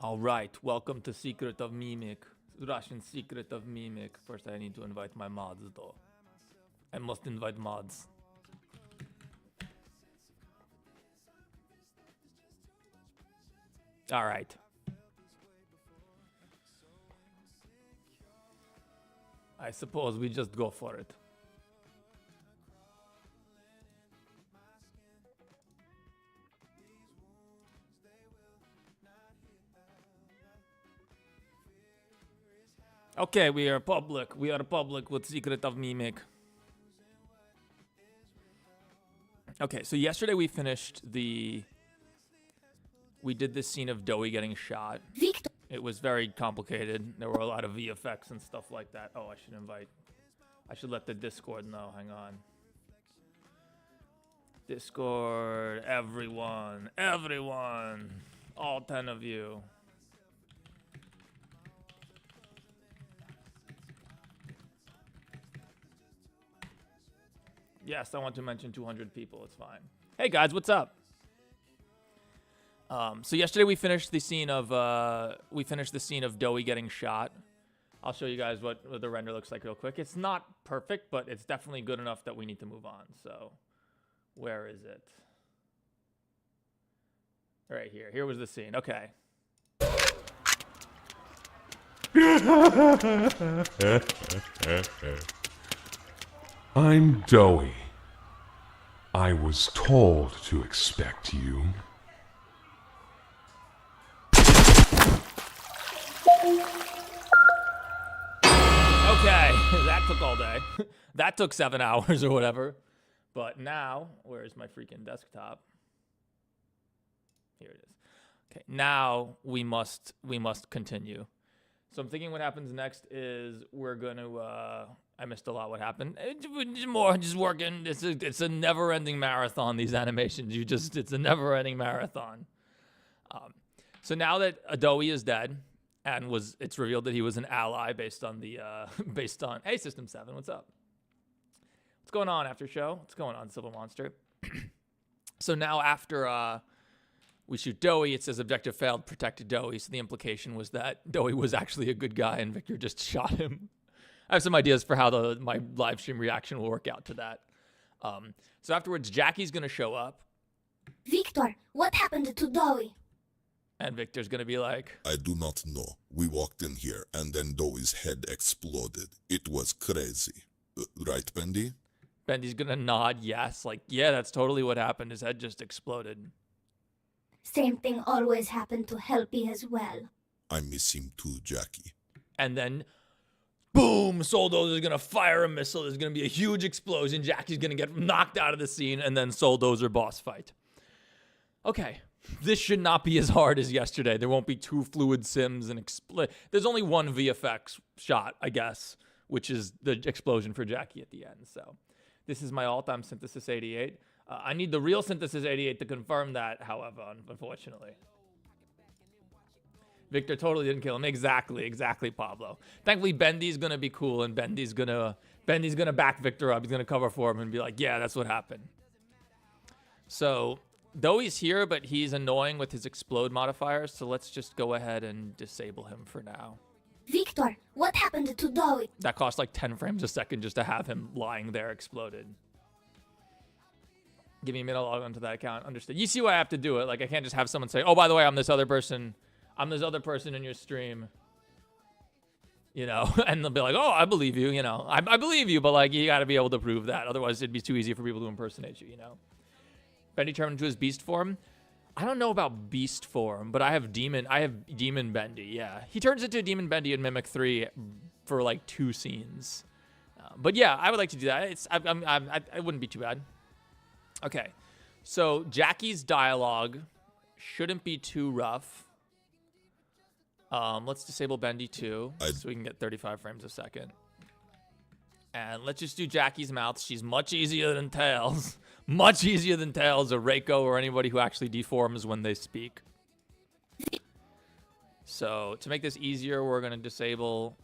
All right, welcome to Secret of Mimic, Russian Secret of Mimic. First, I need to invite my mods, though. I must invite mods. All right. I suppose we just go for it. Okay, we are public. We are public with Secret of Mimic. Okay, so yesterday we finished the... We did this scene of Doey getting shot. Victor. It was very complicated. There were a lot of VFX and stuff like that. Oh, I should invite... I should let the Discord know. Hang on. Discord, everyone. Everyone. All 10 of you. Yes, I want to mention 200 people. It's fine. Hey guys, what's up? So yesterday we finished the scene of Doey getting shot. I'll show you guys what the render looks like real quick. It's not perfect, but it's definitely good enough that we need to move on. So, where is it? Right here. Here was the scene. Okay. I'm Doey. I was told to expect you. Okay, that took all day. That took 7 hours or whatever. But now, where's my freaking desktop? Here it is. Okay, now we must continue. So I'm thinking what happens next is we're gonna. I missed a lot. What happened? Just working. It's a never-ending marathon. These animations. It's a never-ending marathon. So now that Doey is dead, and it's revealed that he was an ally based on hey System 7, what's up? What's going on after show? What's going on, Civil Monster? So now after we shoot Doey, it says objective failed, protected Doey. So the implication was that Doey was actually a good guy and Victor just shot him. I have some ideas for how my live stream reaction will work out to that. So afterwards, Jackie's gonna show up. Victor, what happened to Doey? And Victor's gonna be like, I do not know. We walked in here and then Doey's head exploded. It was crazy. Right, Bendy? Bendy's gonna nod yes, like, yeah, that's totally what happened. His head just exploded. Same thing always happened to Helpy as well. I miss him too, Jackie. And then, boom, Soldozer is gonna fire a missile. There's gonna be a huge explosion. Jackie's gonna get knocked out of the scene, and then Soldozer boss fight. Okay, this should not be as hard as yesterday. There won't be 2 fluid sims and there's only 1 VFX shot, I guess, which is the explosion for Jackie at the end. So this is my all-time Synthesis 88. I need the real Synthesis 88 to confirm that, however, unfortunately. Victor totally didn't kill him. Exactly, Pablo. Thankfully, Bendy's gonna be cool, and Bendy's gonna back Victor up. He's gonna cover for him and be like, yeah, that's what happened. So, though he's here, but he's annoying with his explode modifiers, so let's just go ahead and disable him for now. Victor, what happened to Doey? That cost like 10 frames a second just to have him lying there exploded. Give me a minute to log onto that account. Understood. You see why I have to do it. Like, I can't just have someone say, oh, by the way, I'm this other person. I'm this other person in your stream. You know, and they'll be like, oh, I believe you, you know. I believe you, but, like, you got to be able to prove that. Otherwise, it'd be too easy for people to impersonate you, you know. Bendy turned into his beast form. I don't know about beast form, but I have demon Bendy, yeah. He turns into a demon Bendy in Mimic 3 for, like, 2 scenes. But, yeah, I would like to do that. It wouldn't be too bad. Okay, so Jackie's dialogue shouldn't be too rough. Let's disable Bendy too, so we can get 35 frames a second. And let's just do Jackie's mouth. She's much easier than Tails. Much easier than Tails or Reiko or anybody who actually deforms when they speak. So to make this easier, we're going to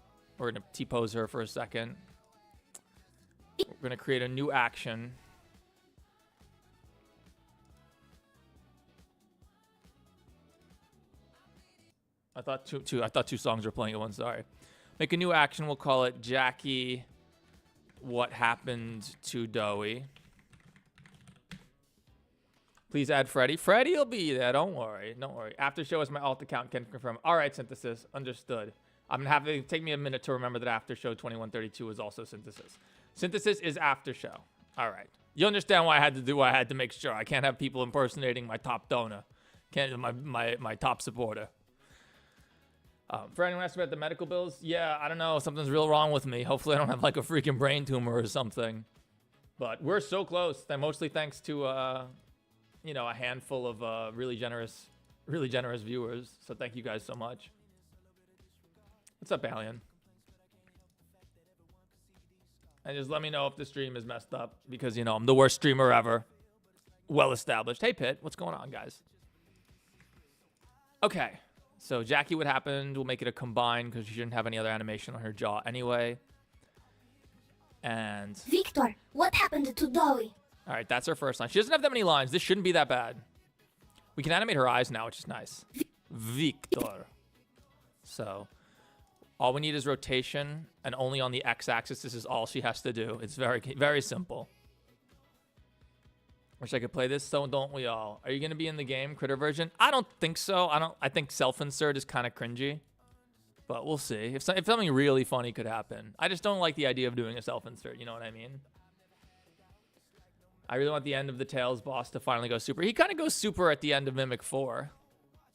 T-pose her for a second. We're gonna create a new action. I thought two songs were playing at once. Sorry. Make a new action. We'll call it Jackie. What happened to Dowie? Please add Freddy. Freddy will be there. Don't worry. Don't worry. After show is my alt account. Can confirm. All right, Synthesis. Understood. I'm gonna have to take me a minute to remember that after show 2132 is also Synthesis. Synthesis is after show. All right. You understand why I had to do what I had to make sure. I can't have people impersonating my top donor. Can't my top supporter. For anyone asking about the medical bills, yeah, I don't know. Something's real wrong with me. Hopefully I don't have like a freaking brain tumor or something. But we're so close. Mostly thanks to, you know, a handful of really generous viewers. So thank you guys so much. What's up, Alien? And just let me know if the stream is messed up because, you know, I'm the worst streamer ever. Well established. Hey, Pitt. What's going on, guys? Okay. So Jackie, what happened? We'll make it a combine because she shouldn't have any other animation on her jaw anyway. And Victor, what happened to Dowie? all right, that's her first line. She doesn't have that many lines. This shouldn't be that bad. We can animate her eyes now, which is nice. Victor. So all we need is rotation, and only on the x-axis. This is all she has to do. It's very, very simple. Wish I could play this, so don't we all? Are you going to be in the game, Critter version? I don't think so. I think self-insert is kind of cringy. But we'll see. If something really funny could happen. I just don't like the idea of doing a self-insert, you know what I mean? I really want the end of the Tails boss to finally go super. He kind of goes super at the end of Mimic 4.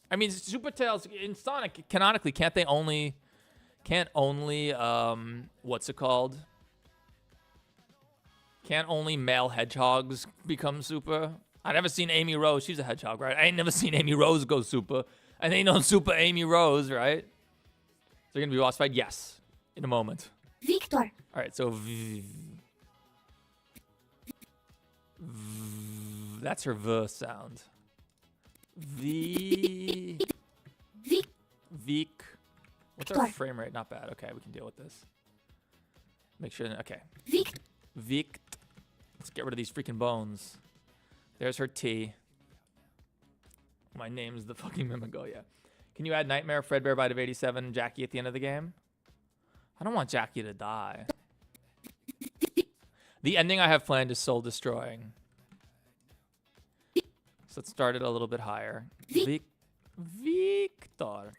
I mean, Super Tails in Sonic, canonically, can't only, what's it called? Can't only male hedgehogs become super? I never seen Amy Rose. She's a hedgehog, right? I ain't never seen Amy Rose go super. And ain't no super Amy Rose, right? They're going to be boss fight? Yes. In a moment. Victor. All right, so that's her V sound. Vik. What's our frame rate? Not bad. Okay, we can deal with this. Make sure. Okay. Vic. Let's get rid of these freaking bones. There's her T. My name's the fucking Mimigo, yeah. Can you add Nightmare, Fredbear, Bite of 87, Jackie at the end of the game? I don't want Jackie to die. The ending I have planned is soul destroying. So let's start it a little bit higher. Victor.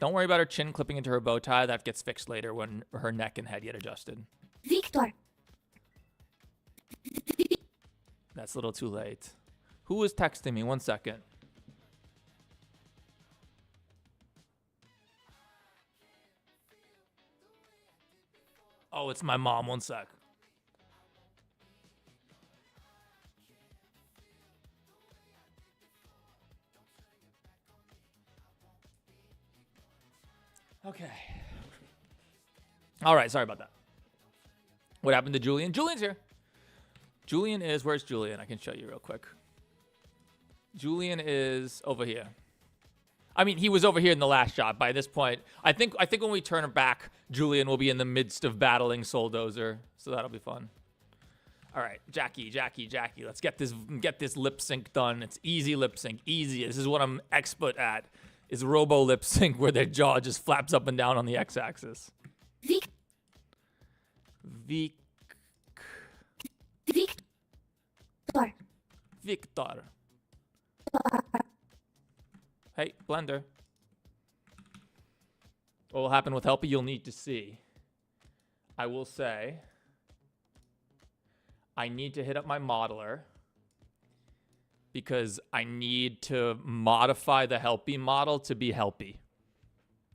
Don't worry about her chin clipping into her bow tie. That gets fixed later when her neck and head get adjusted. Victor. That's a little too late. Who is texting me? 1 second. Oh, it's my mom. 1 sec. Okay. All right. Sorry about that. What happened to Julian? Julian's here. Julian is... Where's Julian? I can show you real quick. Julian is over here. I mean, he was over here in the last shot. By this point, I think when we turn back, Julian will be in the midst of battling Souldozer. So that'll be fun. All right, Jackie. Let's get this lip sync done. It's easy lip sync. Easy. This is what I'm expert at. Is robo lip sync where their jaw just flaps up and down on the x-axis. Victor. Hey, Blender. What will happen with Helpy, you'll need to see. I will say, I need to hit up my modeler because I need to modify the Helpy model to be Helpy.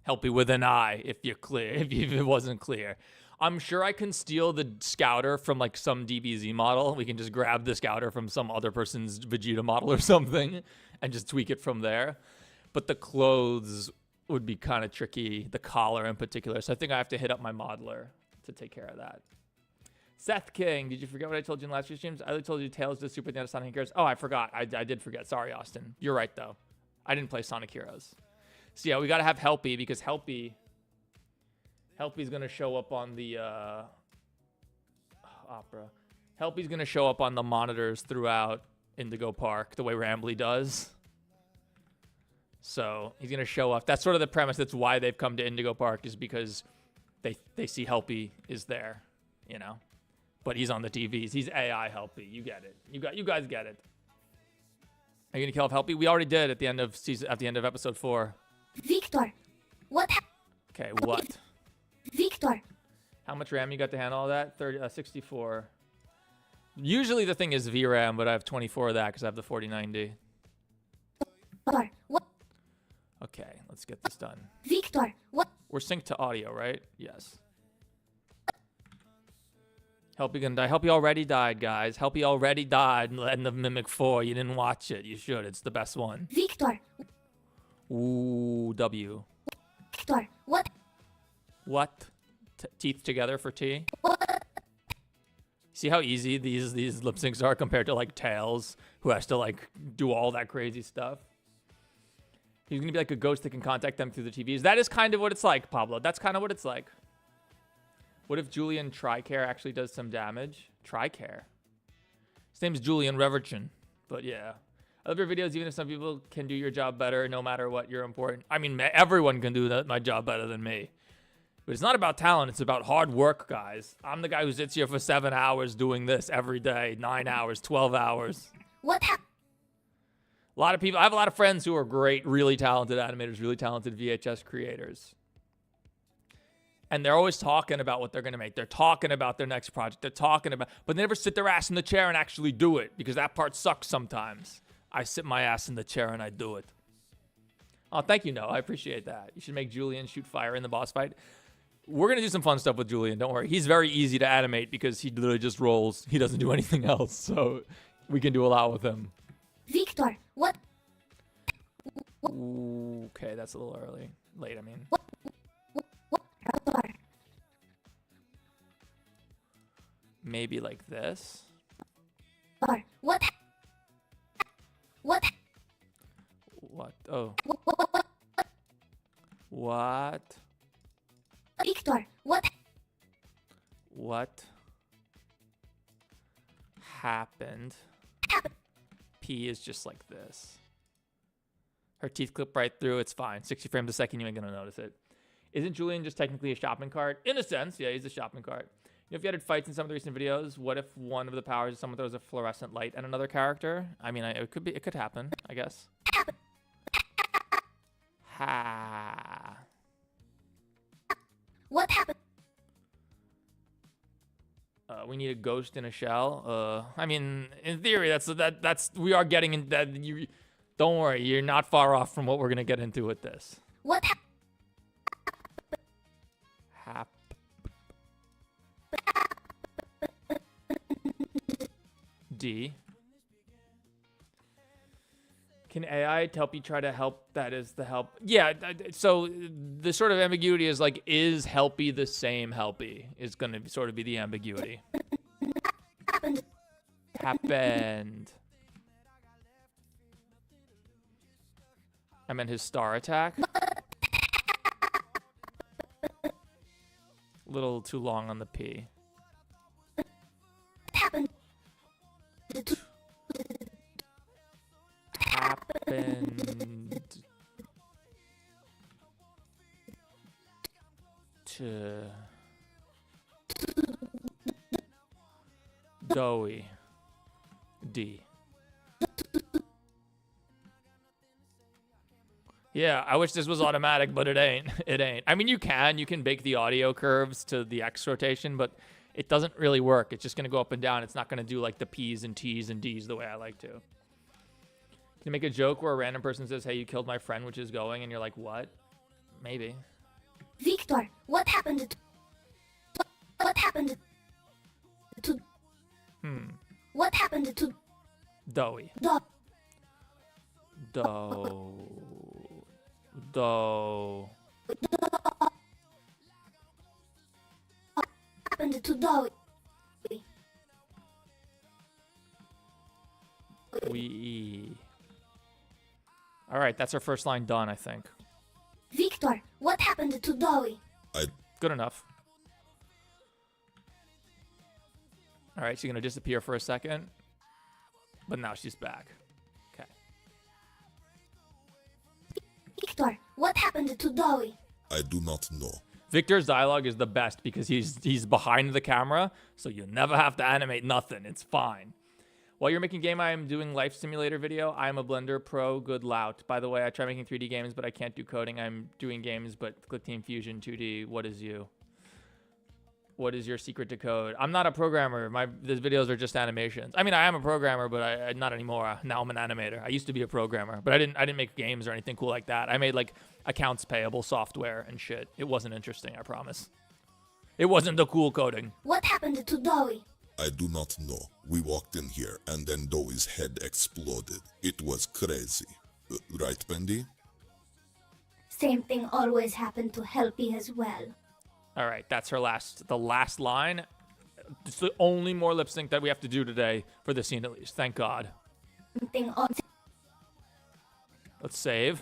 Helpy with an I, if you're clear, if it wasn't clear. I'm sure I can steal the Scouter from like some DBZ model. We can just grab the Scouter from some other person's Vegeta model or something and just tweak it from there. But the clothes would be kind of tricky, the collar in particular. So I think I have to hit up my modeler to take care of that. Seth King, did you forget what I told you in last few streams? I told you Tails does Super Nintendo Sonic Heroes. Oh, I forgot. I did forget. Sorry, Austin. You're right, though. I didn't play Sonic Heroes. So yeah, we got to have Helpy because Helpy's going to show up on the opera. Helpy's gonna show up on the monitors throughout Indigo Park the way Rambly does. So he's gonna show up. That's sort of the premise. That's why they've come to Indigo Park, is because they see Helpy is there, you know. But he's on the TVs. He's AI Helpy. You get it. You guys get it. Are you gonna kill off Helpy? We already did at the end of episode 4. Victor, what? Okay, what? Victor, How much RAM you got to handle all that? 64. Usually the thing is VRAM, but I have 24 of that because I have the 4090. what? Okay, let's get this done. Victor, what? We're synced to audio, right? Yes. Helpy gonna die. Helpy already died, guys. Helpy already died in the Mimic 4. You didn't watch it. You should. It's the best one. Victor, Ooh, W. Victor, what? What? Teeth together for T? What? See how easy these lip syncs are compared to like Tails, who has to like do all that crazy stuff. He's gonna be like a ghost that can contact them through the TVs. That is kind of what it's like, Pablo. That's kind of what it's like. What if Julian Tricare actually does some damage? Tricare. His name's Julian Reverchin. But yeah. I love your videos, even if some people can do your job better, no matter what, you're important. I mean, everyone can do my job better than me. But it's not about talent, it's about hard work, guys. I'm the guy who sits here for 7 hours doing this every day, 9 hours, 12 hours. What happened? A lot of people, I have a lot of friends who are great, really talented animators, really talented VHS creators. And they're always talking about what they're going to make. They're talking about their next project. They're talking about, but they never sit their ass in the chair and actually do it, because that part sucks sometimes. I sit my ass in the chair and I do it. Oh, thank you, Noah. I appreciate that. You should make Julian shoot fire in the boss fight. We're going to do some fun stuff with Julian. Don't worry. He's very easy to animate because he literally just rolls. He doesn't do anything else. So we can do a lot with him. Victor, what? Ooh, okay, that's a little early. Late, I mean. Maybe like this. What? What? What? Oh. What? Victor, what? What happened? P is just like this. Her teeth clip right through. It's fine. 60 frames a second. You ain't gonna notice it. Isn't Julian just technically a shopping cart? In a sense, yeah, he's a shopping cart. You know, if you added fights in some of the recent videos, what if one of the powers is someone throws a fluorescent light at another character? I mean, it could happen, I guess. Ha. What happened? We need a ghost in a shell. I mean, in theory, that's we are getting in that. You don't worry, you're not far off from what we're gonna get into with this. What happened? D. Can AI help you try to help? That is the help. Yeah, so the sort of ambiguity is like, is Helpy the same Helpy? Is going to sort of be the ambiguity. Happened. I meant his star attack. Little too long on the P. Happened to Doughy D. Yeah, I wish this was automatic, but it ain't. It ain't. I mean, you can bake the audio curves to the X rotation, but it doesn't really work. It's just going to go up and down. It's not going to do like the P's and T's and D's the way I like to. Can you make a joke where a random person says, hey, you killed my friend, which is going, and you're like, what? Maybe. Victor, what happened to... What happened to... What happened to... Doughy. What happened to Doughy? All right, that's our first line done, I think. Victor, what happened to Doughy? Good enough. All right, she's gonna disappear for a second, but now she's back. Okay. Victor, what happened to Dowie? I do not know. Victor's dialogue is the best because he's behind the camera, so you never have to animate nothing. It's fine. While you're making game, I am doing life simulator video. I am a Blender pro, good lout. By the way, I try making 3D games, but I can't do coding. I'm doing games, but click Team Fusion 2D. What is you? What is your secret to code? I'm not a programmer. These videos are just animations. I mean, I am a programmer, but I not anymore. Now I'm an animator. I used to be a programmer, but I didn't make games or anything cool like that. I made like accounts payable software and shit. It wasn't interesting, I promise. It wasn't the cool coding. What happened to Dowie? I do not know. We walked in here and then Dowie's head exploded. It was crazy. Right, Bendy? Same thing always happened to Helpy as well. All right, that's the last line. It's the only more lip sync that we have to do today for the scene at least. Thank God. Let's save.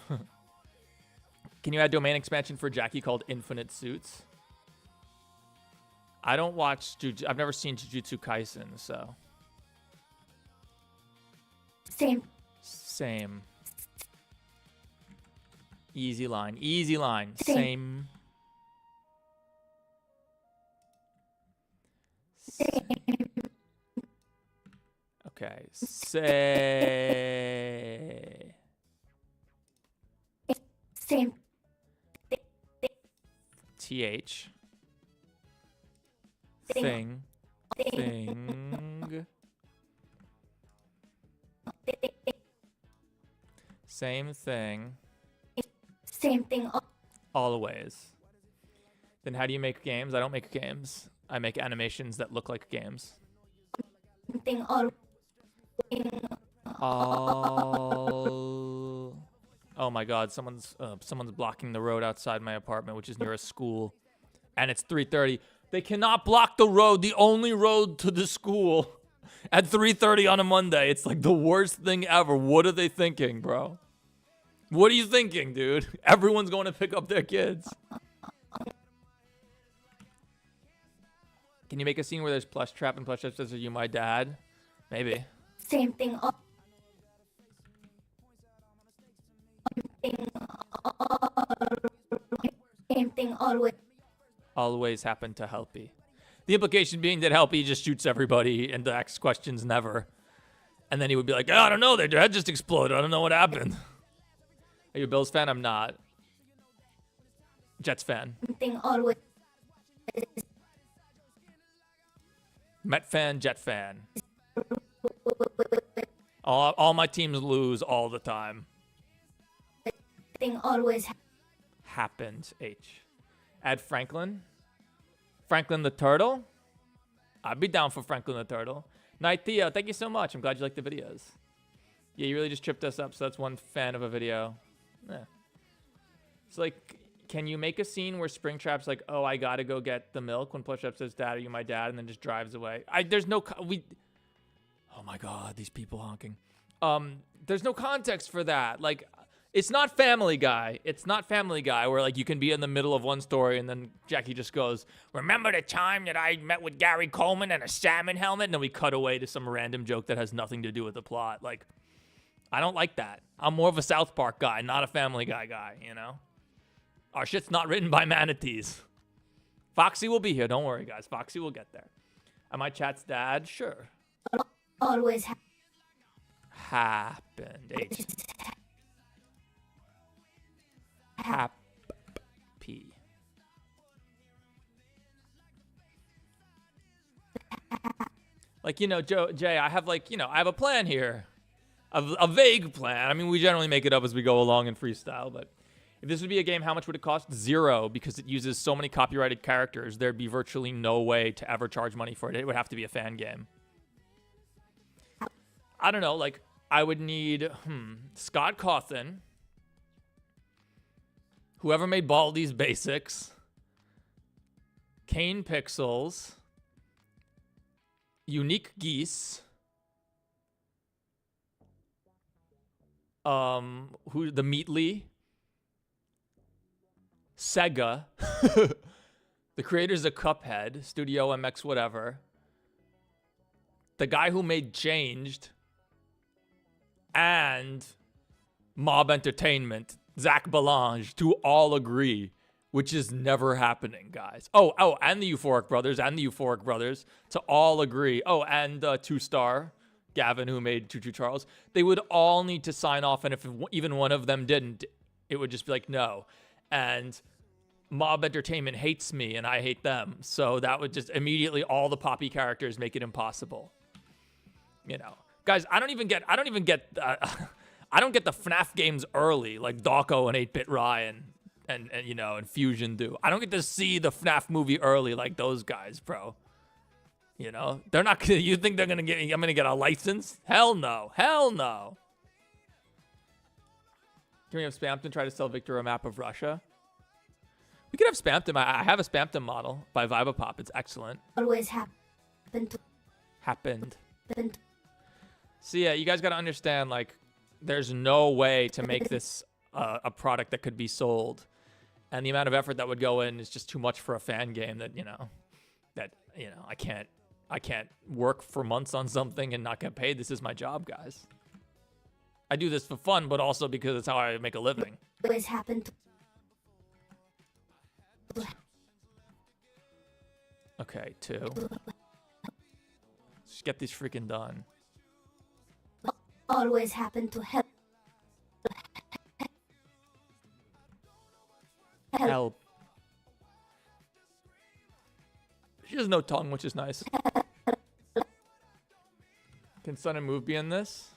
Can you add domain expansion for Jackie called Infinite Suits? I don't watch I've never seen Jujutsu Kaisen, so. Same. Easy line. Easy line. Same. Okay. Say. Same. TH. Thing. Same thing. Same thing. Always. Then how do you make games? I don't make games. I make animations that look like games. Thing Oh my God! Someone's blocking the road outside my apartment, which is near a school, and it's 3:30. They cannot block the road, the only road to the school, at 3:30 on a Monday. It's like the worst thing ever. What are they thinking, bro? What are you thinking, dude? Everyone's going to pick up their kids. Can you make a scene where there's Plush Trap and Plush Trap says, "Are you my dad?" Maybe. Same thing. Same thing always. Always happen to Helpy. The implication being that Helpy just shoots everybody and asks questions never. And then he would be like, oh, I don't know, their head just exploded. I don't know what happened. Are you a Bills fan? I'm not. Jets fan. Thing always. Met fan, Jet fan. All my teams lose all the time. Thing always Happened, H. Add Franklin. Franklin the Turtle. I'd be down for Franklin the Turtle. Night Theo, thank you so much. I'm glad you like the videos. Yeah, you really just tripped us up, so that's one fan of a video. Yeah. So, like, can you make a scene where Springtrap's like, oh, I gotta go get the milk when Push-Up says, Dad, are you my dad? And then just drives away. There's no... Oh, my God, these people honking. There's no context for that. Like... It's not Family Guy. It's not Family Guy where, like, you can be in the middle of one story and then Jackie just goes, remember the time that I met with Gary Coleman and a salmon helmet? And then we cut away to some random joke that has nothing to do with the plot. Like, I don't like that. I'm more of a South Park guy, not a Family Guy guy, you know? Our shit's not written by manatees. Foxy will be here. Don't worry, guys. Foxy will get there. Am I Chat's dad? Sure. always Happened. H. Happy. Like, you know, Jay, I have like, you know, I have a plan here. A vague plan. I mean, we generally make it up as we go along in freestyle, but if this would be a game, how much would it cost? 0, because it uses so many copyrighted characters. There'd be virtually no way to ever charge money for it. It would have to be a fan game. I don't know, like, I would need, Scott Cawthon, whoever made Baldi's Basics, Kane Pixels, Unique Geese, the Meatly, Sega, the creators of Cuphead, Studio MX whatever, the guy who made Changed, and Mob Entertainment, Zach Balange, to all agree, which is never happening, guys. Oh, and the Euphoric Brothers, to all agree. Oh, and 2-Star, Gavin, who made Choo Choo Charles. They would all need to sign off, and if even one of them didn't, it would just be like, no. And Mob Entertainment hates me, and I hate them. So that would just immediately, all the Poppy characters make it impossible. You know, guys, I don't get I don't get the FNAF games early, like Dawko and 8-Bit Ryan and you know, and Fusion do. I don't get to see the FNAF movie early like those guys, bro. You know, they're not gonna, you think I'm gonna get a license? Hell no. Hell no. Can we have Spamton try to sell Victor a map of Russia? We could have Spamton. I have a Spamton model by Vibapop. It's excellent. Always happened. So yeah, you guys got to understand, like, there's no way to make this a product that could be sold. And the amount of effort that would go in is just too much for a fan game that, you know, I can't work for months on something and not get paid. This is my job, guys. I do this for fun, but also because it's how I make a living. Always happened. Okay, 2. Just get these freaking done. Always happened to help. Help. She has no tongue, which is nice. Can Sun and Move be in this?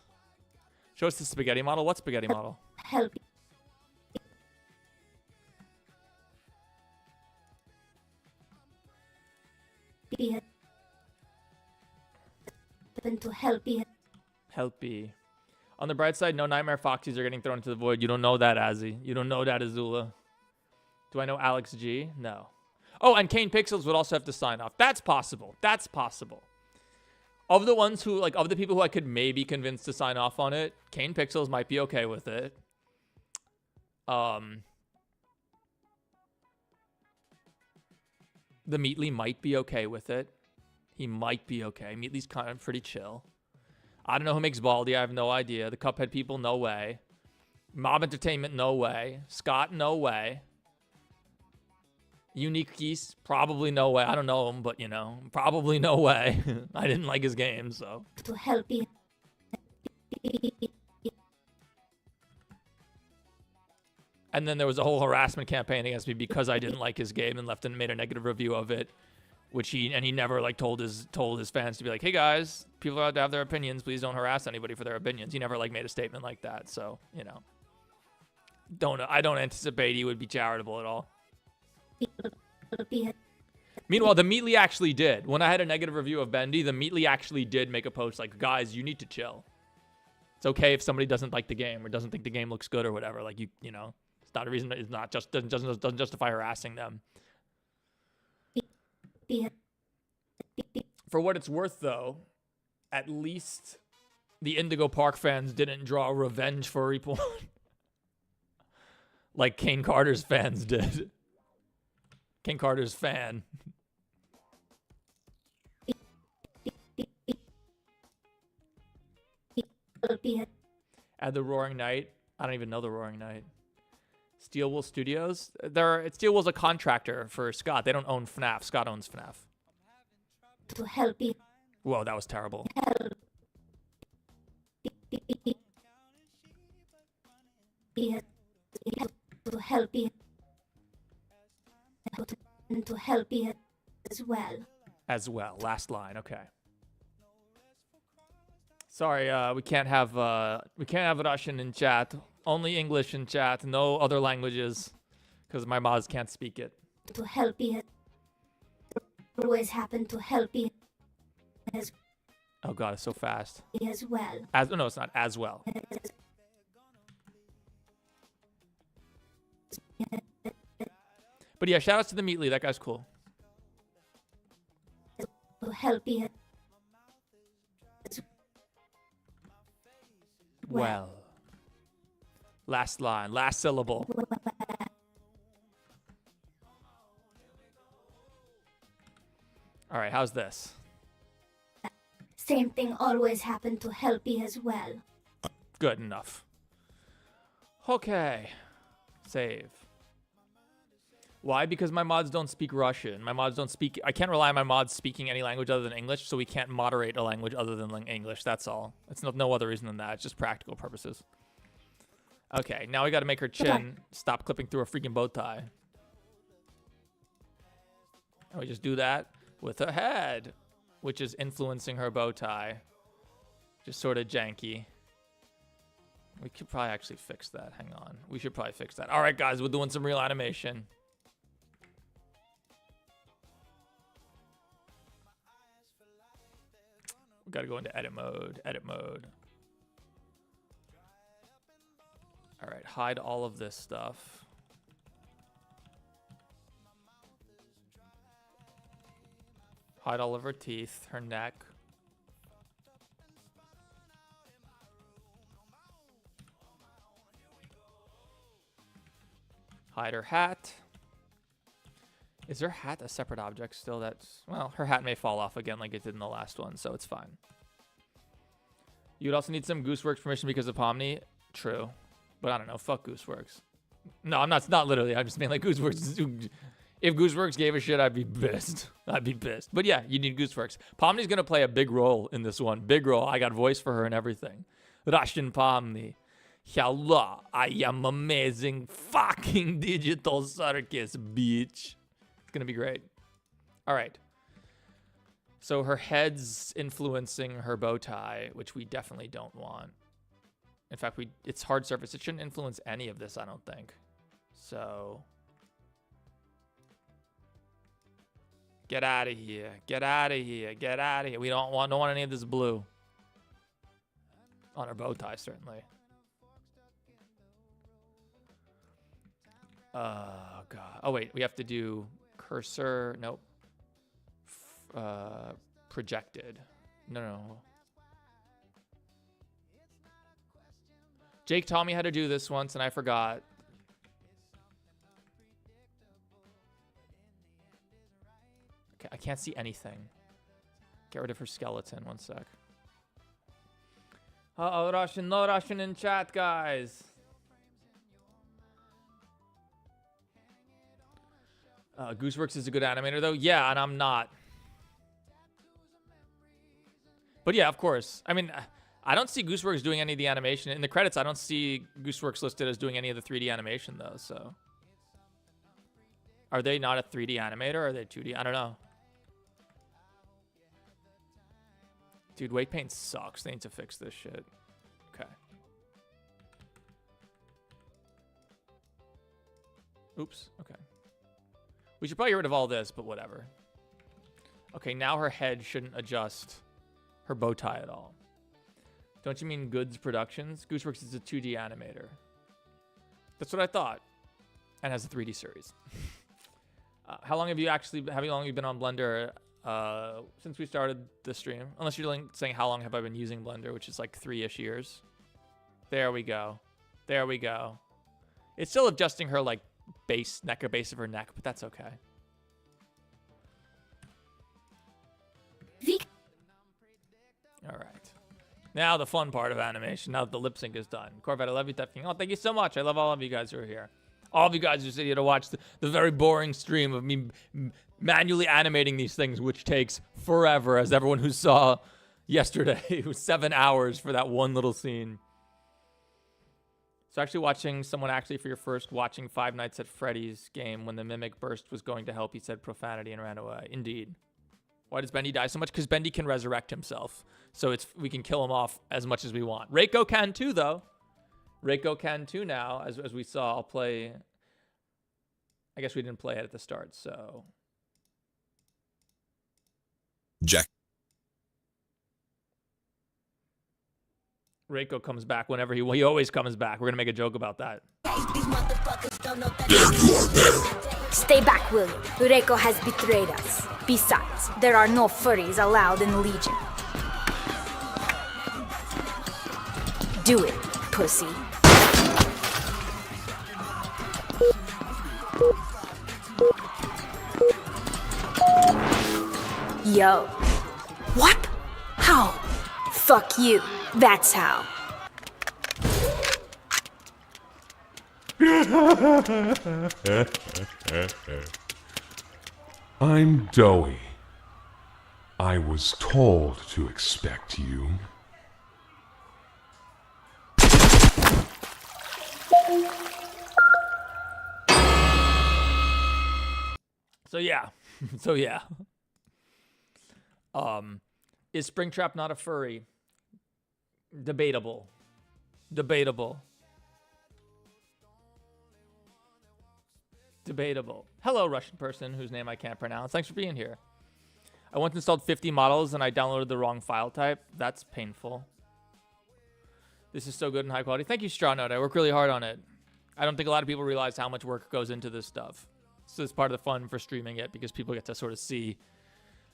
Show us the spaghetti model. What spaghetti model? Help. To help you. Helpy. On the bright side, no Nightmare Foxies are getting thrown into the void. You don't know that, Azzy. You don't know that, Azula. Do I know Alex G? No. Oh, and Kane Pixels would also have to sign off. That's possible. That's possible. Of the ones who, like, of the people who I could maybe convince to sign off on it, Kane Pixels might be okay with it. The Meatly might be okay with it. He might be okay. Meatly's kind of pretty chill. I don't know who makes Baldi. I have no idea. The Cuphead people, no way. Mob Entertainment, no way. Scott, no way. Unique Geese, probably no way. I don't know him, but, you know, probably no way. I didn't like his game, so. To help you. And then there was a whole harassment campaign against me because I didn't like his game and left and made a negative review of it, which he never like told his fans to be like, hey guys, people are allowed to have their opinions. Please don't harass anybody for their opinions. He never like made a statement like that. So, you know, I don't anticipate he would be charitable at all. Meanwhile, the Meatly actually did. When I had a negative review of Bendy, the Meatly actually did make a post like, guys, you need to chill. It's okay if somebody doesn't like the game or doesn't think the game looks good or whatever. Like, you know, it's not a reason. It's not just doesn't justify harassing them. For what it's worth, though, at least the Indigo Park fans didn't draw revenge for Reborn like Kane Carter's fans did. Kane Carter's fan. Add the Roaring Knight. I don't even know the Roaring Knight. Steel Wool Studios. Steel Wool's a contractor for Scott. They don't own FNAF. Scott owns FNAF. To help you. Whoa, that was terrible. To help you. And to help you as well. As well. Last line. Okay. Sorry, we can't have Russian in chat. Only English in chat. No other languages, because my mods can't speak it. To help you. Always happen to help you. As Oh god, it's so fast. as well. No, it's not as well. But yeah, shout outs to the Meatly. That guy's cool. To help you. Well. Last line, last syllable. All right, how's this? same thing always happened to Helpy as well. Good enough. Okay. Save. Why? Because my mods don't speak Russian. My mods don't speak... I can't rely on my mods speaking any language other than English, so we can't moderate a language other than English. That's all. It's no other reason than that. It's just practical purposes. Okay, now we got to make her chin stop clipping through a freaking bow tie. And we just do that with her head, which is influencing her bow tie. Just sort of janky. We could probably actually fix that. Hang on. We should probably fix that. All right, guys, we're doing some real animation. We got to go into edit mode. Edit mode. All right, hide all of this stuff. Hide all of her teeth, her neck. Hide her hat. Is her hat a separate object still? That's, well, her hat may fall off again like it did in the last one, so it's fine. You would also need some Gooseworks permission because of Pomni. True. But I don't know. Fuck Gooseworks. No, I'm not. It's not literally. I'm just saying like Gooseworks. If Gooseworks gave a shit, I'd be pissed. I'd be pissed. But yeah, you need Gooseworks. Pomni's going to play a big role in this one. Big role. I got voice for her and everything. Russian Pomni. Hello. I am amazing fucking digital circus, bitch. It's going to be great. All right. So her head's influencing her bow tie, which we definitely don't want. In fact, it's hard surface. It shouldn't influence any of this, I don't think. So get out of here. Get out of here. Get out of here. We don't want any of this blue. On her bow tie, certainly. Oh, God. Oh, wait. We have to do cursor. Nope. Projected. No. Jake taught me how to do this once, and I forgot. Okay, I can't see anything. Get rid of her skeleton. One sec. Uh-oh, Russian. No Russian in chat, guys. Gooseworks is a good animator, though. Yeah, and I'm not. But yeah, of course. I mean, I don't see Gooseworks doing any of the animation. In the credits, I don't see Gooseworks listed as doing any of the 3D animation, though, so. Are they not a 3D animator, or are they 2D? I don't know. Dude, weight paint sucks. They need to fix this shit. Okay. Oops. Okay. We should probably get rid of all this, but whatever. Okay, now her head shouldn't adjust her bow tie at all. Don't you mean Goods Productions? Gooseworks is a 2D animator. That's what I thought. And has a 3D series. How long have you been on Blender since we started the stream? Unless you're saying how long have I been using Blender, which is like 3-ish years. There we go. There we go. It's still adjusting her like base of her neck, but that's okay. All right. Now the fun part of animation. Now that the lip sync is done. Corvette, I love you, Tefking. Oh, thank you so much. I love all of you guys who are here. All of you guys who sit here to watch the very boring stream of me manually animating these things, which takes forever, as everyone who saw yesterday. It was 7 hours for that one little scene. So actually watching someone for your first watching Five Nights at Freddy's game when the mimic burst was going to help, he said profanity and ran away. Indeed. Why does Bendy die so much? Because Bendy can resurrect himself. So we can kill him off as much as we want. Reiko can too, though. Reiko can too now, as we saw. I'll play. I guess we didn't play it at the start, so. Jack. Reiko comes back whenever he always comes back. We're gonna make a joke about that. Stay back, will you? Reiko has betrayed us. Besides, there are no furries allowed in the Legion. Do it, pussy. Yo. What? How? Oh, fuck you. That's how. I'm Doughy. I was told to expect you. So yeah. So yeah. Is Springtrap not a furry? Debatable. Debatable. Debatable. Hello, Russian person whose name I can't pronounce. Thanks for being here. I once installed 50 models and I downloaded the wrong file type. That's painful. This is so good and high quality. Thank you, Strawnote. I work really hard on it. I don't think a lot of people realize how much work goes into this stuff. So it's part of the fun for streaming it because people get to sort of see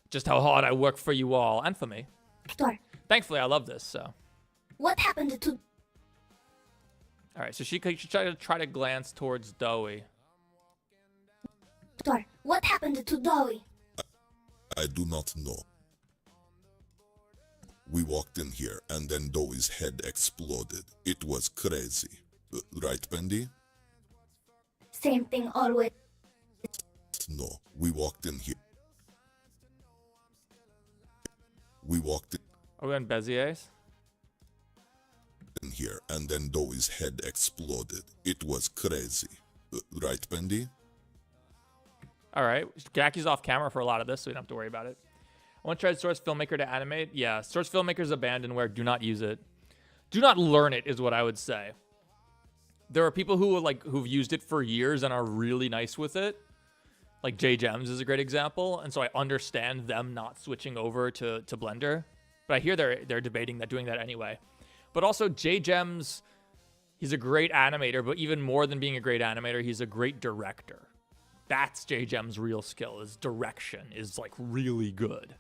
just how hard I work for you all and for me. Victor, Thankfully, I love this, so. what happened to... All right, so she should try to glance towards Doughy. Victor, what happened to Doughy? I do not know. We walked in here and then Doughy's head exploded. It was crazy. Right, Bendy? Same thing always. No, we walked in here. We walked Are we on Bezier's? in here and then Doughy's head exploded. It was crazy. Right, Bendy? All right. Jackie's off camera for a lot of this, so we don't have to worry about it. I want to try Source Filmmaker to animate. Yeah, Source Filmmaker's abandonware. Do not use it. Do not learn it is what I would say. There are people who've used it for years and are really nice with it. Like J Gems is a great example, and so I understand them not switching over to Blender. But I hear they're debating that doing that anyway. But also J Gems, he's a great animator, but even more than being a great animator, he's a great director. That's J Gem's real skill, is direction, is like really good.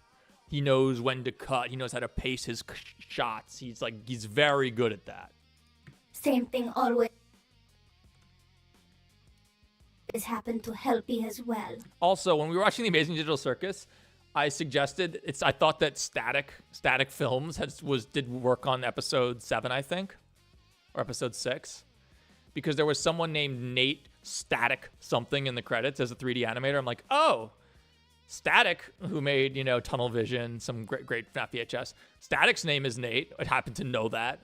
He knows when to cut, he knows how to pace his shots. He's very good at that. Same thing always happened to Helpy as well. Also, when we were watching The Amazing Digital Circus, I suggested I thought that Static Films did work on episode 7, I think, or episode 6, because there was someone named Nate Static something in the credits as a 3D animator. I'm like, oh, Static, who made Tunnel Vision, some great FNAF VHS. Static's name is Nate. I happen to know that.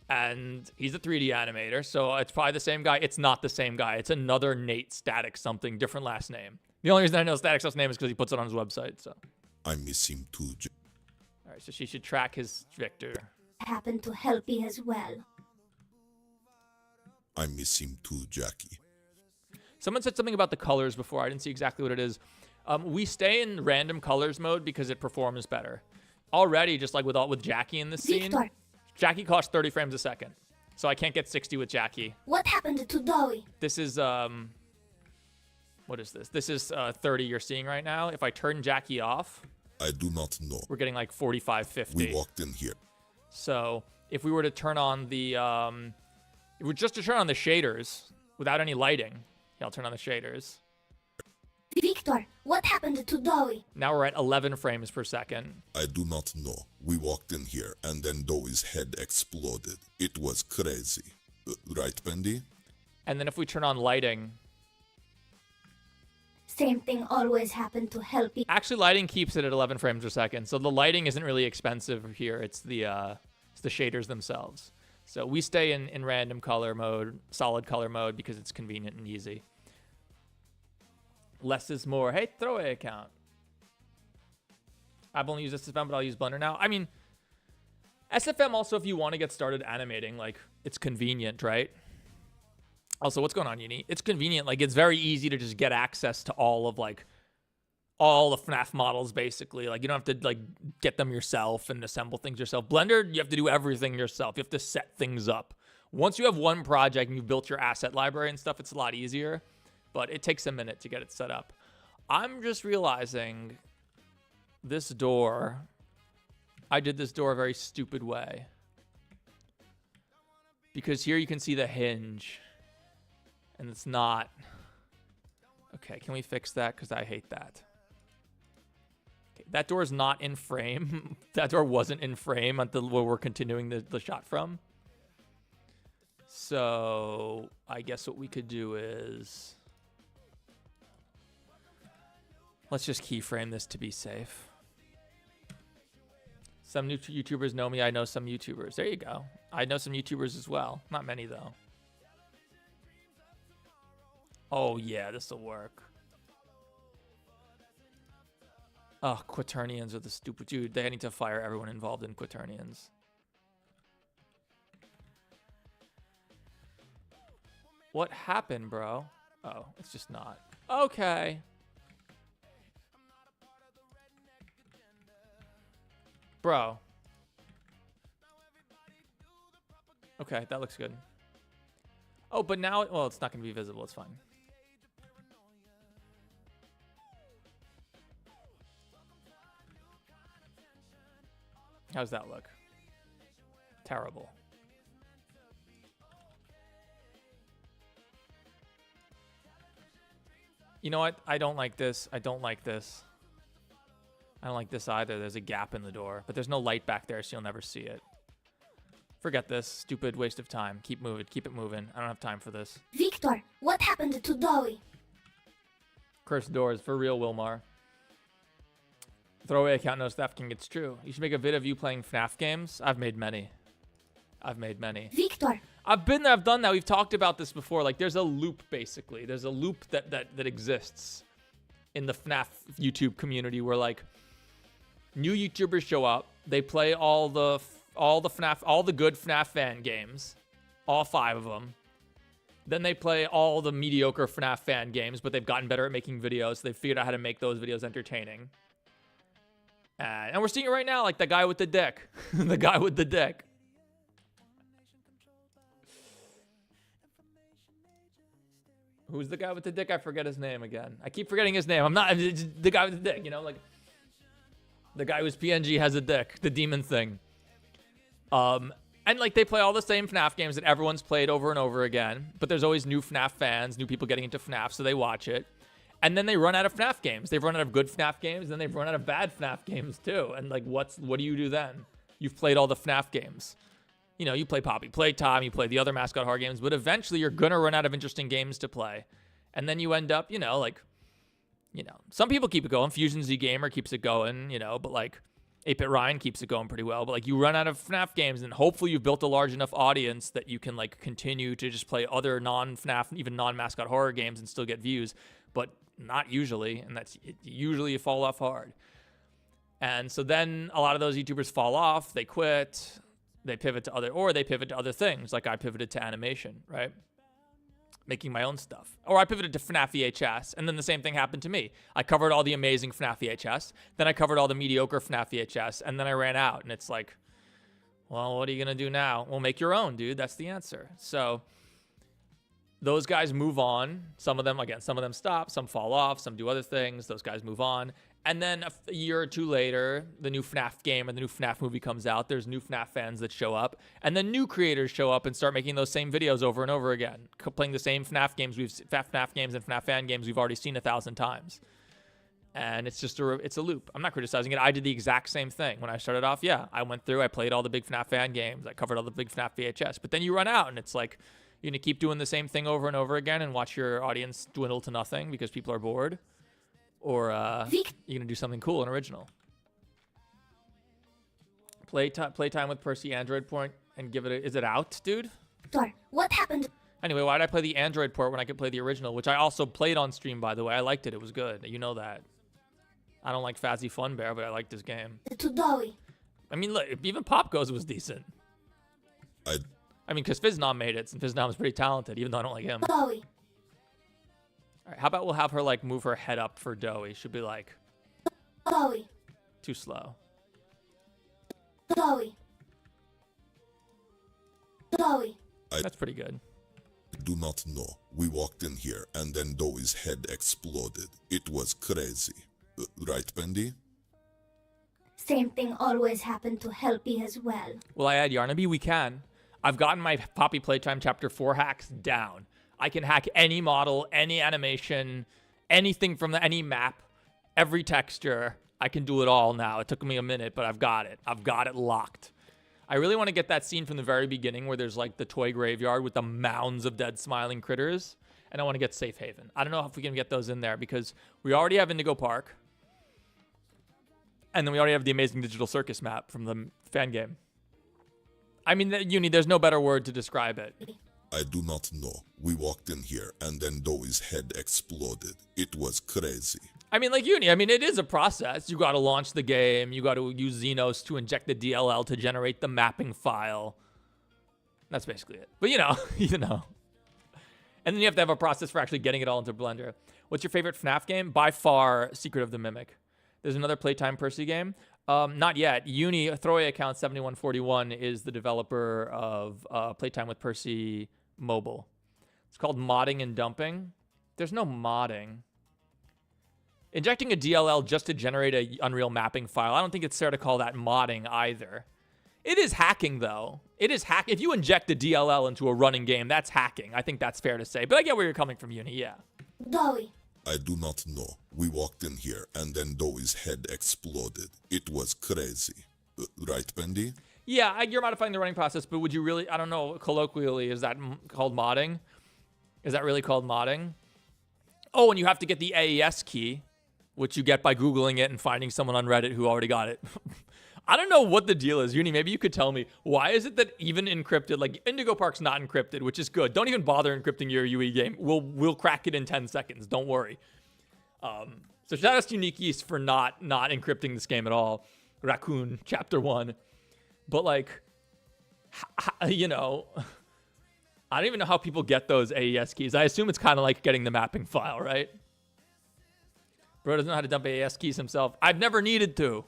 And he's a 3D animator, so it's probably the same guy. It's not the same guy. It's another Nate Static something, different last name. The only reason I know Static's last name is because he puts it on his website. So I miss him too. All right, so she should track his Victor. Happened to Helpy as well. I miss him too, Jackie. Someone said something about the colors before. I didn't see exactly what it is. We stay in random colors mode because it performs better. Already, just like with Jackie in this scene, Victor, Jackie costs 30 frames a second. So I can't get 60 with Jackie. what happened to Doughy? This is, what is this? This is 30 you're seeing right now. If I turn Jackie off, I do not know. we're getting like 45, 50. We walked in here. So if we were to turn on the, if we were just to turn on the shaders without any lighting, yeah, I'll turn on the shaders. Victor, what happened to Doughy? Now we're at 11 frames per second. I do not know. We walked in here and then Doughy's head exploded. It was crazy. Right, Bendy? And then if we turn on lighting, Same thing always happened to Helpy. actually lighting keeps it at 11 frames per second. So the lighting isn't really expensive here. It's the shaders themselves. So we stay in random color mode, solid color mode, because it's convenient and easy. Less is more. Hey, throwaway account. I've only used SFM, but I'll use Blender now. I mean, SFM also, if you want to get started animating, like, it's convenient, right? Also, what's going on, Uni? It's convenient. Like, it's very easy to just get access to all the FNAF models, basically. Like, you don't have to, like, get them yourself and assemble things yourself. Blender, you have to do everything yourself. You have to set things up. Once you have one project and you've built your asset library and stuff, it's a lot easier. But it takes a minute to get it set up. I'm just realizing this door, I did this door a very stupid way. Because here you can see the hinge. And it's not. Okay, can we fix that? Because I hate that. Okay, that door is not in frame. That door wasn't in frame until where we're continuing the shot from. So I guess what we could do is let's just keyframe this to be safe. Some new YouTubers know me. I know some YouTubers. There you go. I know some YouTubers as well. Not many, though. Oh, yeah, this will work. Oh, Quaternians are the stupid... Dude, they need to fire everyone involved in Quaternians. What happened, bro? Oh, it's just not. Okay. Bro. Okay, that looks good. Oh, but now... Well, it's not going to be visible. It's fine. How's that look? Terrible. You know what? I don't like this. I don't like this. I don't like this either. There's a gap in the door, but there's no light back there, so you'll never see it. Forget this. Stupid waste of time. Keep moving. Keep it moving. I don't have time for this. Victor, what happened to Dowie? Cursed doors. For real, Wilmar. Throwaway account, no stafking. It's true. You should make a vid of you playing FNAF games. I've made many. I've made many. Victor. I've been there. I've done that. We've talked about this before. Like, there's a loop, basically. There's a loop that exists in the FNAF YouTube community where, like, new YouTubers show up. They play all the FNAF, all the good FNAF fan games, all 5 of them. Then they play all the mediocre FNAF fan games, but they've gotten better at making videos. So they figured out how to make those videos entertaining. And we're seeing it right now, like the guy with the dick. The guy with the dick. Who's the guy with the dick? I forget his name again. I keep forgetting his name. I'm not the guy with the dick, you know, like the guy whose PNG has a dick, the demon thing. And like they play all the same FNAF games that everyone's played over and over again, but there's always new FNAF fans, new people getting into FNAF, so they watch it. And then they run out of FNAF games. They've run out of good FNAF games, and then they've run out of bad FNAF games too. And like, what do you do then? You've played all the FNAF games. You know, you play Poppy Playtime, you play the other mascot horror games, but eventually you're gonna run out of interesting games to play. And then you end up, you know, like, you know, some people keep it going. Fusion Z Gamer keeps it going, you know, but like 8-Bit Ryan keeps it going pretty well. But like you run out of FNAF games, and hopefully you've built a large enough audience that you can like continue to just play other non-FNAF, even non-mascot horror games and still get views, but not usually. And that's usually you fall off hard. And so then a lot of those YouTubers fall off, they quit, they pivot to other things. Like I pivoted to animation, right? Making my own stuff. Or I pivoted to FNAF VHS, and then the same thing happened to me. I covered all the amazing FNAF VHS, then I covered all the mediocre FNAF VHS, and then I ran out, and it's like, well, what are you gonna do now? Well, make your own, dude. That's the answer. So those guys move on. Some of them stop, some fall off, some do other things. Those guys move on. And then a year or two later, the new FNAF game or the new FNAF movie comes out. There's new FNAF fans that show up. And then new creators show up and start making those same videos over and over again. Playing the same FNAF games and FNAF fan games we've already seen 1,000 times. And it's just it's a loop. I'm not criticizing it. I did the exact same thing. When I started off, yeah, I went through, I played all the big FNAF fan games. I covered all the big FNAF VHS. But then you run out and it's like, you're going to keep doing the same thing over and over again and watch your audience dwindle to nothing because people are bored. Or you're going to do something cool and original. Playtime with Percy Android port and give it is it out, dude? Victor, what happened Anyway, why did I play the Android port when I could play the original, which I also played on stream, by the way. I liked it. It was good. You know that. I don't like Fazzy Fun Bear, but I liked this game. to Dowie? I mean, look, even Pop Goes was decent. I mean, because Fiznam made it, and Fiznam was pretty talented, even though I don't like him. Dowie. All right, how about we'll have her, like, move her head up for Dowie? She'll be, like, Dowie. too slow. Dowie. Dowie. That's pretty good. Do not know. We walked in here and then Dowie's head exploded. It was crazy. Right, Bendy? Same thing always happened to Helpy as well. Will I add Yarnaby? We can. I've gotten my Poppy Playtime Chapter 4 hacks down. I can hack any model, any animation, anything from any map, every texture. I can do it all now. It took me a minute, but I've got it. I've got it locked. I really want to get that scene from the very beginning where there's like the toy graveyard with the mounds of dead smiling critters. And I want to get Safe Haven. I don't know if we can get those in there because we already have Indigo Park. And then we already have the amazing digital circus map from the fan game. I mean, Uni, there's no better word to describe it. I do not know. We walked in here and then Doe's head exploded. It was crazy. I mean, like Uni, I mean, it is a process. You got to launch the game. You got to use Xenos to inject the DLL to generate the mapping file. That's basically it. But you know, you know. And then you have to have a process for actually getting it all into Blender. What's your favorite FNAF game? By far, Secret of the Mimic. There's another Playtime Percy game. Not yet. Uni, Throwaway Account 7141 is the developer of Playtime with Percy Mobile. It's called Modding and Dumping. There's no modding. Injecting a DLL just to generate a Unreal mapping file, I don't think it's fair to call that modding either. It is hacking, though. It is hack. If you inject a DLL into a running game, that's hacking. I think that's fair to say. But I get where you're coming from, Uni, yeah. Doe. I do not know. We walked in here and then Doe's head exploded. It was crazy. Right, Bendy? Yeah, you're modifying the running process, but would you really, I don't know, colloquially, is that called modding? Is that really called modding? Oh, and you have to get the AES key, which you get by Googling it and finding someone on Reddit who already got it. I don't know what the deal is. Uni, maybe you could tell me. Why is it that even encrypted, like Indigo Park's not encrypted, which is good. Don't even bother encrypting your UE game. We'll crack it in 10 seconds. Don't worry. So shout out to Unique Yeast for not encrypting this game at all. Raccoon, Chapter 1. But like, you know, I don't even know how people get those AES keys. I assume it's kind of like getting the mapping file, right? Bro doesn't know how to dump AES keys himself. I've never needed to.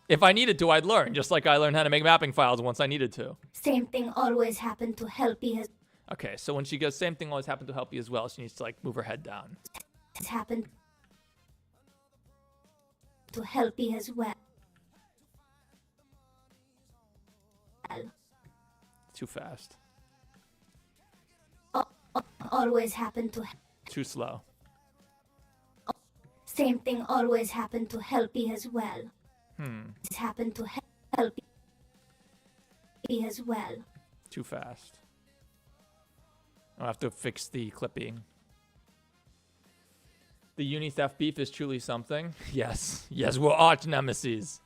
If I needed to, I'd learn, just like I learned how to make mapping files once I needed to. Same thing always happened to Helpy Okay, so when she goes, same thing always happened to Helpy as well, she needs to, like, move her head down. has happened to Helpy as well. Too fast. Always happened to... Too slow. Same thing always happened to Helpy as well. It's happened to Helpy as well. Too fast. I'll have to fix the clipping. The Uni theft beef is truly something. Yes. Yes, we're arch nemesis.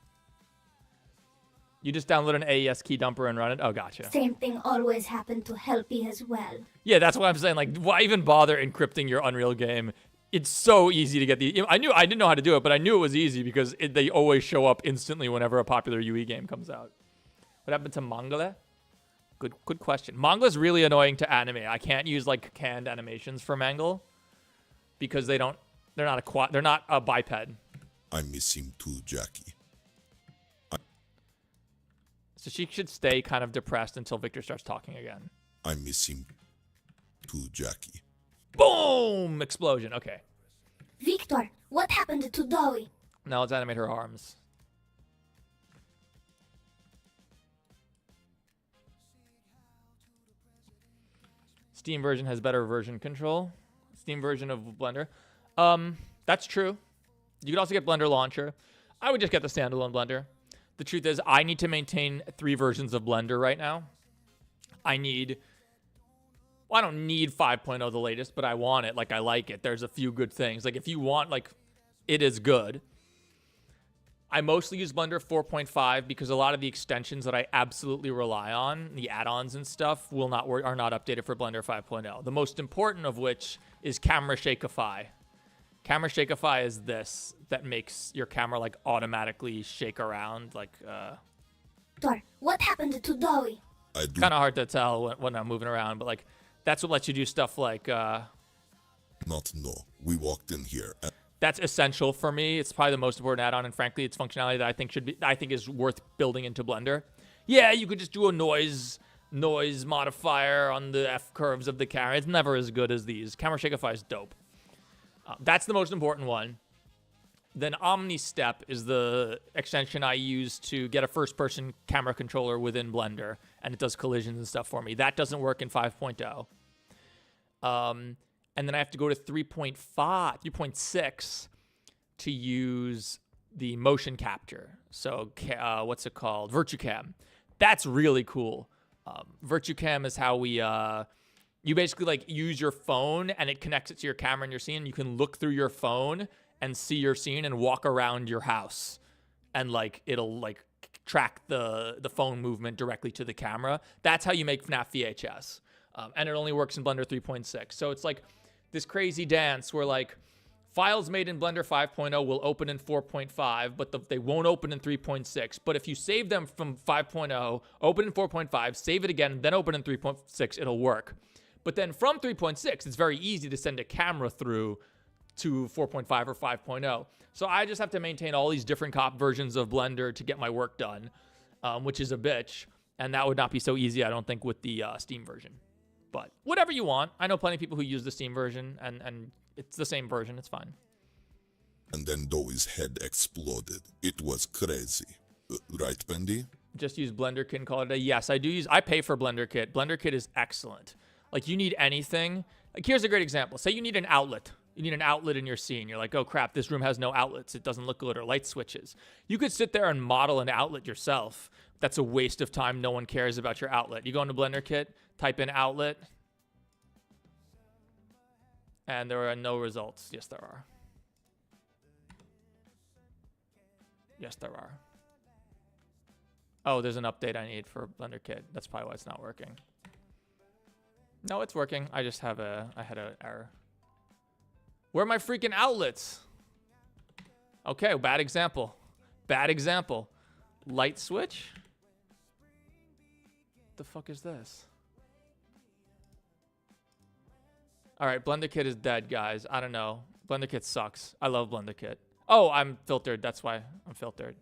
You just download an AES key dumper and run it? Oh, gotcha. Same thing always happened to Helpy as well. Yeah, that's what I'm saying. Like, why even bother encrypting your Unreal game? It's so easy to get the... I didn't know how to do it, but I knew it was easy because they always show up instantly whenever a popular UE game comes out. What happened to Mangala? Good question. Mangala's really annoying to animate. I can't use like canned animations for Mangle because they're not a biped. I miss him too, Jackie. So she should stay kind of depressed until Victor starts talking again. I miss him too, Jackie. Boom! Explosion. Okay. Victor, what happened to Doe? Now let's animate her arms. Steam version has better version control. Steam version of Blender. That's true. You could also get Blender Launcher. I would just get the standalone Blender. The truth is, I need to maintain 3 versions of Blender right now. I don't need 5.0 the latest, but I want it. Like, I like it. There's a few good things. Like, if you want, like, it is good. I mostly use Blender 4.5 because a lot of the extensions that I absolutely rely on, the add-ons and stuff, are not updated for Blender 5.0. The most important of which is Camera Shakeify. Camera Shakeify is this that makes your camera like automatically shake around, like. Victor, what happened to Doe? Kind of hard to tell when I'm moving around, but like that's what lets you do stuff like. Not know. We walked in here. That's essential for me. It's probably the most important add-on, and frankly, it's functionality that I think is worth building into Blender. Yeah, you could just do a noise modifier on the F curves of the camera. It's never as good as these. Camera Shakeify is dope. That's the most important one. Then OmniStep is the extension I use to get a first-person camera controller within Blender, and it does collisions and stuff for me. That doesn't work in 5.0. And then I have to go to 3.6 to use the motion capture. So what's it called? VirtuCam. That's really cool. VirtuCam is how we you basically like use your phone and it connects it to your camera in your scene. You can look through your phone and see your scene and walk around your house, and like it'll like track the phone movement directly to the camera. That's how you make FNAF VHS. And it only works in Blender 3.6. So it's like this crazy dance where like files made in Blender 5.0 will open in 4.5, but they won't open in 3.6. But if you save them from 5.0, open in 4.5, save it again, then open in 3.6, it'll work. But then from 3.6, it's very easy to send a camera through to 4.5 or 5.0. So I just have to maintain all these different cop versions of Blender to get my work done, which is a bitch. And that would not be so easy, I don't think, with the Steam version. But whatever you want. I know plenty of people who use the Steam version, and it's the same version. It's fine. And then Doe's head exploded. It was crazy. Right, Bendy? Just use BlenderKit and call it a day. Yes, I do use. I pay for BlenderKit. BlenderKit is excellent. Like, you need anything. Like, here's a great example. Say you need an outlet. You need an outlet in your scene. You're like, oh, crap, this room has no outlets. It doesn't look good, or light switches. You could sit there and model an outlet yourself. That's a waste of time. No one cares about your outlet. You go into BlenderKit, type in outlet, and there are no results. Yes, there are. Yes, there are. Oh, there's an update I need for BlenderKit. That's probably why it's not working. No, it's working. I just have I had an error. Where are my freaking outlets? Okay, bad example. Bad example. Light switch? What the fuck is this? All right, BlenderKit is dead, guys. I don't know. BlenderKit sucks. I love BlenderKit. Oh, I'm filtered. That's why I'm filtered.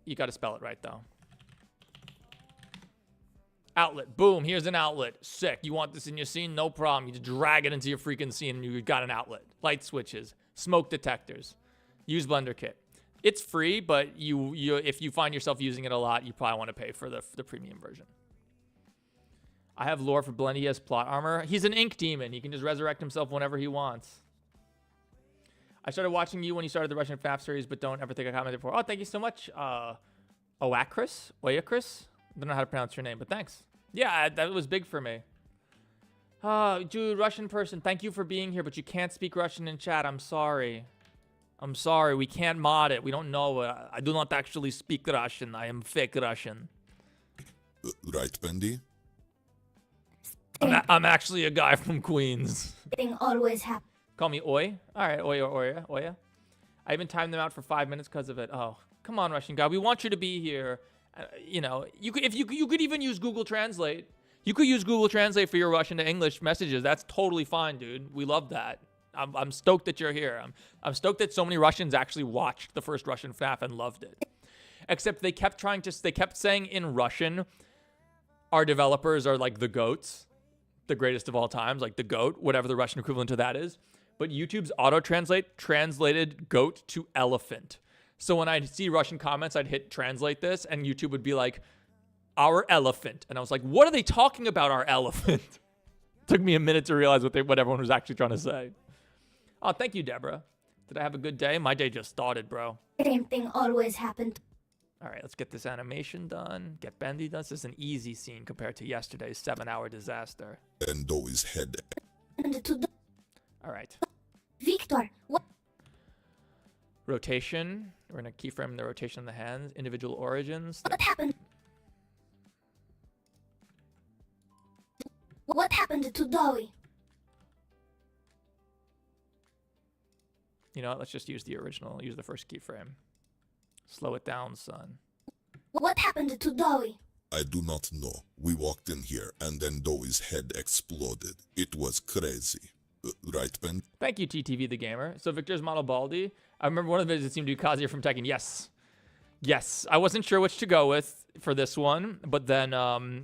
You got to spell it right, though. Outlet. Boom. Here's an outlet. Sick. You want this in your scene? No problem. You just drag it into your freaking scene and you got an outlet. Light switches. Smoke detectors. Use BlenderKit. It's free, but if you find yourself using it a lot, you probably want to pay for the premium version. I have lore for Blend. He has plot armor. He's an ink demon. He can just resurrect himself whenever he wants. I started watching you when you started the Russian FNAF series, but don't ever think I commented before. Oh, thank you so much. Oakris? Oyakris? I don't know how to pronounce your name, but thanks. Yeah, that was big for me. Dude, Russian person, thank you for being here, but you can't speak Russian in chat. I'm sorry. I'm sorry. We can't mod it. We don't know. I do not actually speak Russian. I am fake Russian. Right, Bendy? I'm actually a guy from Queens. Thing always happens. Call me Oi. All right, Oi or Oya. Oya. I even timed them out for 5 minutes because of it. Oh, come on, Russian guy. We want you to be here. You know, you could even use Google Translate. You could use Google Translate for your Russian to English messages. That's totally fine, dude. We love that. I'm stoked that you're here. I'm stoked that so many Russians actually watched the first Russian FNAF and loved it. Except they kept saying in Russian, our developers are like the goats, the greatest of all times, like the goat, whatever the Russian equivalent to that is. But YouTube's auto-translate translated goat to elephant. So when I'd see Russian comments, I'd hit translate this, and YouTube would be like, our elephant. And I was like, what are they talking about, our elephant? Took me a minute to realize what everyone was actually trying to say. Oh, thank you, Deborah. Did I have a good day? My day just started, bro. Same thing always happened. All right, let's get this animation done. Get Bendy done. This is an easy scene compared to yesterday's 7-hour disaster. And Doe's head. All right. Victor, what Rotation. We're going to keyframe the rotation of the hands. Individual origins. happened? What happened to Dowie? You know what? Let's just use the original. Use the first keyframe. Slow it down, son. What happened to Dowie? I do not know. We walked in here and then Doe's head exploded. It was crazy. Right, Ben? Thank you, TTV the Gamer. So Victor's model Baldi. I remember one of the videos that seemed to be Kazuya from Tekken. Yes. Yes. I wasn't sure which to go with for this one, but then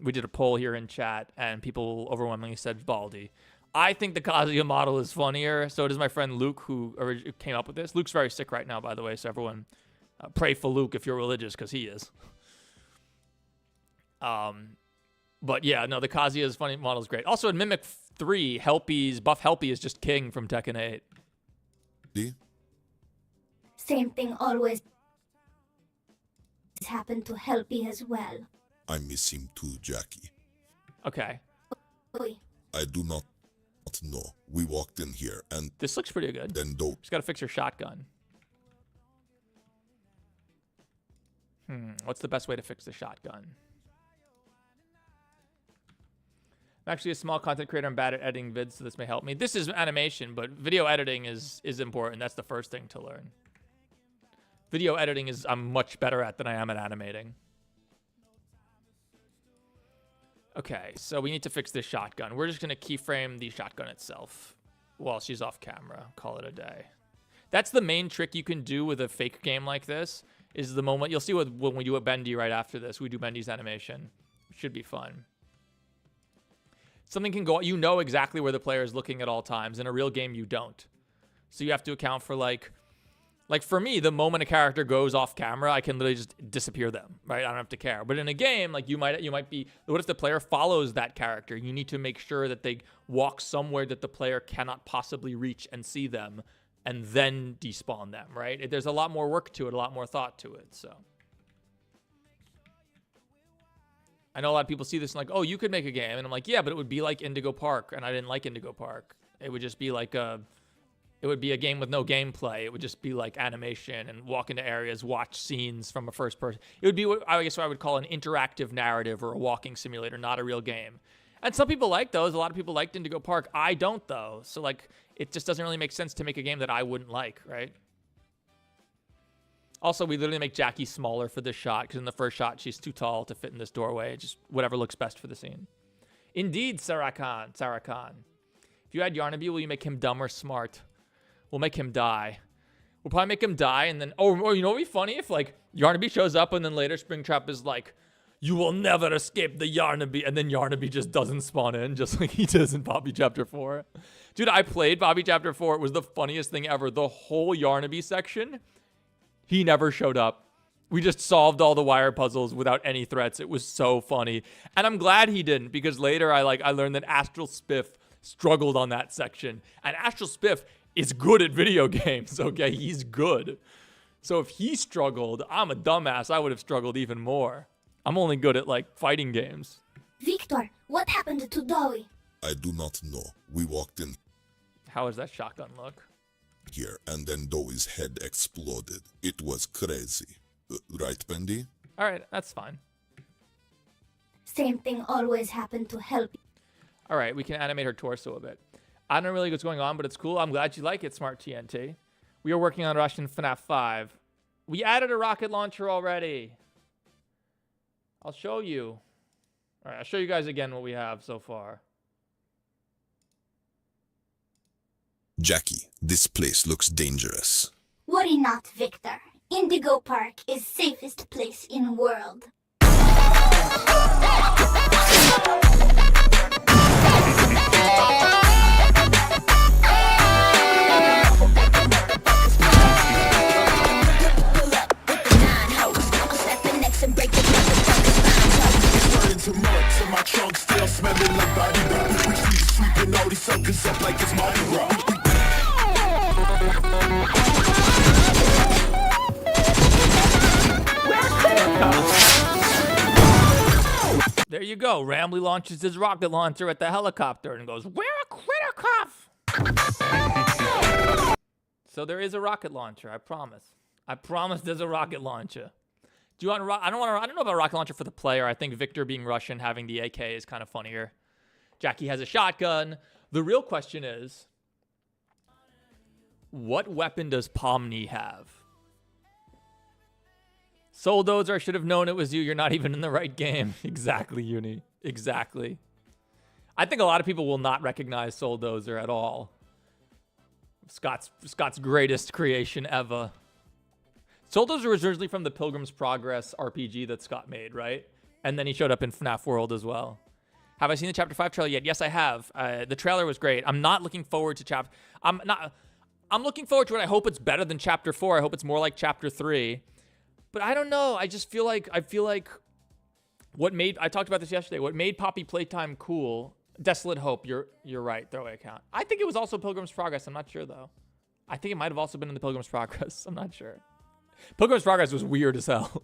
we did a poll here in chat, and people overwhelmingly said Baldi. I think the Kazuya model is funnier. So does my friend Luke, who came up with this. Luke's very sick right now, by the way, so everyone pray for Luke if you're religious, because he is. But yeah, no, the Kazuya's funny model is great. Also in Mimic 3, Buff Helpy is just king from Tekken 8. Same thing always happened to Helpy as well. I miss him too, Jackie. Okay. Oi. I do not know. We walked in here and This looks pretty good. then Doe. Just gotta fix your shotgun. What's the best way to fix the shotgun? I'm actually a small content creator. I'm bad at editing vids, so this may help me. This is animation, but video editing is important. That's the first thing to learn. Video editing is I'm much better at than I am at animating. Okay, so we need to fix this shotgun. We're just gonna keyframe the shotgun itself while she's off camera. Call it a day. That's the main trick you can do with a fake game like this, is the moment, you'll see when we do a Bendy right after this, we do Bendy's animation. It should be fun. Something can go, you know exactly where the player is looking at all times. In a real game, you don't. So you have to account for like for me, the moment a character goes off camera, I can literally just disappear them, right? I don't have to care. But in a game, like you might be, what if the player follows that character? You need to make sure that they walk somewhere that the player cannot possibly reach and see them, and then despawn them, right? There's a lot more work to it, a lot more thought to it, so. I know a lot of people see this and like, oh, you could make a game. And I'm like, yeah, but it would be like Indigo Park, and I didn't like Indigo Park. It would just be like it would be a game with no gameplay. It would just be like animation and walk into areas, watch scenes from a first person. It would be what I guess what I would call an interactive narrative or a walking simulator, not a real game. And some people like those. A lot of people liked Indigo Park. I don't, though. So, like, it just doesn't really make sense to make a game that I wouldn't like, right? Also, we literally make Jackie smaller for this shot, because in the first shot, she's too tall to fit in this doorway. Just whatever looks best for the scene. Indeed, Sarah Khan. If you had Yarnaby, will you make him dumb or smart? We'll make him die. We'll probably make him die, and then... Or you know what would be funny? If, like, Yarnaby shows up, and then later Springtrap is like, you will never escape the Yarnaby, and then Yarnaby just doesn't spawn in, just like he does in Bobby Chapter 4. Dude, I played Bobby Chapter 4. It was the funniest thing ever. The whole Yarnaby section, he never showed up. We just solved all the wire puzzles without any threats. It was so funny. And I'm glad he didn't, because later I learned that Astral Spiff struggled on that section. And Astral Spiff is good at video games, okay? He's good. So if he struggled, I'm a dumbass. I would have struggled even more. I'm only good at, like, fighting games. Victor, what happened to Dowie? I do not know. We walked in How does that shotgun look? here and then Dowie's head exploded. It was crazy. Right, Bendy? All right, that's fine. Same thing always happened to Helpy. All right, we can animate her torso a bit. I don't know really what's going on, but it's cool. I'm glad you like it, Smart TNT. We are working on Russian FNAF 5. We added a rocket launcher already. I'll show you. All right, I'll show you guys again what we have so far. Jackie, this place looks dangerous. Worry not, Victor. Indigo Park is safest place in world. To my trunk still smelling like body rock. We keep sweeping all these suckers up like it's Mardi Gras. There you go. Ramley launches his rocket launcher at the helicopter and goes, "Wear a critter cuff." So there is a rocket launcher. I promise. I promise there's a rocket launcher. Do you want? I don't know about a rocket launcher for the player. I think Victor being Russian, having the AK is kind of funnier. Jackie has a shotgun. The real question is, what weapon does Pomni have? Souldozer, I should have known it was you. You're not even in the right game. Exactly, Uni. Exactly. I think a lot of people will not recognize Souldozer at all. Scott's greatest creation ever. Souldozer was originally from the Pilgrim's Progress RPG that Scott made, right? And then he showed up in FNAF World as well. Have I seen the Chapter 5 trailer yet? Yes, I have. The trailer was great. I'm not looking forward to I'm looking forward to it. I hope it's better than Chapter 4. I hope it's more like Chapter 3. But I don't know. I just feel like I talked about this yesterday. What made Poppy Playtime cool? Desolate Hope. You're right. Throwaway account. I think it was also Pilgrim's Progress. I'm not sure though. I think it might have also been in the Pilgrim's Progress. I'm not sure. Pilgrim's Progress was weird as hell.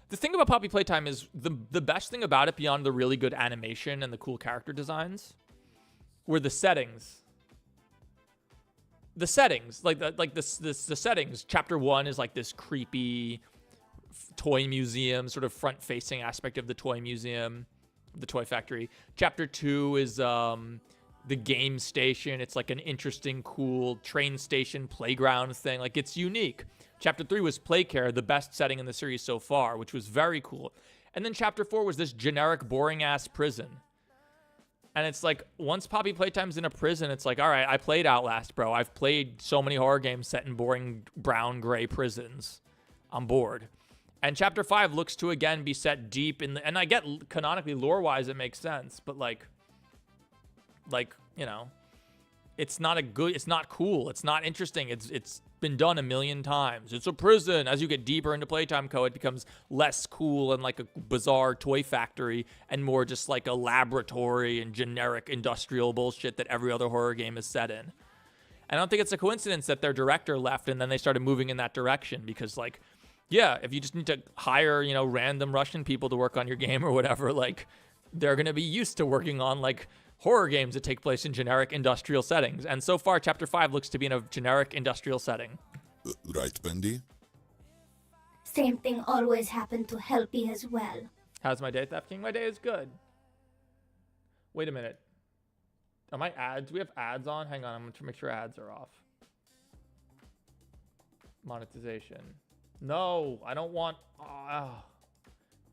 The thing about Poppy Playtime is the best thing about it, beyond the really good animation and the cool character designs, were the settings. The settings, the settings. Chapter 1 is like this creepy toy museum, sort of front-facing aspect of the toy museum, the toy factory. Chapter 2 is the game station. It's like an interesting, cool train station playground thing. Like, it's unique. Chapter 3 was Playcare, the best setting in the series so far, which was very cool. And then Chapter 4 was this generic, boring-ass prison. And it's like, once Poppy Playtime's in a prison, it's like, all right, I played Outlast, bro. I've played so many horror games set in boring brown, gray prisons. I'm bored. And Chapter 5 looks to, again, be set deep in the... And I get, canonically, lore-wise, it makes sense. But, like, you know, it's not cool. It's not interesting. It's been done a million times. It's a prison. As you get deeper into Playtime Co., it becomes less cool and like a bizarre toy factory and more just like a laboratory and generic industrial bullshit that every other horror game is set in. I don't think it's a coincidence that their director left and then they started moving in that direction because, like, yeah, if you just need to hire, you know, random Russian people to work on your game or whatever, like, they're going to be used to working on, like, horror games that take place in generic industrial settings. And so far, Chapter 5 looks to be in a generic industrial setting. Right, Bendy? Same thing always happened to Helpy as well. How's my day, Theft King? My day is good. Wait a minute. Are my ads? Do we have ads on? Hang on, I'm going to make sure ads are off. Monetization. No, I don't want...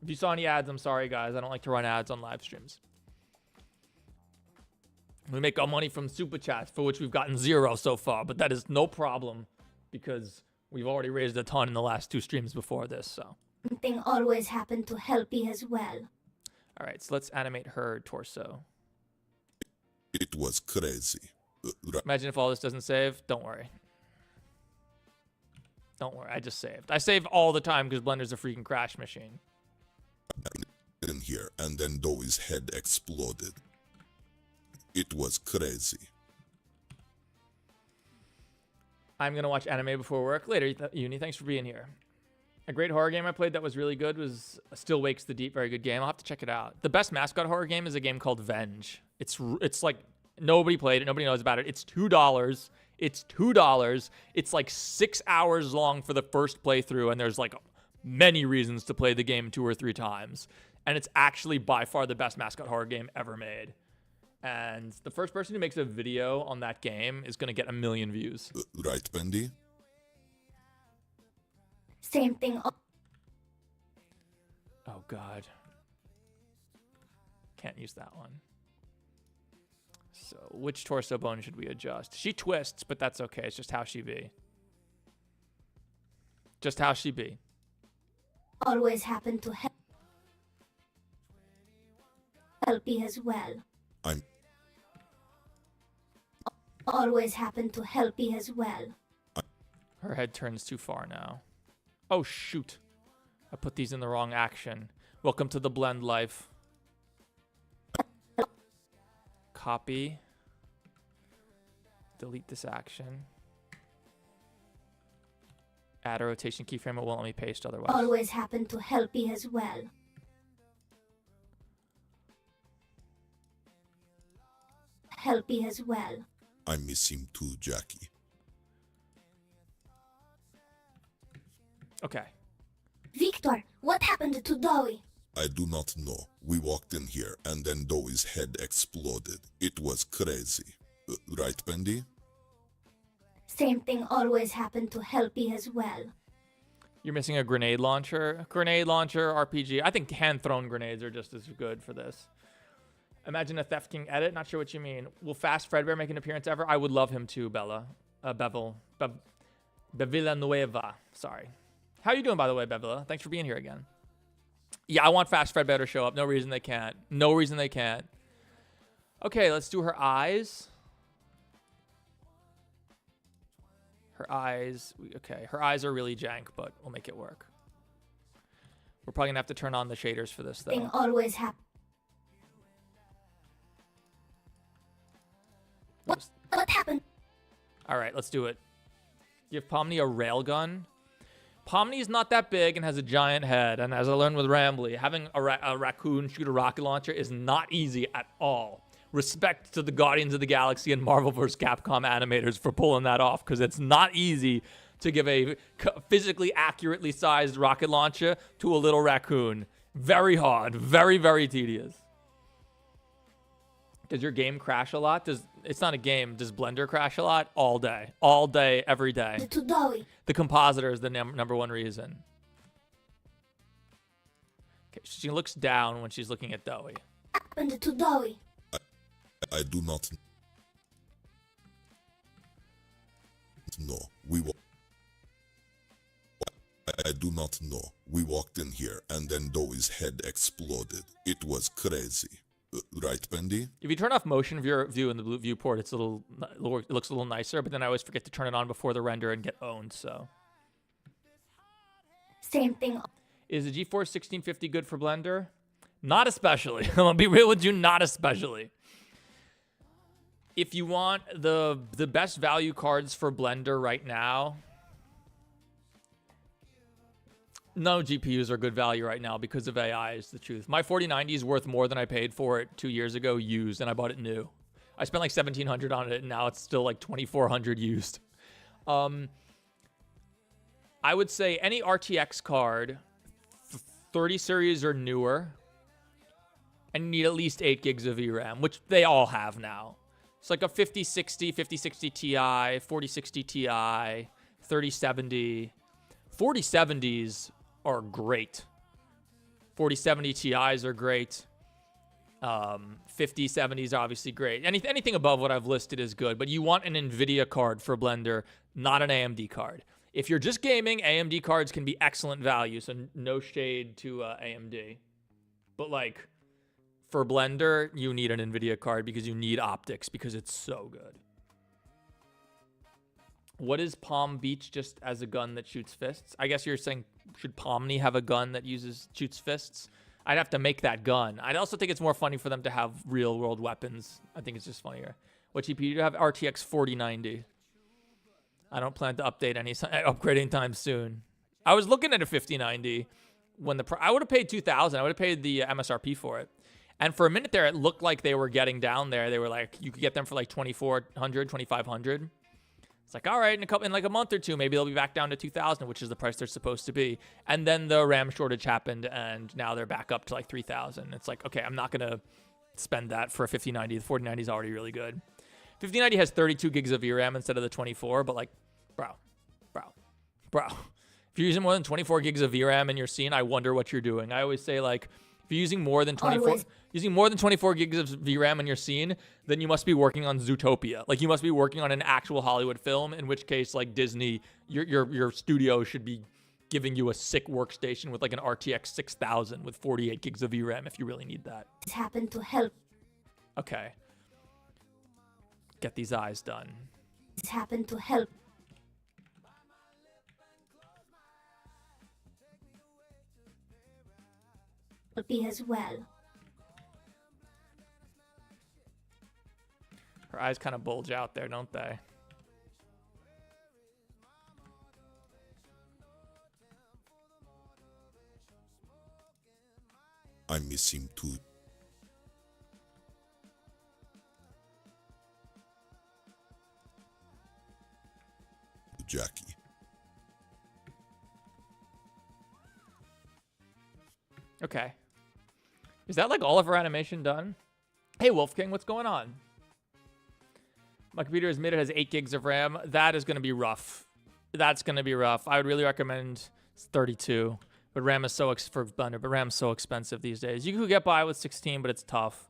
If you saw any ads, I'm sorry, guys. I don't like to run ads on live streams. We make our money from Super Chats, for which we've gotten 0 so far, but that is no problem because we've already raised a ton in the last 2 streams before this, so. Something always happened to Helpy as well. All right, so let's animate her torso. It was crazy. Imagine if all this doesn't save. Don't worry. Don't worry, I just saved. I save all the time because Blender's a freaking crash machine. In here, and then Doe's head exploded. It was crazy. I'm going to watch anime before work later. Uni, thanks for being here. A great horror game I played that was really good was Still Wakes the Deep. Very good game. I'll have to check it out. The best mascot horror game is a game called Venge. It's like nobody played it. Nobody knows about it. It's $2. It's $2. It's like 6 hours long for the first playthrough, and there's like many reasons to play the game 2 or 3 times. And it's actually by far the best mascot horror game ever made. And the first person who makes a video on that game is going to get 1 million views. Right, Bendy? Same thing. Oh, God. Can't use that one. So, which torso bone should we adjust? She twists, but that's okay. It's just how she be. Just how she be. Always happened to Helpy as well. Always happened to Helpy as well. Her head turns too far now. Oh, shoot. I put these in the wrong action. Welcome to the blend life. Copy. Delete this action. Add a rotation keyframe. It won't let me paste otherwise. Always happened to Helpy as well. Helpy as well. I miss him too, Jackie. Okay. Victor, what happened to Dowie? I do not know. We walked in here, and then Doe's head exploded. It was crazy. Right, Bendy? Same thing always happened to Helpy as well. You're missing a grenade launcher. Grenade launcher, RPG. I think hand-thrown grenades are just as good for this. Imagine a Theft King edit. Not sure what you mean. Will Fast Fredbear make an appearance ever? I would love him too, Bella. Bevillanueva. Sorry. How you doing, by the way, Bevilla? Thanks for being here again. Yeah, I want Fast Fredbear to show up. No reason they can't. No reason they can't. Okay, let's do her eyes. Her eyes. Okay, her eyes are really jank, but we'll make it work. We're probably going to have to turn on the shaders for this, though. Thing always happens. What happened? All right, let's do it. Give Pomni a railgun. Pomni is not that big and has a giant head. And as I learned with Rambly, having a raccoon shoot a rocket launcher is not easy at all. Respect to the Guardians of the Galaxy and Marvel vs. Capcom animators for pulling that off, because it's not easy to give a physically accurately sized rocket launcher to a little raccoon. Very hard. Very, very tedious. Does your game crash a lot? It's not a game. Does Blender crash a lot? All day. All day, every day. The compositor is the number one reason. Okay, she looks down when she's looking at Dowie. I do not know. I do not know. We walked in here and then Dowie's head exploded. It was crazy. Right, Bendy? If you turn off motion view in the blue viewport, it looks a little nicer, but then I always forget to turn it on before the render and get owned, so. Same thing. Is the GeForce 1650 good for Blender? Not especially. I'll be real with you, not especially. If you want the best value cards for Blender right now, no GPUs are good value right now because of AI is the truth. My 4090 is worth more than I paid for it 2 years ago used, and I bought it new. I spent like $1,700 on it, and now it's still like $2,400 used. I would say any RTX card, 30 series or newer, and you need at least 8 gigs of VRAM, which they all have now. It's like a 5060, 5060 Ti, 4060 Ti, 3070. 4070s are great. 4070 Ti's are great. 5070s are obviously great. Anything above what I've listed is good, but you want an NVIDIA card for Blender, not an AMD card. If you're just gaming, AMD cards can be excellent value, so no shade to AMD. But like, for Blender, you need an NVIDIA card because you need optics because it's so good. What is Palm Beach just as a gun that shoots fists? I guess you're saying, should Pomni have a gun that shoots fists? I'd have to make that gun. I'd also think it's more funny for them to have real world weapons. I think it's just funnier. What GPU do you have? RTX 4090. I don't plan to upgrade anytime soon. I was looking at a 5090 when I would have paid $2,000. I would have paid the MSRP for it. And for a minute there, it looked like they were getting down there. They were like, you could get them for like $2,400, $2,500. It's like, all right, in like a month or two, maybe they'll be back down to 2,000, which is the price they're supposed to be. And then the RAM shortage happened, and now they're back up to like 3,000. It's like, okay, I'm not going to spend that for a 5090. The 4090 is already really good. 5090 has 32 gigs of VRAM instead of the 24, but like, bro. If you're using more than 24 gigs of VRAM in your scene, I wonder what you're doing. I always say, like, if you're using more than 24 gigs of VRAM in your scene, then you must be working on Zootopia. Like, you must be working on an actual Hollywood film, in which case, like, Disney, your studio should be giving you a sick workstation with like an RTX 6000 with 48 gigs of VRAM if you really need that. It's happened to help. Okay. Get these eyes done. It's happened to help. Be as well. Her eyes kind of bulge out there, don't they? I miss him too. Jackie. Okay. Is that like all of her animation done? Hey, Wolf King, what's going on? My computer is mid. It has 8 gigs of RAM. That is going to be rough. That's going to be rough. I would really recommend 32. But RAM is for Blender, but RAM's so expensive these days. You could get by with 16, but it's tough.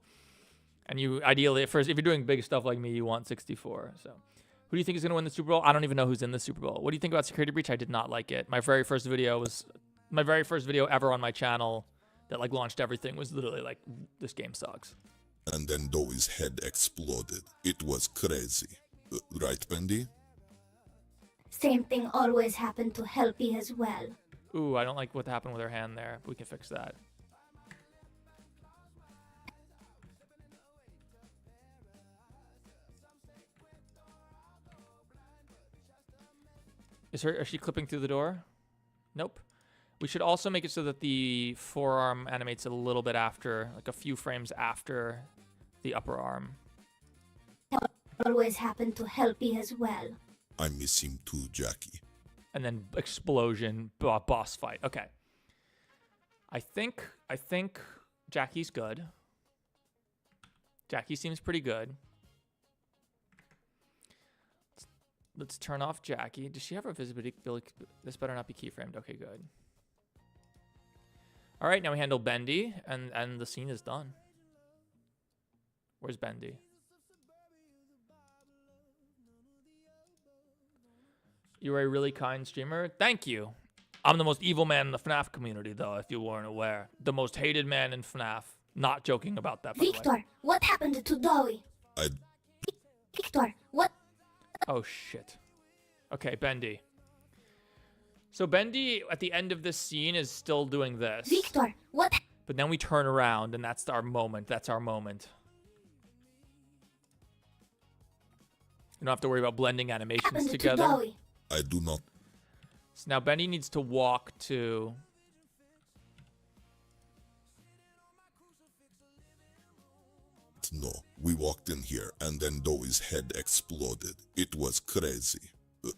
And you ideally, if you're doing big stuff like me, you want 64. So, who do you think is going to win the Super Bowl? I don't even know who's in the Super Bowl. What do you think about Security Breach? I did not like it. My very first video ever on my channel that like launched everything was literally like, this game sucks. And then Dowie's head exploded. It was crazy. Right, Bendy? Same thing always happened to Helpy as well. Ooh, I don't like what happened with her hand there. We can fix that. Is she clipping through the door? Nope. We should also make it so that the forearm animates a little bit after, like a few frames after the upper arm. Always happen to help me as well. I miss him too, Jackie. And then explosion, boss fight. Okay. I think Jackie's good. Jackie seems pretty good. Let's turn off Jackie. Does she have her visibility? This better not be keyframed. Okay, good. All right, now we handle Bendy, and the scene is done. Where's Bendy? You're a really kind streamer. Thank you. I'm the most evil man in the FNAF community, though, if you weren't aware. The most hated man in FNAF. Not joking about that, by the way. Victor, what happened to Dowie? Victor, what? Oh, shit. Okay, Bendy. So Bendy, at the end of this scene, is still doing this. Victor, what? But then we turn around, and that's our moment. That's our moment. You don't have to worry about blending animations Happened together. to Dowie? I do not. So now Bendy needs to walk to... No, we walked in here and then Dowie's head exploded. It was crazy.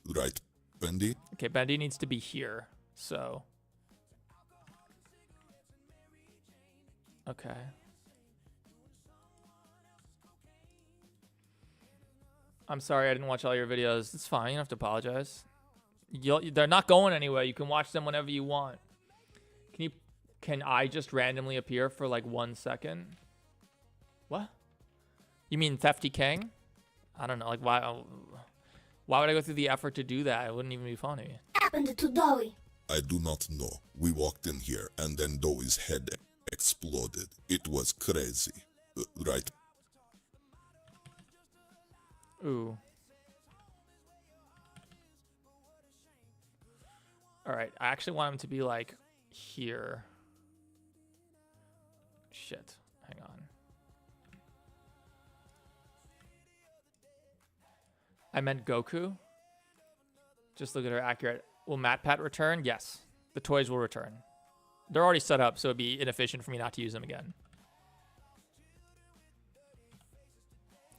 Right, Bendy? Okay, Bendy needs to be here, so... Okay. I'm sorry I didn't watch all your videos. It's fine, you don't have to apologize. They're not going anywhere. You can watch them whenever you want. Can I just randomly appear for like 1 second? What? You mean Thefty King? I don't know. Like why would I go through the effort to do that? It wouldn't even be funny. Happened to Dowie? I do not know. We walked in here and then Dowie's head exploded. It was crazy. Right? Ooh. All right. I actually want him to be like here. Shit. Hang on. I meant Goku. Just look at her accurate. Will MatPat return? Yes. The toys will return. They're already set up, so it'd be inefficient for me not to use them again.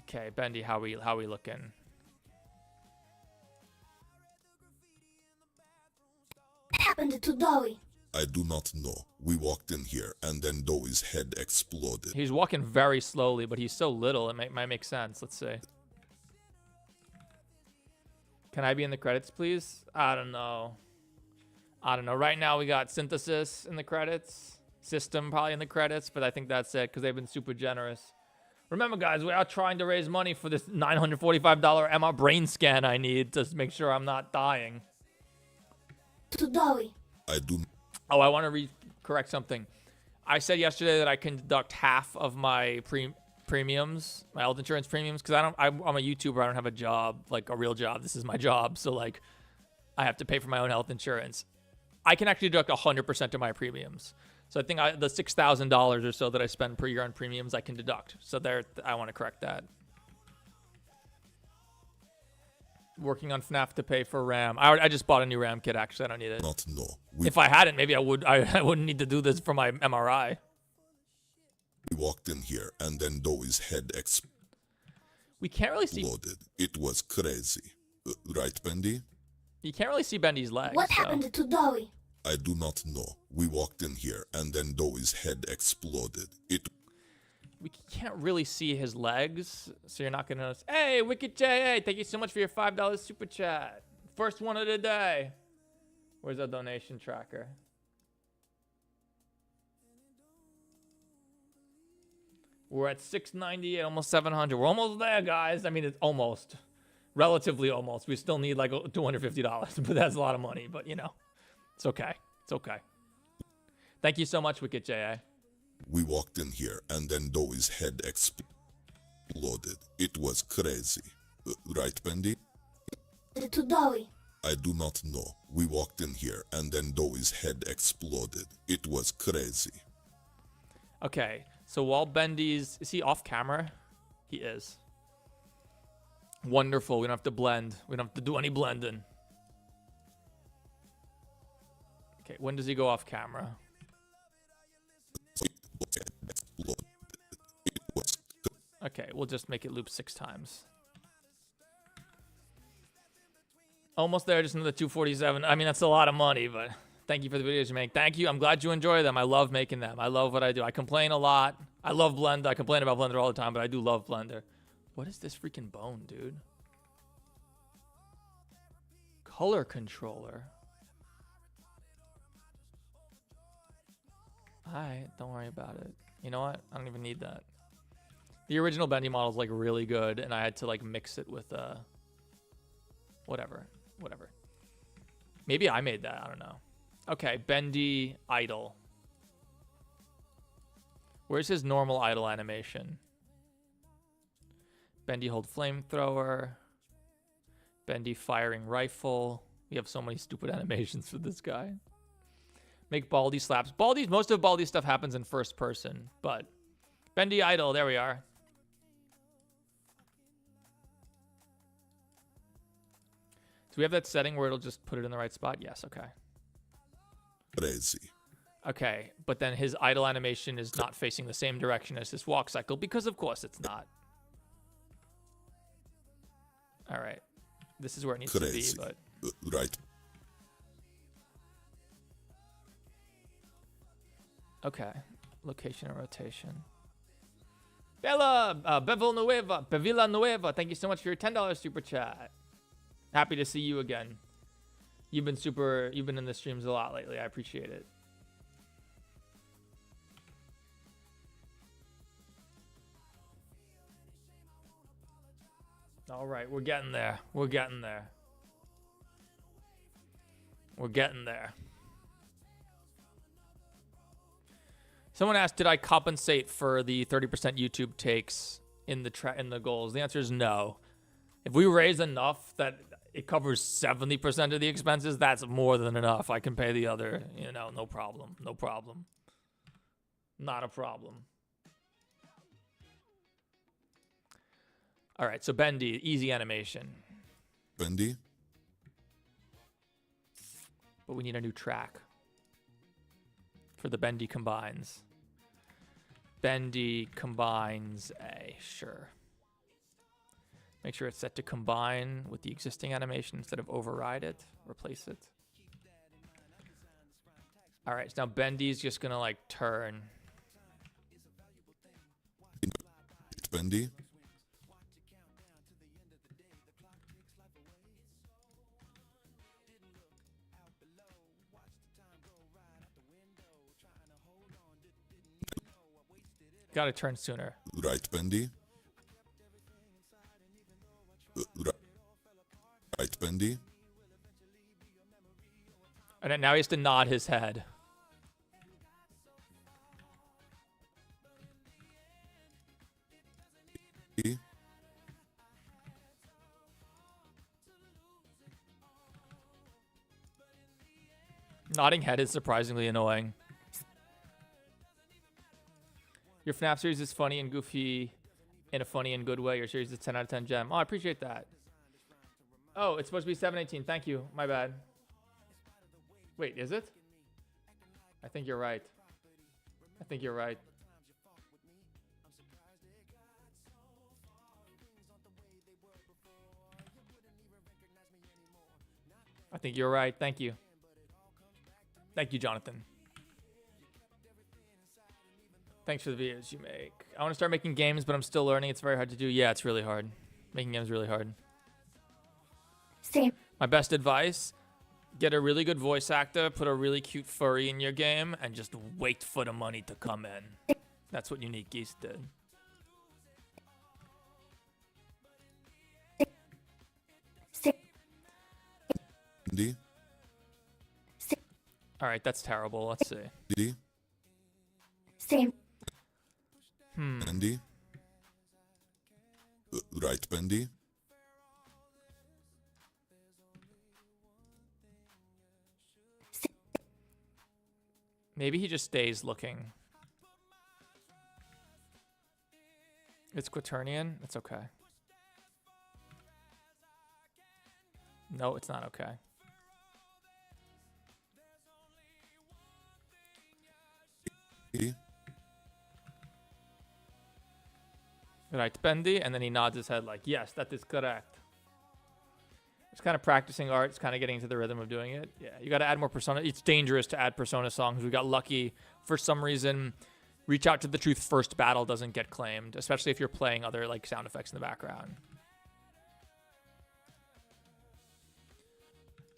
Okay, Bendy, how we looking? What happened to Dowie? I do not know. We walked in here and then Dowie's head exploded. He's walking very slowly, but he's so little, it might make sense. Let's see. Can I be in the credits, please? I don't know. Right now we got Synthesis in the credits. System probably in the credits, but I think that's it because they've been super generous. Remember, guys, we are trying to raise money for this $945 MR brain scan I need to make sure I'm not dying. To Dowie? I do. Oh, I want to correct something. I said yesterday that I can deduct half of my premiums, my health insurance premiums, because I'm a YouTuber. I don't have a job, like a real job. This is my job, so like I have to pay for my own health insurance. I can actually deduct 100% of my premiums. So I think the $6,000 or so that I spend per year on premiums, I can deduct. So there, I want to correct that. Working on FNAF to pay for RAM. I just bought a new RAM kit. Actually, I don't need it. Not know. If I hadn't, maybe I would. I wouldn't need to do this for my MRI. We walked in here and then Dowie's head We can't really see. exploded. It was crazy. Right, Bendy? You can't really see Bendy's legs. What so. happened to Dowie? I do not know. We walked in here and then Dowie's head exploded. We can't really see his legs, so you're not gonna notice. Hey, Wicked J.A., thank you so much for your $5 super chat. First one of the day. Where's our donation tracker? We're at 698, almost 700. We're almost there, guys. I mean, it's almost. Relatively almost. We still need like $250, but that's a lot of money. But, you know, it's okay. It's okay. Thank you so much, Wicked J.A. We walked in here and then Dowie's head exploded. It was crazy. Right, Bendy? To Dowie? I do not know. We walked in here and then Dowie's head exploded. It was crazy. Okay, so while Bendy's... Is he off camera? He is. Wonderful. We don't have to blend. We don't have to do any blending. Okay, when does he go off camera? Okay, we'll just make it loop 6 times. Almost there, just another 247. I mean, that's a lot of money, but thank you for the videos you make. Thank you. I'm glad you enjoy them. I love making them. I love what I do. I complain a lot. I love Blender. I complain about Blender all the time, but I do love Blender. What is this freaking bone, dude? Color controller. Alright, don't worry about it. You know what? I don't even need that. The original Bendy model is like really good, and I had to like mix it with whatever. Maybe I made that. I don't know. Okay, Bendy idle. Where's his normal idle animation? Bendy hold flamethrower. Bendy firing rifle. We have so many stupid animations for this guy. Make Baldy slaps. Most of Baldy's stuff happens in first person, but Bendy idle, there we are. Do we have that setting where it'll just put it in the right spot? Yes, okay. Crazy. Okay, but then his idle animation is not facing the same direction as his walk cycle, because of course it's not. All right. This is where it needs Crazy. to be, but... Right. Okay. Location and rotation. Bevilla Nueva, thank you so much for your $10 super chat. Happy to see you again. You've been in the streams a lot lately. I appreciate it. All right, we're getting there. We're getting there. We're getting there. Someone asked, did I compensate for the 30% YouTube takes in the goals? The answer is no. If we raise enough that it covers 70% of the expenses, that's more than enough. I can pay the other, no problem. No problem. Not a problem. All right, so Bendy, easy animation. Bendy. But we need a new track for the Bendy combines. Bendy combines A, sure. Make sure it's set to combine with the existing animation instead of override it, replace it. All right, so now Bendy's just gonna like turn. Bendy. Gotta turn sooner. Right, Bendy. Right, Bendy. And then now he has to nod his head. Nodding head is surprisingly annoying. Your FNAF series is funny and goofy in a funny and good way. Your series is 10 out of 10 gem. Oh, I appreciate that. Oh, it's supposed to be 718. Thank you. My bad. Wait, is it? I think you're right. I think you're right. I think you're right. Thank you. Thank you, Jonathan. Thanks for the videos you make. I want to start making games, but I'm still learning. It's very hard to do. Yeah, it's really hard. Making games is really hard. Same. My best advice, get a really good voice actor, put a really cute furry in your game, and just wait for the money to come in. That's what Unique Geese did. D. All right, that's terrible. Let's see. D. Same. Bendy. Right, Bendy. Maybe he just stays looking. It's Quaternion. It's okay. No, it's not okay. Right, Bendy, and then he nods his head like, yes, that is correct. It's kind of practicing art. It's kind of getting into the rhythm of doing it. Yeah, you got to add more Persona. It's dangerous to add Persona songs. We got lucky. For some reason, Reach Out to the Truth First Battle doesn't get claimed, especially if you're playing other like sound effects in the background.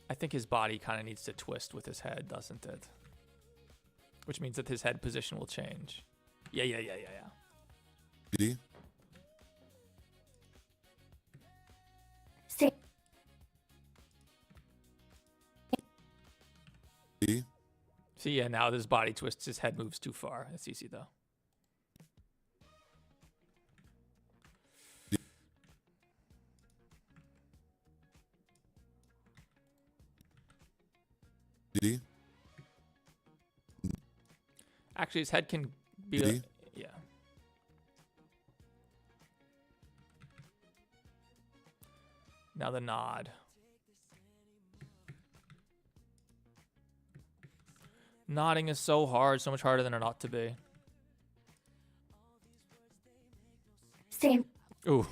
I think his body kind of needs to twist with his head, doesn't it? Which means that his head position will change. Yeah. Stay. See, yeah, now his body twists, his head moves too far. That's easy, though. Actually, his head can be... yeah. Now the nod. Nodding is so hard, so much harder than it ought to be. Same. Ooh.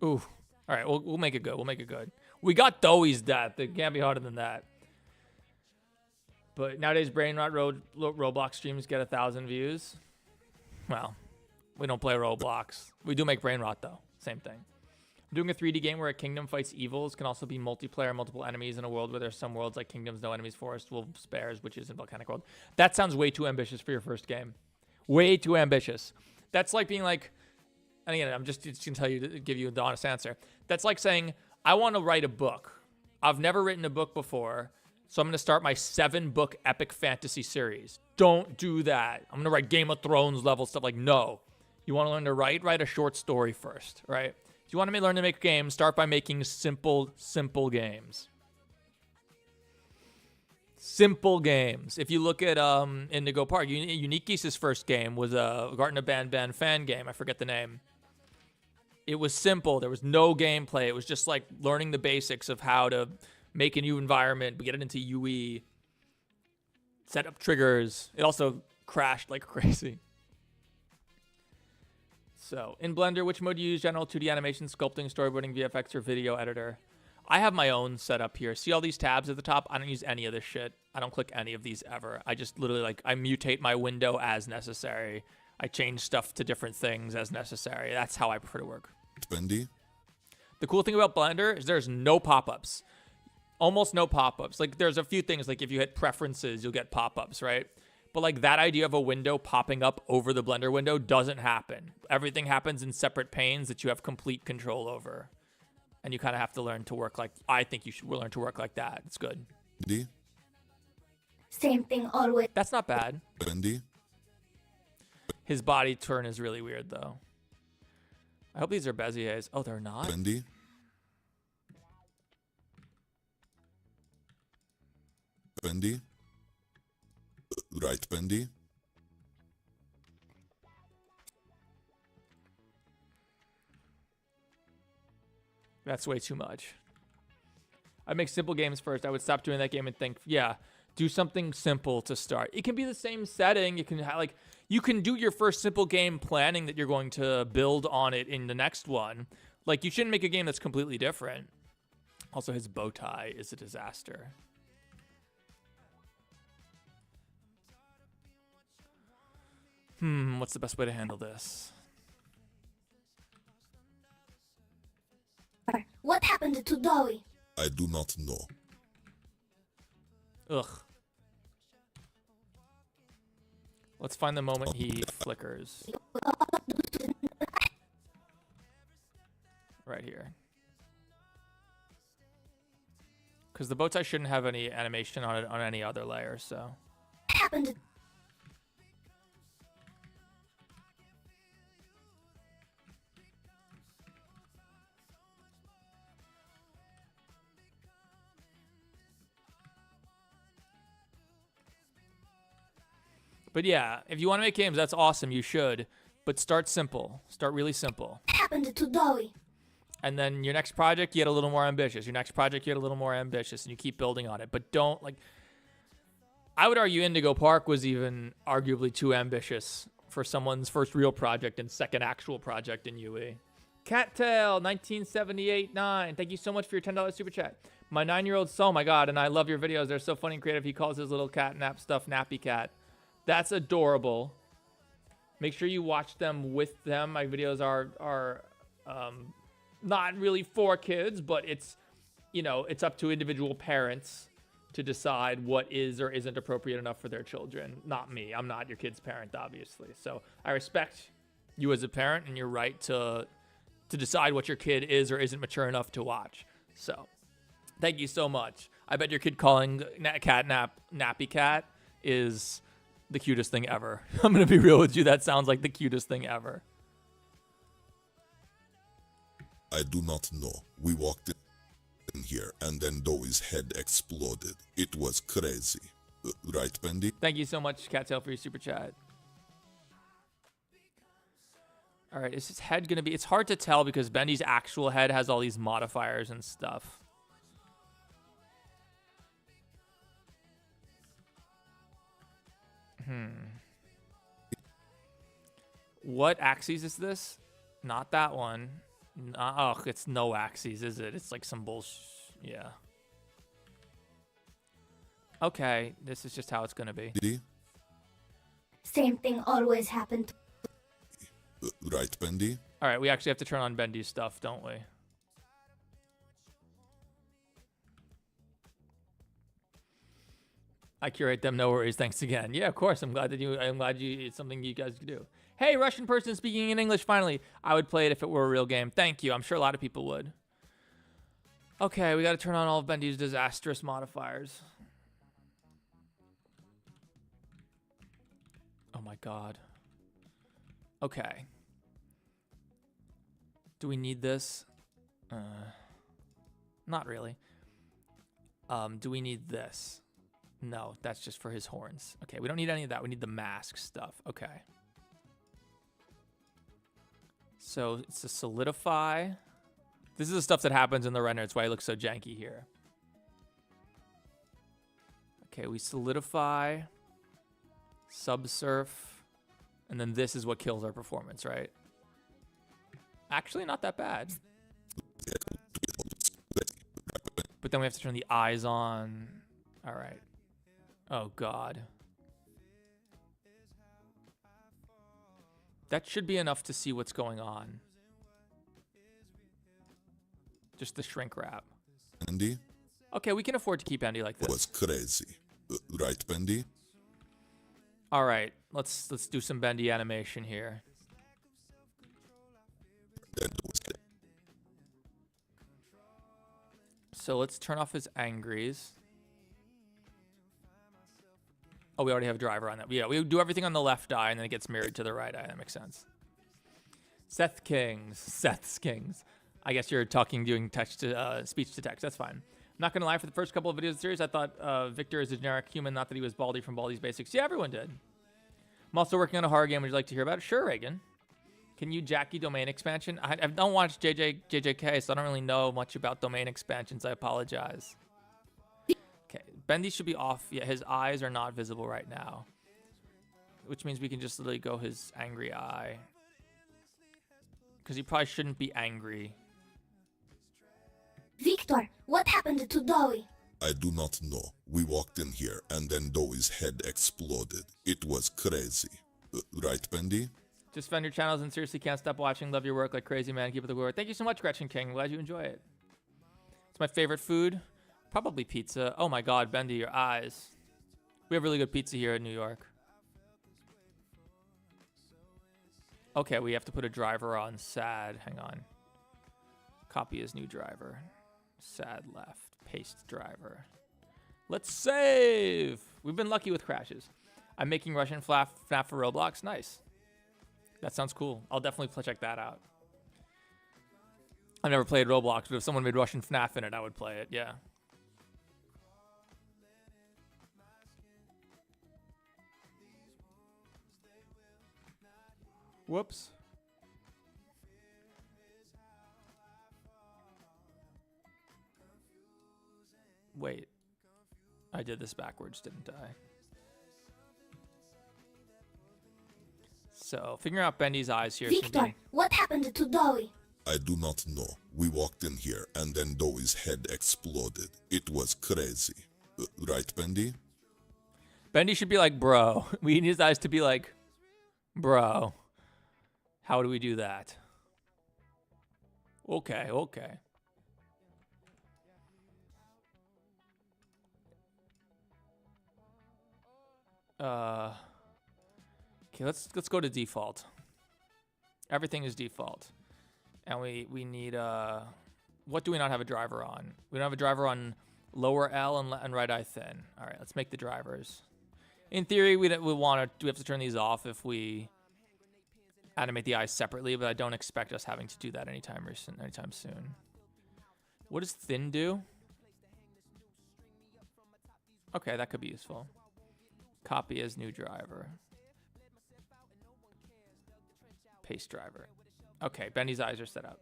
All right, we'll make it good. We'll make it good. We got Doey's death. It can't be harder than that. But nowadays, Brain Rot Roblox streams get 1,000 views. Well, we don't play Roblox. We do make Brain Rot, though. Same thing. Doing a 3D game where a kingdom fights evils can also be multiplayer, multiple enemies in a world where there's some worlds like kingdoms, no enemies, forest, wolves, bears, witches, and volcanic world. That sounds way too ambitious for your first game. Way too ambitious. That's like being like, and again, I'm just going to tell you to give you the honest answer. That's like saying, I want to write a book. I've never written a book before, so I'm going to start my 7-book epic fantasy series. Don't do that. I'm going to write Game of Thrones level stuff. Like, no. You want to learn to write? Write a short story first, right? If you want to learn to make games, start by making simple games. Simple games. If you look at Indigo Park, Unique's first game was a Garten of Ban fan game. I forget the name. It was simple. There was no gameplay. It was just like learning the basics of how to make a new environment, get it into UE, set up triggers. It also crashed like crazy. So, in Blender, which mode do you use? General, 2D animation, sculpting, storyboarding, VFX, or video editor? I have my own setup here. See all these tabs at the top? I don't use any of this shit. I don't click any of these ever. I just literally, like, I mutate my window as necessary. I change stuff to different things as necessary. That's how I prefer to work. Bendy? The cool thing about Blender is there's no pop-ups. Almost no pop-ups. Like, there's a few things, like if you hit preferences, you'll get pop-ups, right? But like that idea of a window popping up over the Blender window doesn't happen. Everything happens in separate panes that you have complete control over. And you kind of have to learn to work like, I think you should learn to work like that. It's good. Bendy? Same thing always. That's not bad. Bendy? His body turn is really weird though. I hope these are Beziers. Oh, they're not? Bendy? Bendy? Right, Bendy? That's way too much. I'd make simple games first. I would stop doing that game and think, yeah, do something simple to start. It can be the same setting. You can you can do your first simple game planning that you're going to build on it in the next one. Like, you shouldn't make a game that's completely different. Also, his bow tie is a disaster. What's the best way to handle this? What happened to Dowie? I do not know. Ugh. Let's find the moment he flickers. Right here. Because the bow tie shouldn't have any animation on it on any other layer, so. What happened? But yeah, if you want to make games, that's awesome. You should. But start simple. Start really simple. What happened to Dowie? And then your next project, you get a little more ambitious. Your next project, you get a little more ambitious. And you keep building on it. But don't, like... I would argue Indigo Park was even arguably too ambitious for someone's first real project and second actual project in UE. Cattail 1978-9. Thank you so much for your $10 super chat. My 9-year-old son, oh my god, and I love your videos. They're so funny and creative. He calls his little cat nap stuff Nappy Cat. That's adorable. Make sure you watch them with them. My videos are not really for kids, but it's, you know, it's up to individual parents to decide what is or isn't appropriate enough for their children. Not me. I'm not your kid's parent, obviously. So I respect you as a parent and your right to decide what your kid is or isn't mature enough to watch. So thank you so much. I bet your kid calling Nappy Cat is the cutest thing ever. I'm going to be real with you. That sounds like the cutest thing ever. I do not know. We walked in here and then Doe's head exploded. It was crazy. Right, Bendy? Thank you so much, Cattail, for your super chat. All right, is his head going to be... It's hard to tell because Bendy's actual head has all these modifiers and stuff. What axes is this? Not that one. Oh, it's no axes, is it? It's like some bullshit. Yeah. Okay, this is just how it's going to be. Same thing always happened. Right, Bendy? All right, we actually have to turn on Bendy's stuff, don't we? I curate them, no worries. Thanks again. Yeah, of course. I'm glad it's something you guys can do. Hey, Russian person speaking in English, finally. I would play it if it were a real game. Thank you. I'm sure a lot of people would. Okay, we got to turn on all of Bendy's disastrous modifiers. Oh my god. Okay. Do we need this? Not really. Do we need this? No, that's just for his horns. Okay, we don't need any of that. We need the mask stuff. Okay. So it's a solidify. This is the stuff that happens in the render. It's why it looks so janky here. Okay, we solidify, subsurf, and then this is what kills our performance, right? Actually, not that bad. But then we have to turn the eyes on. All right. Oh, God. That should be enough to see what's going on. Just the shrink wrap. Bendy? Okay, we can afford to keep Andy like this. Was crazy. Right, Bendy? All right, let's do some Bendy animation here. So let's turn off his angries. Oh, we already have a driver on that. Yeah, we do everything on the left eye, and then it gets mirrored to the right eye. That makes sense. Seth's Kings. I guess you're doing text to speech to text. That's fine. I'm not gonna lie. For the first couple of videos of the series, I thought Victor is a generic human, not that he was Baldy from Baldy's Basics. Yeah, everyone did. I'm also working on a horror game. Would you like to hear about it? Sure, Reagan. Can you Jackie domain expansion? I don't watch JJK, so I don't really know much about domain expansions. I apologize. Okay, Bendy should be off. Yeah, his eyes are not visible right now, which means we can just literally go his angry eye, because he probably shouldn't be angry. Victor, what happened to Dowie? I do not know. We walked in here and then Doe's head exploded. It was crazy. Right, Bendy? Just found your channels and seriously can't stop watching. Love your work like crazy, man. Keep it the good work. Thank you so much, Gretchen King. Glad you enjoy it. It's my favorite food. Probably pizza. Oh my god, Bendy, your eyes. We have really good pizza here in New York. Okay, we have to put a driver on sad. Hang on. Copy as new driver. Sad left. Paste driver. Let's save! We've been lucky with crashes. I'm making Russian FNAF for Roblox. Nice. That sounds cool. I'll definitely check that out. I've never played Roblox, but if someone made Russian FNAF in it, I would play it. Yeah. Whoops. Wait. I did this backwards, didn't I? So figuring out Bendy's eyes here should Victor, be... what happened to Dowie? I do not know. We walked in here and then Dewey's head exploded. It was crazy. Right, Bendy? Bendy should be like, bro. We need his eyes to be like, bro. How do we do that? Okay, okay. Okay, let's go to default. Everything is default. And we need what do we not have a driver on? We don't have a driver on lower L and right eye thin. All right, let's make the drivers. In theory, we have to turn these off if we animate the eyes separately, but I don't expect us having to do that anytime soon. What does thin do? Okay, that could be useful. Copy as new driver. Paste driver. Okay, Bendy's eyes are set up.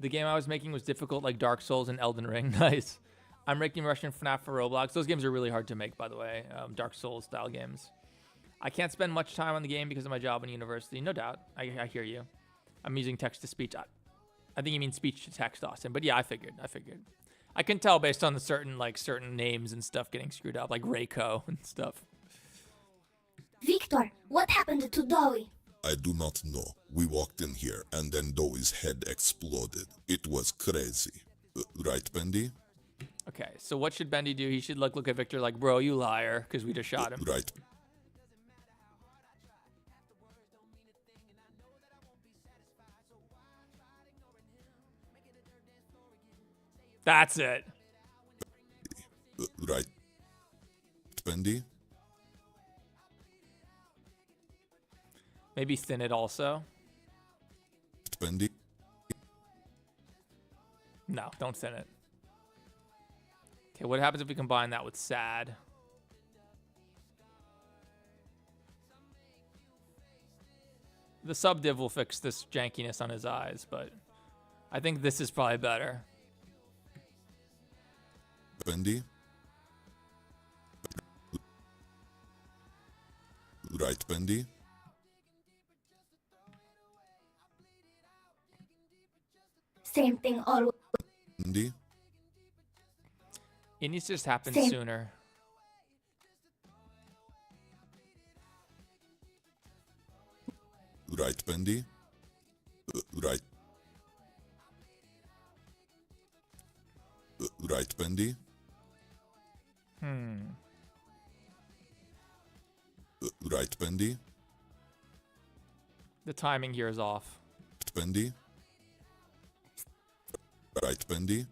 The game I was making was difficult, like Dark Souls and Elden Ring. Nice. I'm making Russian FNAF for Roblox. Those games are really hard to make, by the way. Dark Souls style games. I can't spend much time on the game because of my job in university. No doubt. I hear you. I'm using text to speech. I think you mean speech to text, Austin. But yeah, I figured. I can tell based on the certain names and stuff getting screwed up, like Reiko and stuff. Victor, what happened to Dowie? I do not know. We walked in here and then Dewey's head exploded. It was crazy. Right, Bendy? Okay, so what should Bendy do? He should look at Victor like, bro, you liar, because we just shot him. Right. That's it. Right. Bendy? Maybe thin it also. Bendy? No, don't thin it. Okay, what happens if we combine that with sad? The subdiv will fix this jankiness on his eyes, but I think this is probably better. Bendy? Right, Bendy? Same thing always. Bendy? It needs to just happen Same. sooner. Right, Bendy? Right. Right, Bendy? Right, Bendy? The timing here is off. Bendy? Right, Bendy?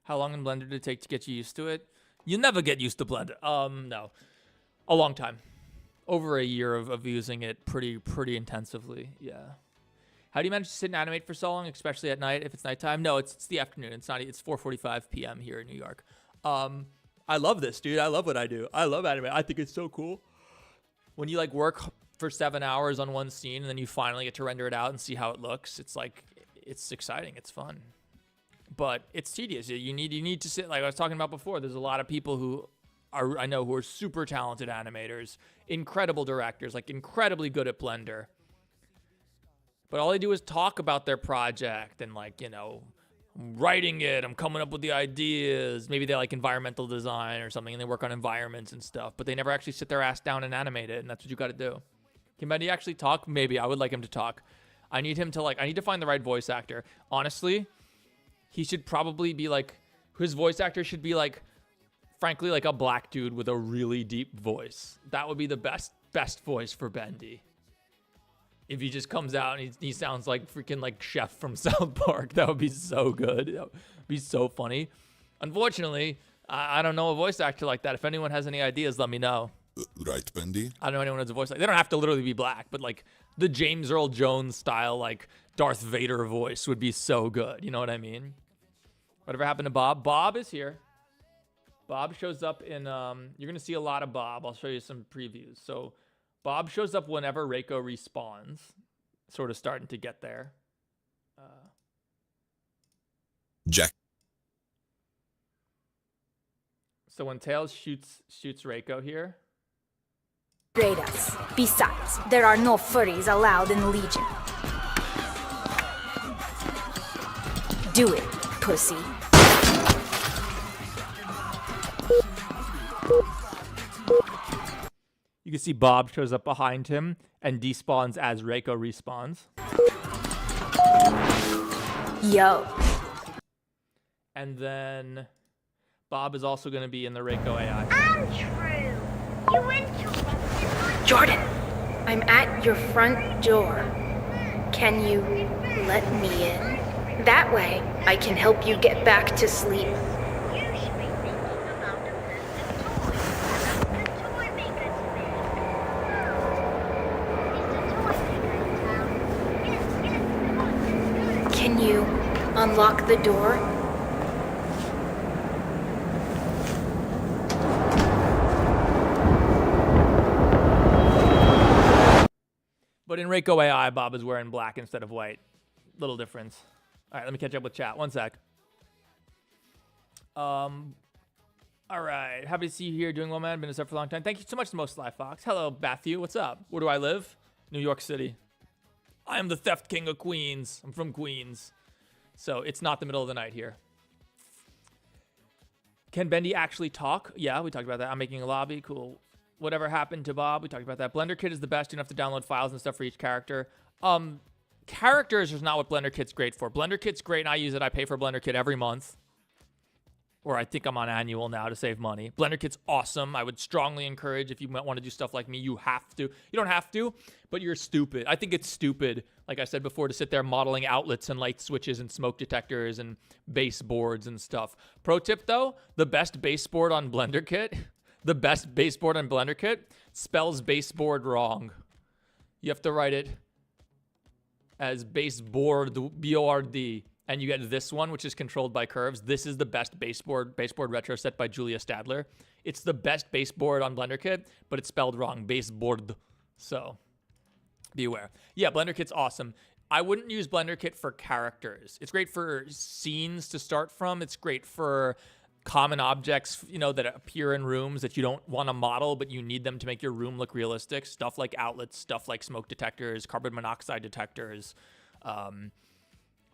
How long in Blender did it take to get you used to it? You never get used to Blender. No. A long time. Over a year of using it pretty intensively. Yeah. How do you manage to sit and animate for so long, especially at night if it's nighttime? No, it's the afternoon. It's 4:45 p.m. here in New York. I love this, dude. I love what I do. I love anime. I think it's so cool. When you work for 7 hours on one scene and then you finally get to render it out and see how it looks, it's exciting. It's fun. But it's tedious. You need to sit, like I was talking about before. There's a lot of people who I know who are super talented animators, incredible directors, incredibly good at Blender. But all they do is talk about their project and I'm writing it, I'm coming up with the ideas. Maybe they like environmental design or something and they work on environments and stuff, but they never actually sit their ass down and animate it, and that's what you got to do. Can Bendy actually talk? Maybe. I would like him to talk. I need him to I need to find the right voice actor. Honestly, he should probably be his voice actor should be frankly a black dude with a really deep voice. That would be the best voice for Bendy. If he just comes out and he sounds like freaking Chef from South Park, that would be so good. That would be so funny. Unfortunately, I don't know a voice actor like that. If anyone has any ideas, let me know. Right, Bendy? I don't know anyone who has a voice like. They don't have to literally be black, but the James Earl Jones style, Darth Vader voice would be so good. You know what I mean? Whatever happened to Bob? Bob is here. Bob shows up in. You're gonna see a lot of Bob. I'll show you some previews. So. Bob shows up whenever Reiko respawns. Sort of starting to get there. Jack. So when Tails shoots Reiko here, Betrayed us. Besides, there are no furries allowed in Legion. Do it, pussy. you can see Bob shows up behind him and despawns as Reiko respawns. Yo. And then Bob is also going to be in the Reiko AI. Andrew, you interrupted. Jordan, I'm at your front door. Can you let me in? That way, I can help you get back to sleep. You should be thinking about a the toy maker's fair. Can you unlock the door? But in Reiko AI, Bob is wearing black instead of white. Little difference. All right, let me catch up with chat. One sec. All right. Happy to see you here. Doing well, man. Been a sub for a long time. Thank you so much to Most Sly Fox. Hello, Matthew. What's up? Where do I live? New York City. I am the theft king of Queens. I'm from Queens. So it's not the middle of the night here. Can Bendy actually talk? Yeah, we talked about that. I'm making a lobby. Cool. Whatever happened to Bob? We talked about that. Blender Kit is the best. You don't have to download files and stuff for each character. Characters is not what Blender Kit's great for. Blender Kit's great, and I use it. I pay for Blender Kit every month. Or I think I'm on annual now to save money. Blender Kit's awesome. I would strongly encourage, if you want to do stuff like me, you have to. You don't have to, but you're stupid. I think it's stupid, like I said before, to sit there modeling outlets and light switches and smoke detectors and baseboards and stuff. Pro tip, though, the best baseboard on Blender Kit, spells baseboard wrong. You have to write it as baseboard, B-O-R-D, and you get this one, which is controlled by curves. This is the best baseboard retro set by Julia Stadler. It's the best baseboard on Blender Kit, but it's spelled wrong, baseboard. So be aware. Yeah, Blender Kit's awesome. I wouldn't use Blender Kit for characters. It's great for scenes to start from. It's great for common objects, you know, that appear in rooms that you don't want to model, but you need them to make your room look realistic. Stuff like outlets, stuff like smoke detectors, carbon monoxide detectors,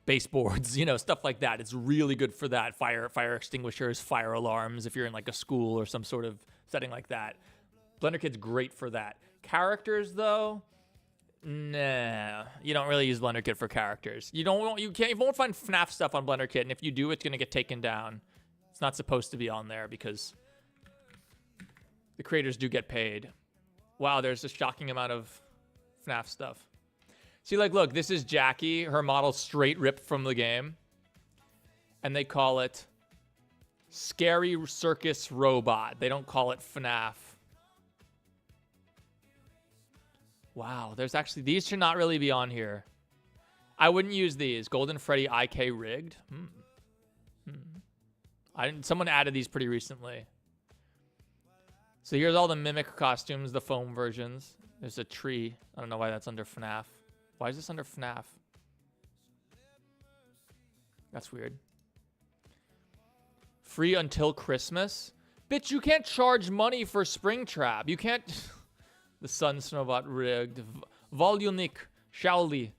baseboards, you know, stuff like that. It's really good for that. Fire extinguishers, fire alarms, if you're in like a school or some sort of setting like that. Blender Kit's great for that. Characters, though, nah, you don't really use Blender Kit for characters. You won't find FNAF stuff on Blender Kit, and if you do, it's gonna get taken down. It's not supposed to be on there because the creators do get paid. Wow, there's a shocking amount of FNAF stuff. See, like, look, this is Jackie, her model straight ripped from the game. And they call it Scary Circus Robot. They don't call it FNAF. Wow, there's actually, these should not really be on here. I wouldn't use these. Golden Freddy IK rigged. Someone added these pretty recently. So here's all the Mimic costumes, the foam versions. There's a tree. I don't know why that's under FNAF. Why is this under FNAF? That's weird. Free until Christmas? Bitch, you can't charge money for Springtrap. You can't... The Sun Snowbot rigged. Volumic. Shaoli.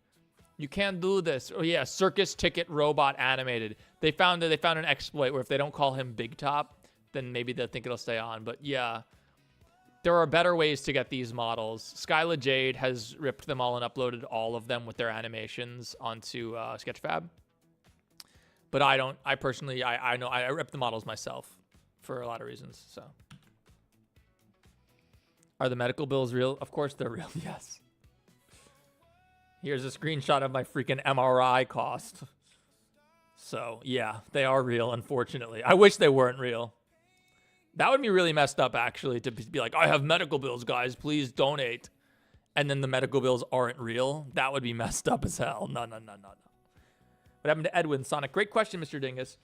You can't do this. Oh yeah, Circus Ticket Robot animated. They found an exploit where if they don't call him Big Top, then maybe they'll think it'll stay on. But yeah, there are better ways to get these models. Skyla Jade has ripped them all and uploaded all of them with their animations onto Sketchfab. But I don't. I personally, I know I rip the models myself for a lot of reasons. So, are the medical bills real? Of course they're real. Yes. Here's a screenshot of my freaking MRI cost. So, yeah, they are real, unfortunately. I wish they weren't real. That would be really messed up, actually, to be like, I have medical bills, guys. Please donate. And then the medical bills aren't real. That would be messed up as hell. No. What happened to Edwin Sonic? Great question, Mr. Dingus.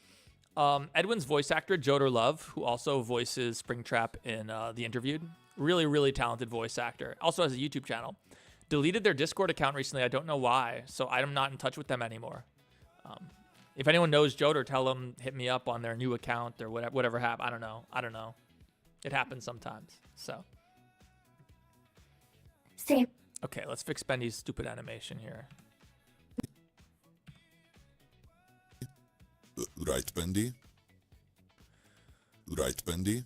Edwin's voice actor, Joder Love, who also voices Springtrap in The Interviewed. Really, really talented voice actor. Also has a YouTube channel. Deleted their Discord account recently. I don't know why, so I'm not in touch with them anymore. If anyone knows Joder, tell them hit me up on their new account or whatever happened. I don't know. It happens sometimes. So. Same. Okay, let's fix Bendy's stupid animation here. Right, Bendy? Right, Bendy?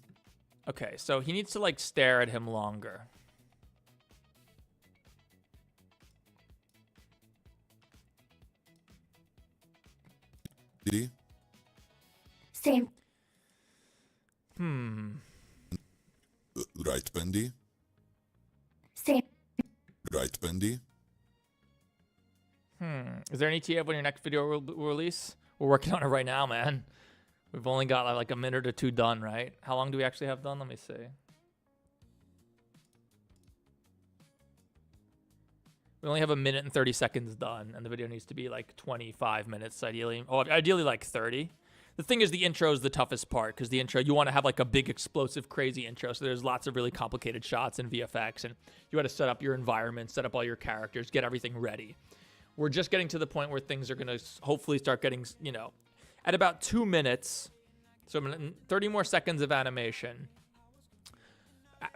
Okay, so he needs to like stare at him longer. Bendy? Same. Right, Bendy? Same. Right, Bendy? Is there any TA when your next video will release? We're working on it right now, man. We've only got like a minute or two done, right? How long do we actually have done? Let me see. We only have a minute and 30 seconds done, and the video needs to be like 25 minutes, ideally. Oh, ideally like 30. The thing is, the intro is the toughest part, because the intro, you want to have like a big, explosive, crazy intro, so there's lots of really complicated shots in VFX, and you got to set up your environment, set up all your characters, get everything ready. We're just getting to the point where things are going to hopefully start getting, you know, at about 2 minutes, so 30 more seconds of animation.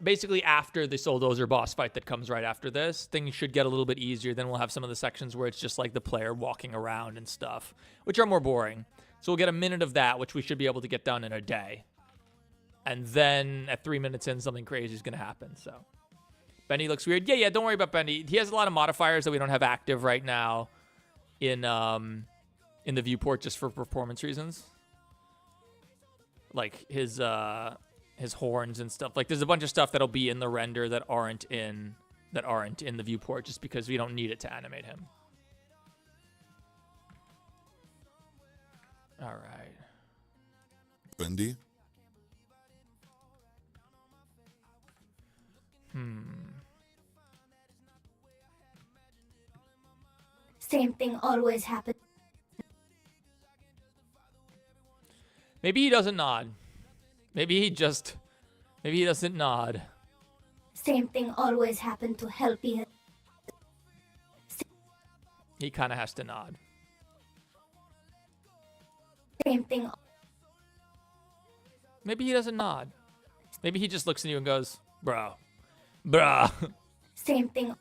Basically, after the Soldozer boss fight that comes right after this, things should get a little bit easier. Then we'll have some of the sections where it's just like the player walking around and stuff, which are more boring. So we'll get a minute of that, which we should be able to get done in a day. And then at 3 minutes in, something crazy is going to happen. So Bendy looks weird. Yeah, don't worry about Bendy. He has a lot of modifiers that we don't have active right now in the viewport just for performance reasons. Like his horns and stuff. Like there's a bunch of stuff that'll be in the render that aren't in the viewport just because we don't need it to animate him. All right. Bendy? Same thing always happens. Maybe he doesn't nod. Maybe he doesn't nod. Same thing always happened to help you. He kind of has to nod. Same thing. Maybe he doesn't nod. Maybe he just looks at you and goes, bruh. Bruh. Same thing.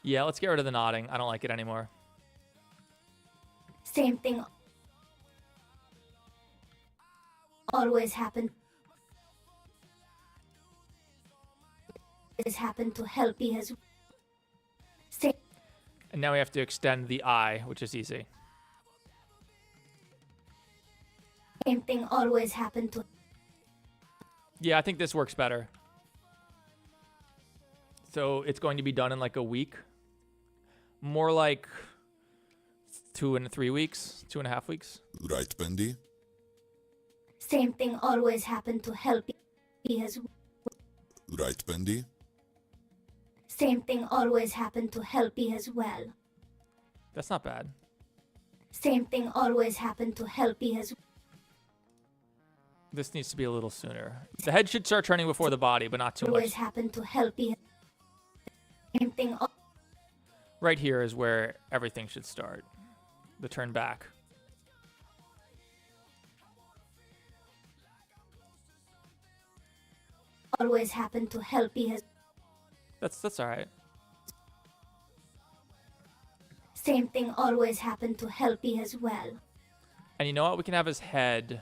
Yeah, let's get rid of the nodding. I don't like it anymore. Same thing always happened. This happened to help you as well. And now we have to extend the eye, which is easy. Same thing always happened to. Yeah, I think this works better. So it's going to be done in like a week. More like 2 and 3 weeks, 2.5 weeks. Right, Bendy? Same thing always happened to help you as well. Right, Bendy? Same thing always happened to help you as well. That's not bad. Same thing always happened to help you as well. This needs to be a little sooner. The head should start turning before the body, but not too Always much. happened to help you. Same thing. Right here is where everything should start. The turn back. Always happened to help you as. That's all right. Same thing always happened to help you as well. And you know what? We can have his head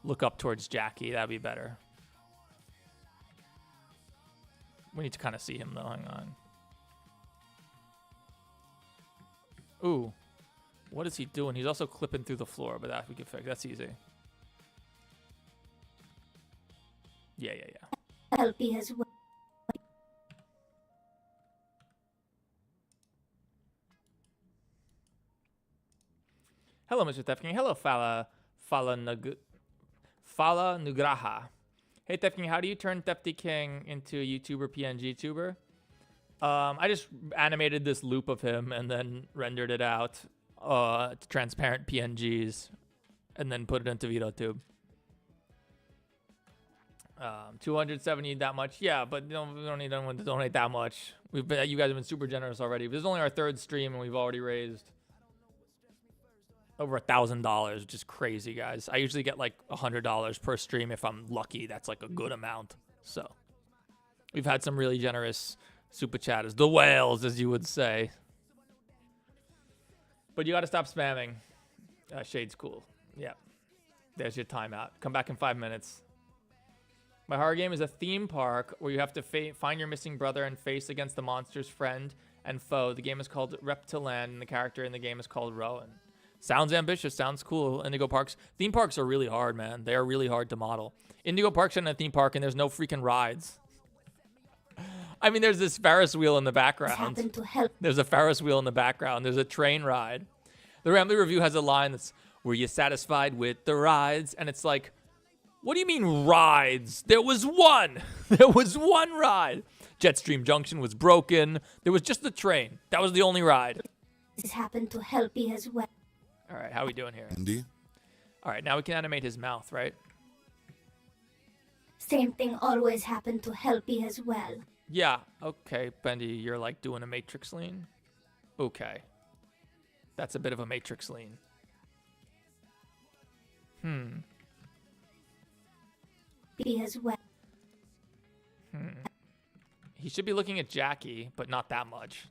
look up towards Jackie. That'd be better. We need to kind of see him, though. Hang on. Ooh. What is he doing? He's also clipping through the floor, but that we can fix. That's easy. Yeah. Help you as well. Hello, Mr. Theft King. Hello, Fala Nugraha. Hey, Theft King, how do you turn Thefty King into a YouTuber, PNG tuber? I just animated this loop of him and then rendered it out to transparent PNGs and then put it into VideoTube. 270 that much? Yeah, but we don't need anyone to donate that much. You guys have been super generous already. This is only our 3rd stream and we've already raised over $1,000, which is crazy, guys. I usually get like $100 per stream if I'm lucky. That's like a good amount. So we've had some really generous super chatters, the whales, as you would say. But you got to stop spamming. Shade's cool. Yeah. There's your timeout. Come back in 5 minutes. My horror game is a theme park where you have to find your missing brother and face against the monster's friend and foe. The game is called Reptiland, and the character in the game is called Rowan. Sounds ambitious. Sounds cool. Indigo parks. Theme parks are really hard, man. They are really hard to model. Indigo park's in a theme park, and there's no freaking rides. I mean, there's this Ferris wheel in the background. There's a Ferris wheel in the background. There's a train ride. The Rambly Review has a line that's, "Were you satisfied with the rides?" And it's like, what do you mean rides? There was one. There was one ride. Jetstream Junction was broken. There was just the train. That was the only ride. This happened to Helpy as well. All right, how are we doing here? Bendy? All right, now we can animate his mouth, right? Same thing always happened to Helpy as well. Yeah, okay, Bendy, you're like doing a Matrix lean? Okay. That's a bit of a Matrix lean. Be as well. He should be looking at Jackie, but not that much.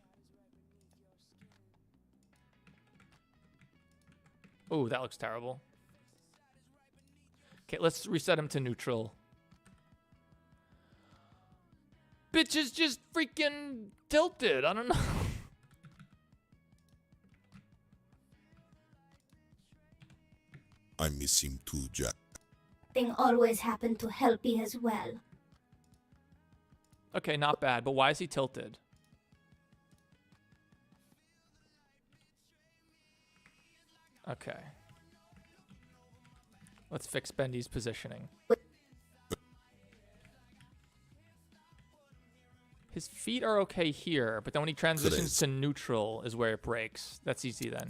Ooh, that looks terrible. Okay, let's reset him to neutral. Bitch is just freaking tilted. I don't know. I miss him too, Jack. Thing always happened to Helpy as well. Okay, not bad, but why is he tilted? Okay. Let's fix Bendy's positioning. His feet are okay here, but then when he transitions to neutral is where it breaks. That's easy then.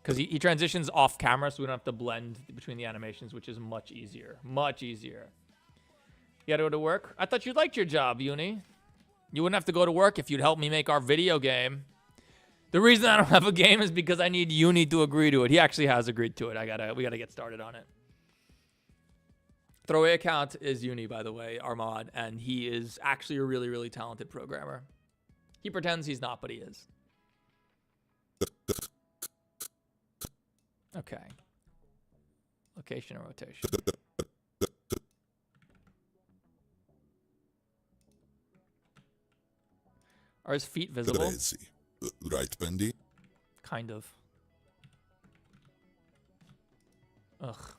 Because he transitions off camera, so we don't have to blend between the animations, which is much easier. Much easier. You gotta go to work? I thought you liked your job, Uni. You wouldn't have to go to work if you'd help me make our video game. The reason I don't have a game is because I need Uni to agree to it. He actually has agreed to it. We gotta get started on it. Throwaway account is Uni, by the way, our mod, and he is actually a really, really talented programmer. He pretends he's not, but he is. Okay. Location and rotation. Are his feet visible? Crazy. Right, Bendy? Kind of. Ugh.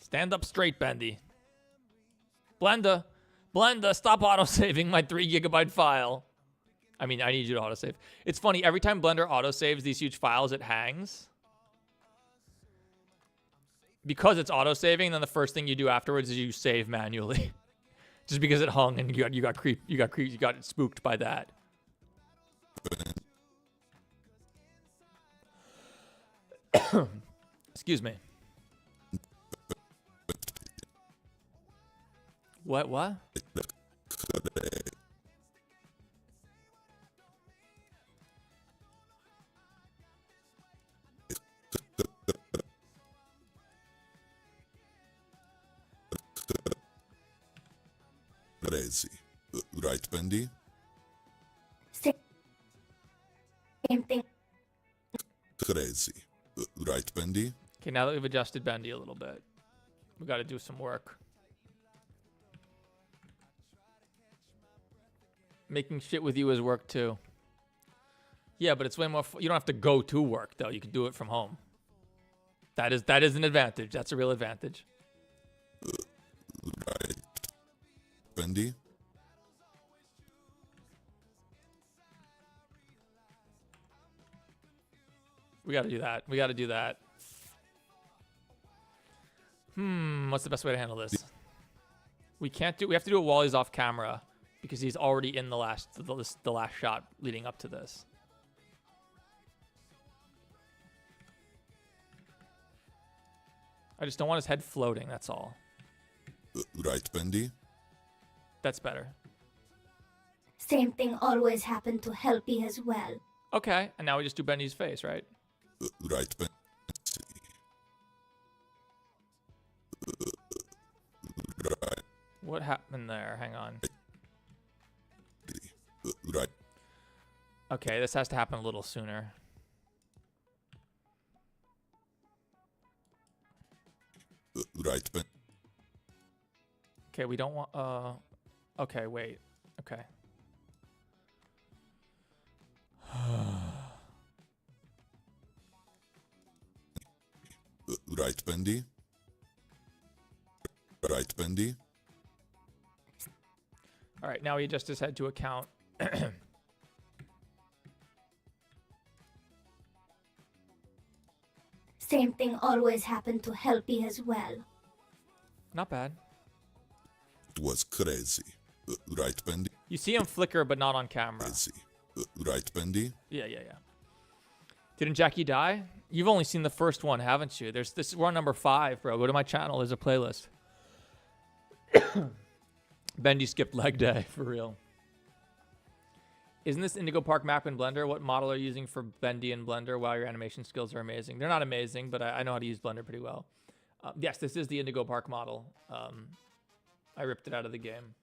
Stand up straight, Bendy. Blender, stop autosaving my 3 GB file. I mean, I need you to autosave. It's funny, every time Blender autosaves these huge files, it hangs. Because it's autosaving, then the first thing you do afterwards is you save manually. Just because it hung and you got spooked by that. Excuse me. What? Crazy. Right, Bendy? Same thing. Crazy. Right, Bendy? Okay, now that we've adjusted Bendy a little bit, we got to do some work. Making shit with you is work too. Yeah, but it's way more. You don't have to go to work though. You can do it from home. That is an advantage. That's a real advantage. Right. Bendy? We got to do that. We got to do that. What's the best way to handle this? We have to do it while he's off camera because he's already in the last shot leading up to this. I just don't want his head floating, that's all. Right, Bendy? That's better. Same thing always happened to Helpy as well. Okay, and now we just do Bendy's face, right? Right, Bendy. Right, What happened there? Hang on. right, Okay, this has to happen a little sooner. right, Bendy. Okay, we don't want, okay, wait. Okay. Right, Bendy. Right, Bendy. All right, now he adjusts his head to account. Same thing always happened to Helpy as well. Not bad. It was crazy. Right, Bendy. You see him flicker, but not on camera. Crazy. Right, Bendy. Yeah. Didn't Jackie die? You've only seen the first one, haven't you? We're on number 5, bro. Go to my channel. There's a playlist. Bendy skipped leg day, for real. Isn't this Indigo Park map in Blender? What model are you using for Bendy in Blender? Wow, your animation skills are amazing. They're not amazing, but I know how to use Blender pretty well. Yes, this is the Indigo Park model. I ripped it out of the game.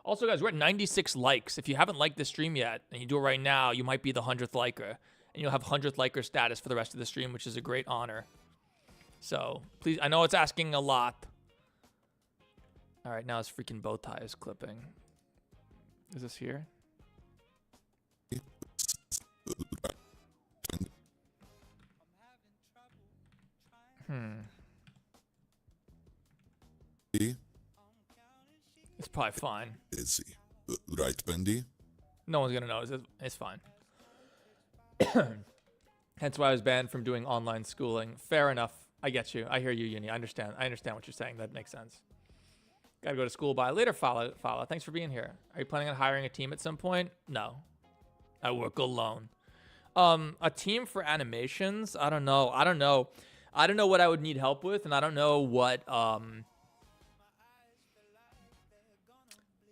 Also, guys, we're at 96 likes. If you haven't liked the stream yet, and you do it right now, you might be the 100th liker. And you'll have 100th liker status for the rest of the stream, which is a great honor. So, please, I know it's asking a lot. All right, now his freaking bow tie is clipping. Is this here? It's probably fine. Crazy. Right, Bendy. No one's gonna know. It's fine. Hence why I was banned from doing online schooling. Fair enough. I get you. I hear you, Uni. I understand what you're saying. That makes sense. Gotta go to school by later. Fala. Thanks for being here. Are you planning on hiring a team at some point? No. I work alone. A team for animations? I don't know. I don't know what I would need help with, and I don't know what I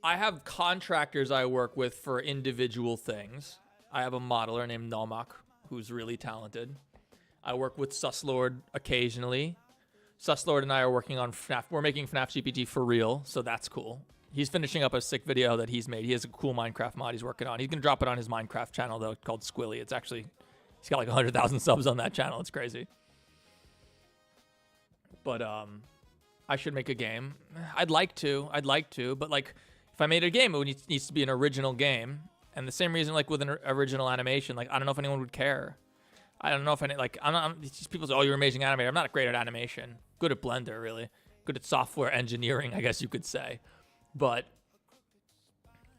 have contractors I work with for individual things. I have a modeler named Nomak who's really talented. I work with Suslord occasionally. Suslord and I are working on FNAF. We're making FNAF GPT for real, so that's cool. He's finishing up a sick video that he's made. He has a cool Minecraft mod he's working on. He's going to drop it on his Minecraft channel, though, called Squilly. It's actually, he's got like 100,000 subs on that channel. It's crazy. But I should make a game. I'd like to, but like, if I made a game, it needs to be an original game. And the same reason, like with an original animation, like I don't know if anyone would care. I don't know if any, like, people say, oh, you're an amazing animator. I'm not great at animation. Good at Blender, really. Good at software engineering, I guess you could say. But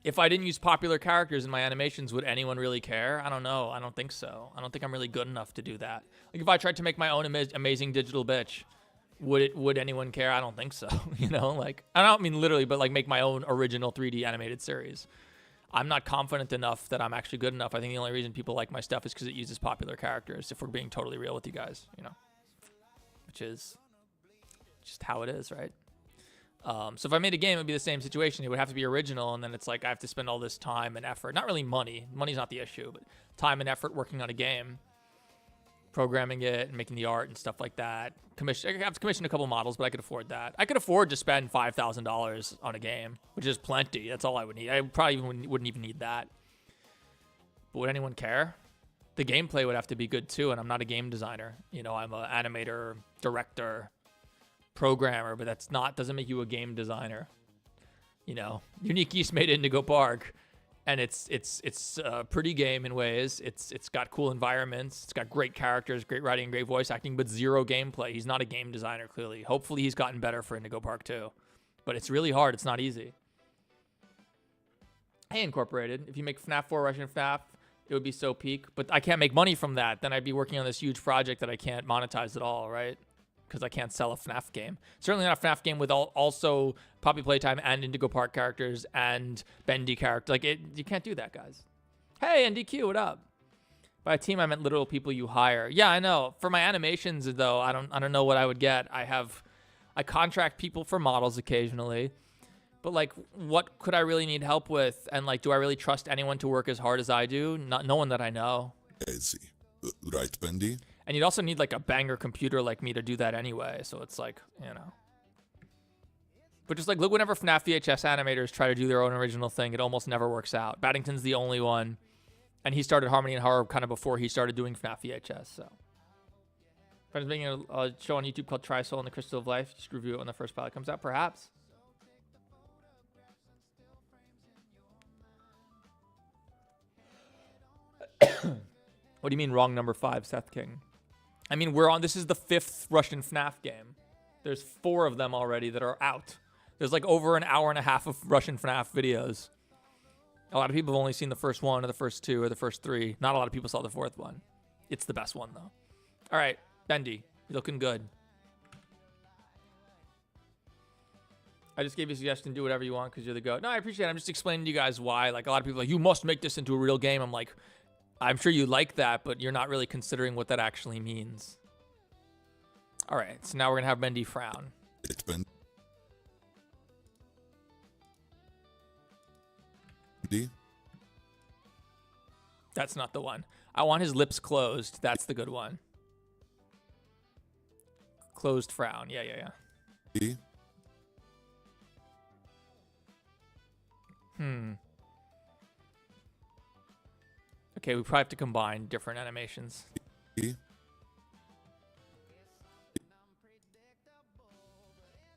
if I didn't use popular characters in my animations, would anyone really care? I don't know. I don't think so. I don't think I'm really good enough to do that. Like if I tried to make my own amazing digital bitch, would anyone care? I don't think so. You know, like, I don't mean literally, but like make my own original 3D animated series. I'm not confident enough that I'm actually good enough. I think the only reason people like my stuff is because it uses popular characters, if we're being totally real with you guys, you know, which is just how it is, right? So if I made a game, it would be the same situation. It would have to be original, and then it's like I have to spend all this time and effort. Not really money. Money's not the issue, but time and effort working on a game, programming it and making the art and stuff like that. I have to commission a couple models, but I could afford that. I could afford to spend $5,000 on a game, which is plenty. That's all I would need. I probably wouldn't even need that. But would anyone care? The gameplay would have to be good too, and I'm not a game designer. You know, I'm an animator, director, programmer, but doesn't make you a game designer. You know, Unique East made Indigo Park, and it's a pretty game in ways. It's got cool environments. It's got great characters, great writing, great voice acting, but zero gameplay. He's not a game designer, clearly. Hopefully he's gotten better for Indigo Park too. But it's really hard. It's not easy. Hey, Incorporated, if you make FNAF 4 Russian FNAF, it would be so peak. But I can't make money from that. Then I'd be working on this huge project that I can't monetize at all, right? Because I can't sell a FNAF game. Certainly not a FNAF game with also Poppy Playtime and Indigo Park characters and Bendy characters. Like, you can't do that, guys. Hey, NDQ, what up? By a team, I meant literal people you hire. Yeah, I know. For my animations, though, I don't know what I would get. I contract people for models occasionally, But like, what could I really need help with? And like, do I really trust anyone to work as hard as I do? No one that I know. Crazy. Right, Bendy? And you'd also need like a banger computer like me to do that anyway. So it's like, you know. But just like, look, whenever FNAF VHS animators try to do their own original thing, it almost never works out. Baddington's the only one. And he started Harmony and Horror kind of before he started doing FNAF VHS, so. Friends making a show on YouTube called Try Soul and the Crystal of Life. Just review it when the first pilot comes out, perhaps. What do you mean wrong number 5, Seth King? I mean, this is the 5th Russian FNAF game. There's 4 of them already that are out. There's like over an hour and a half of Russian FNAF videos. A lot of people have only seen the first one or the first 2 or the first 3. Not a lot of people saw the 4th one. It's the best one, though. All right, Bendy, you're looking good. I just gave you a suggestion. Do whatever you want because you're the GOAT. No, I appreciate it. I'm just explaining to you guys why. Like, a lot of people are like, you must make this into a real game. I'm like, I'm sure you like that, but you're not really considering what that actually means. All right, so now we're going to have Bendy frown. It's Bendy. That's not the one. I want his lips closed. That's the good one. Closed frown. Yeah. Okay, we probably have to combine different animations.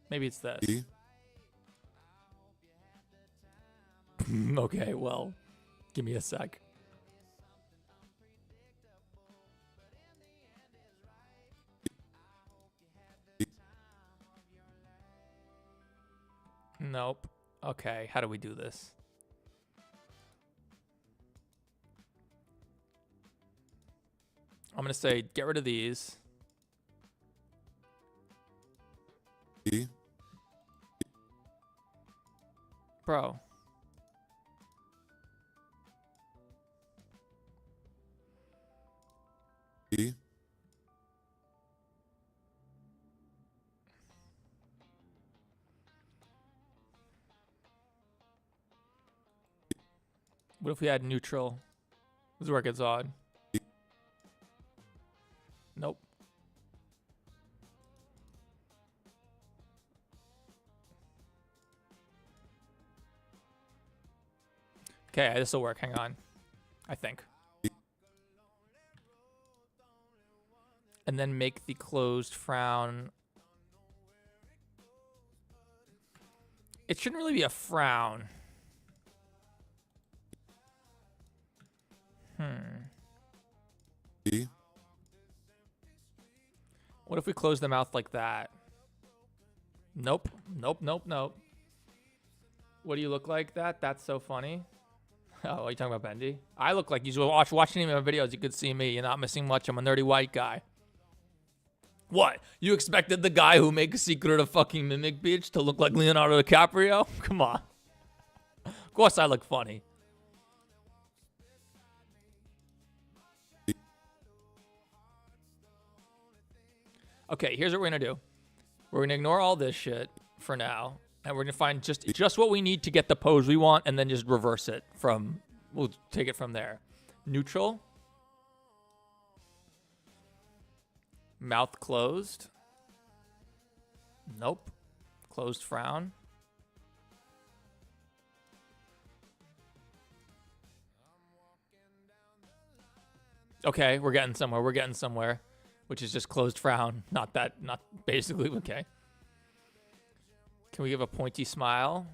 Maybe it's this. Okay, well, give me a sec. Nope. Okay, how do we do this? I'm going to say get rid of these. Bro. What if we had neutral? This is where it gets odd. Nope. Okay, this will work. Hang on. I think. And then make the closed frown. It shouldn't really be a frown. What if we close the mouth like that? Nope. What do you look like that? That's so funny. Oh, are you talking about Bendy? I look like you watching any of my videos, you could see me. You're not missing much. I'm a nerdy white guy. What? You expected the guy who makes Secret of fucking Mimic Beach to look like Leonardo DiCaprio? Come on. Of course I look funny. Okay, here's what we're gonna do. We're gonna ignore all this shit for now, and we're gonna find just what we need to get the pose we want, and then just reverse it from. We'll take it from there. Neutral. Mouth closed. Nope. Closed frown. Okay, we're getting somewhere. Which is just closed frown. Not basically, okay. Can we give a pointy smile?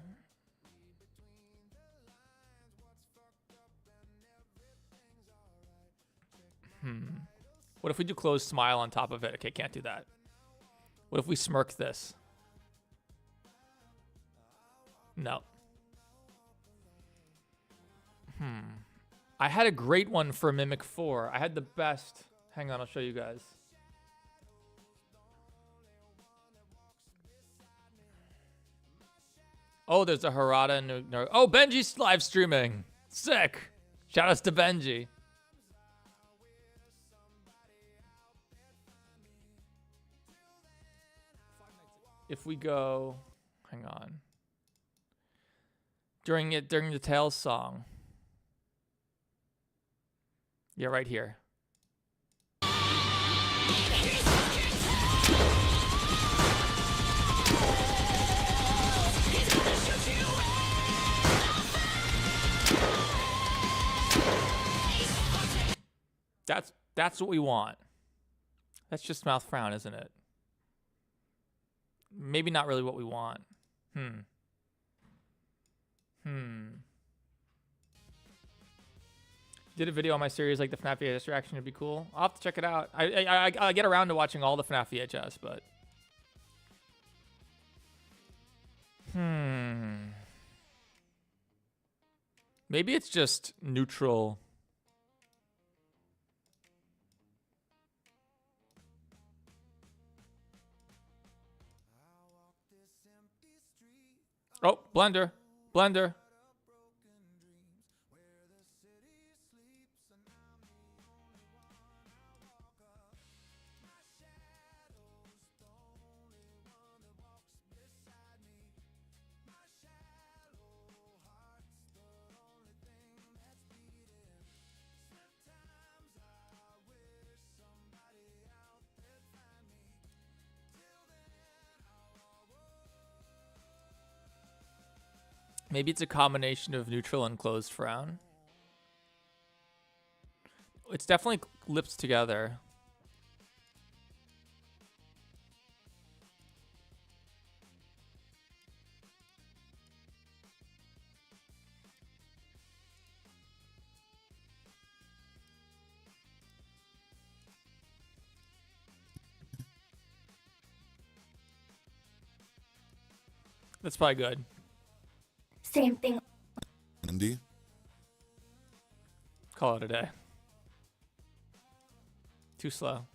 What if we do closed smile on top of it? Okay, can't do that. What if we smirk this? No. I had a great one for Mimic 4. I had the best. Hang on, I'll show you guys. Oh, there's a Harada. No. Oh, Benji's live streaming. Sick. Shout outs to Benji. If we go, hang on. during the Tails song. Yeah, right here. That's what we want. That's just mouth frown, isn't it? Maybe not really what we want. Did a video on my series like the FNAF VHS reaction. It'd be cool. I'll have to check it out. I get around to watching all the FNAF VHS, but maybe it's just neutral. Oh, blender. Maybe it's a combination of neutral and closed frown. It's definitely lips together. That's probably good. Same thing. Andy? Call it a day. Too slow.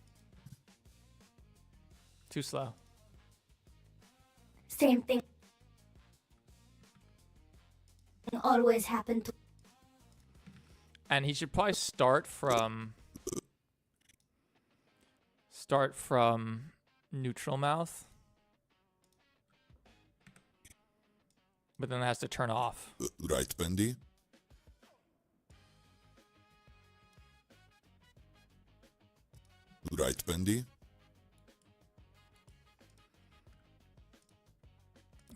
Same thing. Always happen to. And he should probably start from neutral mouth. But then it has to turn off. Right, Bendy? Right, Bendy?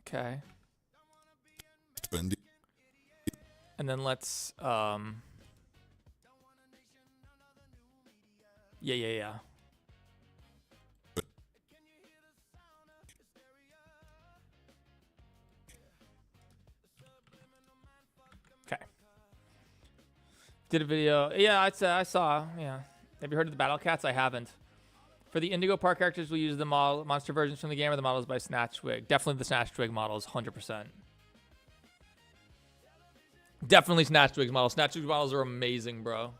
Okay. Bendy? And then let's yeah. Okay. Did a video. Yeah, I saw. Yeah. Have you heard of the Battle Cats? I haven't. For the Indigo Park characters, we use the monster versions from the game or the models by Snatch Twig. Definitely the Snatch Twig models, 100%. Definitely Snatch Twig's models. Snatch Twig's models are amazing, bro.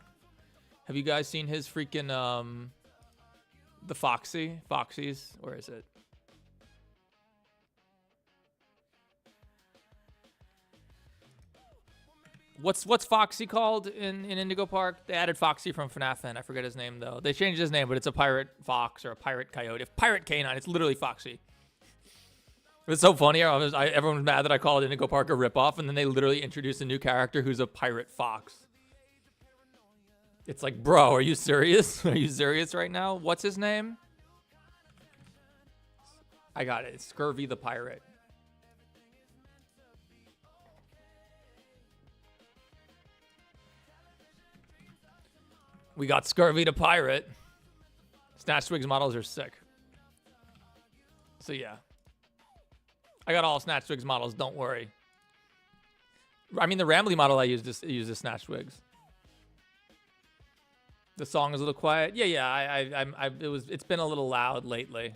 Have you guys seen his freaking, the Foxies? Where is it? What's Foxy called in Indigo Park? They added Foxy from FNAF in. I forget his name, though. They changed his name, but it's a pirate fox or a pirate coyote. Pirate canine. It's literally Foxy. It's so funny. Everyone's mad that I call it Indigo Park a ripoff, and then they literally introduced a new character who's a pirate fox. It's like, bro, are you serious? Are you serious right now? What's his name? I got it. It's Scurvy the Pirate. We got Scurvy the Pirate. Snatch Twig's models are sick. So yeah. I got all Snatch Twig's models, don't worry. I mean, the Rambley model I used is Snatch Twigs. The song is a little quiet. Yeah. It's been a little loud lately.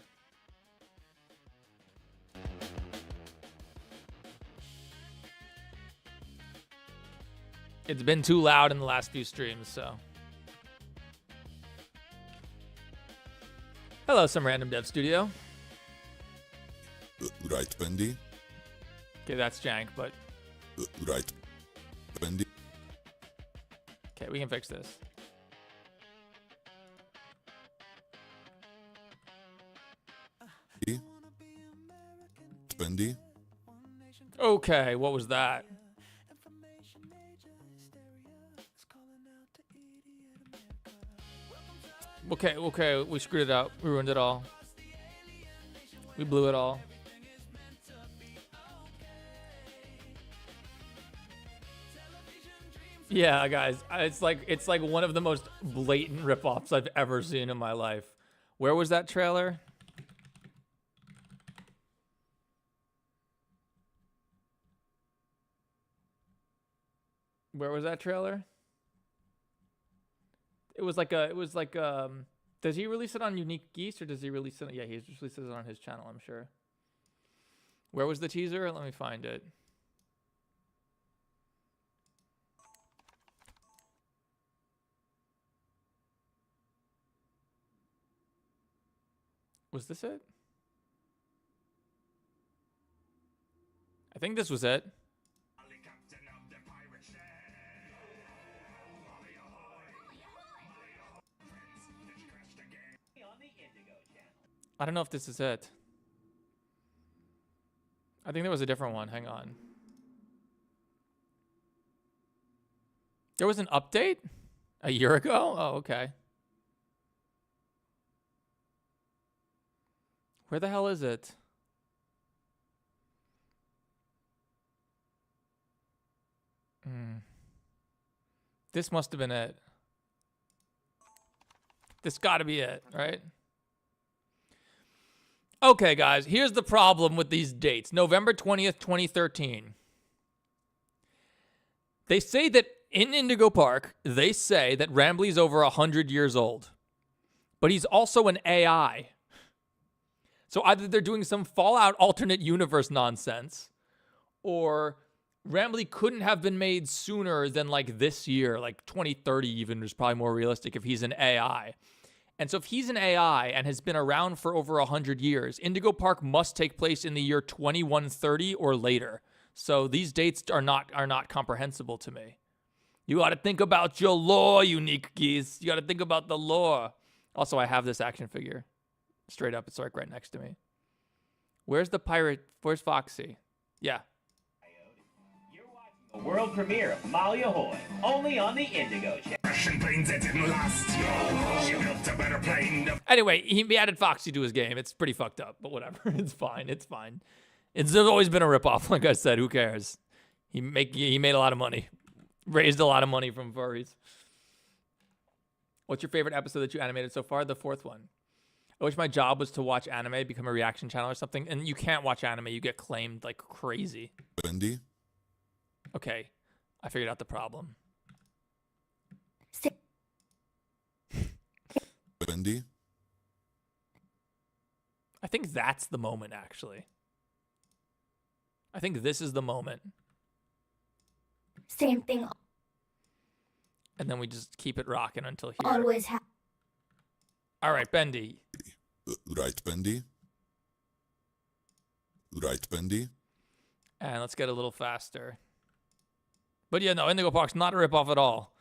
It's been too loud in the last few streams, so. Hello, some random dev studio. Right, Bendy? Okay, that's jank, but. Right, Bendy? Okay, we can fix this. Bendy? Okay, what was that? Okay, we screwed it up. We ruined it all. We blew it all. Yeah, guys, it's like one of the most blatant ripoffs I've ever seen in my life. Where was that trailer? Where was that trailer? It was like does he release it on Unique Geese or does he release it? Yeah, he just releases it on his channel, I'm sure. Where was the teaser? Let me find it. Was this it? I think this was it. I don't know if this is it. I think there was a different one. Hang on. There was an update? A year ago? Oh, okay. Where the hell is it? This must have been it. This gotta be it, right? Okay, guys, here's the problem with these dates. November 20th, 2013. They say that in Indigo Park, they say that Rambley's over 100 years old. But he's also an AI. So either they're doing some Fallout alternate universe nonsense, or Rambley couldn't have been made sooner than like this year, like 2030 even is probably more realistic if he's an AI. And so if he's an AI and has been around for over 100 years, Indigo Park must take place in the year 2130 or later. So these dates are not comprehensible to me. You got to think about your lore, Unique Geese. You got to think about the lore. Also, I have this action figure. Straight up, it's like right next to me. Where's the pirate? Where's Foxy? Yeah. You're watching the world premiere of Molly Ahoy, only on the Indigo Channel. Anyway, he added Foxy to his game. It's pretty fucked up, but whatever. It's fine. It's fine. It's always been a ripoff. Like I said, who cares? He made a lot of money, raised a lot of money from furries. What's your favorite episode that you animated so far? The fourth one. I wish my job was to watch anime, become a reaction channel or something. And you can't watch anime. You get claimed like crazy. Bendy? Okay. I figured out the problem. Bendy? I think that's the moment, actually. I think this is the moment. Same thing. And then we just keep it rocking until here. Always have. All right, Bendy. Right, Bendy? Right, Bendy? And let's get a little faster. But yeah, no, Indigo Park's not a ripoff at all.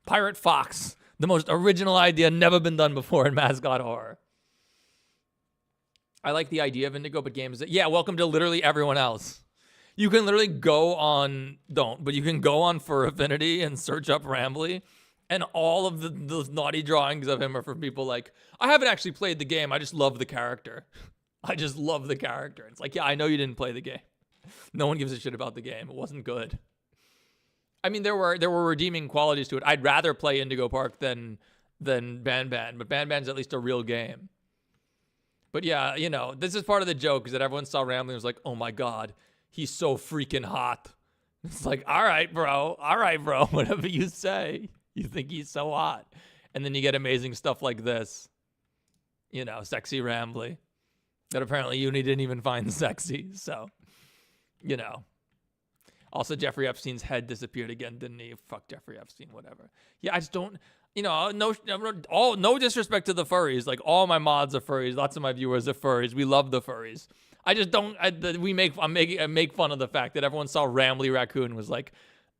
Pirate Fox, the most original idea never been done before in mascot horror. I like the idea of Indigo, but games that, yeah, welcome to literally everyone else. You can literally go on, but you can go on For Affinity and search up Rambley, and all of the naughty drawings of him are from people like, I haven't actually played the game, I just love the character. I just love the character. It's like, yeah, I know you didn't play the game. No one gives a shit about the game. It wasn't good. I mean, there were redeeming qualities to it. I'd rather play Indigo Park than Ban Ban, but Ban Ban's at least a real game. But yeah, you know, this is part of the joke, is that everyone saw Rambley and was like, oh my god, he's so freaking hot. It's like, all right, bro, whatever you say. You think he's so hot. And then you get amazing stuff like this. You know, sexy Rambley. That apparently Uni didn't even find sexy, so, you know. Also, Jeffrey Epstein's head disappeared again, didn't he? Fuck Jeffrey Epstein, whatever. Yeah, I just don't, you know, no disrespect to the furries. Like, all my mods are furries. Lots of my viewers are furries. We love the furries. I just don't, I make fun of the fact that everyone saw Rambley Raccoon and was like,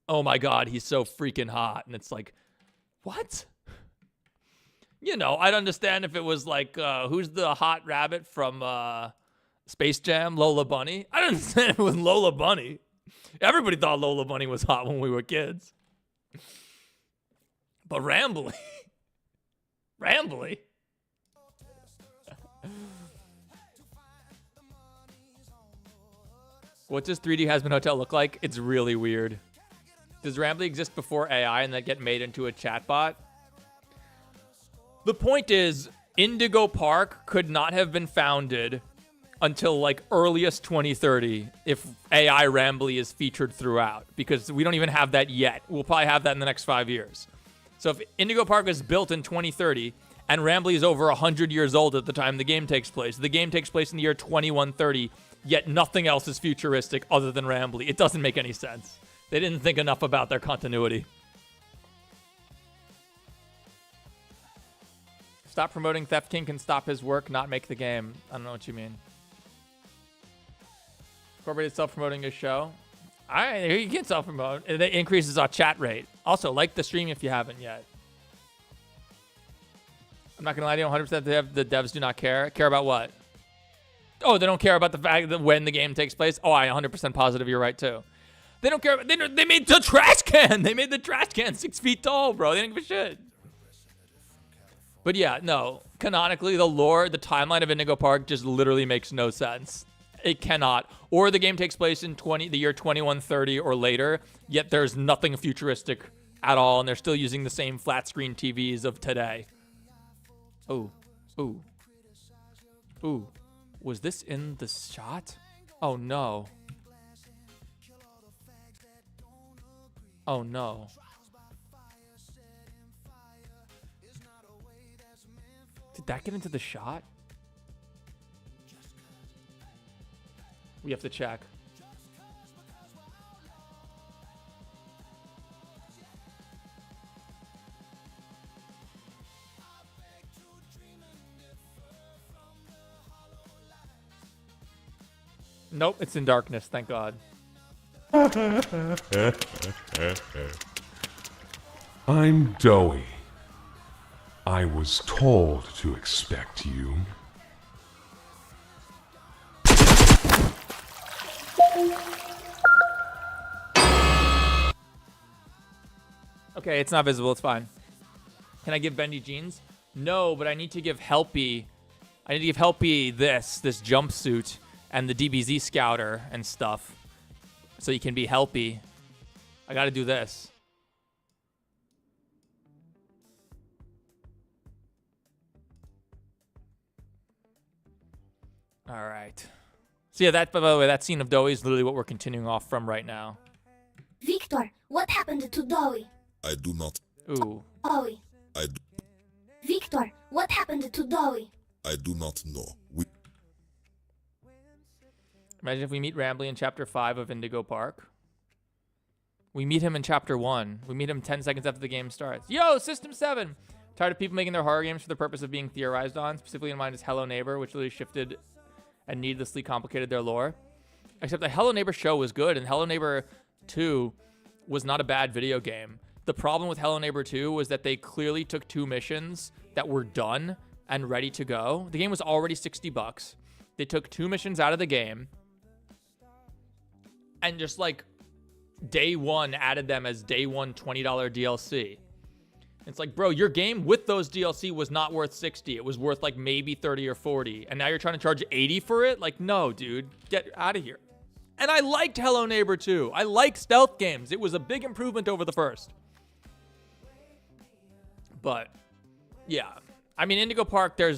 oh my god, he's so freaking hot. And it's like, what? You know, I'd understand if it was like, who's the hot rabbit from Space Jam? Lola Bunny? I don't understand if it was Lola Bunny. Everybody thought Lola Bunny was hot when we were kids. But Rambly. Rambly? What does 3D Hasbin Hotel look like? It's really weird. Does Rambly exist before AI and then get made into a chatbot? The point is, Indigo Park could not have been founded until like earliest 2030 if AI Rambly is featured throughout, because we don't even have that yet. We'll probably have that in the next 5 years. So if Indigo Park was built in 2030 and Rambly is over 100 years old at the time the game takes place, the game takes place in the year 2130, yet nothing else is futuristic other than Rambly. It doesn't make any sense. They didn't think enough about their continuity. Stop promoting Theft King can stop his work, not make the game. I don't know what you mean. Incorporated self-promoting a show. You can self-promote. It increases our chat rate. Also, like the stream if you haven't yet. I'm not going to lie to you, 100% the devs do not care. Care about what? Oh, they don't care about the fact that when the game takes place? Oh, I'm 100% positive you're right, too. They don't care. They made the trash can. They made the trash can 6 feet tall, bro. They didn't give a shit. But yeah, no. Canonically, the lore, the timeline of Indigo Park just literally makes no sense. It cannot. Or the game takes place in the year 2130 or later, yet there's nothing futuristic at all, and they're still using the same flat screen TVs of today. Ooh. Ooh. Ooh. Was this in the shot? Oh, no. Oh, no. Did that get into the shot? We have to check. Nope, it's in darkness, thank God. I'm Doughy. I was told to expect you. Okay, it's not visible, it's fine. Can I give Bendy jeans? No, but I need to give Helpy. I need to give Helpy this jumpsuit and the DBZ scouter and stuff. So he can be Helpy. I gotta do this. All right. So yeah, by the way, that scene of Doughy is literally what we're continuing off from right now. Victor, what happened to Doughy? I do not. Ooh. Doughy. Victor, what happened to Doughy? I do not know. Imagine if we meet Rambly in Chapter 5 of Indigo Park. We meet him in Chapter 1. We meet him 10 seconds after the game starts. Yo, System 7! Tired of people making their horror games for the purpose of being theorized on. Specifically in mind is Hello Neighbor, which really shifted and needlessly complicated their lore. Except the Hello Neighbor show was good, and Hello Neighbor 2 was not a bad video game. The problem with Hello Neighbor 2 was that they clearly took 2 missions that were done and ready to go. The game was already $60. They took 2 missions out of the game and just like day one added them as day one $20 DLC. It's like, bro, your game with those DLC was not worth 60. It was worth like maybe 30 or 40. And now you're trying to charge 80 for it? Like, no, dude, get out of here. And I liked Hello Neighbor 2. I like stealth games. It was a big improvement over the first. But yeah, I mean, Indigo Park, there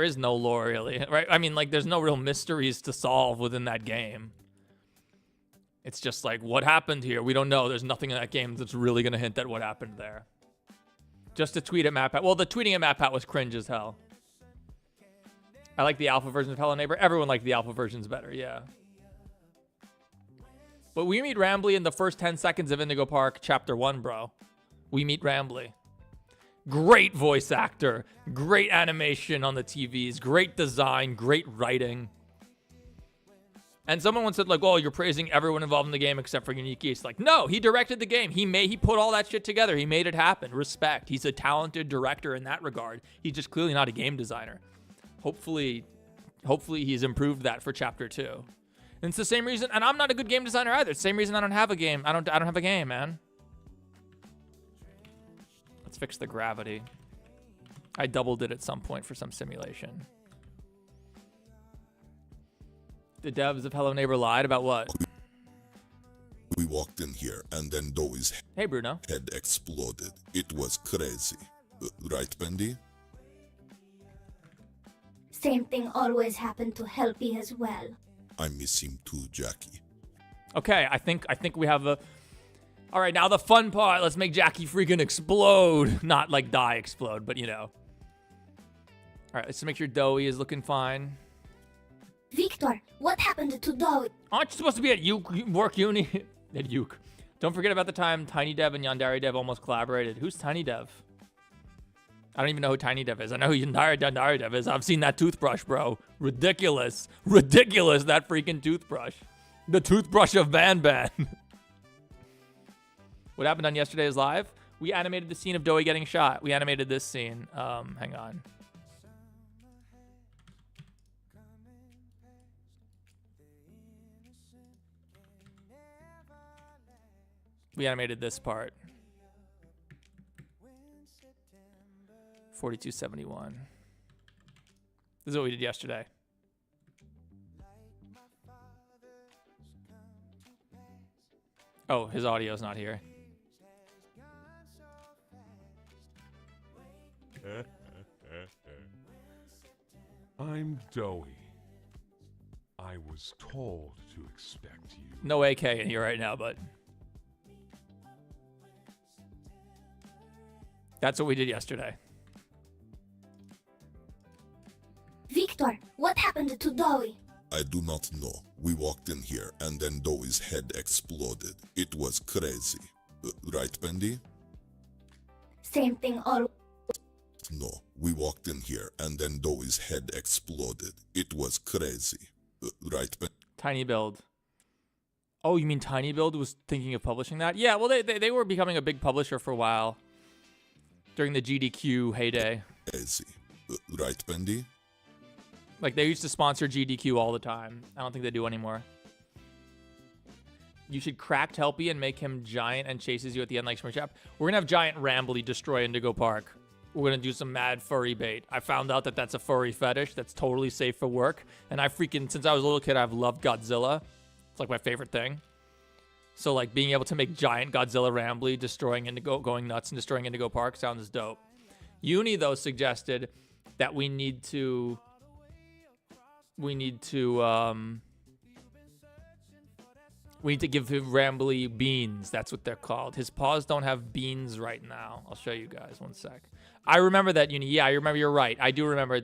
is no lore really, right? I mean, like there's no real mysteries to solve within that game. It's just like, what happened here? We don't know. There's nothing in that game that's really going to hint at what happened there. Just to tweet at MatPat. Well, the tweeting at MatPat was cringe as hell. I like the alpha version of Hello Neighbor. Everyone liked the alpha versions better, yeah. But we meet Rambly in the first 10 seconds of Indigo Park Chapter 1, bro. We meet Rambly. Great voice actor. Great animation on the TVs. Great design. Great writing. And someone once said, like, oh, you're praising everyone involved in the game except for Unique East. Like, no, he directed the game. He put all that shit together. He made it happen. Respect. He's a talented director in that regard. He's just clearly not a game designer. Hopefully he's improved that for Chapter 2. And it's the same reason, and I'm not a good game designer either. It's the same reason I don't have a game. I don't have a game, man. Let's fix the gravity. I doubled it at some point for some simulation. The devs of Hello Neighbor lied about what? We walked in here and then Doe's Hey, Bruno. head exploded. It was crazy. Right, Bendy? Same thing always happened to Helpy as well. I miss him too, Jackie. Okay, I think we have a... All right, now the fun part. Let's make Jackie freaking explode. Not like die explode, but you know. All right, let's make sure Doey is looking fine. Victor, what happened to Doe? Aren't you supposed to be at work uni? At Uke. Don't forget about the time Tiny Dev and Yandere Dev almost collaborated. Who's Tiny Dev? I don't even know who Tiny Dev is. I know who Yandere Dev is. I've seen that toothbrush, bro. Ridiculous. Ridiculous, that freaking toothbrush. The toothbrush of Ban Ban. What happened on yesterday's live? We animated the scene of Doey getting shot. We animated this scene. Hang on. We animated this part. 4271. This is what we did yesterday. Oh, his audio's not here. I'm Doey. I was told to expect you. No AK in here right now, but that's what we did yesterday. Victor, what happened to Doe? I do not know. We walked in here and then Doe's head exploded. It was crazy. Right, Bendy? Same thing all. No, we walked in here and then Doe's head exploded. It was crazy. Right, Bendy? Tiny Build. Oh, you mean Tiny Build was thinking of publishing that? Yeah, well, they were becoming a big publisher for a while. During the GDQ heyday. Crazy. Right, Bendy? Like, they used to sponsor GDQ all the time. I don't think they do anymore. You should crack Helpy and make him giant and chases you at the end like Shmurchap. We're going to have Giant Rambly destroy Indigo Park. We're going to do some mad furry bait. I found out that that's a furry fetish that's totally safe for work. And I freaking, since I was a little kid, I've loved Godzilla. It's like my favorite thing. So, like, being able to make giant Godzilla Rambly destroying Indigo, going nuts and destroying Indigo Park sounds dope. Uni, though, suggested that we need to give him Rambly beans. That's what they're called. His paws don't have beans right now. I'll show you guys. One sec. I remember that, Uni. Yeah, I remember. You're right. I do remember.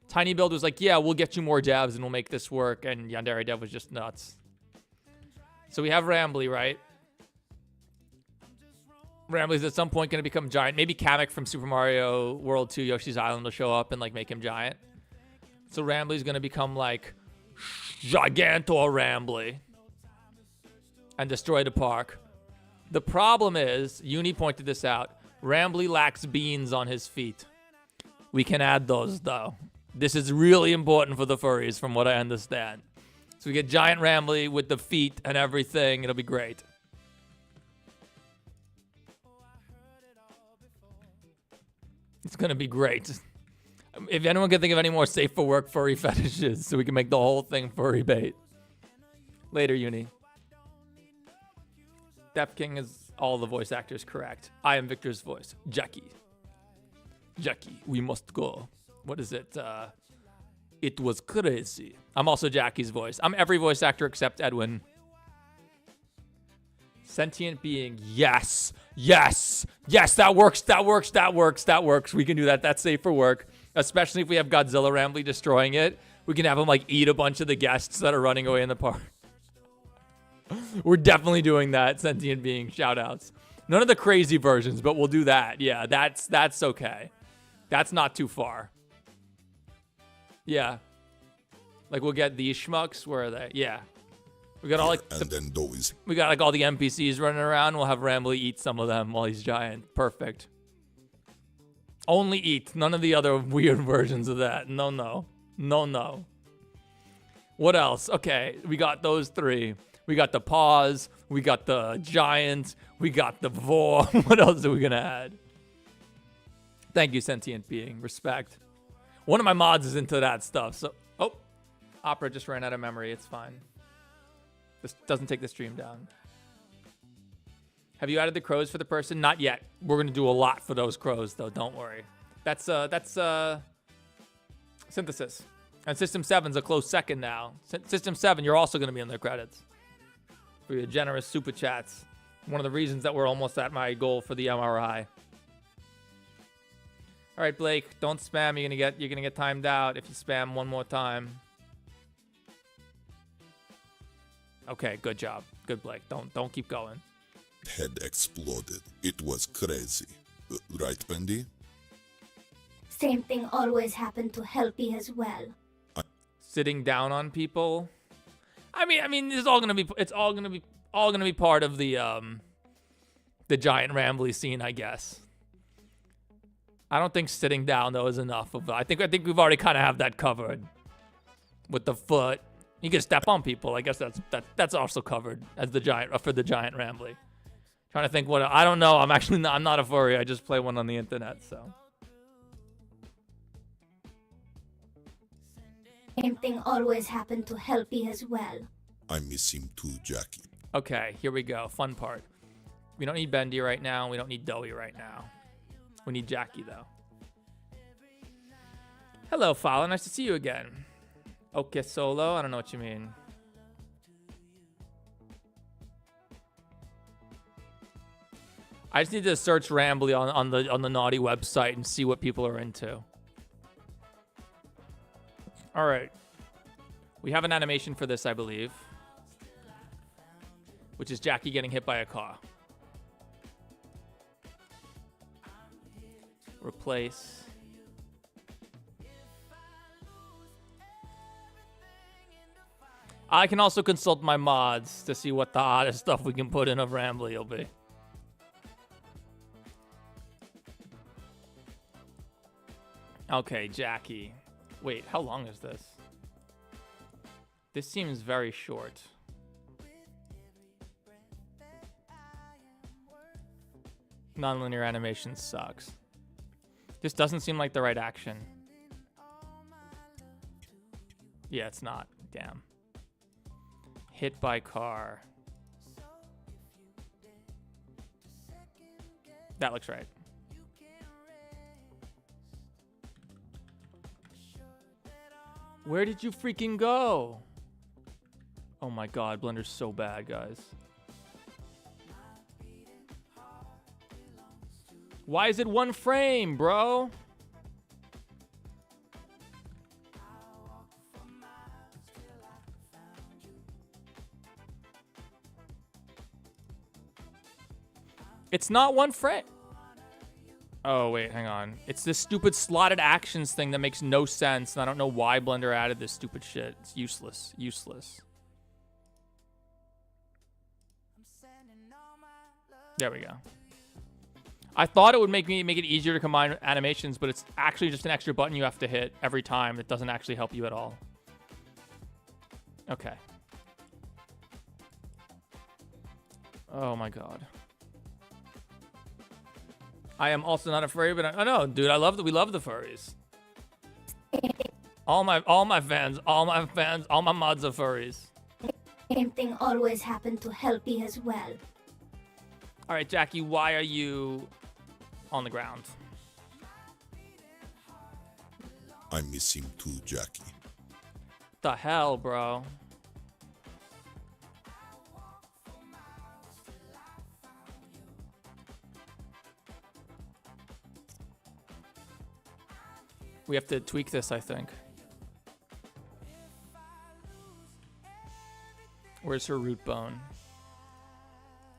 Tiny Build was like, yeah, we'll get you more devs and we'll make this work. And Yandere Dev was just nuts. So we have Rambly, right? Rambly's at some point going to become giant. Maybe Kamek from Super Mario World 2 Yoshi's Island will show up and like make him giant. So Rambly's going to become like Gigantor Rambly and destroy the park. The problem is, Uni pointed this out, Rambly lacks beans on his feet. We can add those though. This is really important for the furries from what I understand. So we get Giant Rambly with the feet and everything. It'll be great. It's going to be great. If anyone can think of any more safe for work furry fetishes so we can make the whole thing furry bait. Later, Uni. Def King is all the voice actors correct. I am Victor's voice. Jackie. Jackie, we must go. What is it? It was crazy. I'm also Jackie's voice. I'm every voice actor except Edwin. Sentient being. Yes. Yes. Yes, that works. That works. That works. That works. We can do that. That's safe for work. Especially if we have Godzilla Rambly destroying it. We can have him like eat a bunch of the guests that are running away in the park. We're definitely doing that. Sentient being. Shout outs. None of the crazy versions, but we'll do that. Yeah, that's okay. That's not too far. Yeah. Like we'll get these schmucks. Where are they? Yeah. We got all like we got like all the NPCs running around. We'll have Rambly eat some of them while he's giant. Perfect. Only eat. None of the other weird versions of that. No. What else? Okay, we got those three. We got the paws. We got the giant. We got the vor. What else are we gonna add? Thank you, sentient being. Respect. One of my mods is into that stuff. So, oh, Opera just ran out of memory. It's fine. This doesn't take the stream down. Have you added the crows for the person? Not yet. We're gonna do a lot for those crows, though. Don't worry. That's Synthesis. And System 7's a close second now. System 7, you're also gonna be in the credits for your generous super chats. One of the reasons that we're almost at my goal for the MRI. All right, Blake, don't spam. You're gonna get timed out if you spam one more time. Okay, good job. Good, Blake. Don't keep going. Head exploded. It was crazy. Right, Bendy? Same thing always happened to Helpy as well. Sitting down on people. I mean, it's all gonna be part of the giant rambly scene, I guess. I don't think sitting down though is enough of it. I think we've already kind of have that covered with the foot. You can step on people. I guess that's also covered as the giant for the giant rambly. Trying to think what I don't know. I'm not a furry. I just play one on the internet. So Same thing always happened to Helpy as well. I miss him too, Jackie. okay, here we go. Fun part. We don't need Bendy right now. We don't need Doey right now. We need Jackie though. Hello, Fowler. Nice to see you again. Okay, Solo. I don't know what you mean. I just need to search Rambly on the naughty website and see what people are into. All right. We have an animation for this, I believe, which is Jackie getting hit by a car. Replace. I can also consult my mods to see what the hottest stuff we can put in of Rambly will be. Okay, Jackie. Wait, how long is this? This seems very short. Nonlinear animation sucks. This doesn't seem like the right action. Yeah, it's not. Damn. Hit by car. That looks right. Where did you freaking go? Oh my god, Blender's so bad, guys. Why is it one frame, bro? It's not one frame. Oh, wait, hang on. It's this stupid slotted actions thing that makes no sense, and I don't know why Blender added this stupid shit. It's useless. Useless. There we go. I thought it would make it easier to combine animations, but it's actually just an extra button you have to hit every time that doesn't actually help you at all. Okay. Oh my god. I am also not a furry, but I know, dude. We love the furries. All my fans, all my mods are furries. Same thing always happened to Helpy as well. All right, Jackie, why are you on the ground? I miss him too, Jackie. The hell, bro? We have to tweak this, I think. Where's her root bone?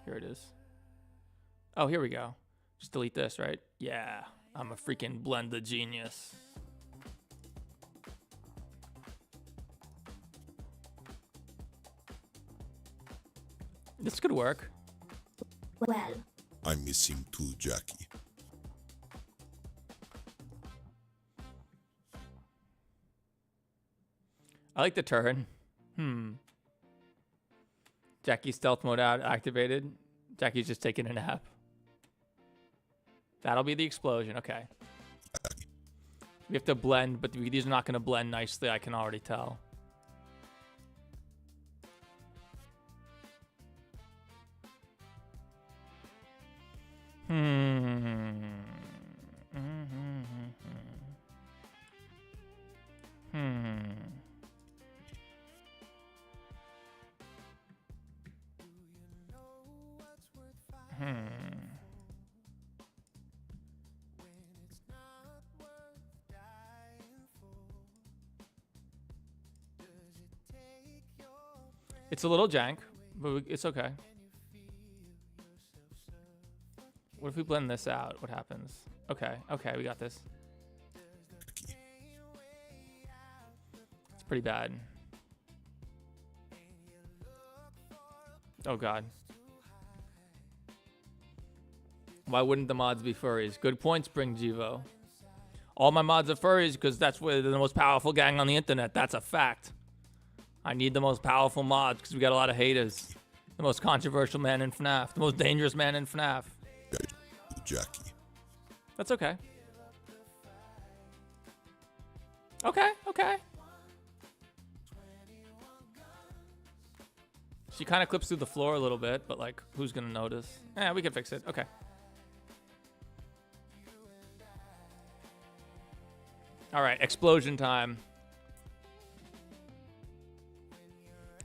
Here it is. Oh, here we go. Just delete this, right? Yeah, I'm a freaking Blender genius. This could work. Well, I miss him too, Jackie. I like the turn. Jackie's stealth mode out activated. Jackie's just taking a nap. That'll be the explosion. Okay. We have to blend, but these are not going to blend nicely. I can already tell. It's a little jank, but it's okay. What if we blend this out? What happens? Okay, okay, we got this. It's pretty bad. Oh god. Why wouldn't the mods be furries? Good point, Spring Jivo. All my mods are furries because that's where they're the most powerful gang on the internet. That's a fact. I need the most powerful mods because we got a lot of haters. The most controversial man in FNAF. The most dangerous man in FNAF. Jackie. That's okay. Okay, okay. She kind of clips through the floor a little bit, but like, who's gonna notice? Yeah, we can fix it. Okay. All right, explosion time.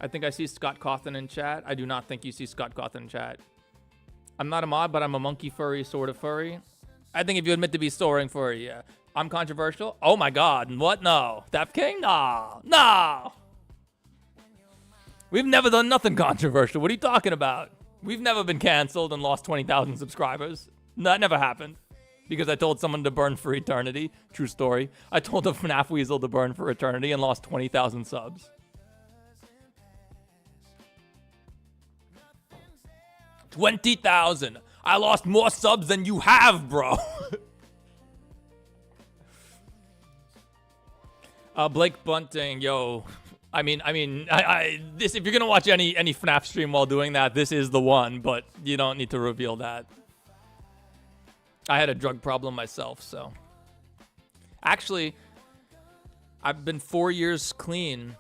I think I see Scott Cawthon in chat. I do not think you see Scott Cawthon in chat. I'm not a mod, but I'm a monkey furry, sort of furry. I think if you admit to be soaring furry, yeah. I'm controversial? Oh my god, what? No. Def King? No. No! We've never done nothing controversial. What are you talking about? We've never been canceled and lost 20,000 subscribers. That never happened. Because I told someone to burn for eternity. True story. I told a FNAF weasel to burn for eternity and lost 20,000 subs. 20,000. I lost more subs than you have, bro. Blake Bunting, yo. I mean, this. If you're gonna watch any FNAF stream while doing that, this is the one. But you don't need to reveal that. I had a drug problem myself, so. Actually, I've been 4 years clean.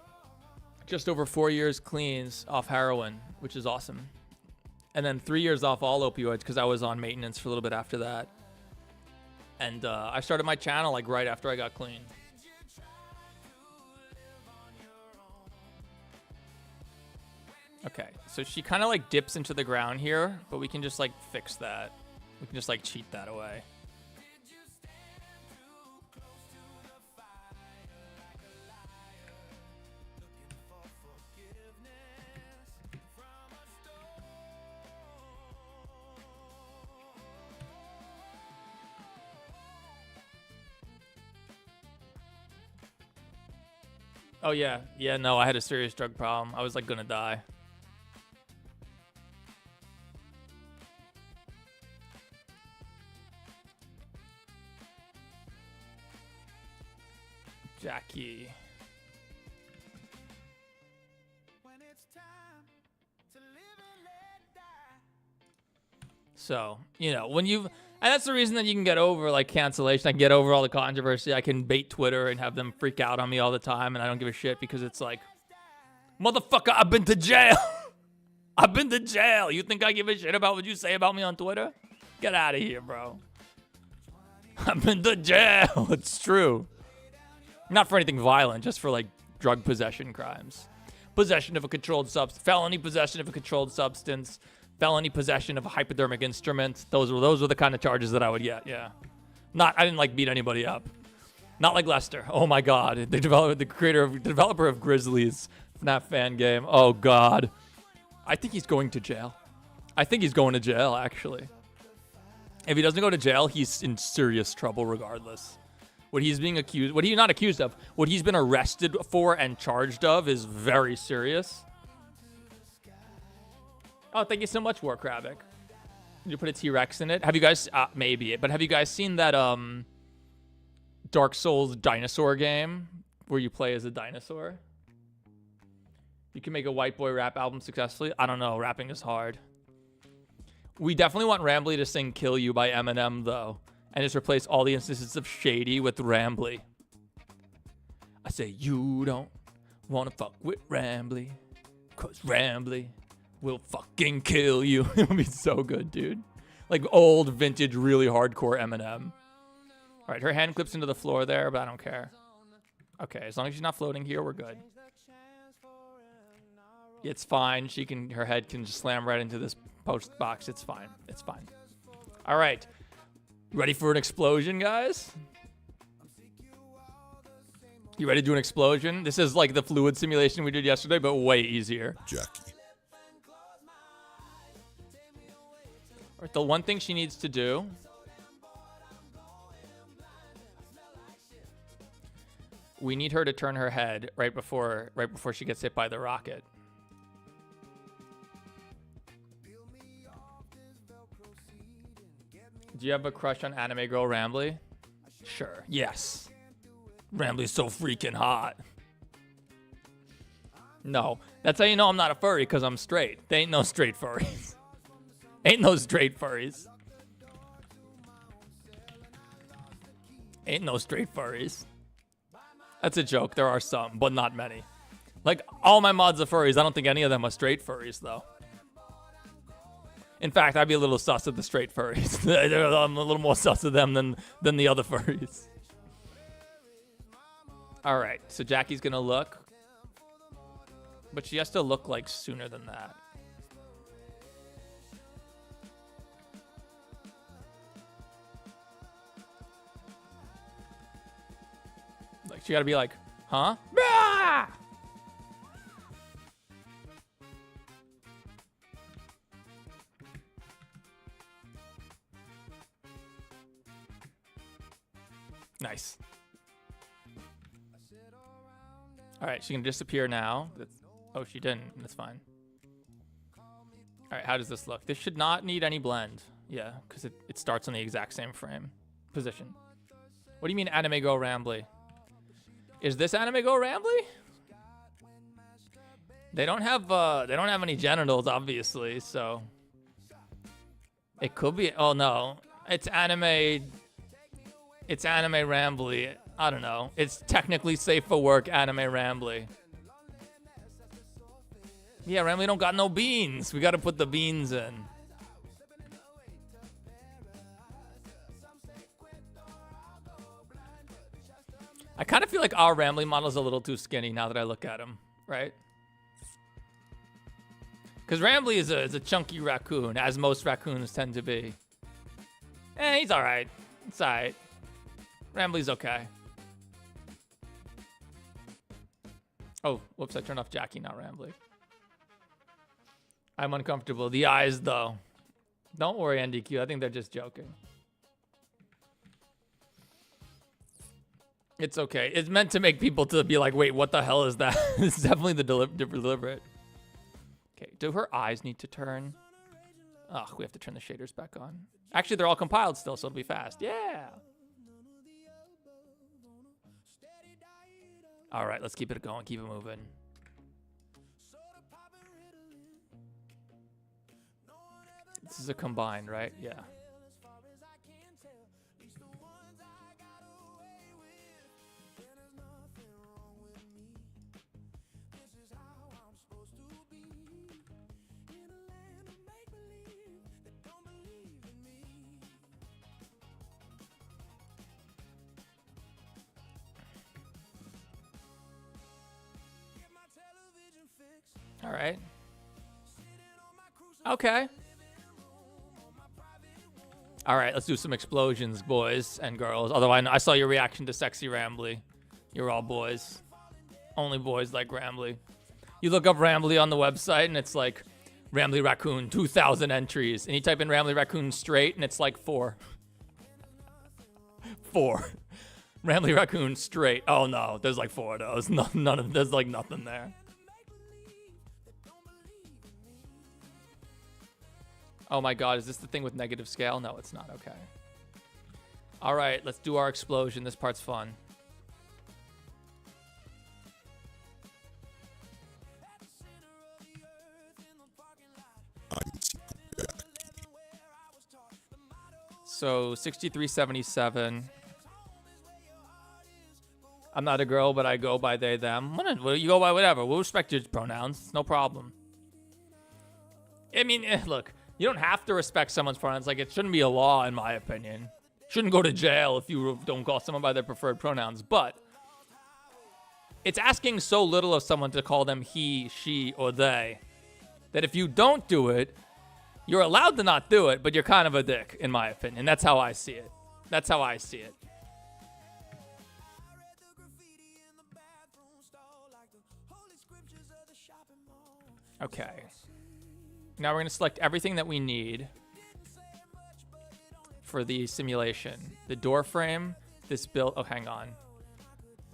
Just over 4 years clean off heroin, which is awesome. And then 3 years off all opioids because I was on maintenance for a little bit after that. And I started my channel like right after I got clean. Okay, so she kind of like dips into the ground here, but we can just like fix that. We can just like cheat that away. Oh yeah, no, I had a serious drug problem. I was like gonna die. Jackie. So, you know, when you've... And that's the reason that you can get over, like, cancellation. I can get over all the controversy. I can bait Twitter and have them freak out on me all the time, and I don't give a shit because it's like, motherfucker, I've been to jail. I've been to jail. You think I give a shit about what you say about me on Twitter? Get out of here, bro. I've been to jail. It's true. Not for anything violent, just for, like, drug possession crimes. Possession of a controlled substance. Felony possession of a controlled substance. Felony possession of a hypodermic instrument. Those were the kind of charges that I would get, yeah. I didn't like beat anybody up. Not like Lester. Oh my god. The developer of Grizzlies FNAF fan game. Oh god. I think he's going to jail. I think he's going to jail, actually. If he doesn't go to jail, he's in serious trouble regardless. What he's being accused, what he's not accused of, what he's been arrested for and charged of is very serious. Oh, thank you so much, Warcravic. Did you put a T-Rex in it? Have you guys, maybe, but have you guys seen that Dark Souls dinosaur game where you play as a dinosaur? You can make a white boy rap album successfully. I don't know. Rapping is hard. We definitely want Rambly to sing Kill You by Eminem, though. And just replace all the instances of Shady with Rambly. I say, you don't want to fuck with Rambly. Because Rambly will fucking kill you. It would be so good, dude. Like old, vintage, really hardcore Eminem. All right, her hand clips into the floor there, but I don't care. Okay, as long as she's not floating here, we're good. It's fine. Her head can just slam right into this post box. It's fine. It's fine. All right. Ready for an explosion, guys? You ready to do an explosion? This is like the fluid simulation we did yesterday, but way easier. Jackie. All right, the one thing she needs to do. We need her to turn her head right before she gets hit by the rocket. Do you have a crush on anime girl Rambly? Sure. Yes. Rambly's so freaking hot. No. That's how you know I'm not a furry, because I'm straight. They ain't no straight furries. Ain't no straight furries. Ain't no straight furries. That's a joke. There are some, but not many. Like, all my mods are furries. I don't think any of them are straight furries, though. In fact, I'd be a little sus of the straight furries. I'm a little more sus of them than the other furries. All right, so Jackie's gonna look, but she has to look like sooner than that. Like she gotta be like, huh? Ah! Nice. All right, she can disappear now. Oh, she didn't. That's fine. All right, how does this look? This should not need any blend. Yeah, because it starts on the exact same frame position. What do you mean anime girl Rambly? Is this anime girl Rambly? They don't have any genitals, obviously, so it could be. Oh no, it's anime. It's anime Rambly. I don't know. It's technically safe for work anime Rambly. Yeah, Rambly don't got no beans. We got to put the beans in. I kind of feel like our Rambly model's a little too skinny now that I look at him, right? Because Rambly is a chunky raccoon, as most raccoons tend to be. He's all right. It's all right. Rambly's okay. Oh, whoops, I turned off Jackie, not Rambly. I'm uncomfortable. The eyes, though. Don't worry, NDQ. I think they're just joking. It's okay. It's meant to make people to be like, wait, what the hell is that? It's definitely the deliberate. Okay, do her eyes need to turn? Oh, we have to turn the shaders back on. Actually, they're all compiled still, so it'll be fast. Yeah. All right, let's keep it going. Keep it moving. This is a combined, right? Yeah. All right. Okay. All right, let's do some explosions, boys and girls. Although I saw your reaction to Sexy Rambly. You're all boys. Only boys like Rambly. You look up Rambly on the website, and it's like, Rambly Raccoon, 2,000 entries. And you type in Rambly Raccoon straight, and it's like 4. 4. Rambly Raccoon straight. Oh, no, there's like 4 of those. None of, there's like nothing there. Oh my god, is this the thing with negative scale? No, it's not. Okay. All right, let's do our explosion. This part's fun. So 6377. I'm not a girl, but I go by they, them. Well, you go by whatever. We'll respect your pronouns. It's no problem. I mean, look, you don't have to respect someone's pronouns. Like, it shouldn't be a law, in my opinion. Shouldn't go to jail if you don't call someone by their preferred pronouns. But it's asking so little of someone to call them he, she, or they that if you don't do it, you're allowed to not do it, but you're kind of a dick, in my opinion. That's how I see it. That's how I see it. Okay. Now we're going to select everything that we need for the simulation. The door frame, this build. Oh, hang on.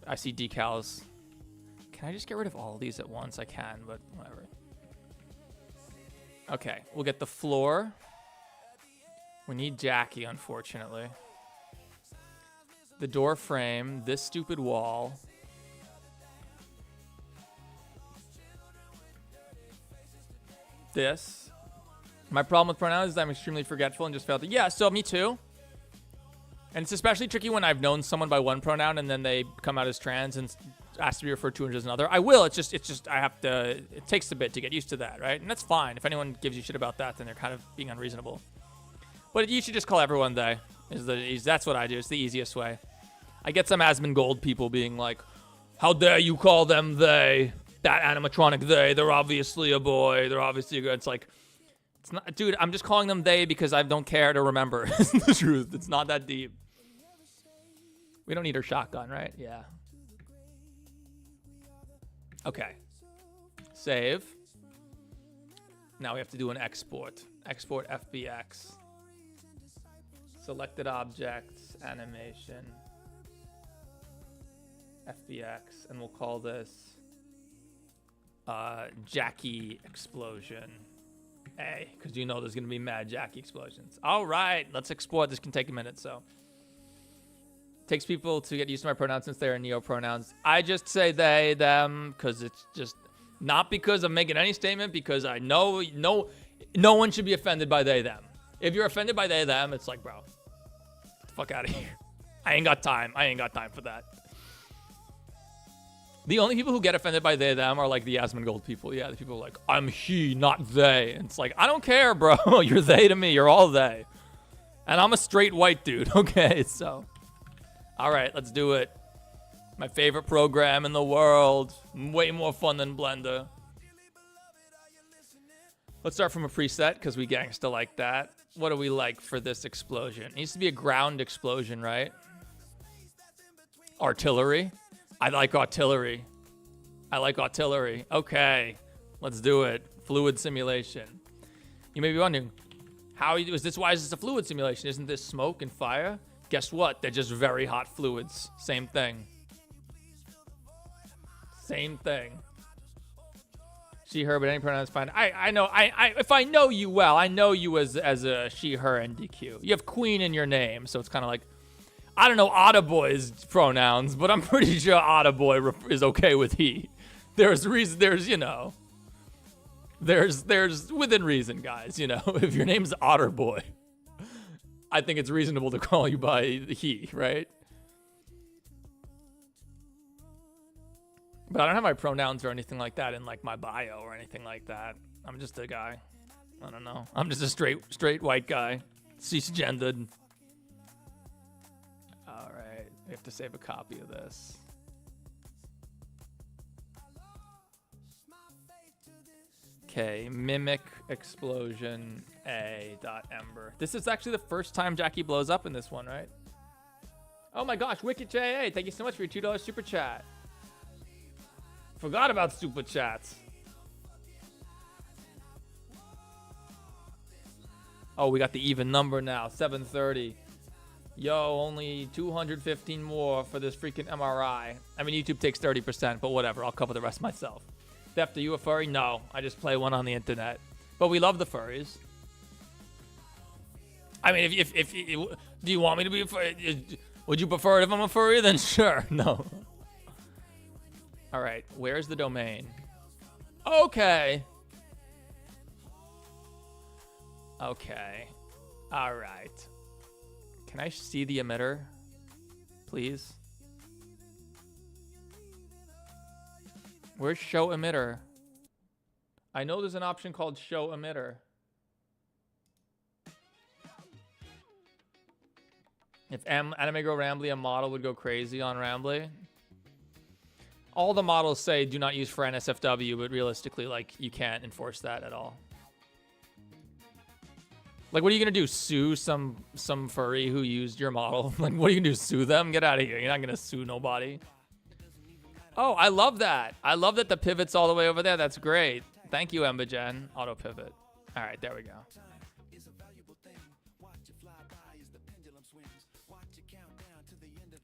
I see decals. Can I just get rid of all of these at once? I can, but whatever. Okay, we'll get the floor. We need Jackie, unfortunately. The door frame, this stupid wall. This. My problem with pronouns is I'm extremely forgetful and just failed to. Yeah, so me too. And it's especially tricky when I've known someone by one pronoun and then they come out as trans and ask to be referred to as another. I will. It's just I have to. It takes a bit to get used to that, right? And that's fine. If anyone gives you shit about that, then they're kind of being unreasonable. But you should just call everyone they. That's what I do. It's the easiest way. I get some Asmongold people being like, "How dare you call them they? That animatronic they? They're obviously a boy. They're obviously a girl." It's like, it's not, dude. I'm just calling them they because I don't care to remember. It's the truth. It's not that deep. We don't need her shotgun, right? Yeah. Okay. Save. Now we have to do an export. Export FBX. Selected objects, animation, FBX, and we'll call this Jackie Explosion A, because you know there's going to be mad Jackie explosions. All right, let's export. This can take a minute, so. Takes people to get used to my pronouns since they're neo-pronouns. I just say they, them, because it's just not because I'm making any statement, because I know no one should be offended by they, them. If you're offended by they, them, it's like, bro, get the fuck out of here. I ain't got time. I ain't got time for that. The only people who get offended by they, them are like the Asmongold people. Yeah, the people are like, I'm he, not they. And it's like, I don't care, bro. You're they to me. You're all they. And I'm a straight white dude. Okay, so. All right, let's do it. My favorite program in the world. Way more fun than Blender. Let's start from a preset, because we gangsta like that. What do we like for this explosion? It needs to be a ground explosion, right? Artillery. I like artillery. I like artillery. Okay, let's do it. Fluid simulation. You may be wondering, why is this a fluid simulation? Isn't this smoke and fire? Guess what? They're just very hot fluids. Same thing. Same thing. She, her, but any pronoun is fine. I know. If I know you well, I know you as a she, her, NDQ. You have queen in your name, so it's kind of like, I don't know Ottaboy's pronouns, but I'm pretty sure Ottaboy is okay with he. There's reason. There's within reason, guys. If your name's Otterboy, I think it's reasonable to call you by he, right? But I don't have my pronouns or anything like that in like my bio or anything like that. I'm just a guy. I don't know. I'm just a straight white guy. Cisgendered. All right. We have to save a copy of this. Okay, mimic explosion a.ember. This is actually the first time Jackie blows up in this one, right? Oh my gosh, Wicked JA, thank you so much for your $2 super chat. Forgot about super chats. Oh, we got the even number now, 730. Yo, only 215 more for this freaking MRI. I mean, YouTube takes 30%, but whatever, I'll cover the rest myself. Theft, are you a furry? No, I just play one on the internet. But we love the furries. I mean, if do you want me to be a furry? Would you prefer it if I'm a furry? Then sure. No. All right, where's the domain? Okay. Okay. All right. Can I see the emitter, please? Where's show emitter? I know there's an option called show emitter. If Anime Girl Rambly, a model, would go crazy on Rambly. All the models say do not use for NSFW, but realistically, like, you can't enforce that at all. Like, what are you gonna do? Sue some furry who used your model? Like, what are you gonna do? Sue them? Get out of here. You're not gonna sue nobody. Oh, I love that. I love that the pivot's all the way over there. That's great. Thank you, Embagen. Auto pivot. All right, there we go.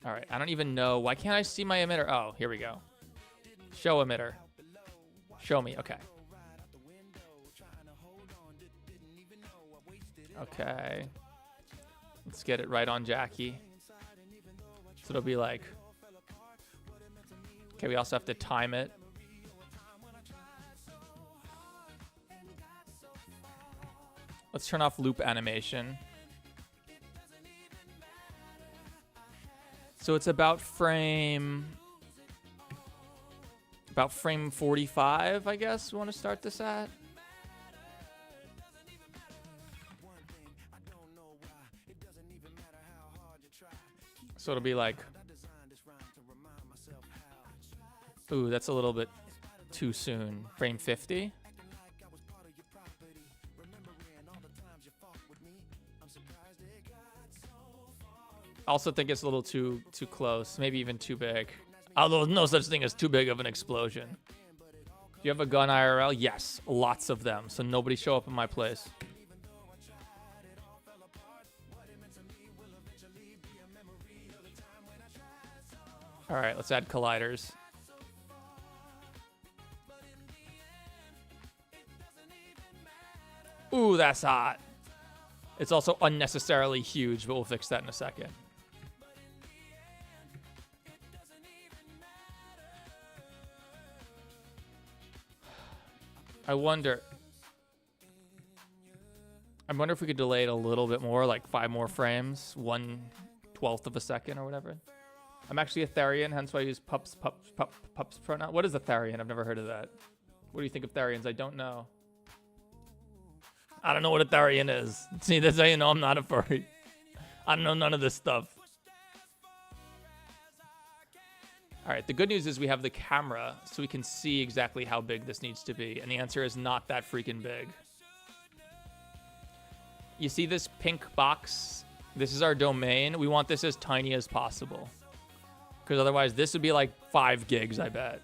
All right, I don't even know. Why can't I see my emitter? Oh, here we go. Show emitter. Show me. Okay. Okay. Let's get it right on Jackie. So it'll be like... Okay, we also have to time it. Let's turn off loop animation. So it's about frame 45, I guess we want to start this at. So it'll be like, ooh, that's a little bit too soon. Frame 50. I also think it's a little too close, maybe even too big. Although no such thing as too big of an explosion. Do you have a gun IRL? Yes, lots of them. So nobody show up in my place. All right, let's add colliders. Ooh, that's hot. It's also unnecessarily huge, but we'll fix that in a second. I wonder if we could delay it a little bit more, like 5 more frames, 1/12 of a second or whatever. I'm actually a Therian, hence why I use pups pronoun. What is a Therian? I've never heard of that. What do you think of Therians? I don't know. I don't know what a Therian is. See, that's how you know I'm not a furry. I don't know none of this stuff. All right, the good news is we have the camera, so we can see exactly how big this needs to be. And the answer is not that freaking big. You see this pink box? This is our domain. We want this as tiny as possible. Because otherwise, this would be like 5 gigs, I bet.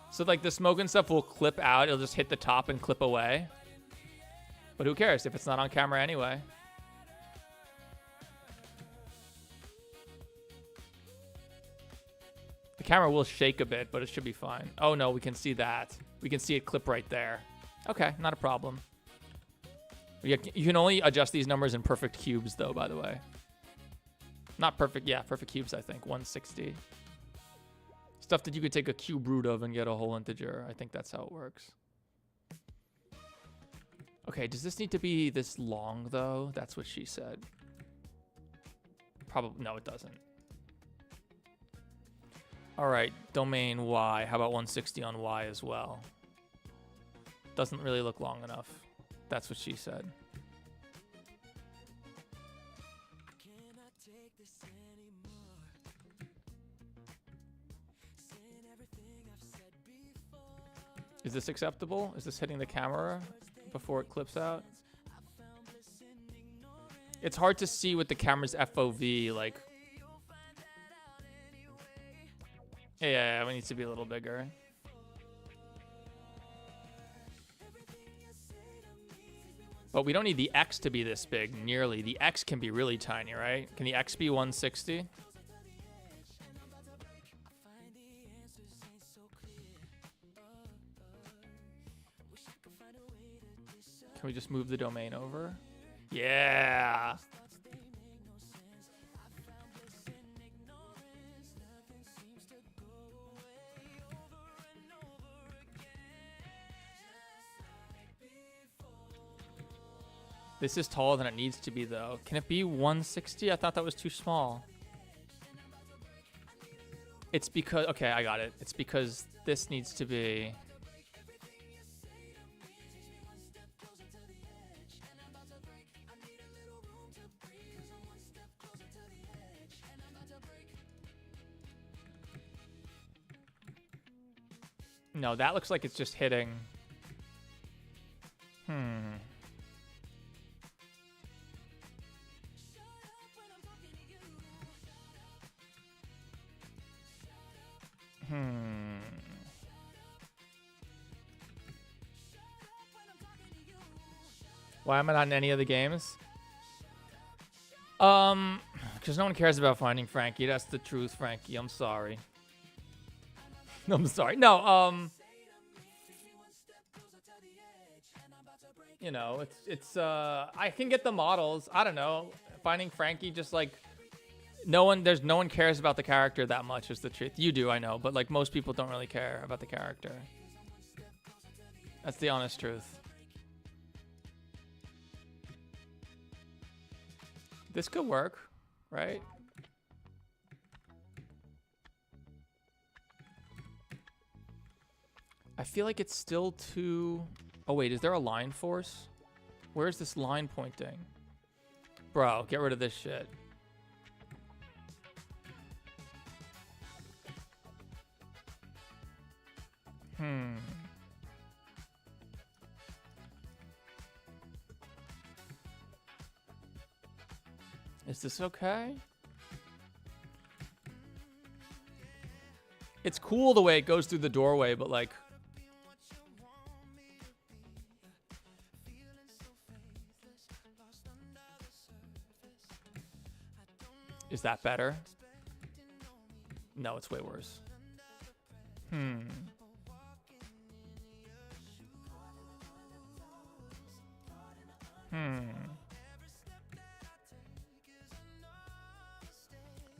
So like the smoke and stuff will clip out. It'll just hit the top and clip away. But who cares if it's not on camera anyway? The camera will shake a bit, but it should be fine. Oh no, we can see that. We can see it clip right there. Okay, not a problem. You can only adjust these numbers in perfect cubes though, by the way. Not perfect, yeah, perfect cubes, I think. 160. Stuff that you could take a cube root of and get a whole integer. I think that's how it works. Okay, does this need to be this long though? That's what she said. Probably, no, it doesn't. All right, domain Y. How about 160 on Y as well? Doesn't really look long enough. That's what she said. Is this acceptable? Is this hitting the camera before it clips out? It's hard to see with the camera's FOV, like... Yeah, it needs to be a little bigger. But we don't need the X to be this big, nearly. The X can be really tiny, right? Can the X be 160? Can we just move the domain over? Yeah! This is taller than it needs to be, though. Can it be 160? I thought that was too small. It's because... Okay, I got it. It's because this needs to be... No, that looks like it's just hitting. Why am I not in any of the games? Because no one cares about Finding Frankie. That's the truth, Frankie. I'm sorry. I'm sorry. No, you know, it's I can get the models. I don't know. Finding Frankie, just like no one cares about the character that much is the truth. You do, I know, but like most people don't really care about the character. That's the honest truth. This could work, right? I feel like it's still too... Oh, wait, is there a line force? Where's this line pointing? Bro, get rid of this shit. Is this okay? It's cool the way it goes through the doorway, but like... Is that better? No, it's way worse.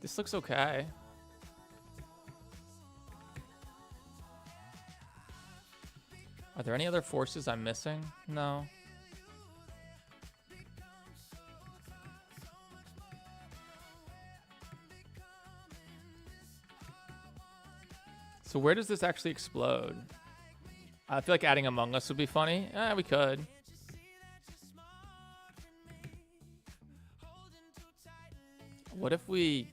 This looks okay. Are there any other forces I'm missing? No. So where does this actually explode? I feel like adding Among Us would be funny. We could. What if we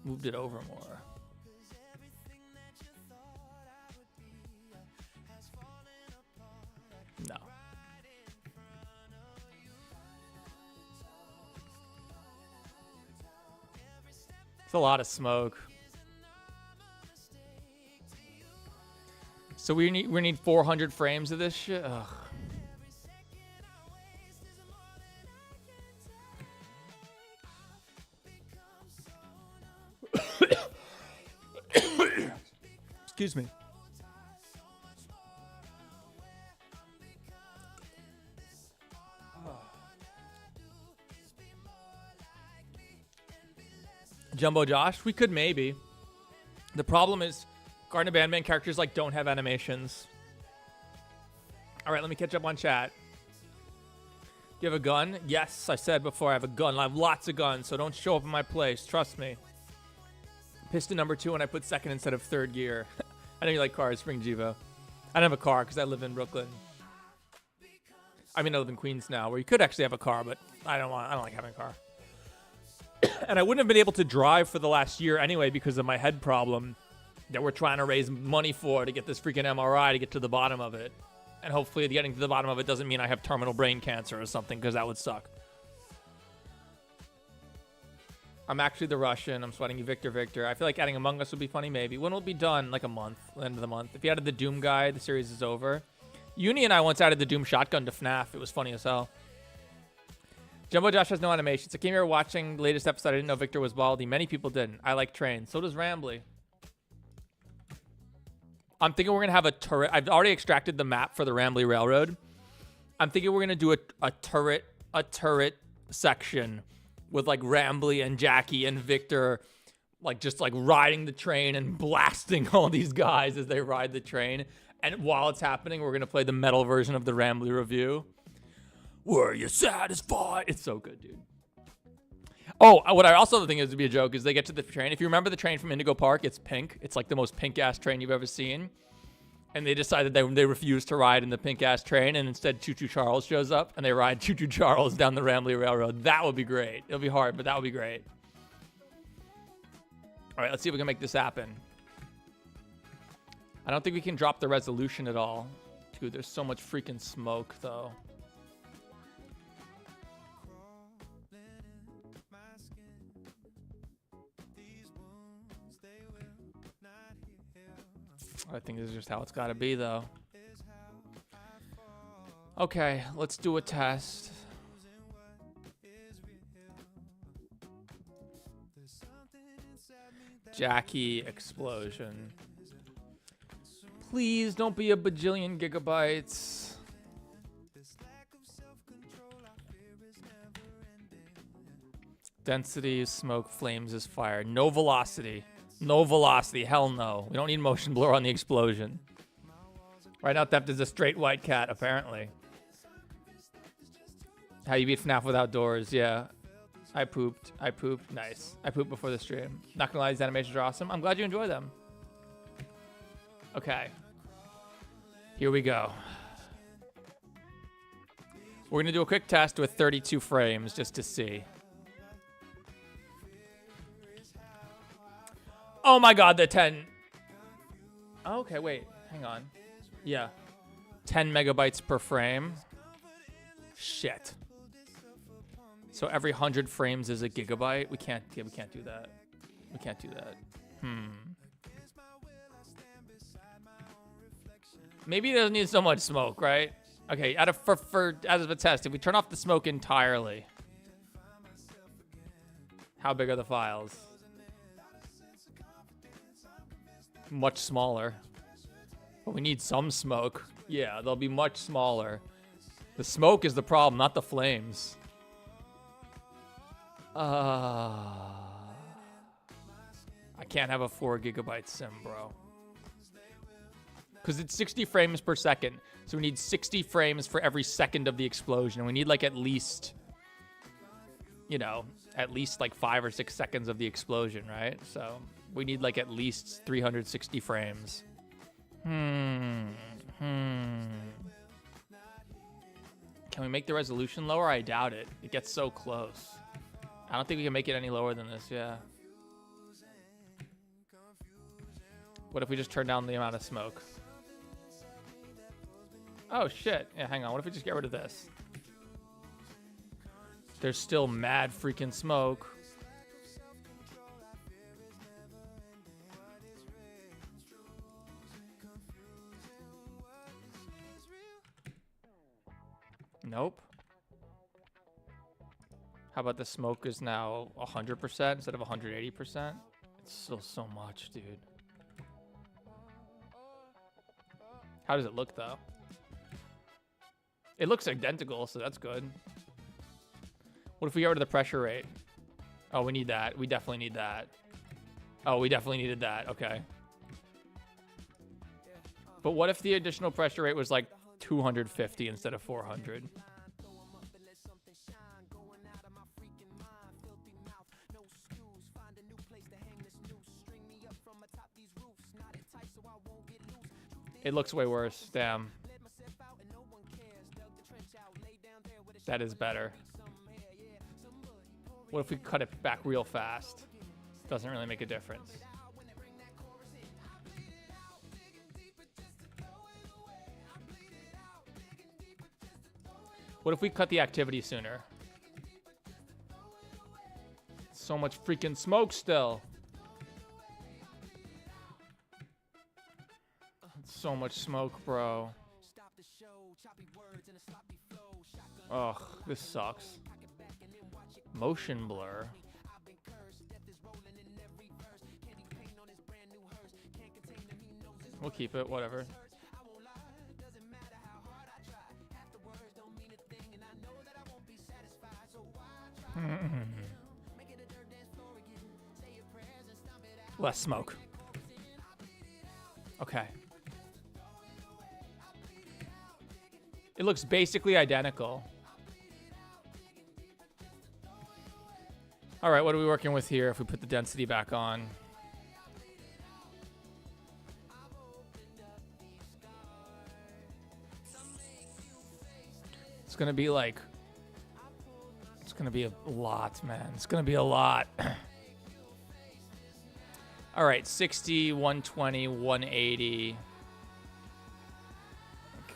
moved it over more? No. It's a lot of smoke. So we need 400 frames of this shit. Ugh. Excuse me. Jumbo Josh, we could maybe. The problem is Garden Bandman characters like don't have animations. All right, let me catch up on chat. Do you have a gun? Yes, I said before I have a gun. I have lots of guns, so don't show up in my place. Trust me. Piston number 2 and I put second instead of third gear. I know you like cars, Spring Jivo. I don't have a car because I live in Brooklyn. I mean, I live in Queens now, where you could actually have a car, but I don't like having a car. And I wouldn't have been able to drive for the last year anyway because of my head problem that we're trying to raise money for to get this freaking MRI to get to the bottom of it. And hopefully getting to the bottom of it doesn't mean I have terminal brain cancer or something, because that would suck. I'm actually the Russian. I'm sweating you, Victor. I feel like adding Among Us would be funny, maybe. When will it be done? Like a month, end of the month. If you added the Doom guy, the series is over. Uni and I once added the Doom shotgun to FNAF. It was funny as hell. Jumbo Josh has no animations. I came here watching the latest episode. I didn't know Victor was Baldy. Many people didn't. I like trains. So does Rambly. I'm thinking we're going to have a turret. I've already extracted the map for the Rambly Railroad. I'm thinking we're going to do a turret section with like Rambly and Jackie and Victor like just like riding the train and blasting all these guys as they ride the train. And while it's happening, we're going to play the metal version of the Rambly Review. Were you satisfied? It's so good, dude. Oh, what I also think is to be a joke is they get to the train. If you remember the train from Indigo Park, it's pink. It's like the most pink-ass train you've ever seen. And they decided they refuse to ride in the pink-ass train, and instead Choo Choo Charles shows up, and they ride Choo Choo Charles down the Ramley Railroad. That would be great. It'll be hard, but that would be great. All right, let's see if we can make this happen. I don't think we can drop the resolution at all. Dude, there's so much freaking smoke, though. I think this is just how it's got to be, though. Okay, let's do a test. Jackie explosion. Please don't be a bajillion gigabytes. Density is smoke, flames is fire. No velocity. No velocity. Hell no. We don't need motion blur on the explosion. Right now, Theft is a straight white cat, apparently. How you beat FNAF without doors. Yeah. I pooped. Nice. I pooped before the stream. Not gonna lie, these animations are awesome. I'm glad you enjoy them. Okay. Here we go. We're gonna do a quick test with 32 frames just to see. Oh my god, the 10. Okay, wait. Hang on. Yeah. 10 megabytes per frame. Shit. So every 100 frames is a gigabyte. We can't do that. We can't do that. Maybe it doesn't need so much smoke, right? Okay, as of a test, if we turn off the smoke entirely, how big are the files? Much smaller. But we need some smoke. Yeah, they'll be much smaller. The smoke is the problem, not the flames. I can't have a 4 gigabyte sim, bro. Because it's 60 frames per second. So we need 60 frames for every second of the explosion. We need like at least, you know, at least like 5 or 6 seconds of the explosion, right? So we need like at least 360 frames. Can we make the resolution lower? I doubt it. It gets so close. I don't think we can make it any lower than this, yeah. What if we just turn down the amount of smoke? Oh, shit. Yeah, hang on. What if we just get rid of this? There's still mad freaking smoke. Nope. How about the smoke is now 100% instead of 180%? It's still so much, dude. How does it look, though? It looks identical, so that's good. What if we get rid of the pressure rate? Oh, we need that. We definitely need that. Oh, we definitely needed that. Okay. But what if the additional pressure rate was like 250 instead of 400? It looks way worse. Damn. That is better. What if we cut it back real fast? Doesn't really make a difference. What if we cut the activity sooner? So much freaking smoke still. So much smoke, bro. Ugh, this sucks. Motion blur. We'll keep it, whatever. Less smoke. Okay. It looks basically identical. All right, what are we working with here if we put the density back on? It's going to be like... It's going to be a lot, man. It's going to be a lot. All right, 60, 120, 180.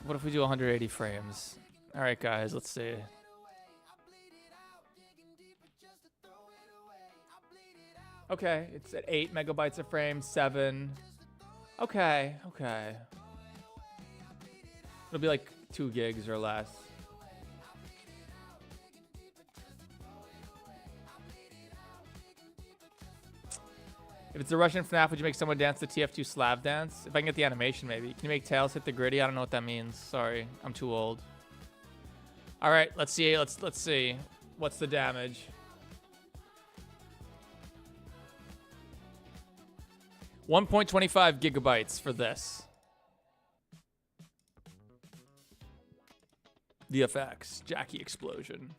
What if we do 180 frames? All right, guys, let's see. Okay, it's at 8 megabytes a frame, 7. Okay, okay. It'll be like 2 gigs or less. If it's a Russian FNAF, would you make someone dance the TF2 Slav dance? If I can get the animation, maybe. Can you make Tails hit the gritty? I don't know what that means. Sorry, I'm too old. All right, let's see. Let's see. What's the damage? 1.25 gigabytes for this. The effects. Jackie explosion.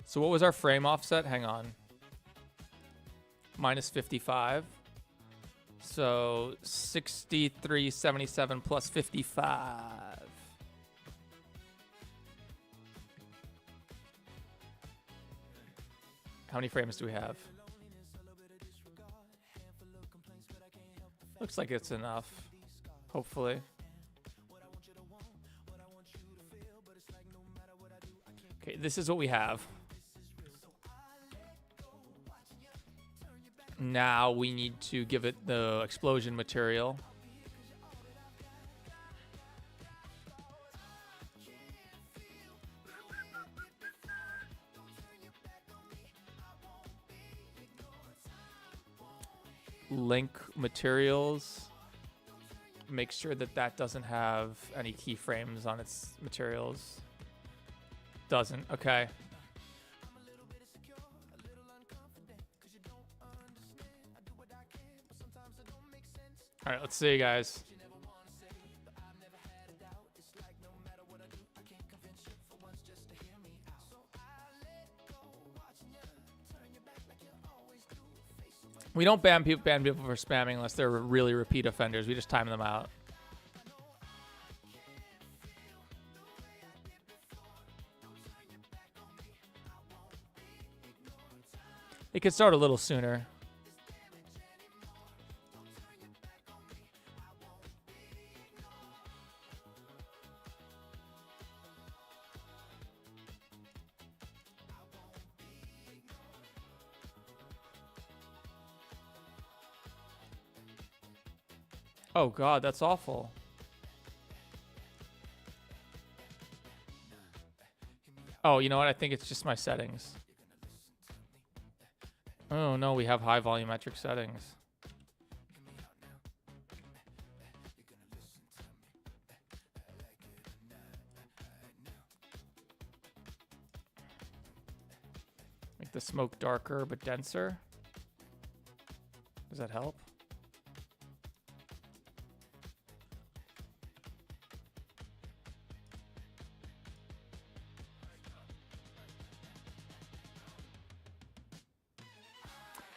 So what was our frame offset? Hang on. Minus 55. So 6377 plus 55. How many frames do we have? Looks like it's enough. Hopefully. Okay, this is what we have. Now we need to give it the explosion material. Link materials. Make sure that that doesn't have any keyframes on its materials. Doesn't. Okay. All right, let's see, guys. We don't ban people for spamming unless they're really repeat offenders. We just time them out. It could start a little sooner. Oh God, that's awful. Oh, you know what? I think it's just my settings. Oh no, we have high volumetric settings. Make the smoke darker but denser. Does that help?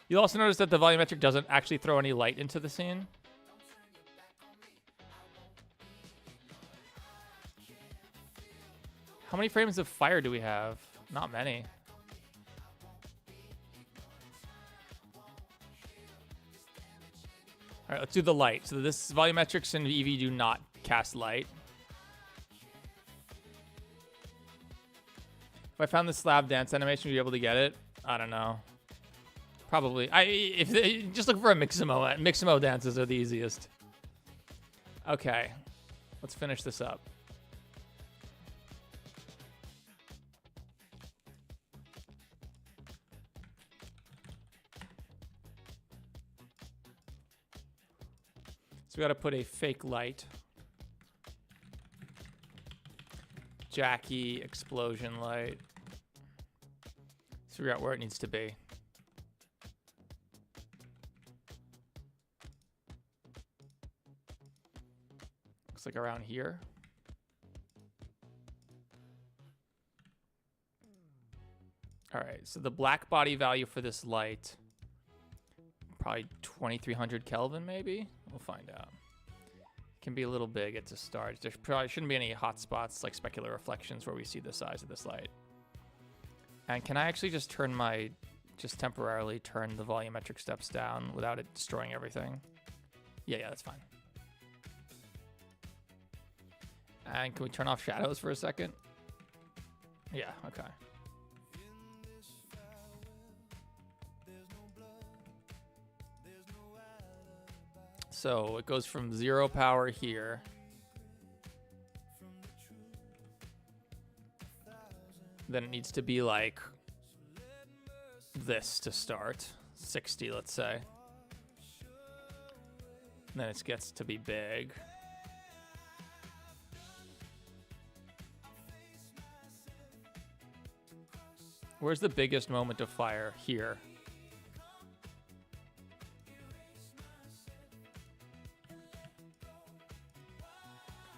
You'll also notice that the volumetric doesn't actually throw any light into the scene. How many frames of fire do we have? Not many. All right, let's do the light. So this volumetrics and EV do not cast light. If I found the slab dance animation, would you be able to get it? I don't know. Probably. Just look for a Mixamo. Mixamo dances are the easiest. Okay. Let's finish this up. So we got to put a fake light. Jackie explosion light. Let's figure out where it needs to be. Looks like around here. All right, so the black body value for this light, probably 2300 Kelvin maybe? We'll find out. Can be a little big at the start. There probably shouldn't be any hot spots like specular reflections where we see the size of this light. And can I actually just turn my, just temporarily turn the volumetric steps down without it destroying everything? Yeah, that's fine. And can we turn off shadows for a second? Yeah, okay. So it goes from 0 power here. Then it needs to be like this to start. 60, let's say. And then it gets to be big. Where's the biggest moment of fire? Here.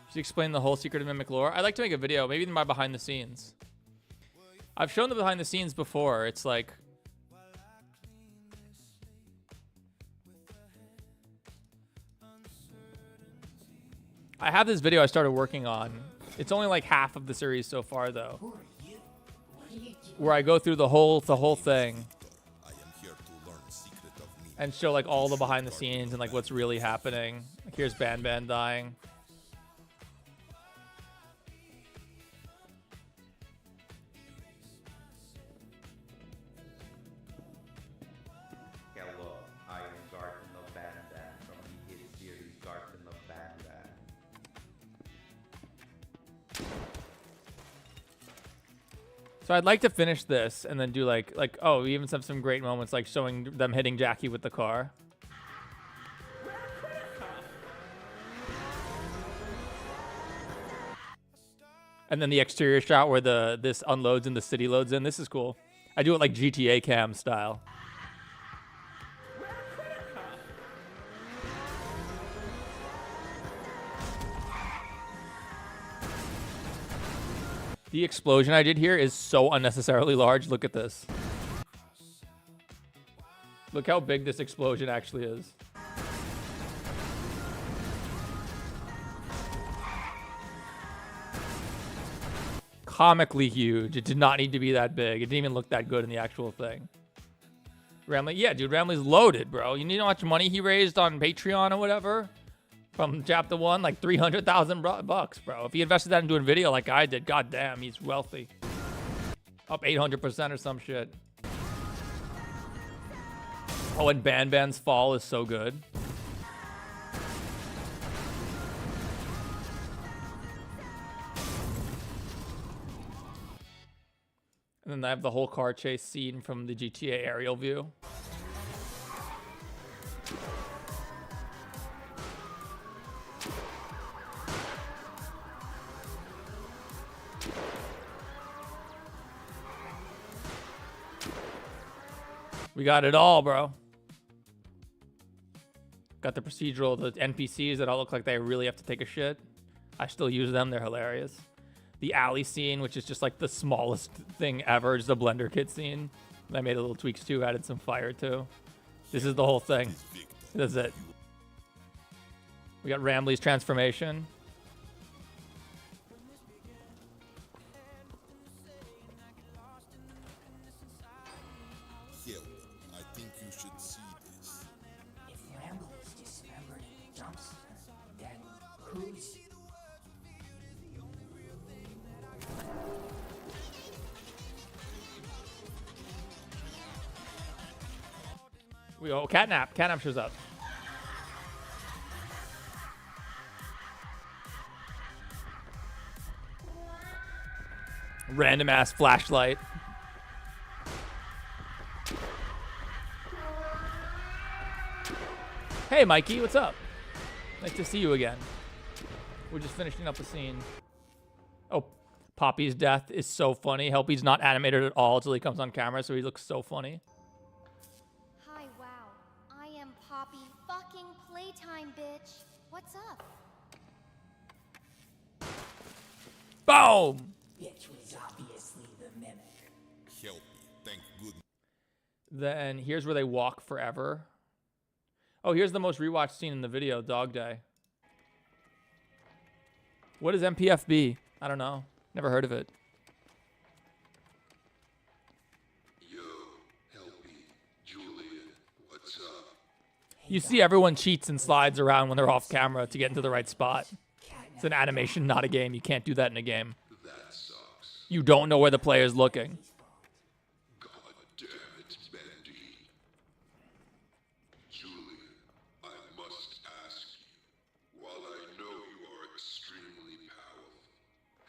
Should you explain the whole secret of Mimic lore? I'd like to make a video, maybe my behind the scenes. I've shown the behind the scenes before. It's like... I have this video I started working on. It's only like half of the series so far, though. Where I go through the whole thing. And show like all the behind the scenes and like what's really happening. Like, here's Ban Ban dying. Hello, I am Garten of Ban Ban from the hit series Garten of Ban Ban. So I'd like to finish this and then do like oh, we even have some great moments like showing them hitting Jackie with the car. And then the exterior shot where this unloads and the city loads in. This is cool. I do it like GTA cam style. The explosion I did here is so unnecessarily large. Look at this. Look how big this explosion actually is. Comically huge. It did not need to be that big. It didn't even look that good in the actual thing. Ramley, yeah, dude, Ramley's loaded, bro. You know how much money he raised on Patreon or whatever? From chapter 1, like 300,000 bucks, bro. If he invested that into a video like I did, goddamn, he's wealthy. Up 800% or some shit. Oh, and Ban Ban's fall is so good. And then I have the whole car chase scene from the GTA aerial view. We got it all, bro. Got the procedural, the NPCs that all look like they really have to take a shit. I still use them. They're hilarious. The alley scene, which is just like the smallest thing ever. Just a Blender Kit scene. I made a little tweaks too. Added some fire too. This is the whole thing. That's it. We got Ramley's transformation. Hell, I think you should see this. If Ramley's dismembered in the dumpster, then who's... We go Catnap. Catnap shows up. Random ass flashlight. Hey, Mikey, what's up? Nice to see you again. We're just finishing up a scene. Oh, Poppy's death is so funny. Helpy's not animated at all until he comes on camera, so he looks so funny. Hi, wow. I am Poppy fucking Playtime, bitch. What's up? Boom! Bitch was obviously the mimic. Help me. Thank goodness. Then here's where they walk forever. Oh, here's the most rewatched scene in the video, Dog Day. What is MPFB? I don't know. Never heard of it. Yo, Helpy, Julian, what's up? You see everyone cheats and slides around when they're off camera to get into the right spot. It's an animation, not a game. You can't do that in a game. That sucks. You don't know where the player's looking. God damn it, Bendy. Julian, I must ask you, while I know you are extremely powerful,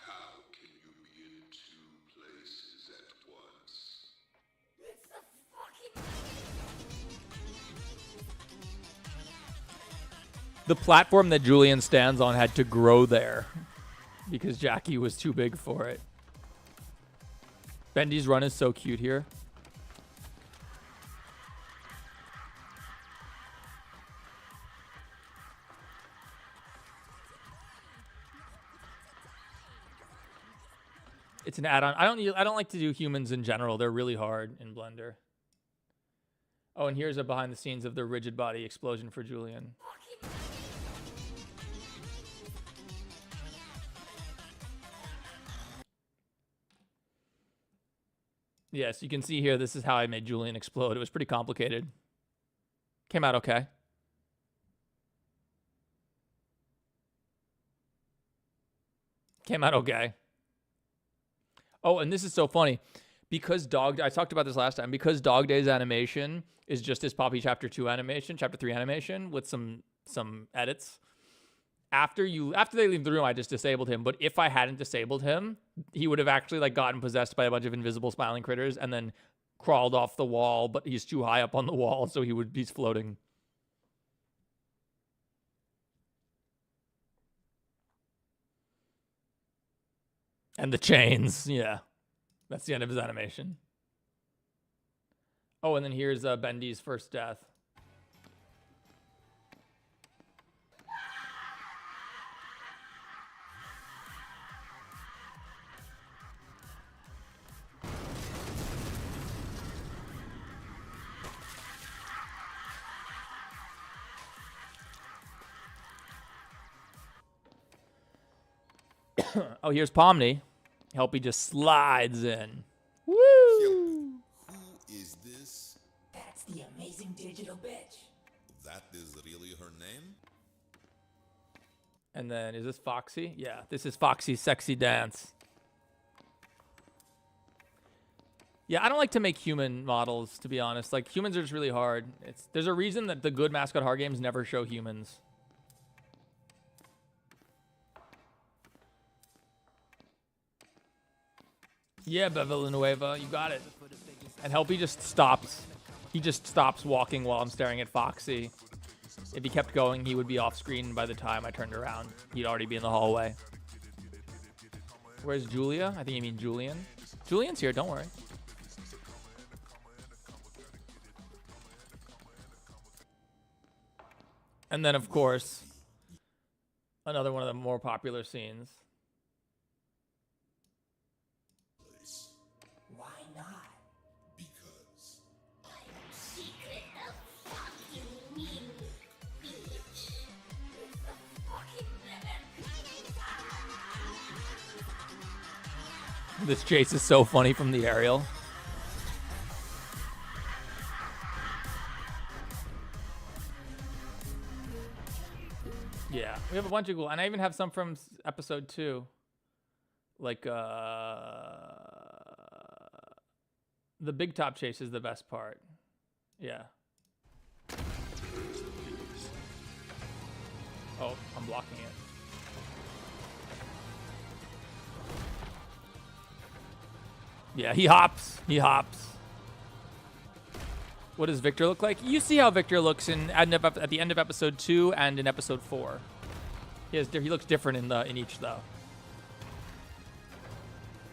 how can you be in two places at once? The platform that Julian stands on had to grow there because Jackie was too big for it. Bendy's run is so cute here. It's an add-on. I don't like to do humans in general. They're really hard in Blender. Oh, and here's a behind the scenes of the rigid body explosion for Julian. Yes, you can see here, this is how I made Julian explode. It was pretty complicated. Came out okay. Came out okay. Oh, and this is so funny. Because I talked about this last time, because Dog Day's animation is just his Poppy Chapter 2 animation, Chapter 3 animation, with some edits. After they leave the room, I just disabled him. But if I hadn't disabled him, he would have actually like gotten possessed by a bunch of invisible smiling critters and then crawled off the wall, but he's too high up on the wall, so he's floating. And the chains, yeah. That's the end of his animation. Oh, and then here's Bendy's first death. Oh, here's Pomni. Helpy just slides in. Woo! Who is this? That's the amazing digital bitch. That is really her name? And then, is this Foxy? Yeah, this is Foxy's sexy dance. Yeah, I don't like to make human models, to be honest. Like, humans are just really hard. There's a reason that the good mascot horror games never show humans. Yeah, Villanueva, you got it. And Helpy just stops. He just stops walking while I'm staring at Foxy. If he kept going, he would be off screen by the time I turned around. He'd already be in the hallway. Where's Julia? I think you mean Julian. Julian's here, don't worry. And then, of course, another one of the more popular scenes. Why not? Because Secret of fucking me, bitch. This chase is so funny from the aerial. Yeah, we have a bunch of cool, and I even have some from episode 2. Like, the big top chase is the best part. Yeah. Oh, I'm blocking it. Yeah, he hops. He hops. What does Victor look like? You see how Victor looks at the end of episode 2 and in episode 4. He looks different in each though.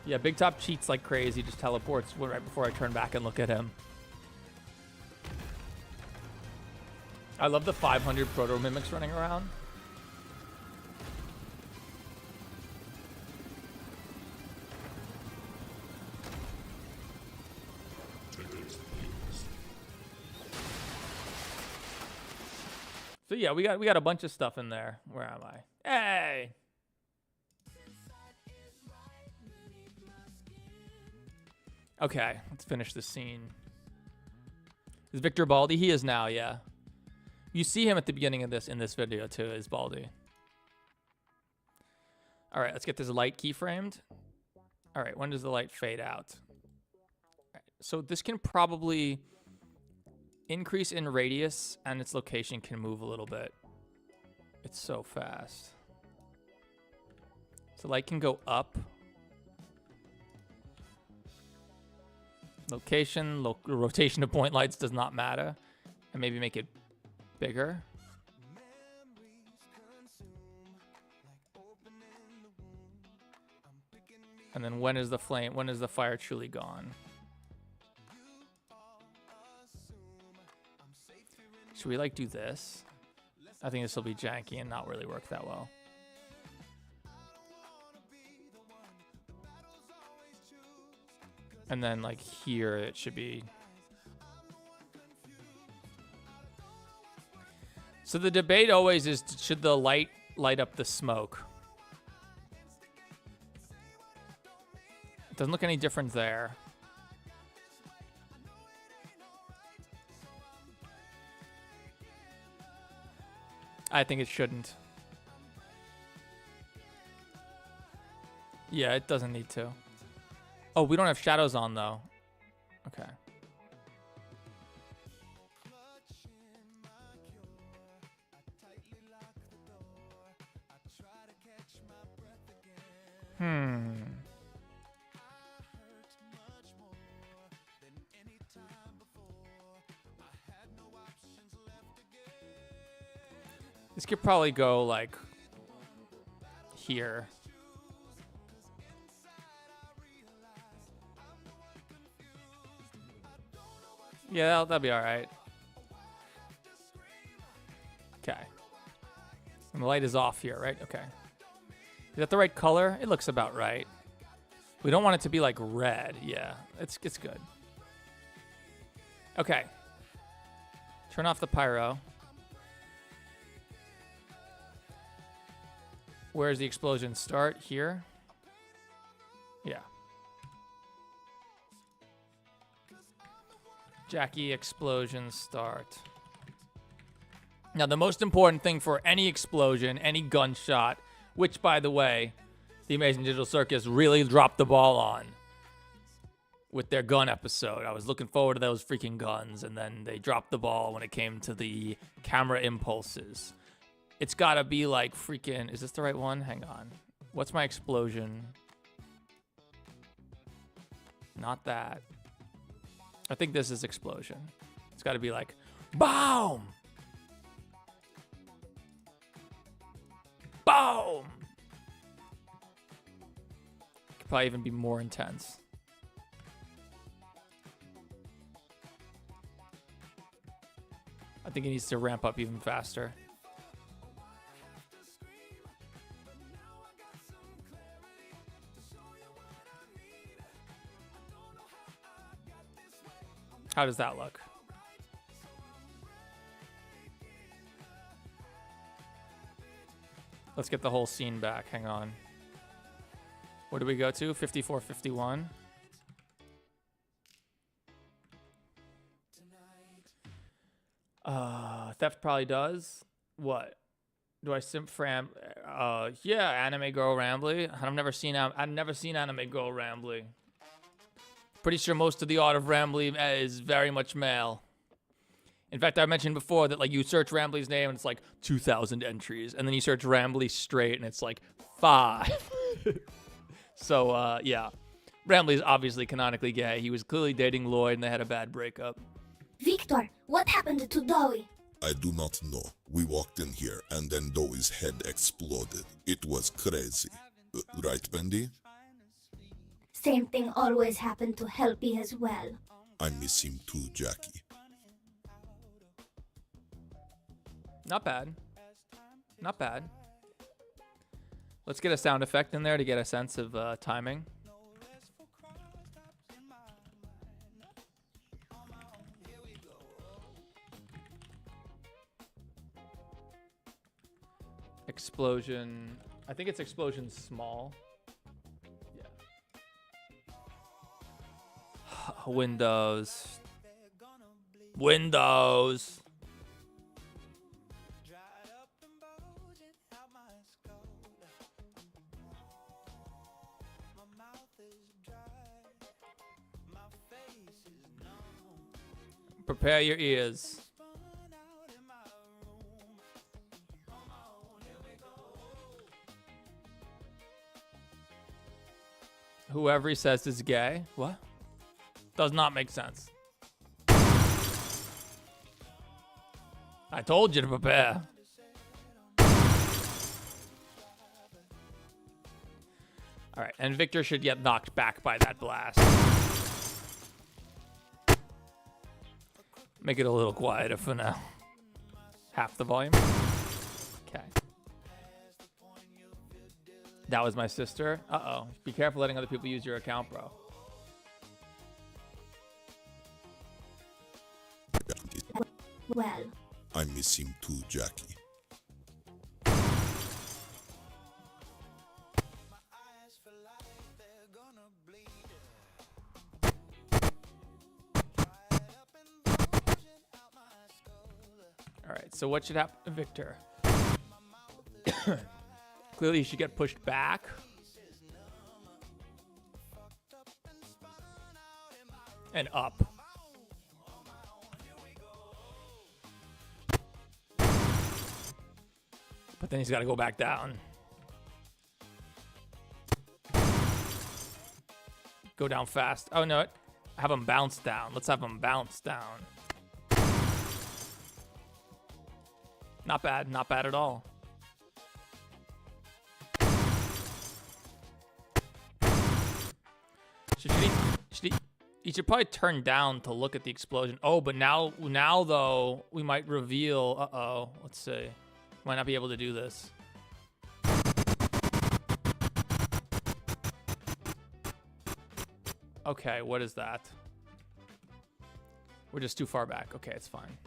Yeah, Big Top cheats like crazy. Just teleports right before I turn back and look at him. I love the 500 proto mimics running around. So yeah, we got a bunch of stuff in there. Where am I? Hey. Okay, let's finish this scene. Is Victor Baldi? He is now, yeah. You see him at the beginning of this in this video too, is Baldi. All right, let's get this light keyframed. All right, when does the light fade out? All right, so this can probably increase in radius, and its location can move a little bit. It's so fast. So light can go up. Location, rotation of point lights does not matter. And maybe make it bigger. And then when is the fire truly gone? Should we like do this? I think this will be janky and not really work that well. And then like here it should be. So the debate always is, should the light light up the smoke? It doesn't look any different there. I think it shouldn't. Yeah, it doesn't need to. Oh, we don't have shadows on though. Okay. This could probably go like here. Yeah, that'll be all right. Okay. And the light is off here, right? Okay. Is that the right color? It looks about right. We don't want it to be like red. Yeah, it's good. Okay. Turn off the pyro. Where's the explosion start? Here? Yeah. Jackie explosion start. Now, the most important thing for any explosion, any gunshot, which, by the way, the Amazing Digital Circus really dropped the ball on with their gun episode. I was looking forward to those freaking guns, and then they dropped the ball when it came to the camera impulses. It's got to be like freaking... Is this the right one? Hang on. What's my explosion? Not that. I think this is explosion. It's got to be like... Boom! Boom! Could probably even be more intense. I think it needs to ramp up even faster. How does that look? Let's get the whole scene back. Hang on. Where do we go to? 5451. Theft probably does. What? Do I simp for yeah, Anime Girl Rambly. I've never seen Anime Girl Rambly. Pretty sure most of the art of Rambly is very much male. In fact, I mentioned before that like you search Rambly's name and it's like 2,000 entries, and then you search Rambly straight and it's like 5. So yeah, Rambly's obviously canonically gay. He was clearly dating Lloyd and they had a bad breakup. Victor, what happened to Dowie? I do not know. We walked in here and then Dowie's head exploded. It was crazy. Right, Bendy? Same thing always happened to Helpy as well. I miss him too, Jackie. Not bad. Not bad. Let's get a sound effect in there to get a sense of timing. Explosion. I think it's explosion small. Yeah. Windows. Windows. Prepare your ears. Whoever he says is gay. What? Does not make sense. I told you to prepare. Alright, and Victor should get knocked back by that blast. Make it a little quieter for now. Half the volume. Okay. That was my sister. Uh-oh. Be careful letting other people use your account, bro. Well, I miss him too, Jackie. Alright, so what should happen to Victor? Clearly he should get pushed back. And up. But then he's got to go back down. Go down fast. Oh, no. Have him bounce down. Let's have him bounce down. Not bad. Not bad at all. He should probably turn down to look at the explosion. Oh, but now though, we might reveal. Uh-oh. Let's see. Might not be able to do this. Okay, what is that? We're just too far back. Okay, it's fine.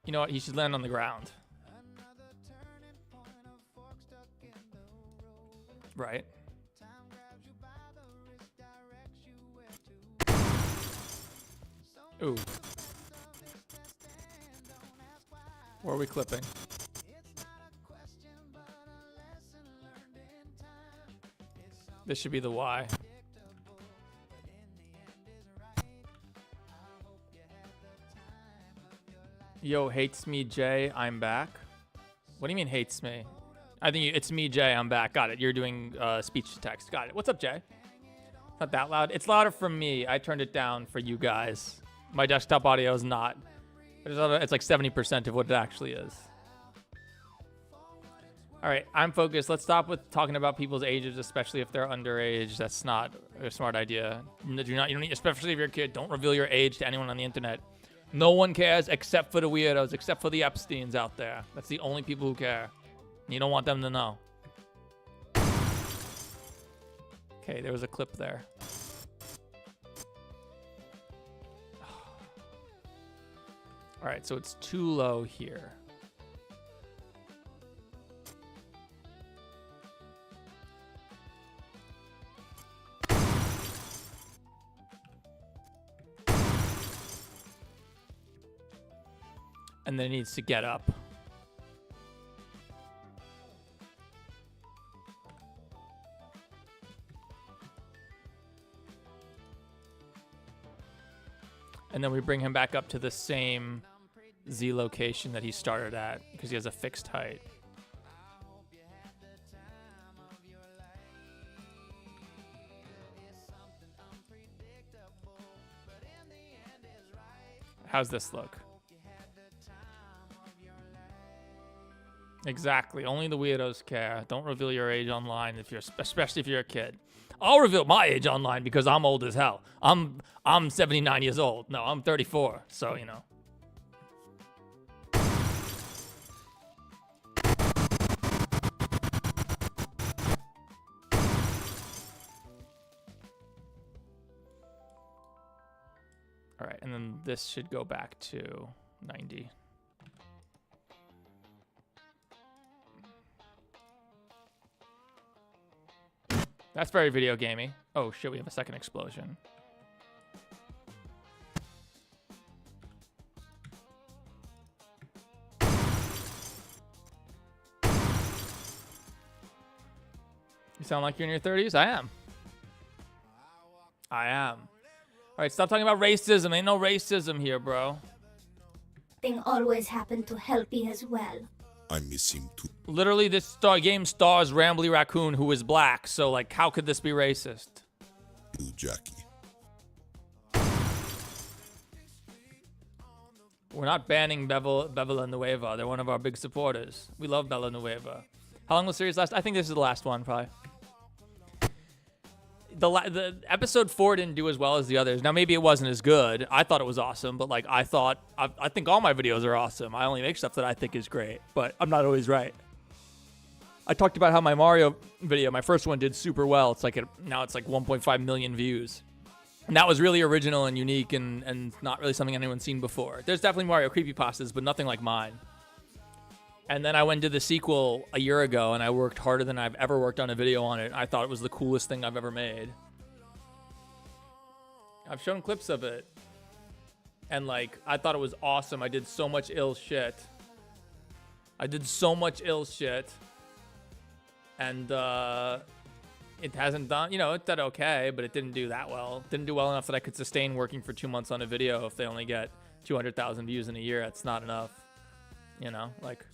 You know what? He should land on the ground. Right. Ooh. Where are we clipping? This should be the Y. Yo, hates me, Jay. I'm back. What do you mean hates me? I think it's me, Jay. I'm back. Got it. You're doing speech to text. Got it. What's up, Jay? Not that loud. It's louder from me. I turned it down for you guys. My desktop audio is not. It's like 70% of what it actually is. All right, I'm focused. Let's stop with talking about people's ages, especially if they're underage. That's not a smart idea. You don't need, especially if you're a kid. Don't reveal your age to anyone on the internet. No one cares except for the weirdos, except for the Epsteins out there. That's the only people who care. You don't want them to know. Okay, there was a clip there. All right, so it's too low here. And then it needs to get up. And then we bring him back up to the same Z location that he started at because he has a fixed height. How's this look? Exactly. Only the weirdos care. Don't reveal your age online especially if you're a kid. I'll reveal my age online because I'm old as hell. I'm 79 years old. No, I'm 34. So, you know. All right, and then this should go back to 90. That's very video gamey. Oh shit, we have a second explosion. You sound like you're in your 30s? I am. I am. All right, stop talking about racism. Ain't no racism here, bro. Thing always happened to Helpy as well. I miss him too. Literally, this game stars Rambly Raccoon, who is black. So, like, how could this be racist? You, Jackie. We're not banning Bella Nueva. They're one of our big supporters. We love Bella Nueva. How long was the series last? I think this is the last one, probably. The episode 4 didn't do as well as the others. Now, maybe it wasn't as good. I thought it was awesome, but like I think all my videos are awesome. I only make stuff that I think is great, but I'm not always right. I talked about how my Mario video, my first one, did super well. It's like now it's like 1.5 million views. And that was really original and unique and not really something anyone's seen before. There's definitely Mario creepypastas, but nothing like mine. And then I went to the sequel a year ago, and I worked harder than I've ever worked on a video on it. I thought it was the coolest thing I've ever made. I've shown clips of it. And, like, I thought it was awesome. I did so much ill shit. And, it hasn't done, you know, it did okay, but it didn't do that well. It didn't do well enough that I could sustain working for 2 months on a video. If they only get 200,000 views in a year, that's not enough. You know, like...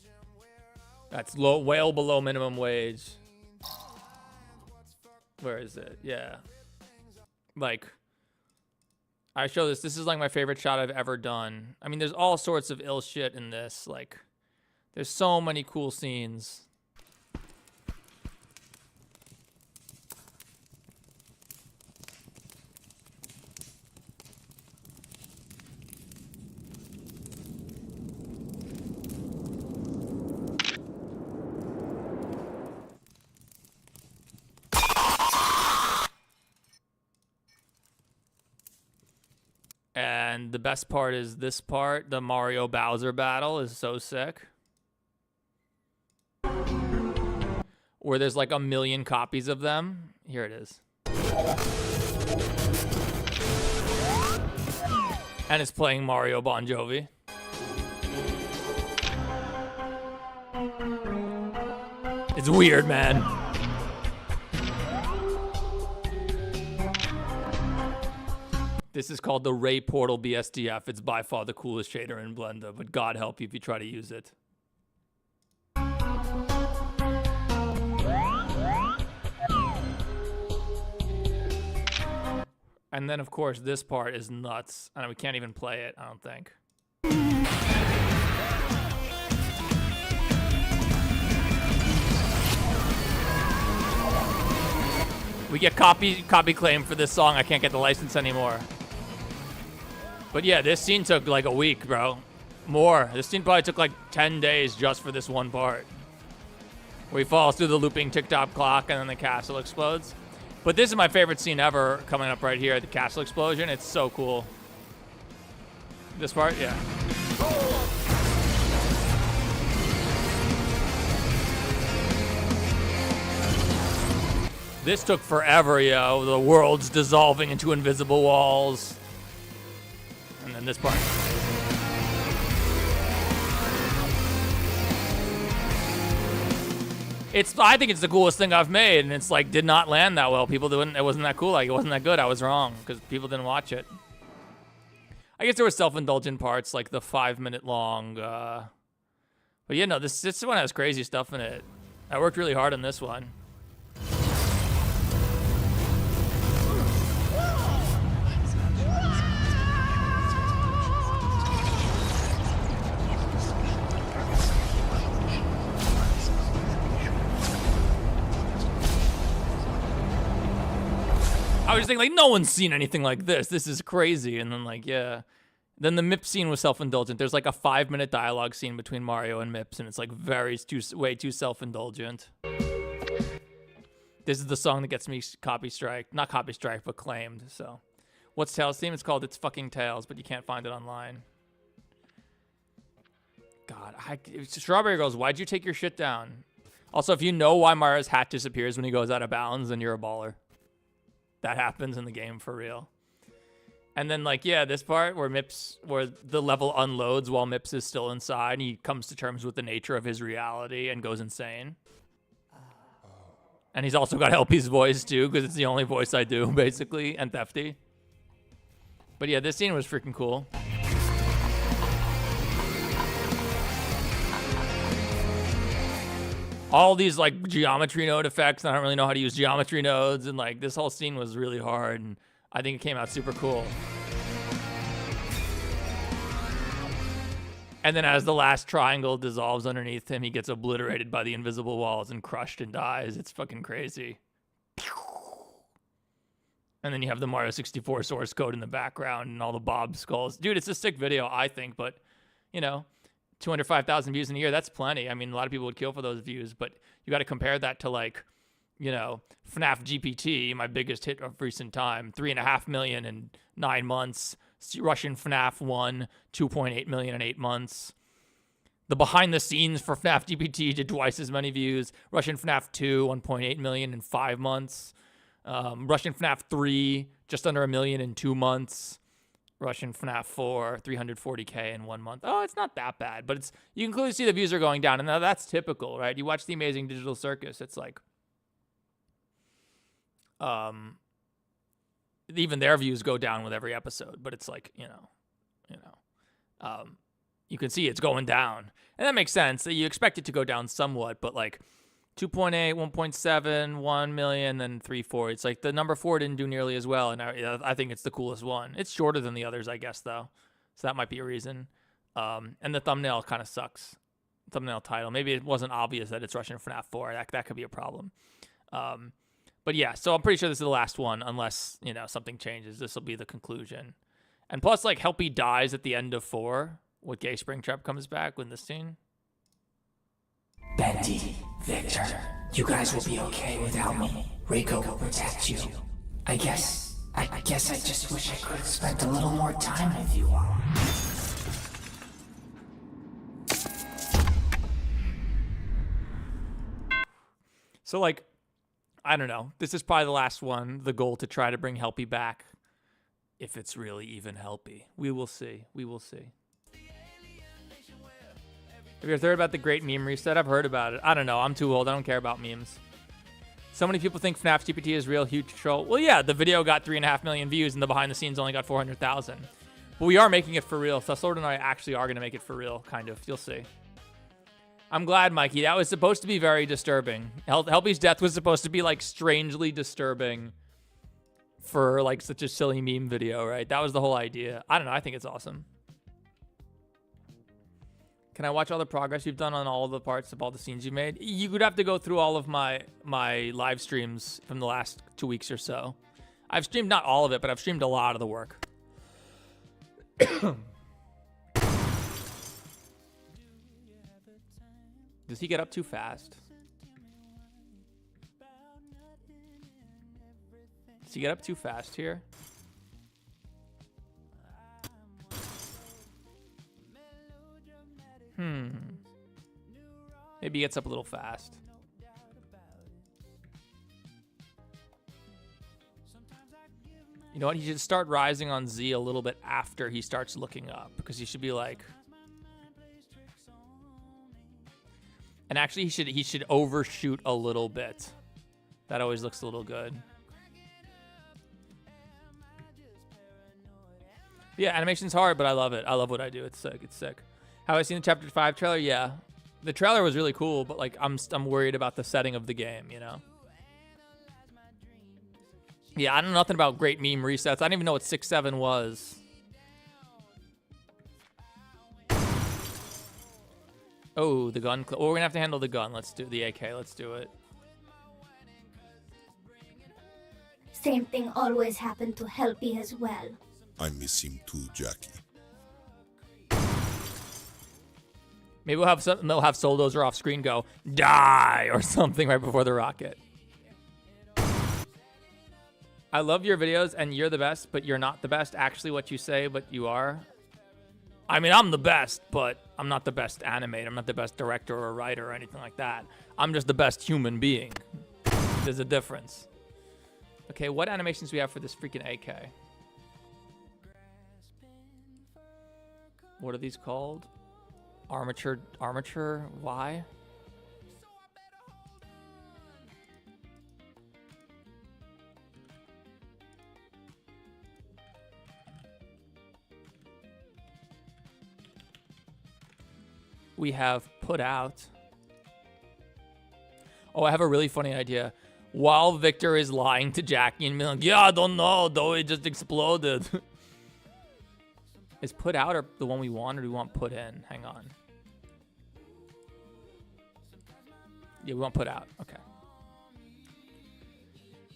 That's well below minimum wage. Where is it? Yeah. Like, I show this. This is like my favorite shot I've ever done. I mean, there's all sorts of ill shit in this. Like, there's so many cool scenes. And the best part is this part. The Mario Bowser battle is so sick. Where there's like 1 million copies of them. Here it is. And it's playing Mario Bon Jovi. It's weird, man. This is called the Ray Portal BSDF. It's by far the coolest shader in Blender, but God help you if you try to use it. And then, of course, this part is nuts. And we can't even play it, I don't think. We get copy claim for this song. I can't get the license anymore. But yeah, this scene took like a week, bro. More. This scene probably took like 10 days just for this one part. Where he falls through the looping tick-tock clock and then the castle explodes. But this is my favorite scene ever coming up right here, the castle explosion. It's so cool. This part, yeah. This took forever, yo. The world's dissolving into invisible walls. And then this part. I think it's the coolest thing I've made, and it's like did not land that well. People didn't. It wasn't that cool. Like it wasn't that good. I was wrong because people didn't watch it. I guess there were self-indulgent parts, like the 5-minute long. But yeah, no, this one has crazy stuff in it. I worked really hard on this one. I was thinking, like, no one's seen anything like this. This is crazy. And then, like, yeah. Then the Mips scene was self-indulgent. There's, like, a 5-minute dialogue scene between Mario and Mips, and it's, like, way too self-indulgent. This is the song that gets me copy strike. Not copy strike, but claimed, so. What's Tails' theme? It's called It's Fucking Tails, but you can't find it online. God, Strawberry Girls, why'd you take your shit down? Also, if you know why Mario's hat disappears when he goes out of bounds, then you're a baller. That happens in the game for real. And then, like, yeah, this part where the level unloads while Mips is still inside, and he comes to terms with the nature of his reality and goes insane. And he's also got LP's voice, too, because it's the only voice I do, basically, and Thefty. But yeah, this scene was freaking cool. All these, like, geometry node effects, and I don't really know how to use geometry nodes, and, like, this whole scene was really hard, and I think it came out super cool. And then as the last triangle dissolves underneath him, he gets obliterated by the invisible walls and crushed and dies. It's fucking crazy. And then you have the Mario 64 source code in the background and all the Bob skulls. Dude, it's a sick video, I think, but, you know, 205,000 views in a year, that's plenty. I mean, a lot of people would kill for those views, but you got to compare that to, like, you know, FNAF GPT, my biggest hit of recent time, 3.5 million in 9 months. Russian FNAF 1, 2.8 million in 8 months. The behind the scenes for FNAF GPT did twice as many views. Russian FNAF 2, 1.8 million in 5 months. Russian FNAF 3, just under 1 million in 2 months. Russian FNAF 4, 340K in 1 month. Oh, it's not that bad, but it's, you can clearly see the views are going down, and now that's typical, right? You watch The Amazing Digital Circus, it's like, even their views go down with every episode, but it's like, you can see it's going down, and that makes sense. You expect it to go down somewhat, but like 2.8, 1.7, 1 million, then 3.4. It's like the number 4 didn't do nearly as well, and I think it's the coolest one. It's shorter than the others, I guess, though, so that might be a reason. And the thumbnail kind of sucks. Thumbnail title. Maybe it wasn't obvious that it's Russian FNAF 4. That could be a problem. But yeah, so I'm pretty sure this is the last one, unless, you know, something changes. This will be the conclusion. And plus, like, Helpy dies at the end of 4 with Gay Springtrap comes back with this scene. Bendy, Victor, you guys will be okay without me. Rico will protect you. I guess I just wish I could have spent a little more time with you all. So, like, I don't know. This is probably the last one. The goal to try to bring Helpy back. If it's really even Helpy. We will see. We will see. Have you ever heard about the Great Meme Reset? I've heard about it. I don't know. I'm too old. I don't care about memes. So many people think FNAF GPT is real, huge troll. Well, yeah, the video got 3.5 million views and the behind the scenes only got 400,000. But we are making it for real. So Sword and I actually are going to make it for real, kind of. You'll see. I'm glad, Mikey. That was supposed to be very disturbing. Helpy's death was supposed to be, like, strangely disturbing for, like, such a silly meme video, right? That was the whole idea. I don't know. I think it's awesome. Can I watch all the progress you've done on all the parts of all the scenes you made? You would have to go through all of my live streams from the last 2 weeks or so. I've streamed not all of it, but I've streamed a lot of the work. Does he get up too fast? Does he get up too fast here? Maybe he gets up a little fast. You know what? He should start rising on Z a little bit after he starts looking up, because he should be like... And actually, he should overshoot a little bit. That always looks a little good. Yeah, animation's hard, but I love it. I love what I do. It's sick. It's sick. Have I seen the Chapter 5 trailer? Yeah. The trailer was really cool, but like I'm worried about the setting of the game, you know? Yeah, I don't know nothing about great meme resets. I don't even know what 6.7 was. Oh, the gun. Oh, we're gonna have to handle the gun. Let's do the AK. Let's do it. Same thing always happened to Helpy as well. I miss him too, Jackie. Maybe we'll have some. They'll have Soldozer off screen go die or something right before the rocket. I love your videos and you're the best, but you're not the best. Actually, what you say, but you are. I mean, I'm the best, but I'm not the best animator. I'm not the best director or writer or anything like that. I'm just the best human being. There's a difference. Okay, what animations do we have for this freaking AK? What are these called? Armature, why? We have put out. Oh, I have a really funny idea. While Victor is lying to Jackie and being like, yeah, I don't know, though it just exploded. Is put out or the one we want, or do we want put in? Hang on. Yeah, we want put out. Okay.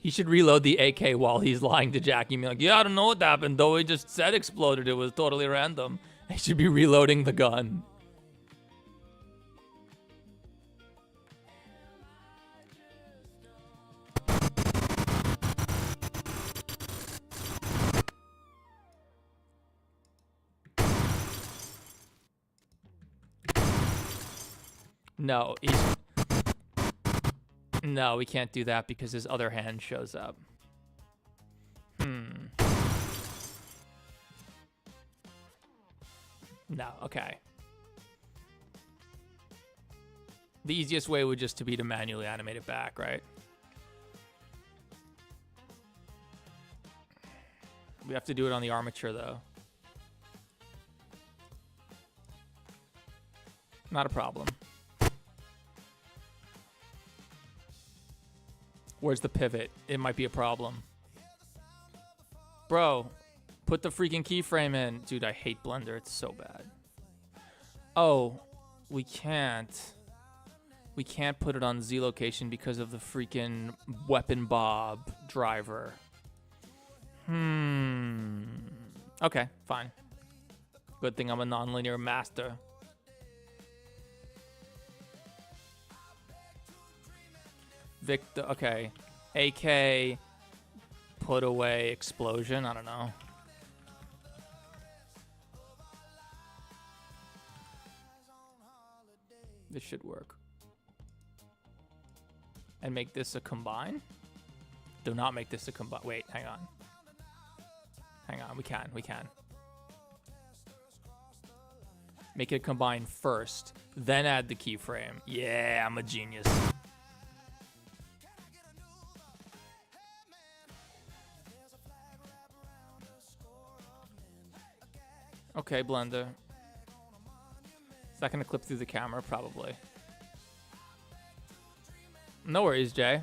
He should reload the AK while he's lying to Jackie and be like, yeah, I don't know what happened, though it just said exploded. It was totally random. He should be reloading the gun. No, no, we can't do that because his other hand shows up. No, okay. The easiest way would just to be to manually animate it back, right? We have to do it on the armature, though. Not a problem. Where's the pivot? It might be a problem. Bro, put the freaking keyframe in. Dude, I hate Blender. It's so bad. Oh, we can't. We can't put it on Z location because of the freaking weapon bob driver. Okay, fine. Good thing I'm a nonlinear master. Victor, okay. AK, put away explosion. I don't know. This should work. And make this a combine? Do not make this a combine. Wait, hang on. Hang on, we can. Make it a combine first, then add the keyframe. Yeah, I'm a genius. Okay, Blender. Is that gonna clip through the camera? Probably. No worries, Jay.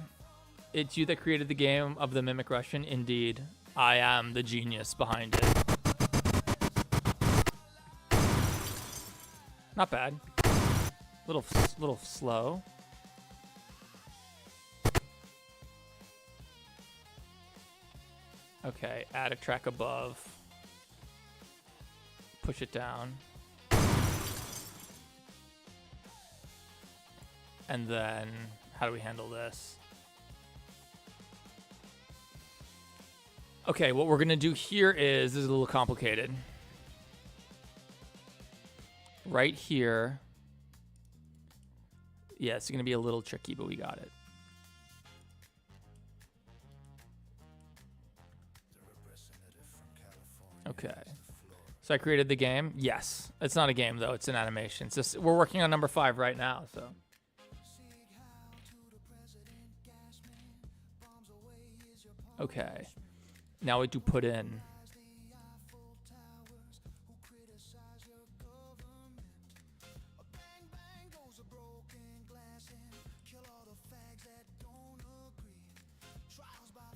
It's you that created the game of the Mimic Russian. Indeed, I am the genius behind it. Not bad. Little slow. Okay, add a track above. Push it down. And then, how do we handle this? Okay, what we're gonna do here is, this is a little complicated. Right here. Yeah, it's gonna be a little tricky, but we got it. Okay. So I created the game. Yes. It's not a game, though. It's an animation. It's just, we're working on number 5 right now, so. Okay. Now we do put in.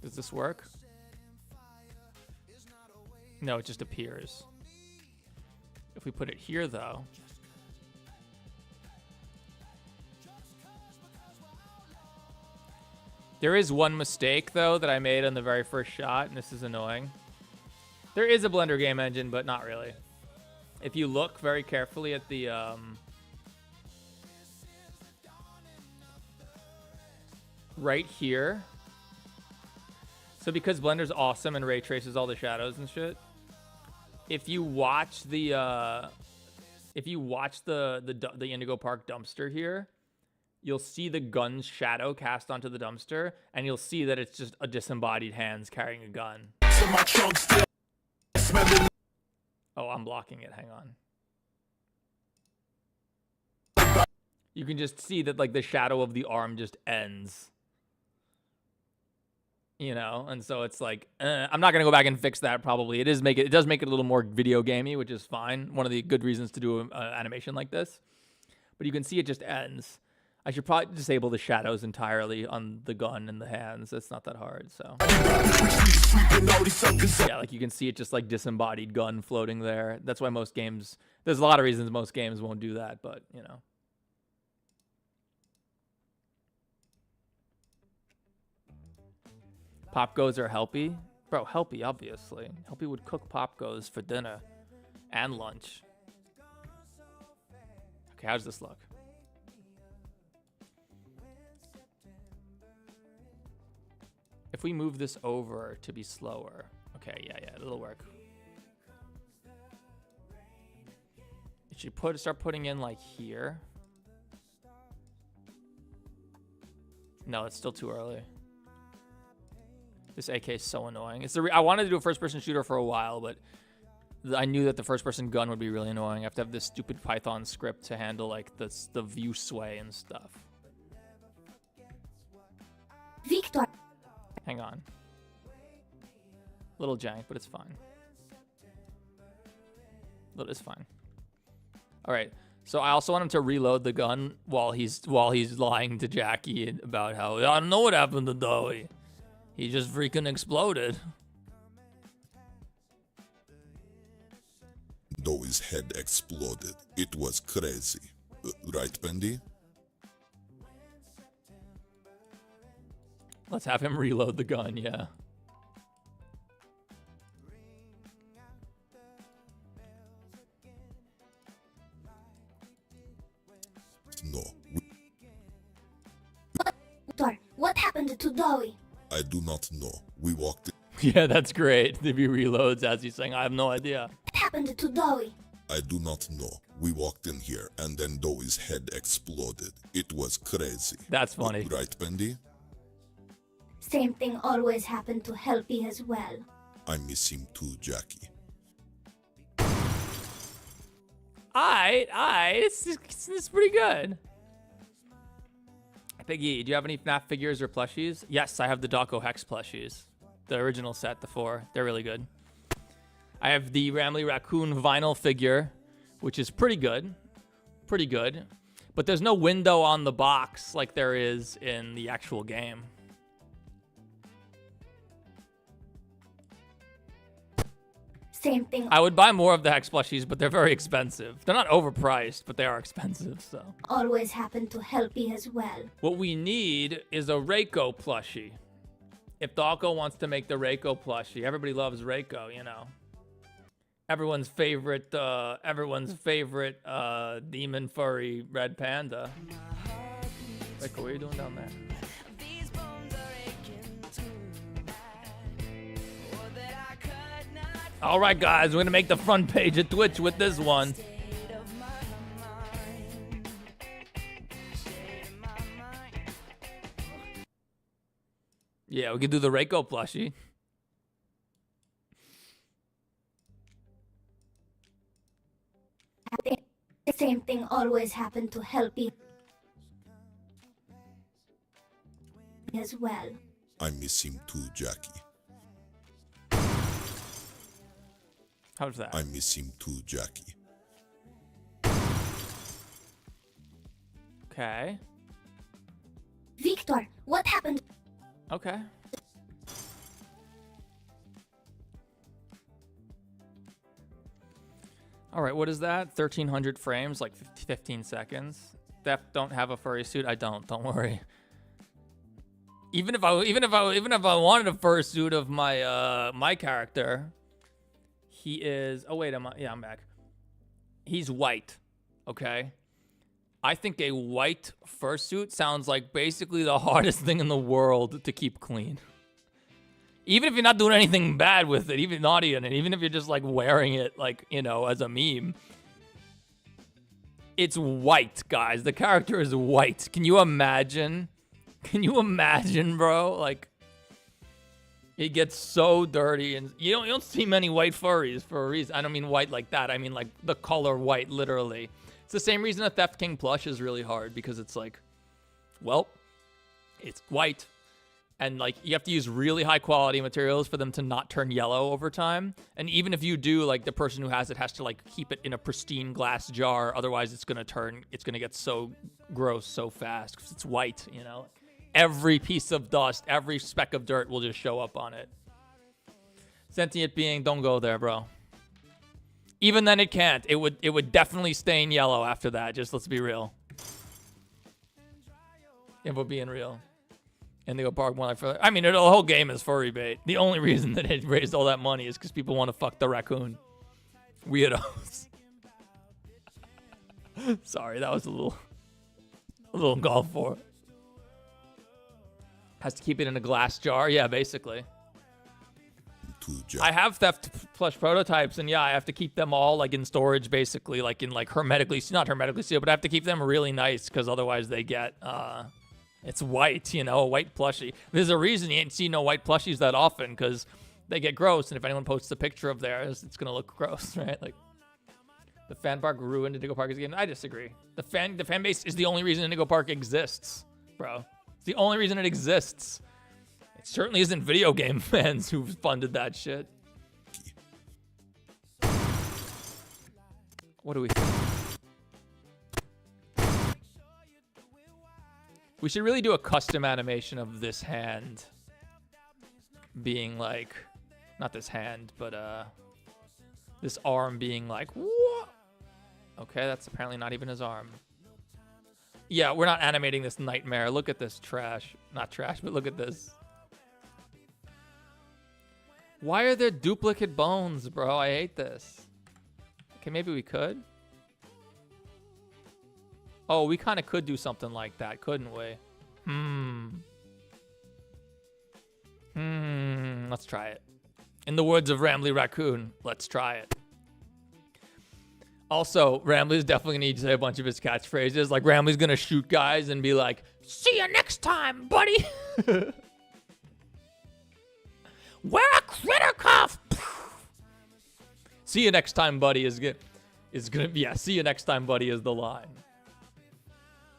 Does this work? No, it just appears. If we put it here, though. There is one mistake, though, that I made on the very first shot, and this is annoying. There is a Blender game engine, but not really. If you look very carefully at the... right here. So because Blender's awesome and ray traces all the shadows and shit, if you watch the Indigo Park dumpster here, you'll see the gun's shadow cast onto the dumpster, and you'll see that it's just a disembodied hands carrying a gun. Oh, I'm blocking it. Hang on. You can just see that like the shadow of the arm just ends. You know, and so it's like I'm not gonna go back and fix that. Probably it does make it a little more video gamey, which is fine. One of the good reasons to do an animation like this. But you can see it just ends. I should probably disable the shadows entirely on the gun and the hands. It's not that hard. So yeah, like you can see it just like disembodied gun floating there. That's why most games. There's a lot of reasons most games won't do that, but you know. Pop Goes are Helpy? Bro, Helpy, obviously. Helpy would cook Pop Goes for dinner and lunch. Okay, how's this look? If we move this over to be slower. Okay, yeah, it'll work. It should start putting in like here. No, it's still too early. This AK is so annoying. It's I wanted to do a first-person shooter for a while, but I knew that the first-person gun would be really annoying. I have to have this stupid Python script to handle like the view sway and stuff. Victor. Hang on. Little jank, but it's fine. It's fine. All right. So I also want him to reload the gun while he's lying to Jackie about how I don't know what happened to Dowie. He just freaking exploded. Dowie's head exploded. It was crazy. Right, Bendy? Let's have him reload the gun, yeah. No. What happened to Dowie? I do not know. We walked in. Yeah, that's great. If he reloads as he's saying, I have no idea. What happened to Dowie? I do not know. We walked in here and then Dowie's head exploded. It was crazy. That's funny. Right, Bendy? Same thing always happened to Helpy as well. I miss him too, Jackie. It's pretty good. Piggy, do you have any FNAF figures or plushies? Yes, I have the Dawko Hex plushies. The original set, the 4. They're really good. I have the Ramley Raccoon vinyl figure, which is pretty good. Pretty good. But there's no window on the box like there is in the actual game. Same thing. I would buy more of the Hex plushies, but they're very expensive. They're not overpriced, but they are expensive, so. Always happened to Helpy as well. What we need is a Reiko plushie. If Dawko wants to make the Reiko plushie, everybody loves Reiko, you know. Everyone's favorite demon furry red panda. Reiko, what are you doing down there? All right, guys, we're gonna make the front page of Twitch with this one. Yeah, we can do the Reiko plushie. The same thing always happened to Helpy as well. I miss him too, Jackie. How's that? I miss him too, Jackie. Okay. Victor, what happened? Okay. All right, what is that? 1,300 frames, like 15 seconds. Don't have a furry suit. I don't. Don't worry. Even if I wanted a fursuit of my my character, he is. Oh wait, I'm back. He's white. Okay. I think a white fursuit sounds like basically the hardest thing in the world to keep clean. Even if you're not doing anything bad with it, even naughty in it, even if you're just like wearing it like, you know, as a meme. It's white, guys. The character is white. Can you imagine? Can you imagine, bro? Like, it gets so dirty, and you don't see many white furries for a reason. I don't mean white like that. I mean like the color white, literally. It's the same reason a Theft King plush is really hard, because it's like, well, it's white. And like you have to use really high quality materials for them to not turn yellow over time. And even if you do, like the person who has it has to like keep it in a pristine glass jar. Otherwise it's going to get so gross so fast because it's white, you know. Every piece of dust, every speck of dirt will just show up on it. Sentient being, don't go there, bro. Even then it can't. It would definitely stain yellow after that. Just let's be real. If we're being real. Indigo Park one. I mean, the whole game is furry bait. The only reason that it raised all that money is because people want to fuck the raccoon. Weirdos. Sorry, that was a little gulf for. Has to keep it in a glass jar. Yeah, basically. I have Theft plush prototypes, and yeah, I have to keep them all like in storage, basically, like in like not hermetically sealed, but I have to keep them really nice because otherwise they get it's white, you know, a white plushie. There's a reason you ain't see no white plushies that often, because they get gross, and if anyone posts a picture of theirs, it's gonna look gross, right? Like, the fan park ruined Indigo Park's game. I disagree. The fan base is the only reason Indigo Park exists, bro. It's the only reason it exists. It certainly isn't video game fans who funded that shit. What do we think? We should really do a custom animation of this hand being like, not this hand, but this arm being like, what? Okay, that's apparently not even his arm. Yeah, we're not animating this nightmare. Look at this trash. Not trash, but look at this. Why are there duplicate bones, bro? I hate this. Okay, maybe we could. Oh, we kind of could do something like that, couldn't we? Let's try it. In the words of Rambly Raccoon, let's try it. Also, Rambly's definitely gonna need to say a bunch of his catchphrases. Like, Rambly's gonna shoot guys and be like, "See you next time, buddy." Wear a critter cuff. See you next time, buddy. Is gonna be, yeah. See you next time, buddy. Is the line.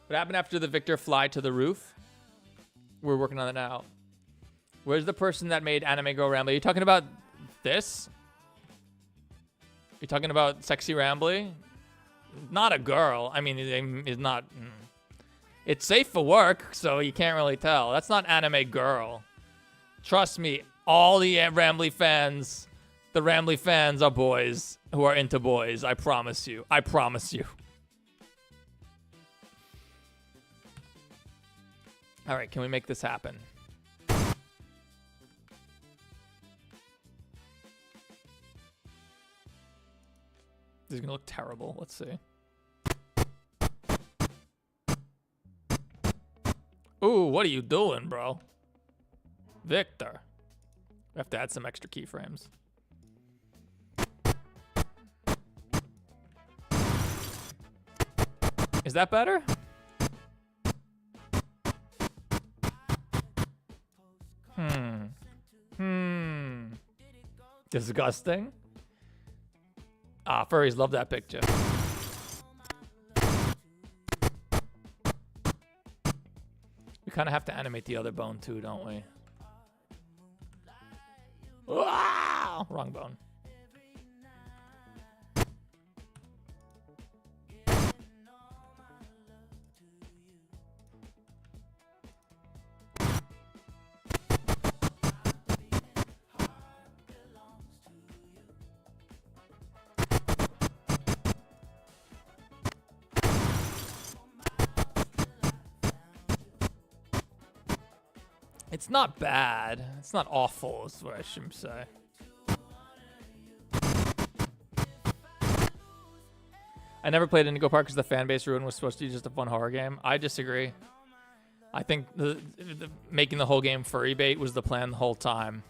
What happened after the Victor fly to the roof? We're working on it now. Where's the person that made Anime Girl Rambly? Are you talking about this? Are you talking about Sexy Rambly? Not a girl. I mean, it's not. It's safe for work, so you can't really tell. That's not Anime Girl. Trust me, all the Rambly fans, the Rambly fans are boys who are into boys. I promise you. I promise you. All right, can we make this happen? This is gonna look terrible. Let's see. Ooh, what are you doing, bro? Victor. We have to add some extra keyframes. Is that better? Disgusting. Ah, furries love that picture. We kind of have to animate the other bone too, don't we? Ah! Wrong bone. It's not bad. It's not awful, is what I should say. I never played Indigo Park because the fan base ruin was supposed to be just a fun horror game. I disagree. I think making the whole game furry bait was the plan the whole time.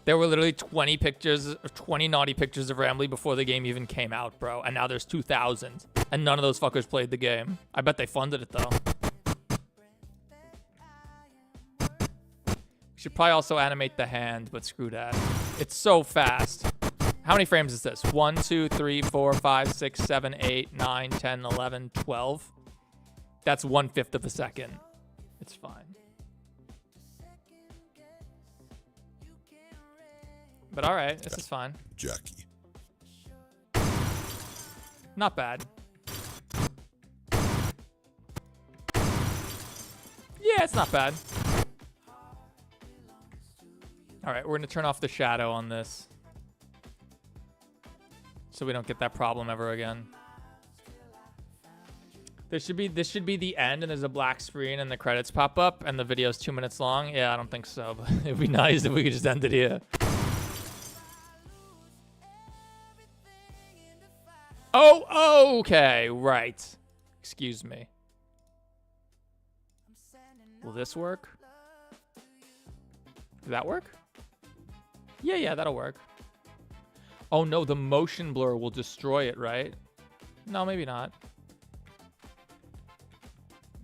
There were literally 20 pictures, 20 naughty pictures of Ramley before the game even came out, bro. And now there's 2,000. And none of those fuckers played the game. I bet they funded it, though. Should probably also animate the hand, but screw that. It's so fast. How many frames is this? 1, 2, 3, 4, 5, 6, 7, 8, 9, 10, 11, 12. That's 1/5 of a second. It's fine. But all right, this is fine. Jackie. Not bad. Yeah, it's not bad. All right, we're gonna turn off the shadow on this, so we don't get that problem ever again. This should be the end, and there's a black screen, and the credits pop up, and the video's 2 minutes long. Yeah, I don't think so, but it'd be nice if we could just end it here. Oh, okay, right. Excuse me. Will this work? Did that work? Yeah, that'll work. Oh no, the motion blur will destroy it, right? No, maybe not.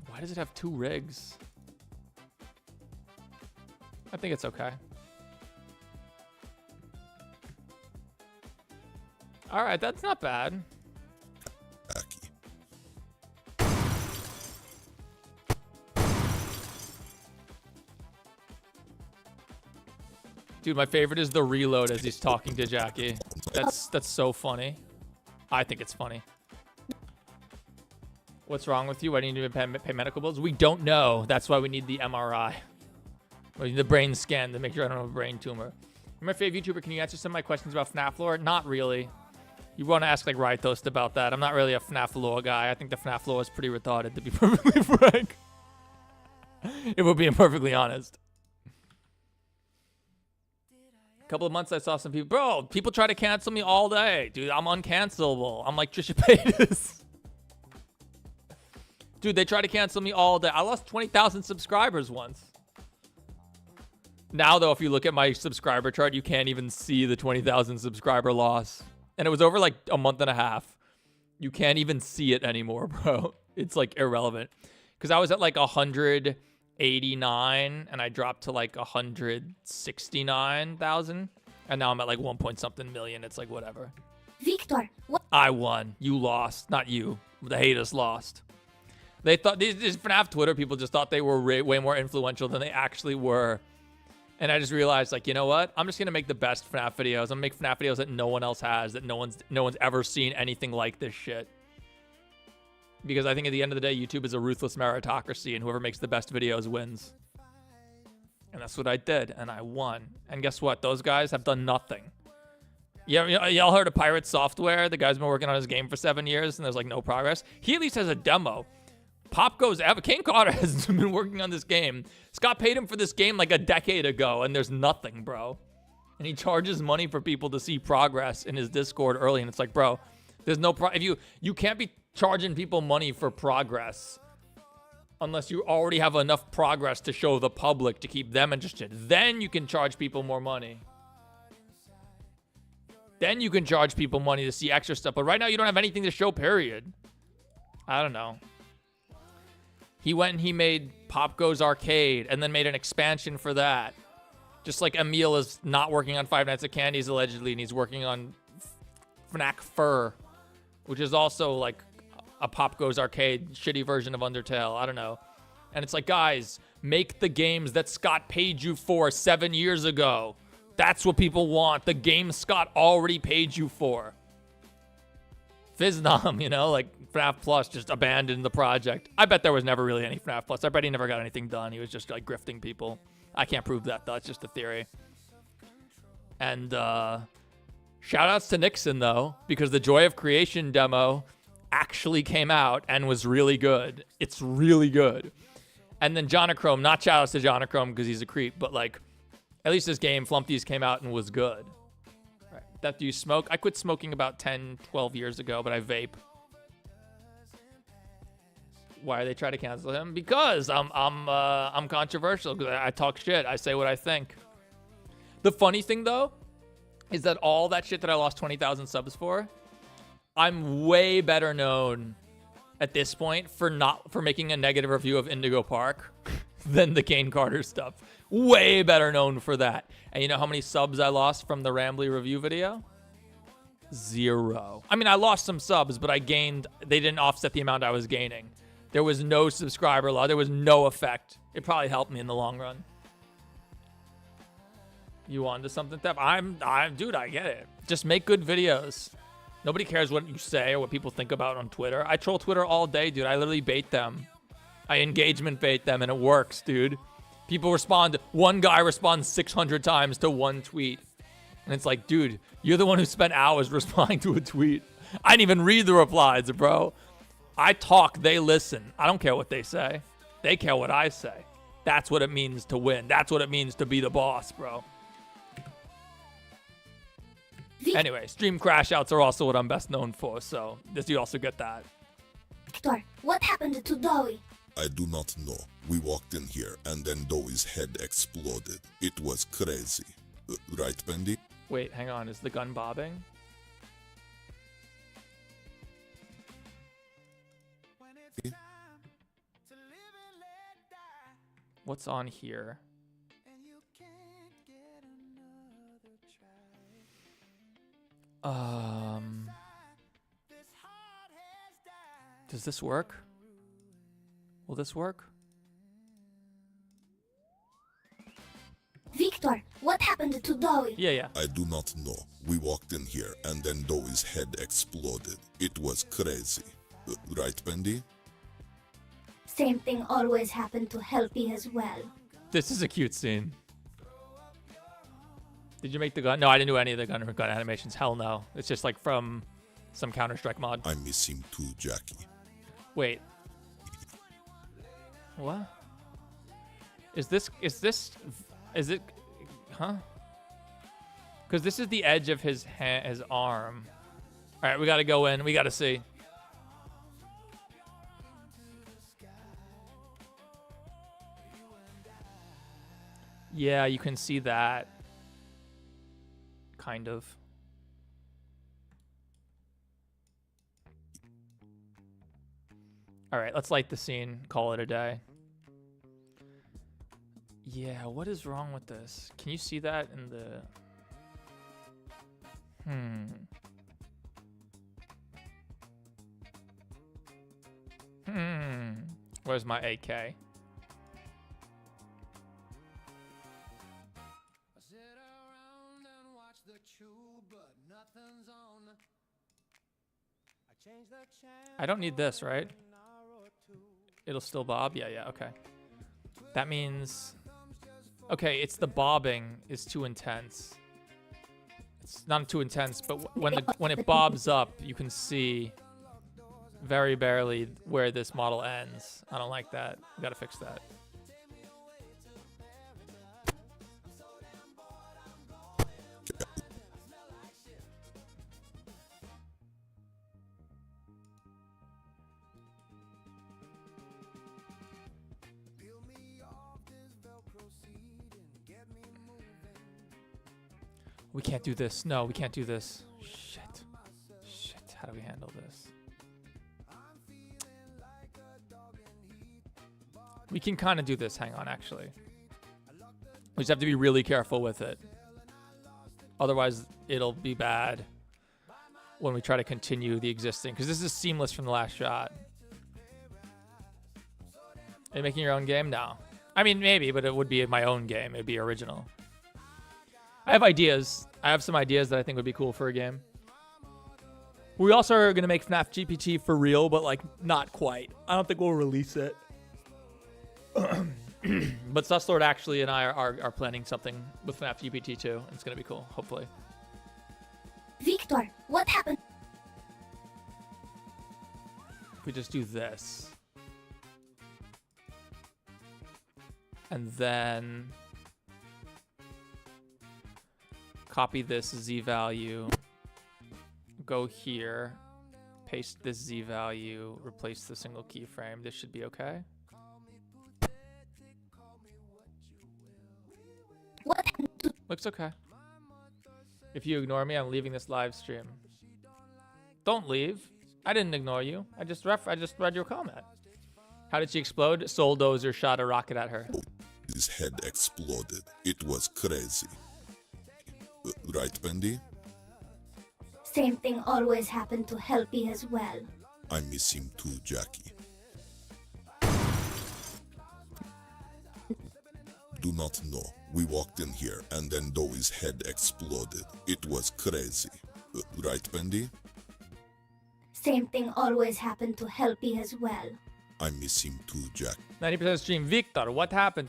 Why does it have 2 rigs? I think it's okay. All right, that's not bad. Dude, my favorite is the reload as he's talking to Jackie. That's so funny. I think it's funny. What's wrong with you? Why do you need to pay medical bills? We don't know. That's why we need the MRI. We need the brain scan to make sure I don't have a brain tumor. You're my favorite YouTuber. Can you answer some of my questions about FNAF lore? Not really. You want to ask like Riot Toast about that. I'm not really a FNAF lore guy. I think the FNAF lore is pretty retarded, to be perfectly frank. If we're being perfectly honest. Couple of months I saw some people, bro, people try to cancel me all day. Dude, I'm uncancelable. I'm like Trisha Paytas. Dude, they try to cancel me all day. I lost 20,000 subscribers once. Now, though, if you look at my subscriber chart, you can't even see the 20,000 subscriber loss. And it was over like a month and a half. You can't even see it anymore, bro. It's like irrelevant. Because I was at like 189 and I dropped to like 169,000. And now I'm at like 1 point something million. It's like whatever. Victor, what? I won. You lost. Not you. The haters lost. They thought these FNAF Twitter people just thought they were way more influential than they actually were. And I just realized, like, you know what? I'm just gonna make the best FNAF videos. I'm gonna make FNAF videos that no one else has, that no one's ever seen anything like this shit. Because I think at the end of the day, YouTube is a ruthless meritocracy, and whoever makes the best videos wins. And that's what I did, and I won. And guess what? Those guys have done nothing. Yeah, y'all heard of Pirate Software? The guy's been working on his game for 7 years, and there's like no progress. He at least has a demo. Pop goes ever. Kane Carter has been working on this game. Scott paid him for this game like a decade ago, and there's nothing, bro. And he charges money for people to see progress in his Discord early, and it's like, bro, there's no if you can't be charging people money for progress unless you already have enough progress to show the public to keep them interested. Then you can charge people more money. Then you can charge people money to see extra stuff. But right now you don't have anything to show, period. I don't know. He went and he made Pop Goes Arcade and then made an expansion for that. Just like Emil is not working on Five Nights at Candy's allegedly, and he's working on FNAC Fur, which is also like a Pop Goes Arcade shitty version of Undertale. I don't know. And it's like, guys, make the games that Scott paid you for 7 years ago. That's what people want. The game Scott already paid you for. Fiznam, you know, like FNAF Plus just abandoned the project. I bet there was never really any FNAF Plus. I bet he never got anything done. He was just like grifting people. I can't prove that though. It's just a theory. And shout outs to Nixon though, because the Joy of Creation demo actually came out and was really good. It's really good. And then Jonachrome, not shout outs to Jonachrome because he's a creep, but like at least this game, Flumpties, came out and was good. Right. That do you smoke? I quit smoking about 10, 12 years ago, but I vape. Why do they try to cancel him? Because I'm controversial. Because I talk shit. I say what I think. The funny thing though is that all that shit that I lost 20,000 subs for, I'm way better known at this point for making a negative review of Indigo Park than the Kane Carter stuff. Way better known for that. And you know how many subs I lost from the Rambly review video? 0. I mean, I lost some subs, but I gained, they didn't offset the amount I was gaining. There was no subscriber loss. There was no effect. It probably helped me in the long run. You on to something, Tep? Dude, I get it. Just make good videos. Nobody cares what you say or what people think about on Twitter. I troll Twitter all day, dude. I literally bait them. I engagement bait them, and it works, dude. People respond. One guy responds 600 times to one tweet. And it's like, dude, you're the one who spent hours responding to a tweet. I didn't even read the replies, bro. I talk, they listen. I don't care what they say. They care what I say. That's what it means to win. That's what it means to be the boss, bro. Anyway, stream crash outs are also what I'm best known for, so you also get that. Victor, what happened to Dowie? I do not know. We walked in here and then Dowie's head exploded. It was crazy. Right, Bendy? Wait, hang on. Is the gun bobbing? What's on here? Does this work? Will this work? Victor, what happened to Dowie? Yeah. I do not know. We walked in here and then Dowie's head exploded. It was crazy. Right, Bendy? Same thing always happened to Helpy as well. This is a cute scene. Did you make the gun? No, I didn't do any of the gun animations. Hell no. It's just like from some Counter-Strike mod. I miss him too, Jackie. Wait. What? Is it, huh? Because this is the edge of his arm. All right, we got to go in. We got to see. Yeah, you can see that. Kind of. All right, let's light the scene. Call it a day. Yeah, what is wrong with this? Can you see that in the... Where's my AK? I don't need this, right? It'll still bob? Yeah, okay. That means... Okay, it's the bobbing is too intense. It's not too intense, but when it bobs up, you can see very barely where this model ends. I don't like that. We gotta fix that. We can't do this. No, we can't do this. Shit. How do we handle this? We can kind of do this. Hang on, actually. We just have to be really careful with it. Otherwise, it'll be bad when we try to continue the existing. Because this is seamless from the last shot. Are you making your own game? No. I mean, maybe, but it would be my own game. It'd be original. I have ideas. I have some ideas that I think would be cool for a game. We also are going to make FNAF GPT for real, but like not quite. I don't think we'll release it. But Suslord actually and I are planning something with FNAF GPT too. It's going to be cool, hopefully. Victor, what happened? If we just do this. And then... copy this Z value, go here, paste this Z value, replace the single keyframe. This should be okay. What happened to Looks okay. If you ignore me, I'm leaving this live stream. Don't leave. I didn't ignore you. I just read your comment. How did she explode? Soul Dozer shot a rocket at her. His head exploded. It was crazy. Right, Bendy? Same thing always happened to Helpy as well. I miss him too, Jackie. Do not know. We walked in here and then Doe's head exploded. It was crazy. Right, Bendy? Same thing always happened to Helpy as well. I miss him too, Jack. 90% stream. Victor, what happened?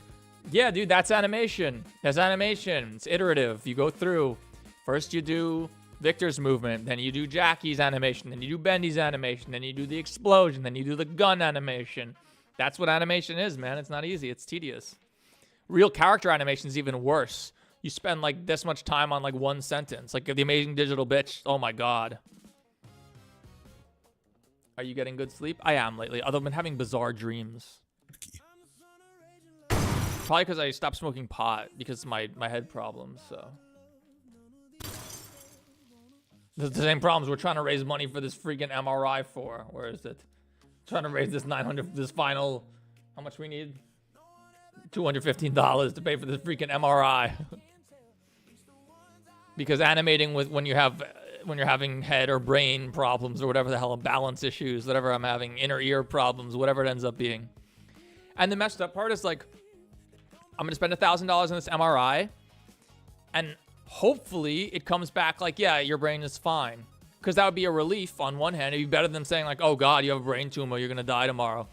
Yeah, dude, that's animation. That's animation. It's iterative. You go through. First you do Victor's movement, then you do Jackie's animation, then you do Bendy's animation, then you do the explosion, then you do the gun animation. That's what animation is, man. It's not easy. It's tedious. Real character animation is even worse. You spend like this much time on like one sentence. Like the Amazing Digital Bitch. Oh my god. Are you getting good sleep? I am lately, although I've been having bizarre dreams. Probably because I stopped smoking pot because of my head problems, so. The same problems we're trying to raise money for this freaking MRI for. Where is it? Trying to raise this 900, this final, how much we need? $215 to pay for this freaking MRI. Because animating with when you're having head or brain problems or whatever the hell, balance issues, whatever I'm having, inner ear problems, whatever it ends up being. And the messed up part is like, I'm gonna spend $1,000 on this MRI, and hopefully it comes back like, yeah, your brain is fine. Because that would be a relief on one hand. It'd be better than saying like, oh God, you have a brain tumor, you're gonna die tomorrow.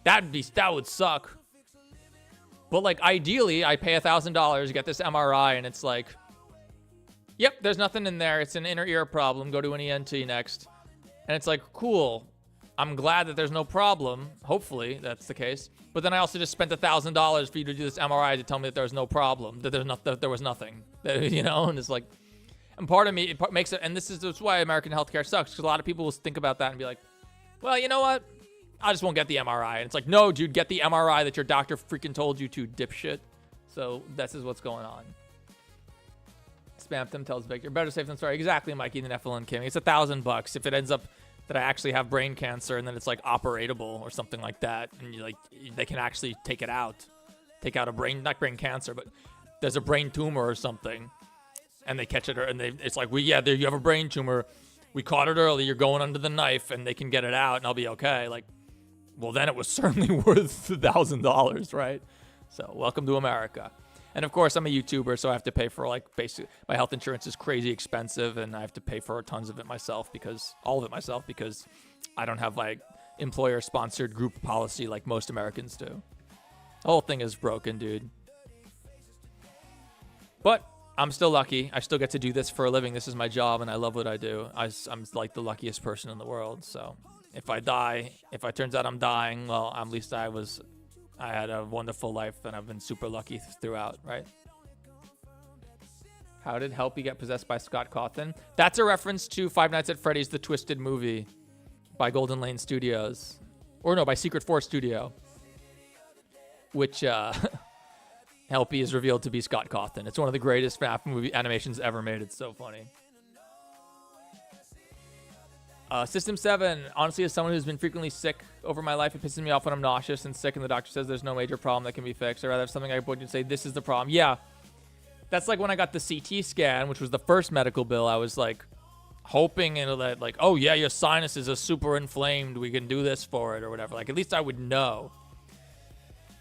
That would suck. But like ideally, I pay $1,000, get this MRI, and it's like, yep, there's nothing in there. It's an inner ear problem. Go to an ENT next. And it's like, cool. I'm glad that there's no problem. Hopefully that's the case. But then I also just spent $1,000 for you to do this MRI to tell me that there's no problem, that there was nothing, you know. And it's like, and part of me, it makes it, and this is why American healthcare sucks, because a lot of people will think about that and be like, well, you know what? I just won't get the MRI. And it's like, no, dude, get the MRI that your doctor freaking told you to, dipshit. So this is what's going on. Spamton tells Victor, better safe than sorry. Exactly, Mikey, the Nephilim King. It's $1,000 if it ends up that I actually have brain cancer and then it's like operatable or something like that, and you like they can actually take it out, take out a brain, not brain cancer, but there's a brain tumor or something, and they catch it, and it's like, you have a brain tumor, we caught it early, you're going under the knife, and they can get it out, and I'll be okay. Like, well, then it was certainly worth $1,000, right? So welcome to America. And of course, I'm a YouTuber, so I have to pay for like my health insurance is crazy expensive, and I have to pay for tons of it myself because I don't have like employer-sponsored group policy like most Americans do. The whole thing is broken, dude. But I'm still lucky. I still get to do this for a living. This is my job, and I love what I do. I'm like the luckiest person in the world. So if it turns out I'm dying, well, at least I had a wonderful life, and I've been super lucky throughout, right? How did Helpy get possessed by Scott Cawthon? That's a reference to Five Nights at Freddy's The Twisted Movie by Golden Lane Studios. Or no, by Secret Force Studio. Which Helpy is revealed to be Scott Cawthon. It's one of the greatest FNAF movie animations ever made. It's so funny. System 7, honestly, as someone who's been frequently sick over my life, it pisses me off when I'm nauseous and sick and the doctor says there's no major problem that can be fixed. I'd rather have something I point to and say, this is the problem. Yeah, that's like when I got the CT scan, which was the first medical bill. I was like hoping that like, oh yeah, your sinuses are super inflamed, we can do this for it or whatever. Like, at least I would know.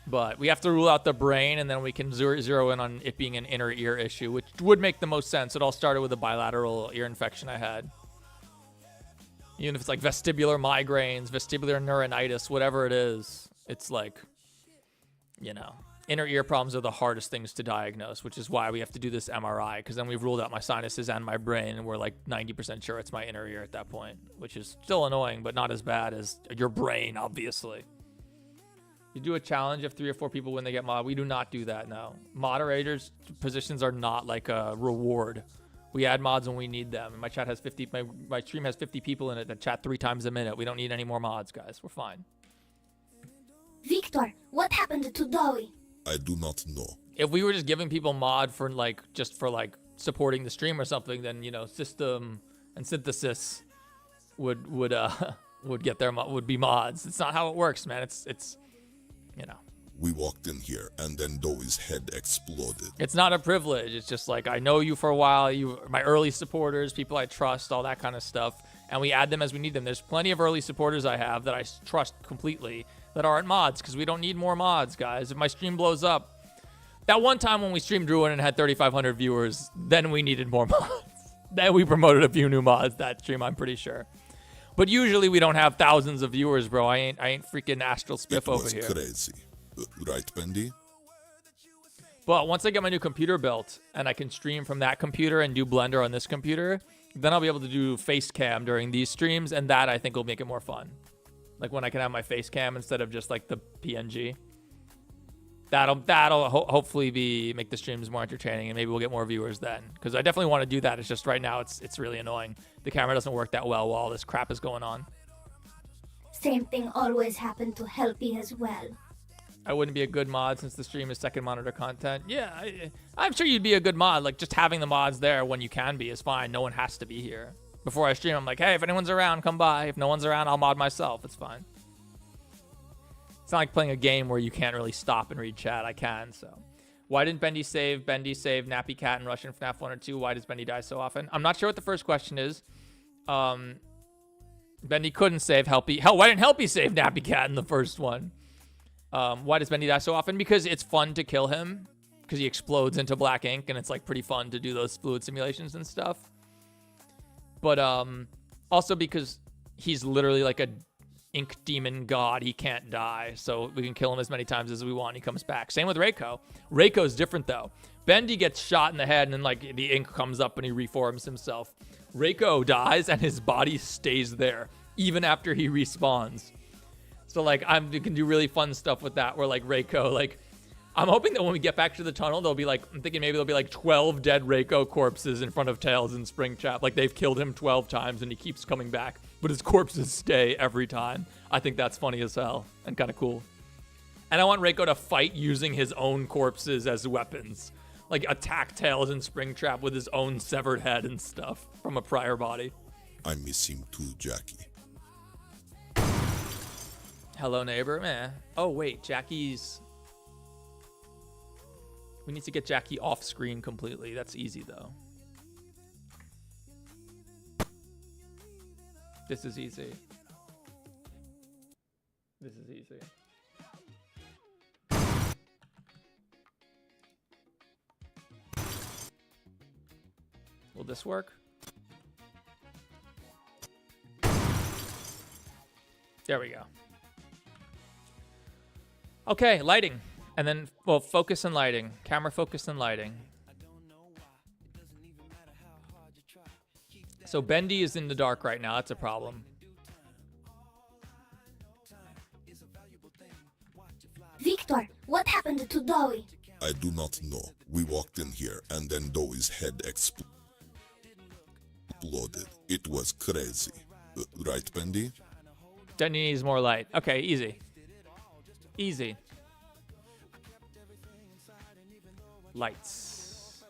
But we have to rule out the brain, and then we can zero in on it being an inner ear issue, which would make the most sense. It all started with a bilateral ear infection I had. Even if it's like vestibular migraines, vestibular neuronitis, whatever it is, it's like, you know, inner ear problems are the hardest things to diagnose, which is why we have to do this MRI, because then we've ruled out my sinuses and my brain, and we're like 90% sure it's my inner ear at that point, which is still annoying, but not as bad as your brain, obviously. You do a challenge if 3 or 4 people win, they get mod. We do not do that, no. Moderators' positions are not like a reward. We add mods when we need them. And my chat has 50. My stream has 50 people in it that chat 3 times a minute. We don't need any more mods, guys. We're fine. Victor, what happened to Dowie? I do not know. If we were just giving people mod for like supporting the stream or something, then you know system and synthesis would get their would be mods. It's not how it works, man. It's you know. We walked in here, and then Doe's head exploded. It's not a privilege. It's just like, I know you for a while. You my early supporters, people I trust, all that kind of stuff. And we add them as we need them. There's plenty of early supporters I have that I trust completely that aren't mods, because we don't need more mods, guys. If my stream blows up, that one time when we streamed Druid and had 3,500 viewers, then we needed more mods. Then we promoted a few new mods that stream, I'm pretty sure. But usually we don't have thousands of viewers, bro. I ain't freaking Astral Spiff over here. It was crazy. Right, Bendy? But once I get my new computer built and I can stream from that computer and do Blender on this computer, then I'll be able to do face cam during these streams, and that I think will make it more fun. Like when I can have my face cam instead of just like the PNG. That'll hopefully make the streams more entertaining, and maybe we'll get more viewers then. Because I definitely want to do that. It's just right now it's really annoying. The camera doesn't work that well while all this crap is going on. Same thing always happened to Helpy as well. I wouldn't be a good mod since the stream is second monitor content. Yeah, I'm sure you'd be a good mod. Like, just having the mods there when you can be is fine. No one has to be here. Before I stream, I'm like, hey, if anyone's around, come by. If no one's around, I'll mod myself. It's fine. It's not like playing a game where you can't really stop and read chat. I can, so. Why didn't Bendy save? Bendy saved Nappy Cat and Russian FNAF 1 or 2. Why does Bendy die so often? I'm not sure what the first question is. Bendy couldn't save Helpy. Hell, why didn't Helpy save Nappy Cat in the first one? Why does Bendy die so often? Because it's fun to kill him, because he explodes into black ink, and it's like pretty fun to do those fluid simulations and stuff. But also because he's literally like a ink demon god. He can't die, so we can kill him as many times as we want. He comes back. Same with Reiko. Reiko's different though. Bendy gets shot in the head, and then like the ink comes up and he reforms himself. Reiko dies and his body stays there even after he respawns. So, like, we can do really fun stuff with that, where, like, Reiko, like, I'm hoping that when we get back to the tunnel, I'm thinking maybe there'll be, like, 12 dead Reiko corpses in front of Tails in Springtrap. Like, they've killed him 12 times, and he keeps coming back, but his corpses stay every time. I think that's funny as hell and kind of cool. And I want Reiko to fight using his own corpses as weapons. Like, attack Tails in Springtrap with his own severed head and stuff from a prior body. I miss him too, Jackie. Hello, neighbor. Man. Oh, wait. Jackie's... We need to get Jackie off screen completely. That's easy, though. This is easy. This is easy. Will this work? There we go. Okay, lighting. And then, well, focus and lighting. Camera focus and lighting. So Bendy is in the dark right now. That's a problem. Victor, what happened to Dowie? I do not know. We walked in here, and then Dowie's head exploded. It was crazy. Right, Bendy? Bendy needs more light. Okay, easy. Easy. Lights.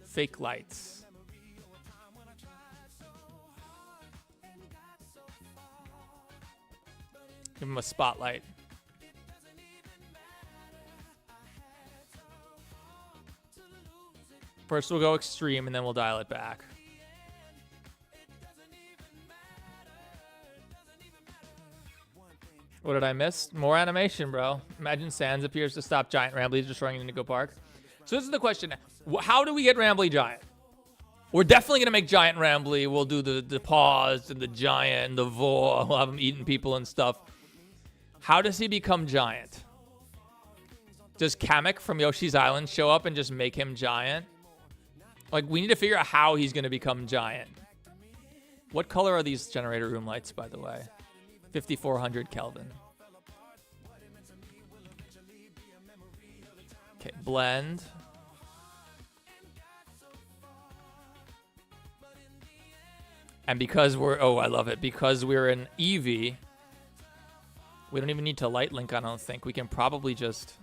Fake lights. Give him a spotlight. First we'll go extreme and then we'll dial it back. What did I miss? More animation, bro. Imagine Sans appears to stop Giant Rambly destroying Indigo Park. So this is the question. How do we get Rambly Giant? We're definitely going to make Giant Rambly. We'll do the paws and the giant and the vor. We'll have him eating people and stuff. How does he become giant? Does Kamek from Yoshi's Island show up and just make him giant? Like, we need to figure out how he's going to become giant. What color are these generator room lights, by the way? 5400 Kelvin. Okay, blend. And because we're, oh, I love it. Because we're in Eevee, we don't even need to light link, I don't think. We can probably just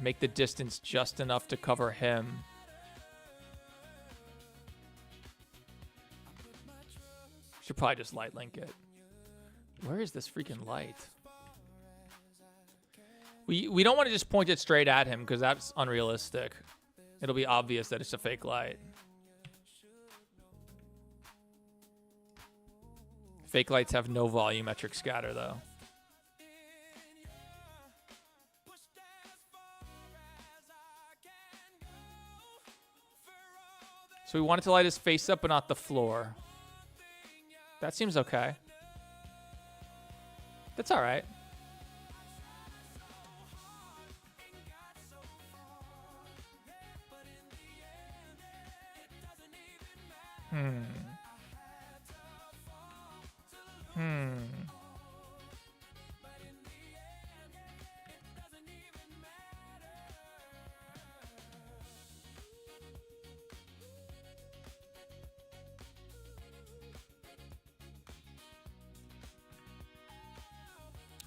Make the distance just enough to cover him. Should probably just light link it. Where is this freaking light? We don't want to just point it straight at him because that's unrealistic. It'll be obvious that it's a fake light. Fake lights have no volumetric scatter though. So we want it to light his face up but not the floor. That seems okay. That's all right.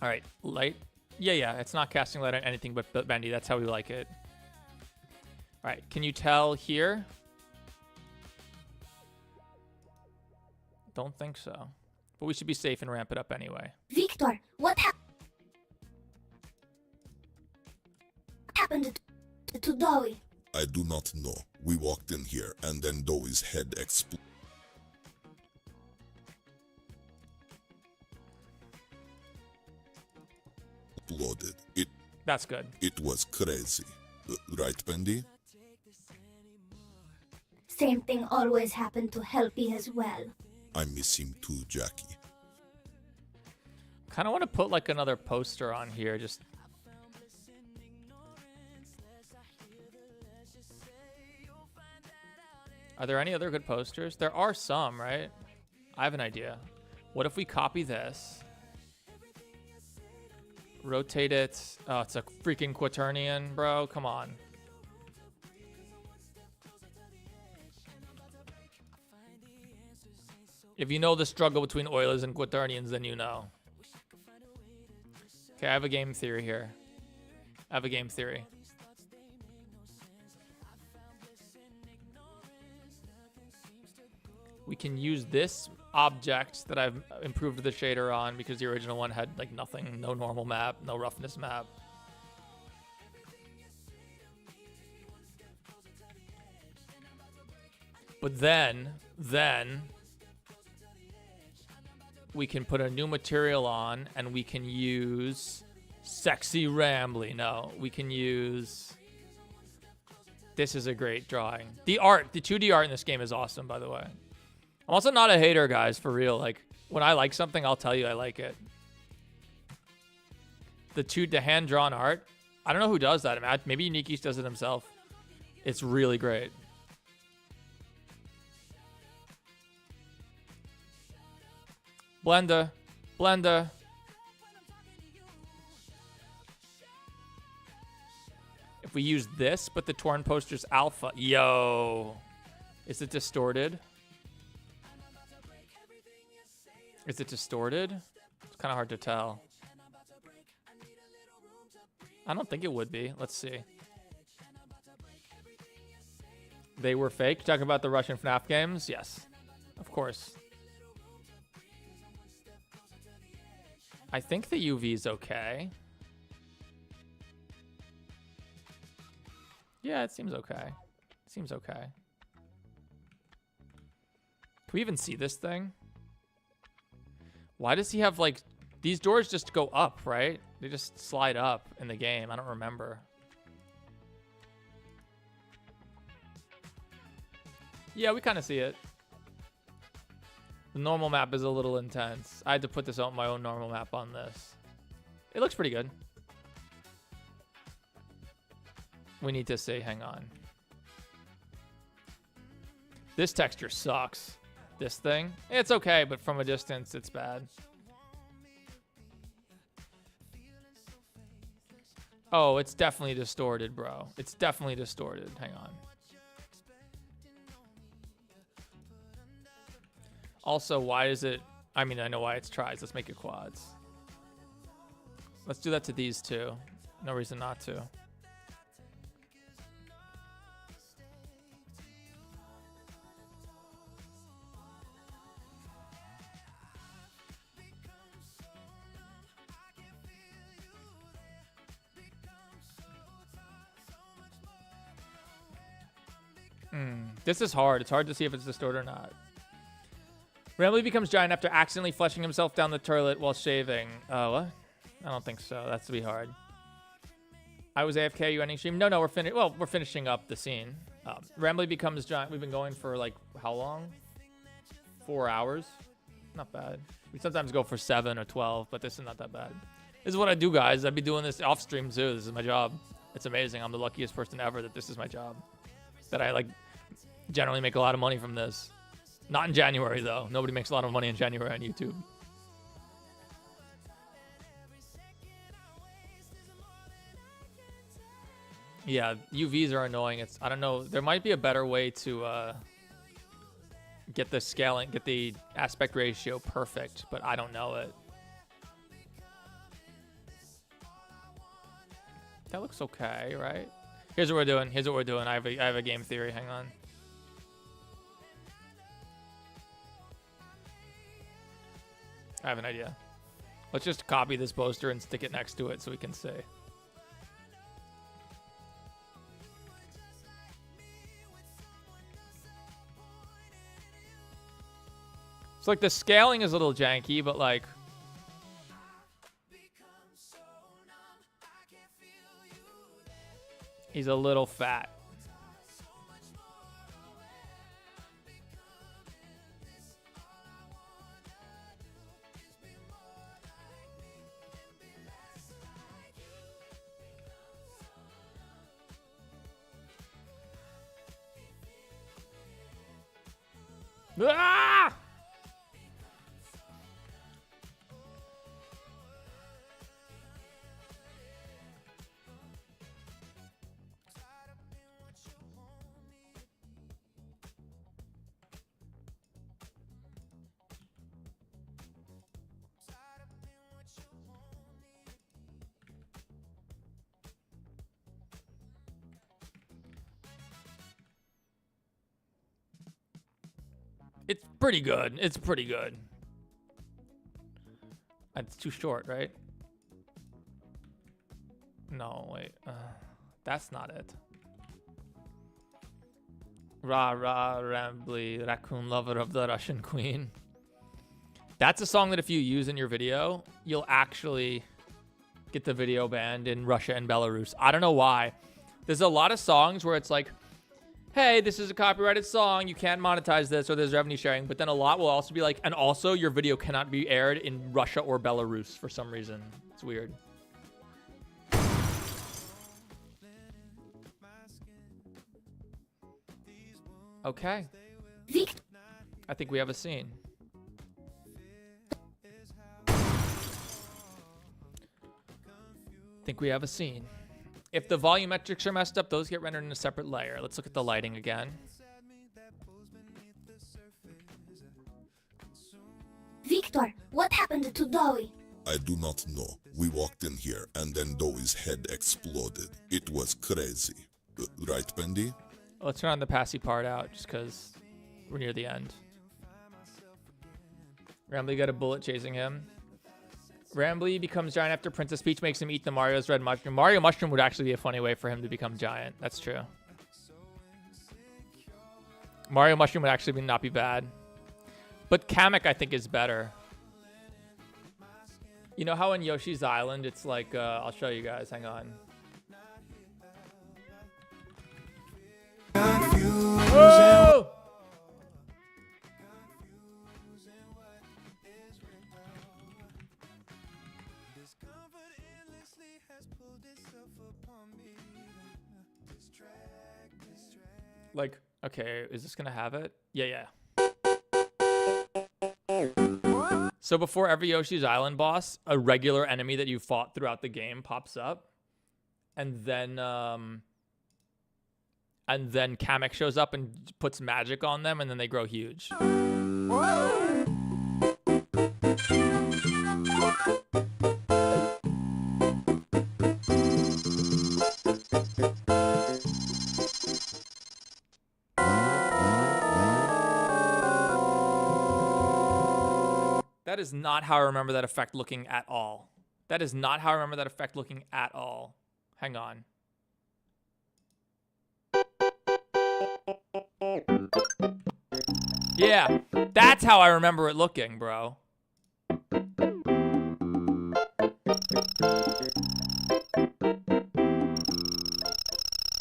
All right, light. Yeah, it's not casting light on anything but Bendy. That's how we like it. All right, can you tell here? Don't think so. But we should be safe and ramp it up anyway. Victor, what happened to Dowie? I do not know. We walked in here and then Dowie's head exploded. That's good. It was crazy. Right, Bendy? Same thing always happened to Helpy as well. I miss him too, Jackie. Kind of want to put like another poster on here. Just are there any other good posters? There are some, right? I have an idea. What if we copy this? Rotate it. Oh, it's a freaking Quaternion, bro. Come on. If you know the struggle between Oilers and Quaternions, then you know. Okay, I have a game theory here. I have a game theory. We can use this object that I've improved the shader on because the original one had like nothing, no normal map, no roughness map. But then we can put a new material on and we can use Sexy Rambly. No, we can use... This is a great drawing. The art, the 2D art in this game is awesome, by the way. I'm also not a hater, guys, for real. Like, when I like something, I'll tell you I like it. The hand-drawn art, I don't know who does that. I mean, maybe Uniquis does it himself. It's really great. Blender. If we use this, but the torn poster's alpha. Yo. Is it distorted? Is it distorted? It's kind of hard to tell. I don't think it would be. Let's see. They were fake. Talking about the Russian FNAF games? Yes. Of course. I think the UV is okay. Yeah, it seems okay. Seems okay. Can we even see this thing? Why does he have, like... These doors just go up, right? They just slide up in the game. I don't remember. Yeah, we kind of see it. The normal map is a little intense. I had to put this on my own normal map on this. It looks pretty good. We need to see. Hang on. This texture sucks. This thing. It's okay, but from a distance, it's bad. Oh, it's definitely distorted, bro. It's definitely distorted. Hang on. Also, why is it... I mean, I know why it's tries. Let's make it quads. Let's do that to these two. No reason not to. This is hard. It's hard to see if it's distorted or not. Rambly becomes giant after accidentally flushing himself down the toilet while shaving. What? I don't think so. That's to be hard. I was AFK. You ending stream? No, we're we're finishing up the scene. Rambly becomes giant. We've been going for like how long? 4 hours. Not bad. We sometimes go for 7 or 12, but this is not that bad. This is what I do, guys. I'd be doing this off stream too. This is my job. It's amazing. I'm the luckiest person ever that this is my job. That I like generally make a lot of money from this. Not in January though. Nobody makes a lot of money in January on YouTube. Yeah, UVs are annoying. I don't know. There might be a better way to get the scaling, get the aspect ratio perfect, but I don't know it. That looks okay, right? Here's what we're doing. I have a game theory. Hang on. I have an idea. Let's just copy this poster and stick it next to it so we can see. It's like the scaling is a little janky, but like he's a little fat. Ah! It's pretty good. It's pretty good. It's too short, right? No, wait. That's not it. Rambly, raccoon lover of the Russian queen. That's a song that if you use in your video, you'll actually get the video banned in Russia and Belarus. I don't know why. There's a lot of songs where it's like, hey, this is a copyrighted song. You can't monetize this, or there's revenue sharing. But then a lot will also be like, and also your video cannot be aired in Russia or Belarus for some reason. It's weird. Okay. I think we have a scene. If the volumetrics are messed up, those get rendered in a separate layer. Let's look at the lighting again. Victor, what happened to Dowie? I do not know. We walked in here and then Dewey's head exploded. It was crazy. Right, Bendy? Let's turn on the passy part out just because we're near the end. Rambly got a bullet chasing him. Rambly becomes giant after Princess Peach makes him eat the Mario's red mushroom. Mario mushroom would actually be a funny way for him to become giant. That's true. Mario mushroom would actually not be bad. But Kamek, I think, is better. You know how in Yoshi's Island, it's like, I'll show you guys. Hang on. Oh! Like, okay, is this gonna have it? Yeah. So before every Yoshi's Island boss, a regular enemy that you fought throughout the game pops up. And then Kamek shows up and puts magic on them, and then they grow huge. That is not how I remember that effect looking at all. That is not how I remember that effect looking at all. Hang on. Yeah, that's how I remember it looking, bro.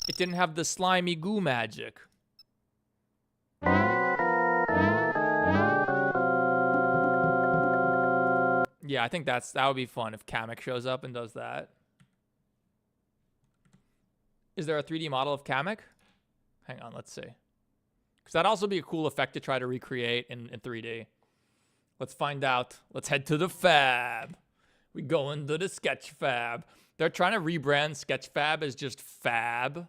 It didn't have the slimy goo magic. Yeah, I think that would be fun if Kamek shows up and does that. Is there a 3D model of Kamek? Hang on, let's see. Because that'd also be a cool effect to try to recreate in 3D. Let's find out. Let's head to the fab. We go into the sketch fab. They're trying to rebrand sketch fab as just fab.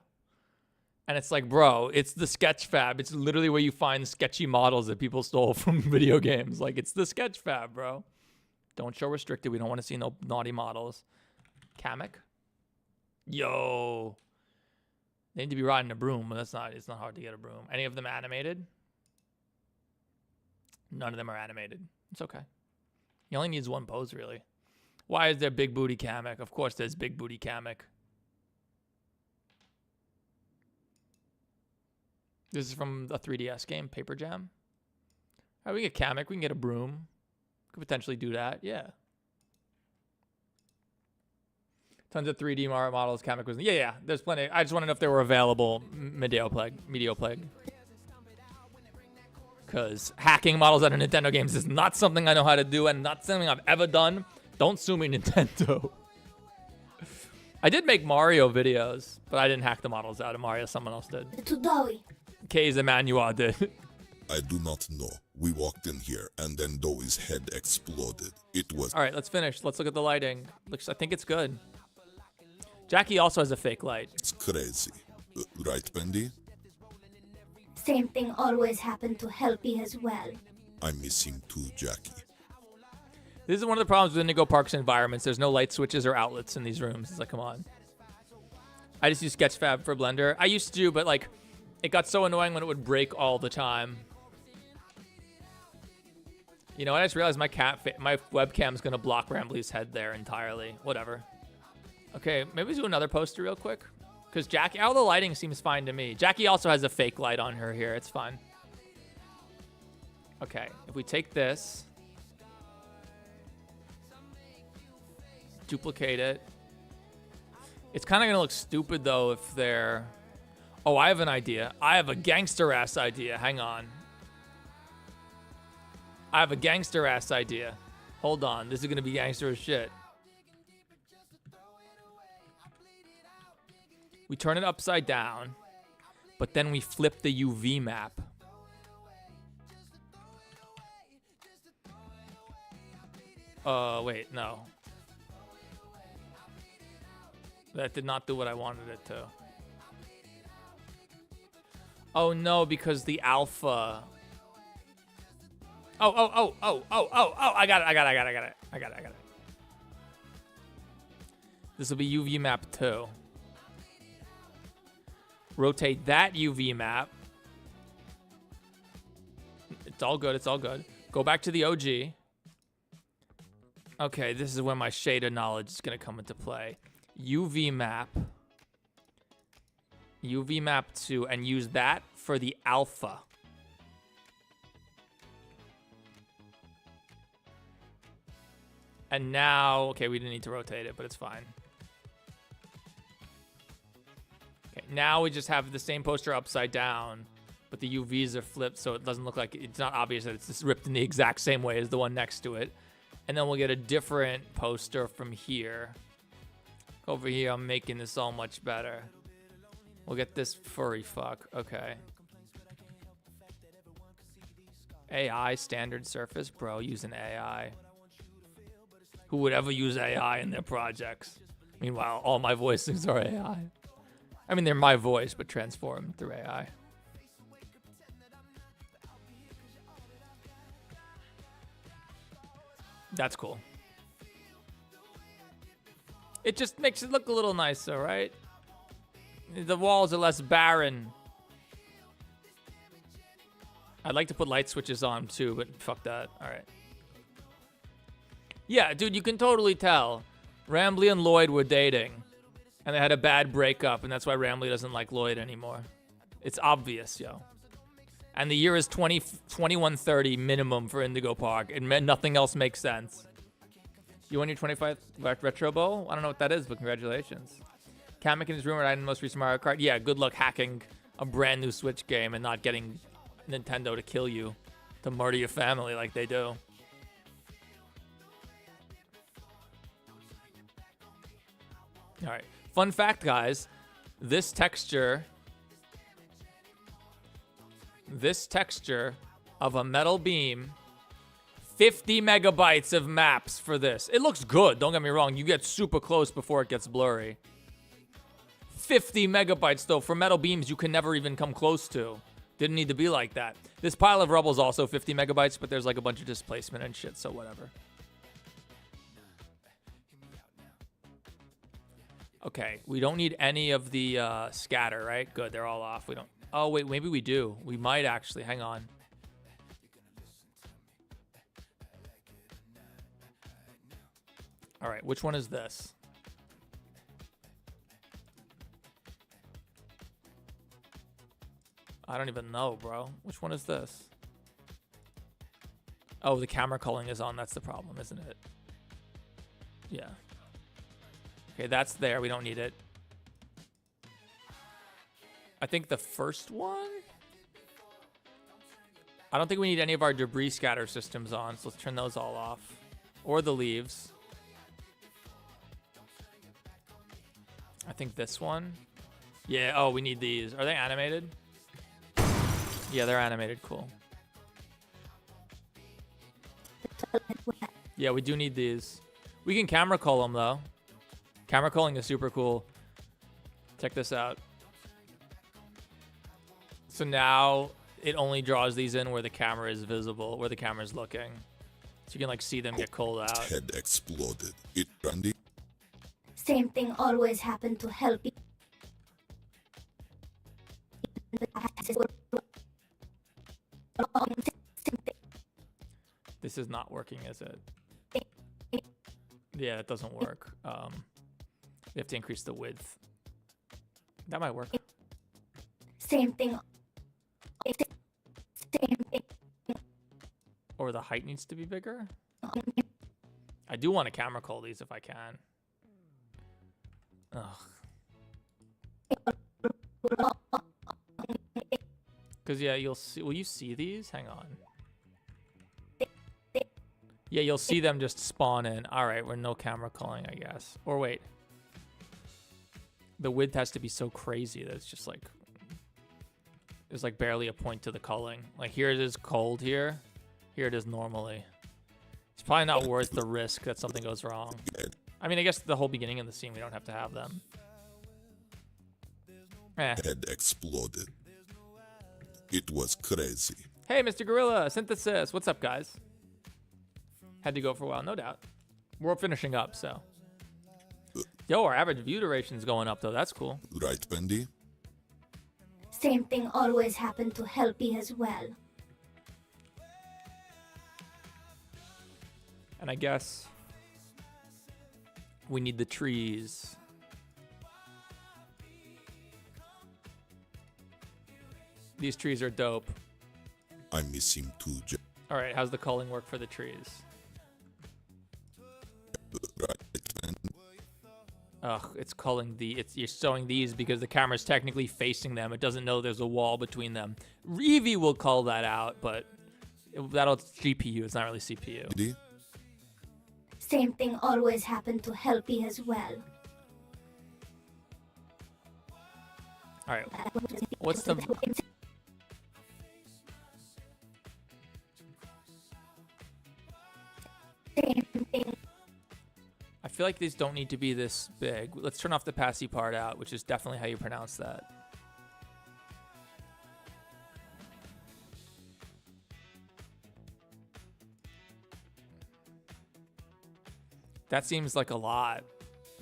And it's like, bro, it's the sketch fab. It's literally where you find sketchy models that people stole from video games. Like, it's the sketch fab, bro. Don't show restricted. We don't want to see no naughty models. Kamek? Yo. They need to be riding a broom, but it's not hard to get a broom. Any of them animated? None of them are animated. It's okay. He only needs one pose, really. Why is there big booty Kamek? Of course there's big booty Kamek. This is from a 3DS game, Paper Jam. All right, we get Kamek. We can get a broom. Could potentially do that. Yeah. Tons of 3D models. Kamek was. Yeah. There's plenty. I just want to know if they were available. Medioplague. Because hacking models out of Nintendo games is not something I know how to do and not something I've ever done. Don't sue me, Nintendo. I did make Mario videos, but I didn't hack the models out of Mario. Someone else did. Kei's Emmanuel did. I do not know. We walked in here and then Doe's head exploded. It was... All right, let's finish. Let's look at the lighting. Looks, I think it's good. Jackie also has a fake light. It's crazy. Right, Bendy? Same thing always happened to Helpy as well. I miss him too, Jackie. This is one of the problems with Indigo Park's environments. There's no light switches or outlets in these rooms. It's like, come on. I just use Sketchfab for Blender. I used to, but like, it got so annoying when it would break all the time. You know, I just realized my webcam's gonna block Rambley's head there entirely. Whatever. Okay, maybe let's do another poster real quick. Because Jackie, all the lighting seems fine to me. Jackie also has a fake light on her here. It's fine. Okay, if we take this, duplicate it. It's kind of gonna look stupid though if they're... Oh, I have an idea. I have a gangster-ass idea. Hang on. I have a gangster-ass idea. Hold on. This is going to be gangster as shit. We turn it upside down, but then we flip the UV map. Wait, no. That did not do what I wanted it to. Oh no, because the alpha. Oh, I got it. This will be UV map 2. Rotate that UV map. It's all good, Go back to the OG. Okay, this is when my shader knowledge is gonna come into play. UV map 2 and use that for the alpha. And now, okay, we didn't need to rotate it, but it's fine. Okay, now we just have the same poster upside down, but the UVs are flipped so it doesn't look like, it's not obvious that it's just ripped in the exact same way as the one next to it. And then we'll get a different poster from here. Over here, I'm making this all much better. We'll get this furry fuck. Okay. AI standard surface? Bro, using AI. Who would ever use AI in their projects? Meanwhile, all my voices are AI. I mean, they're my voice, but transformed through AI. That's cool. It just makes it look a little nicer, right? The walls are less barren. I'd like to put light switches on too, but fuck that. All right. Yeah, dude, you can totally tell. Rambley and Lloyd were dating, and they had a bad breakup, and that's why Rambley doesn't like Lloyd anymore. It's obvious, yo. And the year is 2130 minimum for Indigo Park. Nothing else makes sense. You won your 25th Retro Bowl? I don't know what that is, but congratulations. Kamek is rumored I in the most recent Mario Kart. Yeah, good luck hacking a brand new Switch game and not getting Nintendo to kill you, to murder your family like they do. All right. Fun fact, guys. This texture of a metal beam, 50 megabytes of maps for this. It looks good, don't get me wrong. You get super close before it gets blurry. 50 megabytes, though, for metal beams you can never even come close to. Didn't need to be like that. This pile of rubble is also 50 megabytes, but there's like a bunch of displacement and shit, so whatever. Okay, we don't need any of the scatter, right? Good, they're all off. We don't... Oh, wait, maybe we do. We might actually. Hang on. All right, which one is this? I don't even know, bro. Which one is this? Oh, the camera culling is on. That's the problem, isn't it? Yeah. Okay, that's there. We don't need it. I think the first one? I don't think we need any of our debris scatter systems on, so let's turn those all off. Or the leaves. I think this one. Yeah, oh, we need these. Are they animated? Yeah, they're animated. Cool. Yeah, we do need these. We can camera cull them, though. Camera culling is super cool. Check this out. So now it only draws these in where the camera is visible, where the camera is looking. So you can like see them get culled out. Head exploded. It Randy. Same thing always happened to help you. This is not working, is it? Yeah, it doesn't work. We have to increase the width. That might work. Same thing. Or the height needs to be bigger. I do want to camera cull these if I can. Ugh. Because, yeah, you'll see... Will you see these? Hang on. Yeah, you'll see them just spawn in. All right, we're no camera culling, I guess. Or wait. The width has to be so crazy that it's just like... There's like barely a point to the culling. Like here it is cold here. Here it is normally. It's probably not worth the risk that something goes wrong. I mean, I guess the whole beginning of the scene, we don't have to have them. Head exploded. It was crazy. Hey, Mr. Gorilla, Synthesis. What's up, guys? Had to go for a while, no doubt. We're finishing up, so. Yo, our average view duration's going up, though. That's cool. Right, Bendy? Same thing always happened to Helpy as well. And I guess we need the trees. These trees are dope. I miss him too, All right, how's the culling work for the trees? Ugh, it's culling you're showing these because the camera's technically facing them. It doesn't know there's a wall between them. Eevee will call that out, but it's GPU. It's not really CPU. Same thing always happened to Helpy as well. All right, what's the... Same thing. I feel like these don't need to be this big. Let's turn off the passy part out, which is definitely how you pronounce that. That seems like a lot.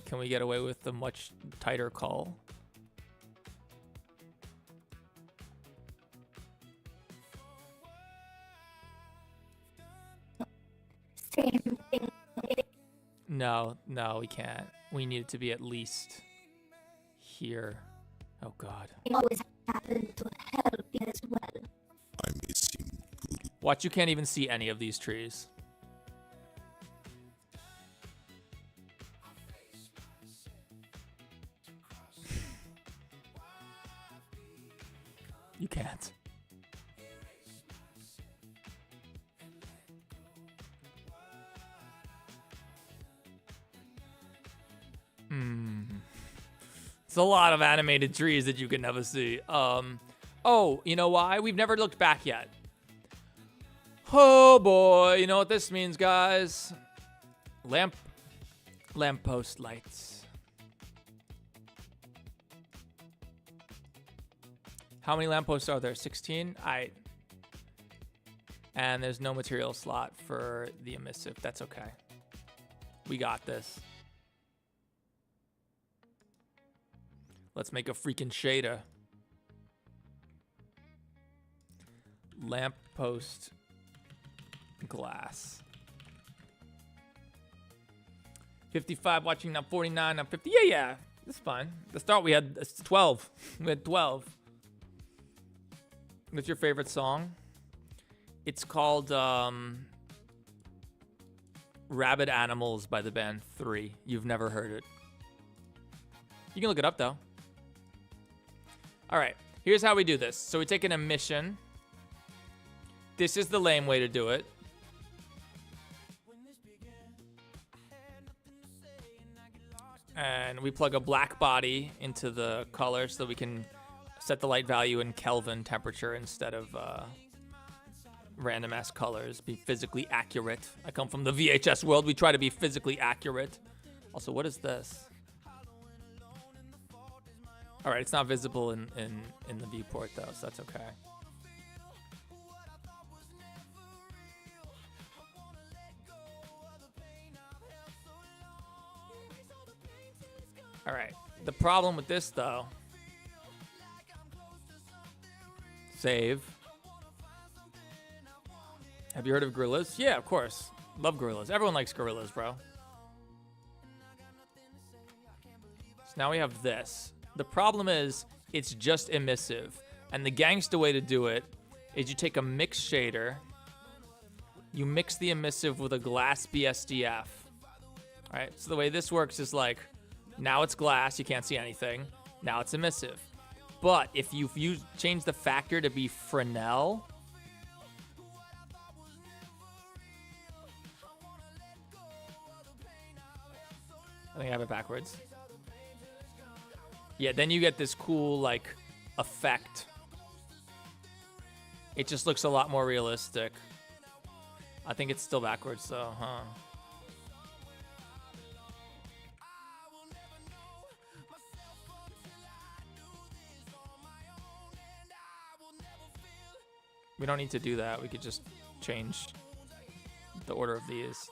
Can we get away with the much tighter cull? Same thing. No, we can't. We need it to be at least here. Oh, God. It always happened. happened to help you as well. I may seem good. Watch, you can't even see any of these trees. You can't. It's a lot of animated trees that you can never see. Oh, you know why? We've never looked back yet. Oh boy, you know what this means, guys? Lamppost lights. How many lampposts are there? 16? And there's no material slot for the emissive. That's okay. We got this. Let's make a freaking shader. Lamppost glass. 55 watching, now 49, now 50. Yeah. That's fine. At the start we had 12. We had 12. What's your favorite song? It's called Rabid Animals by the band 3. You've never heard it. You can look it up though. All right, here's how we do this. So we take an emission. This is the lame way to do it. And we plug a black body into the color so that we can set the light value in Kelvin temperature instead of random ass colors. Be physically accurate. I come from the VHS world. We try to be physically accurate. Also, what is this? All right, it's not visible in the viewport though, so that's okay. All right, the problem with this though, save. Have you heard of gorillas? Yeah, of course. Love gorillas. Everyone likes gorillas, bro. So now we have this. The problem is it's just emissive. And the gangsta way to do it is you take a mix shader, you mix the emissive with a glass BSDF. All right, so the way this works is like, now it's glass, you can't see anything. Now it's emissive. But if you change the factor to be Fresnel, I think I have it backwards. Yeah, then you get this cool, like, effect. It just looks a lot more realistic. I think it's still backwards, though, huh? We don't need to do that. We could just change the order of these.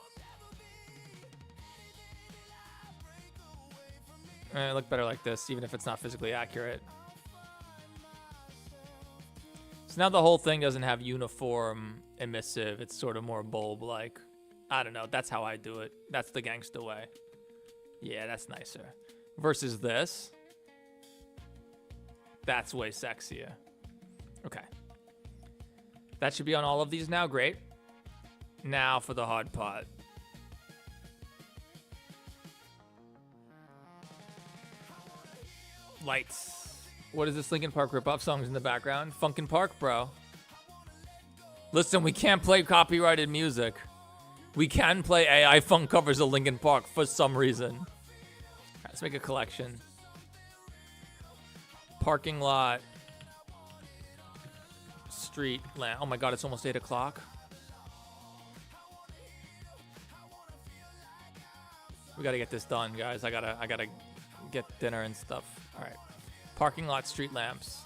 It look better like this, even if it's not physically accurate. So now the whole thing doesn't have uniform emissive. It's sort of more bulb-like. I don't know. That's how I do it. That's the gangsta way. Yeah, that's nicer. Versus this. That's way sexier. Okay. That should be on all of these now. Great. Now for the hard part. Lights. What is this Linkin Park rip-off songs in the background? Funkin' Park, bro. Listen, we can't play copyrighted music. We can play AI funk covers of Linkin Park for some reason. All right, let's make a collection. Parking lot. Street lamp. Oh my god, it's almost 8 o'clock. We gotta get this done, guys. I gotta get dinner and stuff. All right. Parking lot street lamps.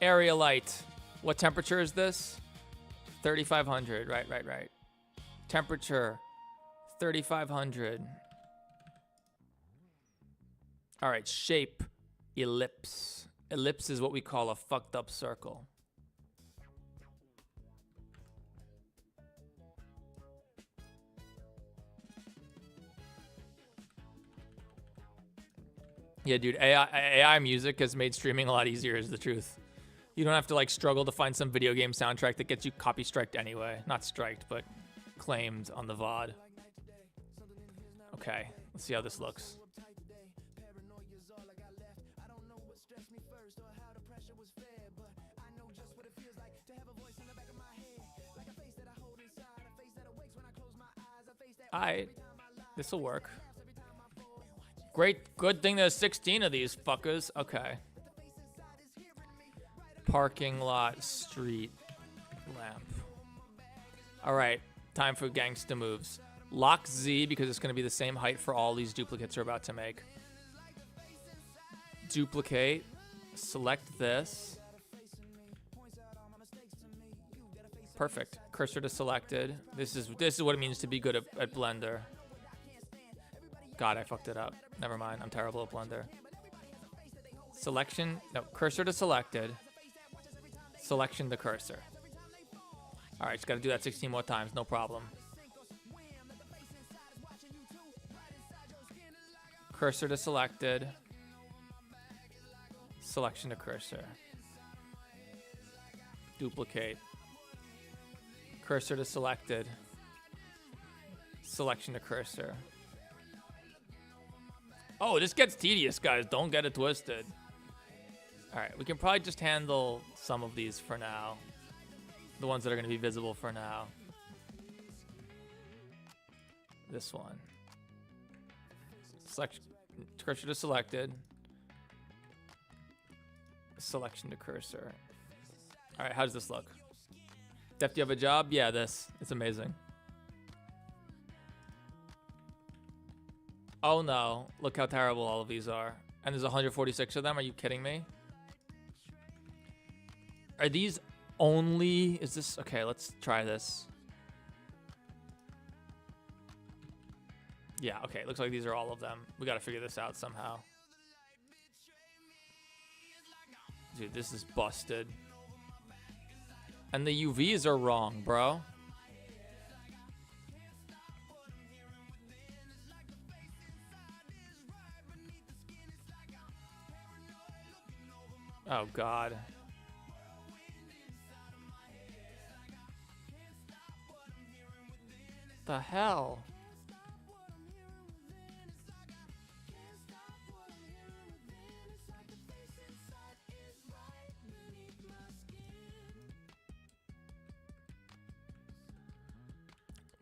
Area light. What temperature is this? 3,500. Right. Temperature 3,500. All right, shape, ellipse. Ellipse is what we call a fucked up circle. Yeah, dude, AI music has made streaming a lot easier, is the truth. You don't have to like struggle to find some video game soundtrack that gets you copy striked anyway. Not striked, but claimed on the VOD. Okay, let's see how this looks. Alright, this'll work. Great, good thing there's 16 of these fuckers. Okay. Parking lot, street, lamp. Alright, time for gangsta moves. Lock Z because it's going to be the same height for all these duplicates we're about to make. Duplicate. Select this. Perfect. Cursor to selected. This is what it means to be good at Blender. God, I fucked it up. Never mind. I'm terrible at Blender. Selection. No, cursor to selected. Selection to cursor. All right, just got to do that 16 more times. No problem. Cursor to selected. Selection to cursor. Duplicate. Cursor to selected. Selection to cursor. Oh, this gets tedious, guys. Don't get it twisted. All right, we can probably just handle some of these for now. The ones that are going to be visible for now. This one. Select, cursor to selected. Selection to cursor. All right, how does this look? Def, do you have a job? Yeah, this. It's amazing. Oh no, look how terrible all of these are. And there's 146 of them, are you kidding me? Are these only, is this, okay, let's try this. Yeah, okay, looks like these are all of them. We gotta figure this out somehow. Dude, this is busted. And the UVs are wrong, bro. Oh, God. The hell?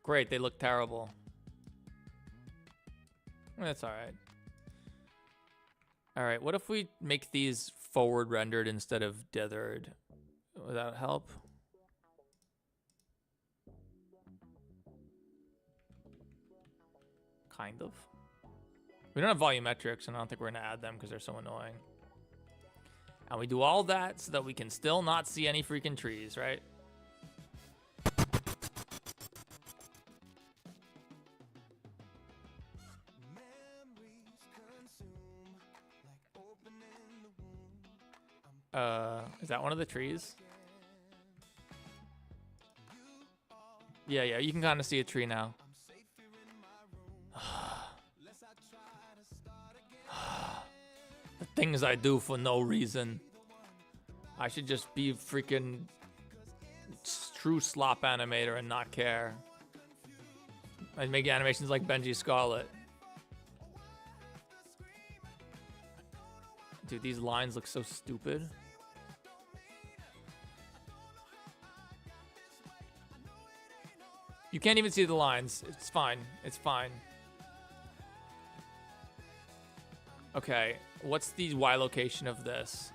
Great, they look terrible. That's alright. Alright, what if we make these forward rendered instead of dithered? Would that help? Kind of. We don't have volumetrics, and I don't think we're gonna add them because they're so annoying. And we do all that so that we can still not see any freaking trees, right? Is that one of the trees? Yeah, you can kind of see a tree now. The things I do for no reason. I should just be freaking true slop animator and not care. I'd make animations like Benji Scarlet. Dude, these lines look so stupid. You can't even see the lines. It's fine. It's fine. Okay, what's the Y location of this?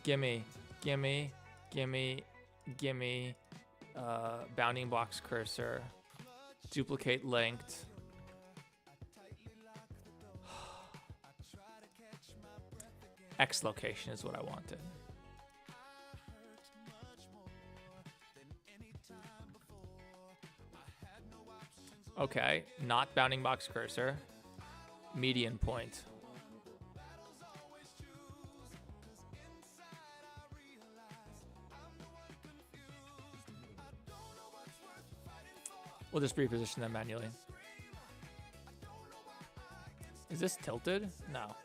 Gimme, gimme, gimme, gimme. Bounding box cursor. Duplicate linked. X location is what I wanted. Okay, not bounding box cursor. Median point. We'll just reposition them manually. Is this tilted? No.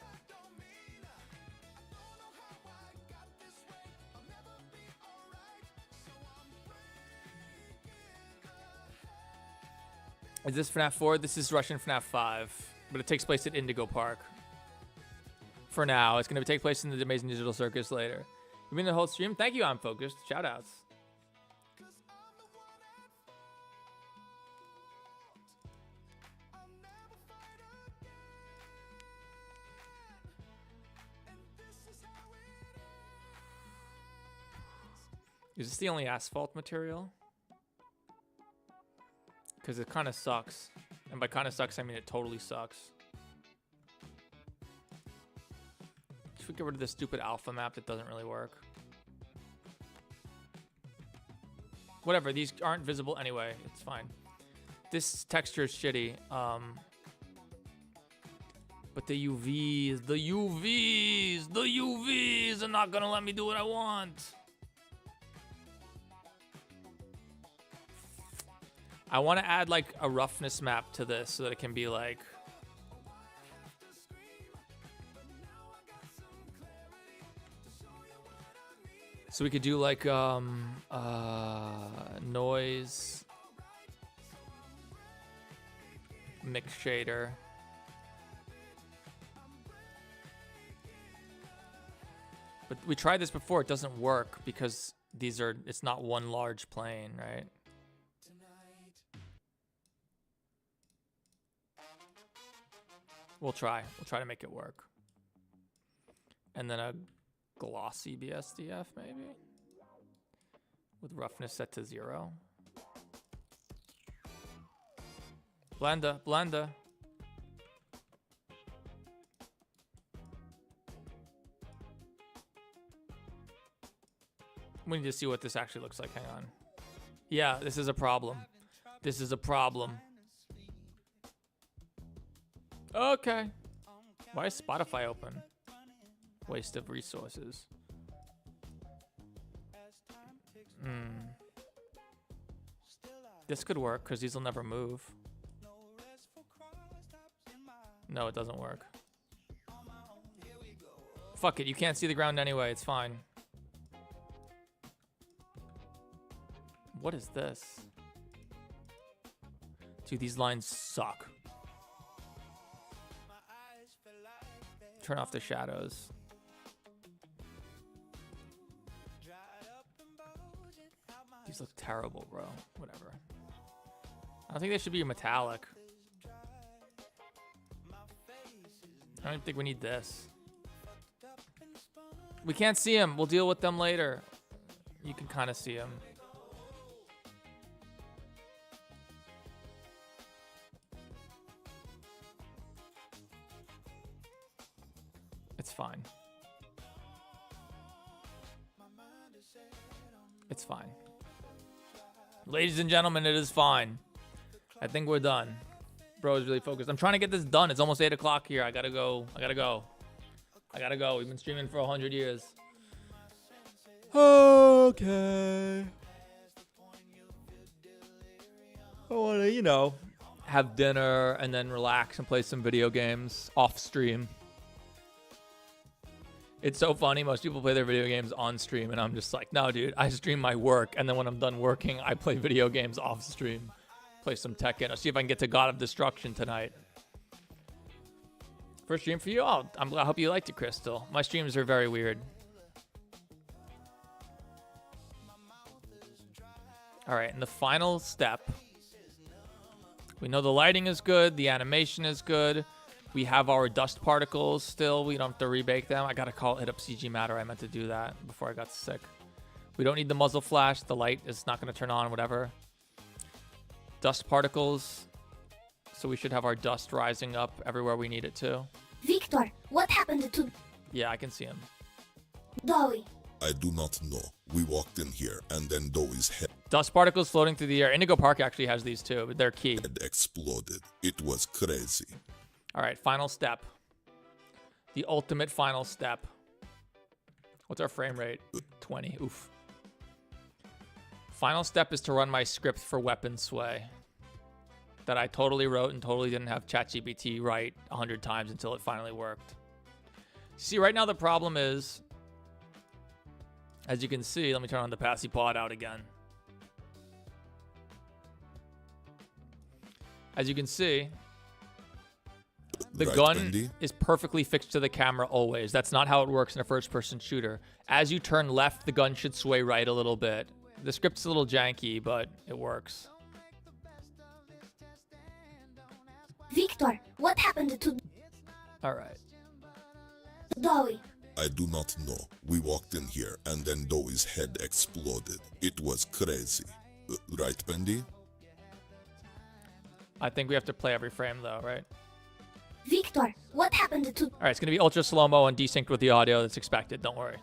Is this FNAF 4? This is Russian FNAF 5, but it takes place at Indigo Park. For now, it's going to take place in the Amazing Digital Circus later. You mean the whole stream? Thank you, I'm focused. Shoutouts. Is this the only asphalt material? Because it kind of sucks. And by kind of sucks, I mean it totally sucks. Should we get rid of this stupid alpha map that doesn't really work? Whatever, these aren't visible anyway. It's fine. This texture is shitty. But the UVs are not gonna let me do what I want. I want to add like a roughness map to this so that it can be like so we could do like noise mix shader. But we tried this before, it doesn't work because it's not one large plane, right? We'll try to make it work. And then a glossy BSDF maybe? With roughness set to 0. Blender. We need to see what this actually looks like, hang on. Yeah, this is a problem. This is a problem. Okay. Why is Spotify open? Waste of resources. This could work because these will never move. No, it doesn't work. Fuck it, you can't see the ground anyway, it's fine. What is this? Dude, these lines suck. Turn off the shadows. These look terrible, bro. Whatever. I don't think they should be metallic. I don't even think we need this. We can't see them. We'll deal with them later. You can kind of see them. It's fine. It's fine. Ladies and gentlemen, it is fine. I think we're done. Bro is really focused. I'm trying to get this done. It's almost 8 o'clock here. I gotta go. We've been streaming for 100 years. Okay. I wanna, have dinner and then relax and play some video games off stream. It's so funny. Most people play their video games on stream, and I'm just like, no, dude, I stream my work, and then when I'm done working, I play video games off stream. Play some Tekken. I'll see if I can get to God of Destruction tonight. First stream for you? Oh, I hope you liked it, Crystal. My streams are very weird. All right, and the final step. We know the lighting is good. The animation is good. We have our dust particles still. We don't have to rebake them. I gotta hit up CG Matter. I meant to do that before I got sick. We don't need the muzzle flash. The light is not gonna turn on, whatever. Dust particles. So we should have our dust rising up everywhere we need it to. Victor, what happened to Yeah, I can see him. Dowie? I do not know. We walked in here and then Dowie's head Dust particles floating through the air. Indigo Park actually has these too, but they're key. exploded. It was crazy. All right, final step. The ultimate final step. What's our frame rate? 20. Oof. Final step is to run my script for weapon sway that I totally wrote and totally didn't have ChatGPT write 100 times until it finally worked. See, right now the problem is, as you can see, let me turn on the Passy Pod out again. As you can see, the Right, gun Bendy? is perfectly fixed to the camera always. That's not how it works in a first-person shooter. As you turn left, the gun should sway right a little bit. The script's a little janky, but it works. Victor, what happened to All right. Dowie? I do not know. We walked in here and then Dewey's head exploded. It was crazy. Right, Bendy? I think we have to play every frame, though, right? Victor, what happened to All right, it's going to be ultra slow-mo and desynced with the audio that's expected. Don't worry.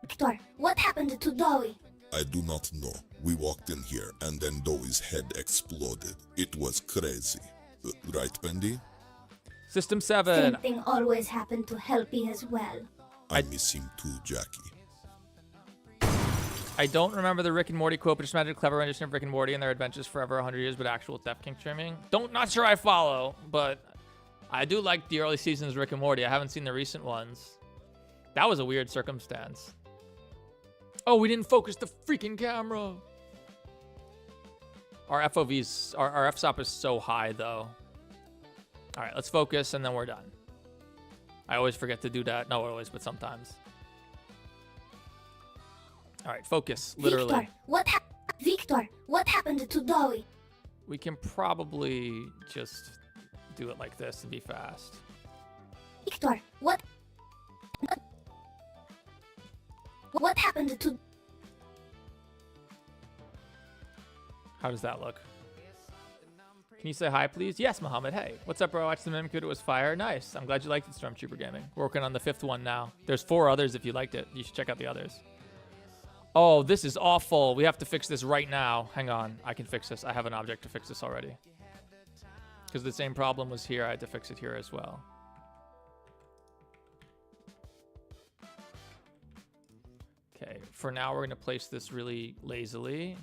Victor? What happened to Dowie? I do not know. We walked in here and then Dewey's head exploded. It was crazy. Right, Bendy? System Same 7. thing always happened to Helpy as well. I miss him too, Jackie. I don't remember the Rick and Morty quote, but just imagine a clever rendition of Rick and Morty and their adventures forever 100 years, but actual Death King streaming. Not sure I follow, but I do like the early seasons of Rick and Morty. I haven't seen the recent ones. That was a weird circumstance. Oh, we didn't focus the freaking camera. Our FOVs, our f-stop is so high, though. All right, let's focus, and then we're done. I always forget to do that. Not always, but sometimes. All right, focus, literally. Victor, what happened to Dowie? We can probably just do it like this and be fast. Victor, what happened to How does that look? Can you say hi, please? Yes, Mohammed. Hey, what's up, bro? I watched the Mimikyu. It was fire. Nice. I'm glad you liked it, Stormtrooper Gaming. We're working on the 5th one now. There's 4 others if you liked it. You should check out the others. Oh, this is awful. We have to fix this right now. Hang on. I can fix this. I have an object to fix this already. Because the same problem was here. I had to fix it here as well. Okay, for now, we're going to place this really lazily.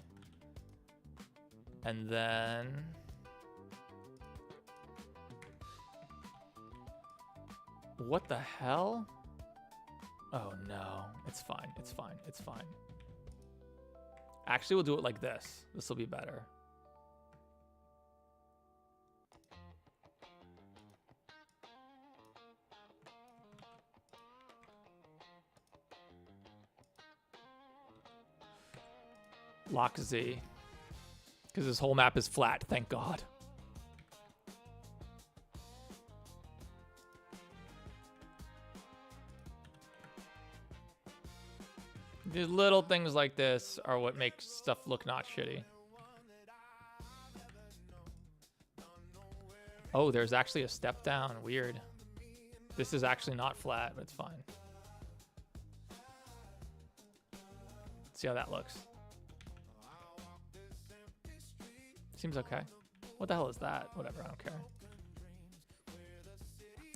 And then... What the hell? Oh no, it's fine, it's fine, it's fine. Actually, we'll do it like this. This will be better. Lock Z. Because this whole map is flat, thank God. The little things like this are what make stuff look not shitty. Oh, there's actually a step down. Weird. This is actually not flat, but it's fine. Let's see how that looks. Seems okay. What the hell is that? Whatever, I don't care.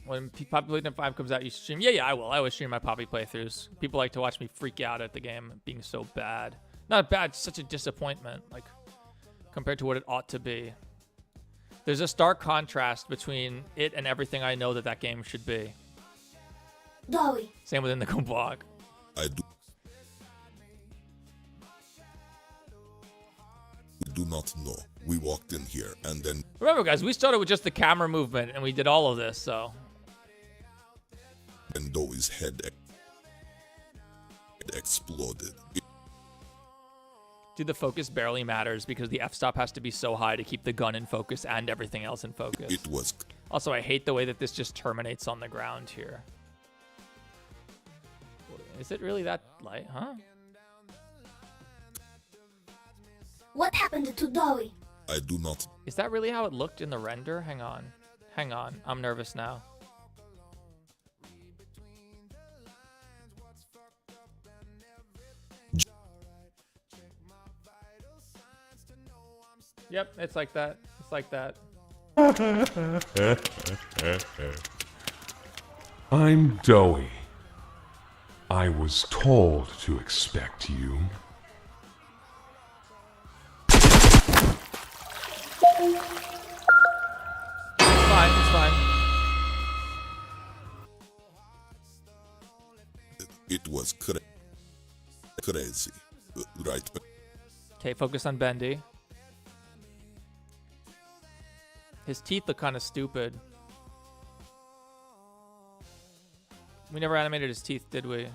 When Population 5 comes out, you stream? Yeah, I will. I always stream my Poppy playthroughs. People like to watch me freak out at the game being so bad. Not bad, such a disappointment, like, compared to what it ought to be. There's a stark contrast between it and everything I know that that game should be. Dowie. Same with Indigo Blog. I do not know. We walked in here and then... Remember, guys, we started with just the camera movement, and we did all of this, so... And Dewey's head exploded. Dude, the focus barely matters because the f-stop has to be so high to keep the gun in focus and everything else in focus. It was... Also, I hate the way that this just terminates on the ground here. Is it really that light, huh? What happened to Dowie? I do not... Is that really how it looked in the render? Hang on. Hang on. I'm nervous now. Yep, it's like that. It's like that. I'm Dowie. I was told to expect you. It's fine, it's fine. It was crazy. Right. Okay, focus on Bendy. His teeth look kind of stupid. We never animated his teeth, did we?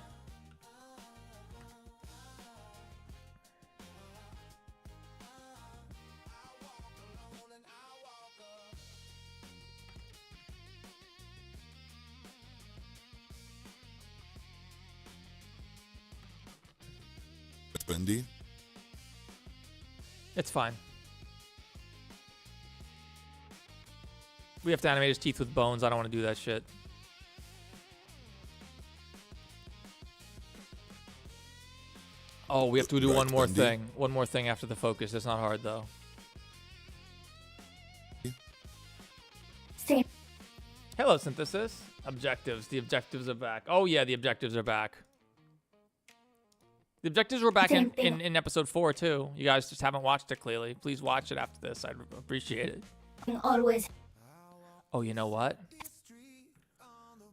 Bendy? It's fine. We have to animate his teeth with bones. I don't want to do that shit. Oh, we have to do one more thing. One more thing after the focus. It's not hard, though. Same. Hello, Synthesis. Objectives. The objectives are back. Oh, yeah, the objectives are back. The objectives were back in episode 4, too. You guys just haven't watched it, clearly. Please watch it after this. I'd appreciate it. Always. Oh, you know what?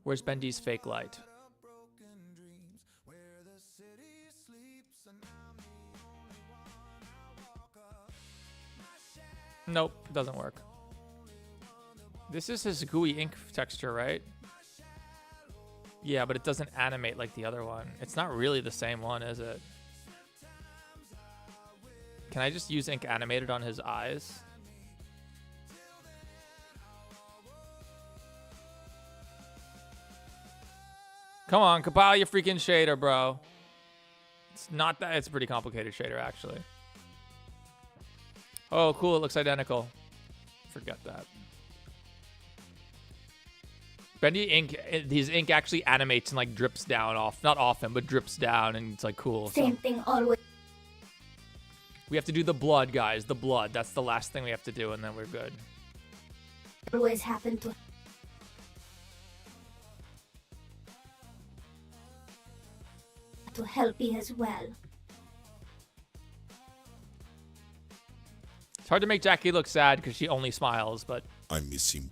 Where's Bendy's fake light? Nope, doesn't work. This is his gooey ink texture, right? Yeah, but it doesn't animate like the other one. It's not really the same one, is it? Can I just use ink animated on his eyes? Come on, compile your freaking shader, bro. It's not that. It's a pretty complicated shader, actually. Oh, cool. It looks identical. Forget that. Bendy ink, his ink actually animates and like drips down off, not off him, but drips down, and it's like cool. Same thing always. We have to do the blood, guys. The blood. That's the last thing we have to do, and then we're good. Always happen to help me as well. It's hard to make Jackie look sad because she only smiles, but I miss him.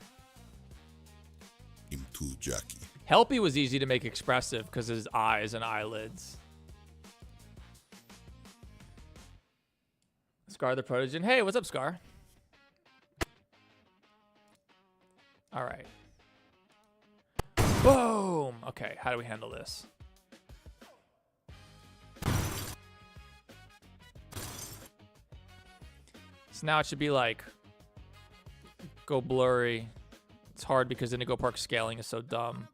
Him too, Jackie. Helpy was easy to make expressive because his eyes and eyelids. Scar the Protogen. Hey, what's up, Scar? All right. Boom. Okay, how do we handle this? So now it should be like go blurry. It's hard because Indigo Park scaling is so dumb.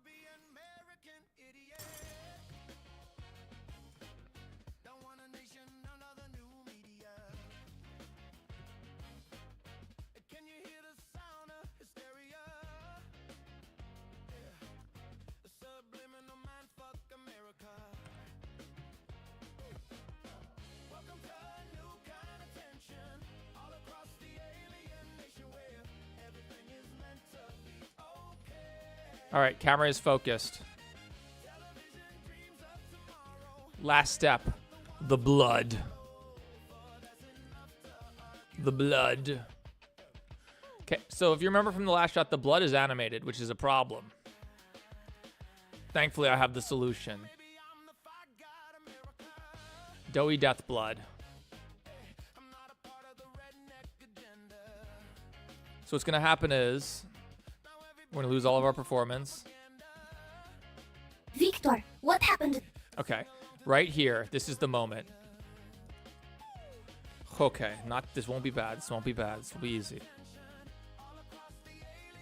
All right, camera is focused. Last step, the blood. The blood. Okay, so if you remember from the last shot, the blood is animated, which is a problem. Thankfully, I have the solution. Doughy Death Blood. So what's gonna happen is we're gonna lose all of our performance. Victor, what happened? Okay, right here, this is the moment. Okay, this won't be bad. This won't be bad. This will be easy.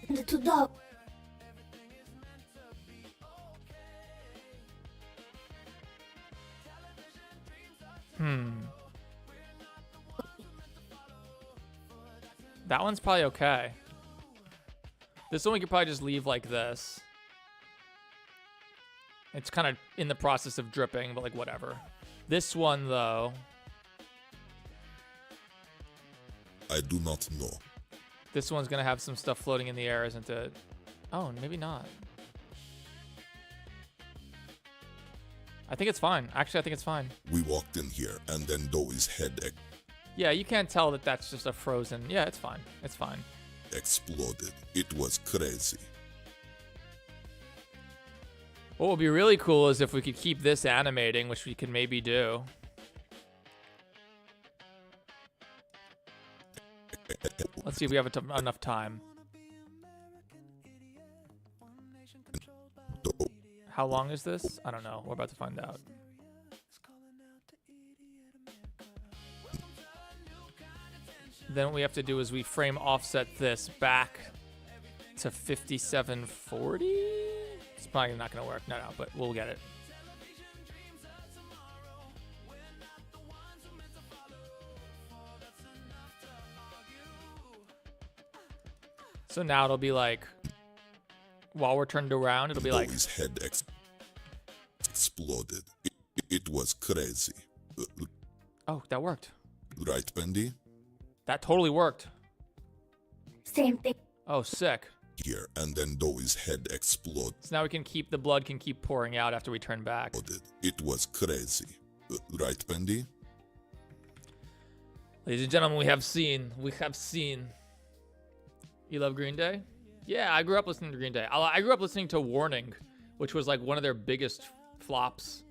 The two dogs. That one's probably okay. This one we could probably just leave like this. It's kind of in the process of dripping, but like whatever. This one though. I do not know. This one's gonna have some stuff floating in the air, isn't it? Oh, maybe not. I think it's fine. Actually, I think it's fine. We walked in here, and then Doughy's head Yeah, you can't tell that that's just a frozen. Yeah, it's fine. It's fine. exploded. It was crazy. What would be really cool is if we could keep this animating, which we can maybe do. Let's see if we have enough time. How long is this? I don't know. We're about to find out. Then what we have to do is we frame offset this back to 5740. It's probably not going to work. No, but we'll get it. So now it'll be like, while we're turned around, it'll be like... His head exploded. It was crazy. Oh, that worked. Right, Bendy? That totally worked. Same thing. Oh, sick. Here, and then Doe's head exploded. So now we can keep, the blood can keep pouring out after we turn back. It was crazy. Right, Bendy? Ladies and gentlemen, we have seen. You love Green Day? Yeah, I grew up listening to Green Day. I grew up listening to Warning, which was like one of their biggest flops.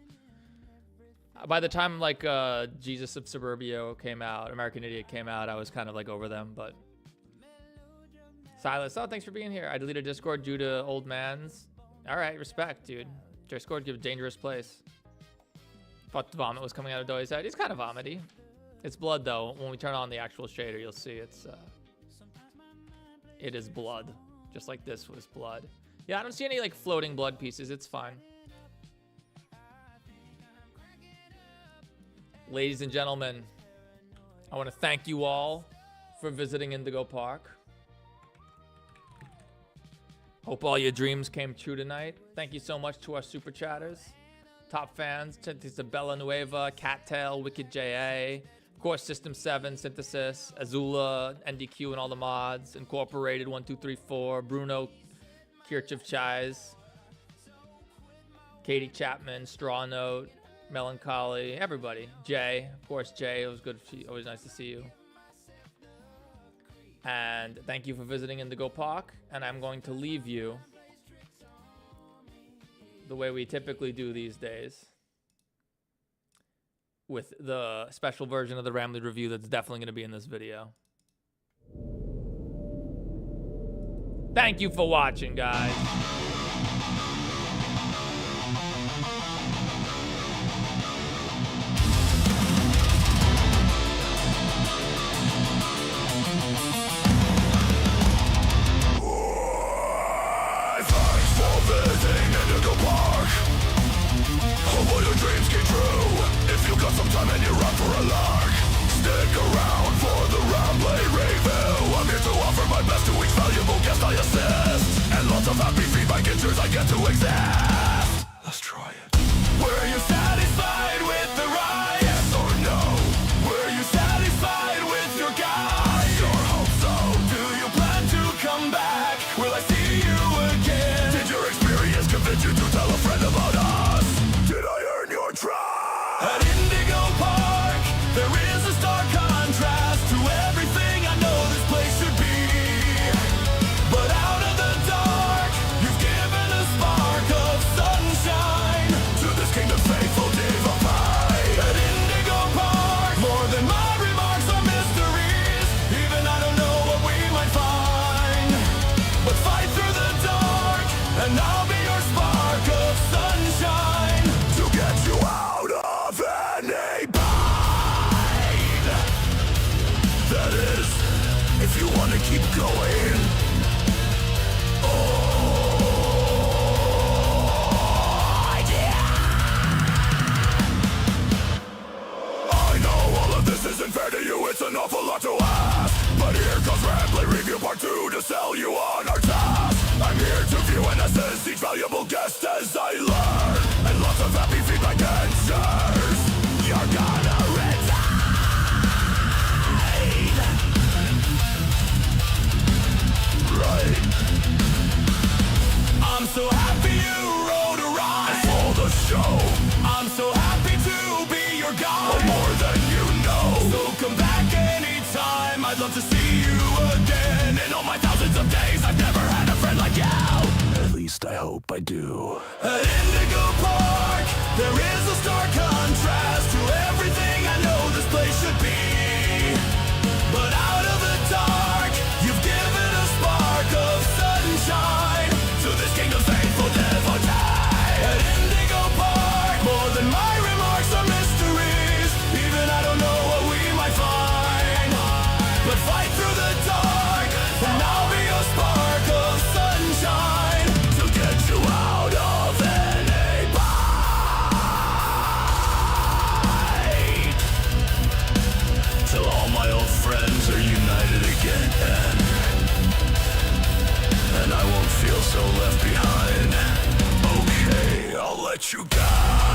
By the time like Jesus of Suburbia came out, American Idiot came out, I was kind of like over them, but... Silas, oh, thanks for being here. I deleted Discord due to old man's. All right, respect, dude. Discord gives a dangerous place. Thought the vomit was coming out of Doe's head. He's kind of vomity. It's blood, though. When we turn on the actual shader, you'll see it is blood. Just like this was blood. Yeah, I don't see any like floating blood pieces. It's fine. Ladies and gentlemen, I want to thank you all for visiting Indigo Park. Hope all your dreams came true tonight. Thank you so much to our super chatters, top fans, to Bella Nueva, Cattail, Wicked JA, of course System 7, Synthesis, Azula, NDQ and all the mods, Incorporated 1234, Bruno, Kirchhoff Chais, Katie Chapman, Straw Note, Melancholy, everybody. Jay, of course Jay, it was good, always nice to see you. And thank you for visiting Indigo Park. And I'm going to leave you the way we typically do these days, with the special version of the Ramley review that's definitely going to be in this video. Thank you for watching, guys. Hope all your dreams came true. If you got some time and you're up for a lark, stick around for the Ramblay review. I'm here to offer my best to each valuable guest I assist, and lots of happy feedback ensures I get to exist. Let's try it. Were you satisfied with the ride? Yes or no? Were you satisfied with your guide? I sure hope so. Do you plan to come back? Will I see you again? Did your experience convince you to tell a friend about us? Did I earn your trust? At Indigo Park, there is a stark contrast to everything I know this place should be. But out of the dark, you've given a spark of sunshine to this kingdom's faithful divine. At Indigo Park, more than my remarks are mysteries. Even I don't know what we might find. But fight through the dark, and I'll be your spark of sunshine to get you out of any bind. That is, if you want to keep going. Oh, yeah. I know all of this isn't fair to you, it's an awful lot to ask. But here comes Ramblay Review Part 2 to sell you on our task. I'm here to view and assist each valuable guest as I learn, and lots of happy feedback answers. You're gonna reside. Right. I'm so happy you wrote a rhyme for the show. I'm so happy to be your guide. Oh, more than you know. So come back anytime. I'd love to see you again. In all my thousands of days, I've never had a friend like you. At least I hope I do. At Indigo Park, there is a stark contrast to everything I know this place should be. But out of the dark, you've given a spark of sunshine to this kingdom's faithful devotee. At let you go.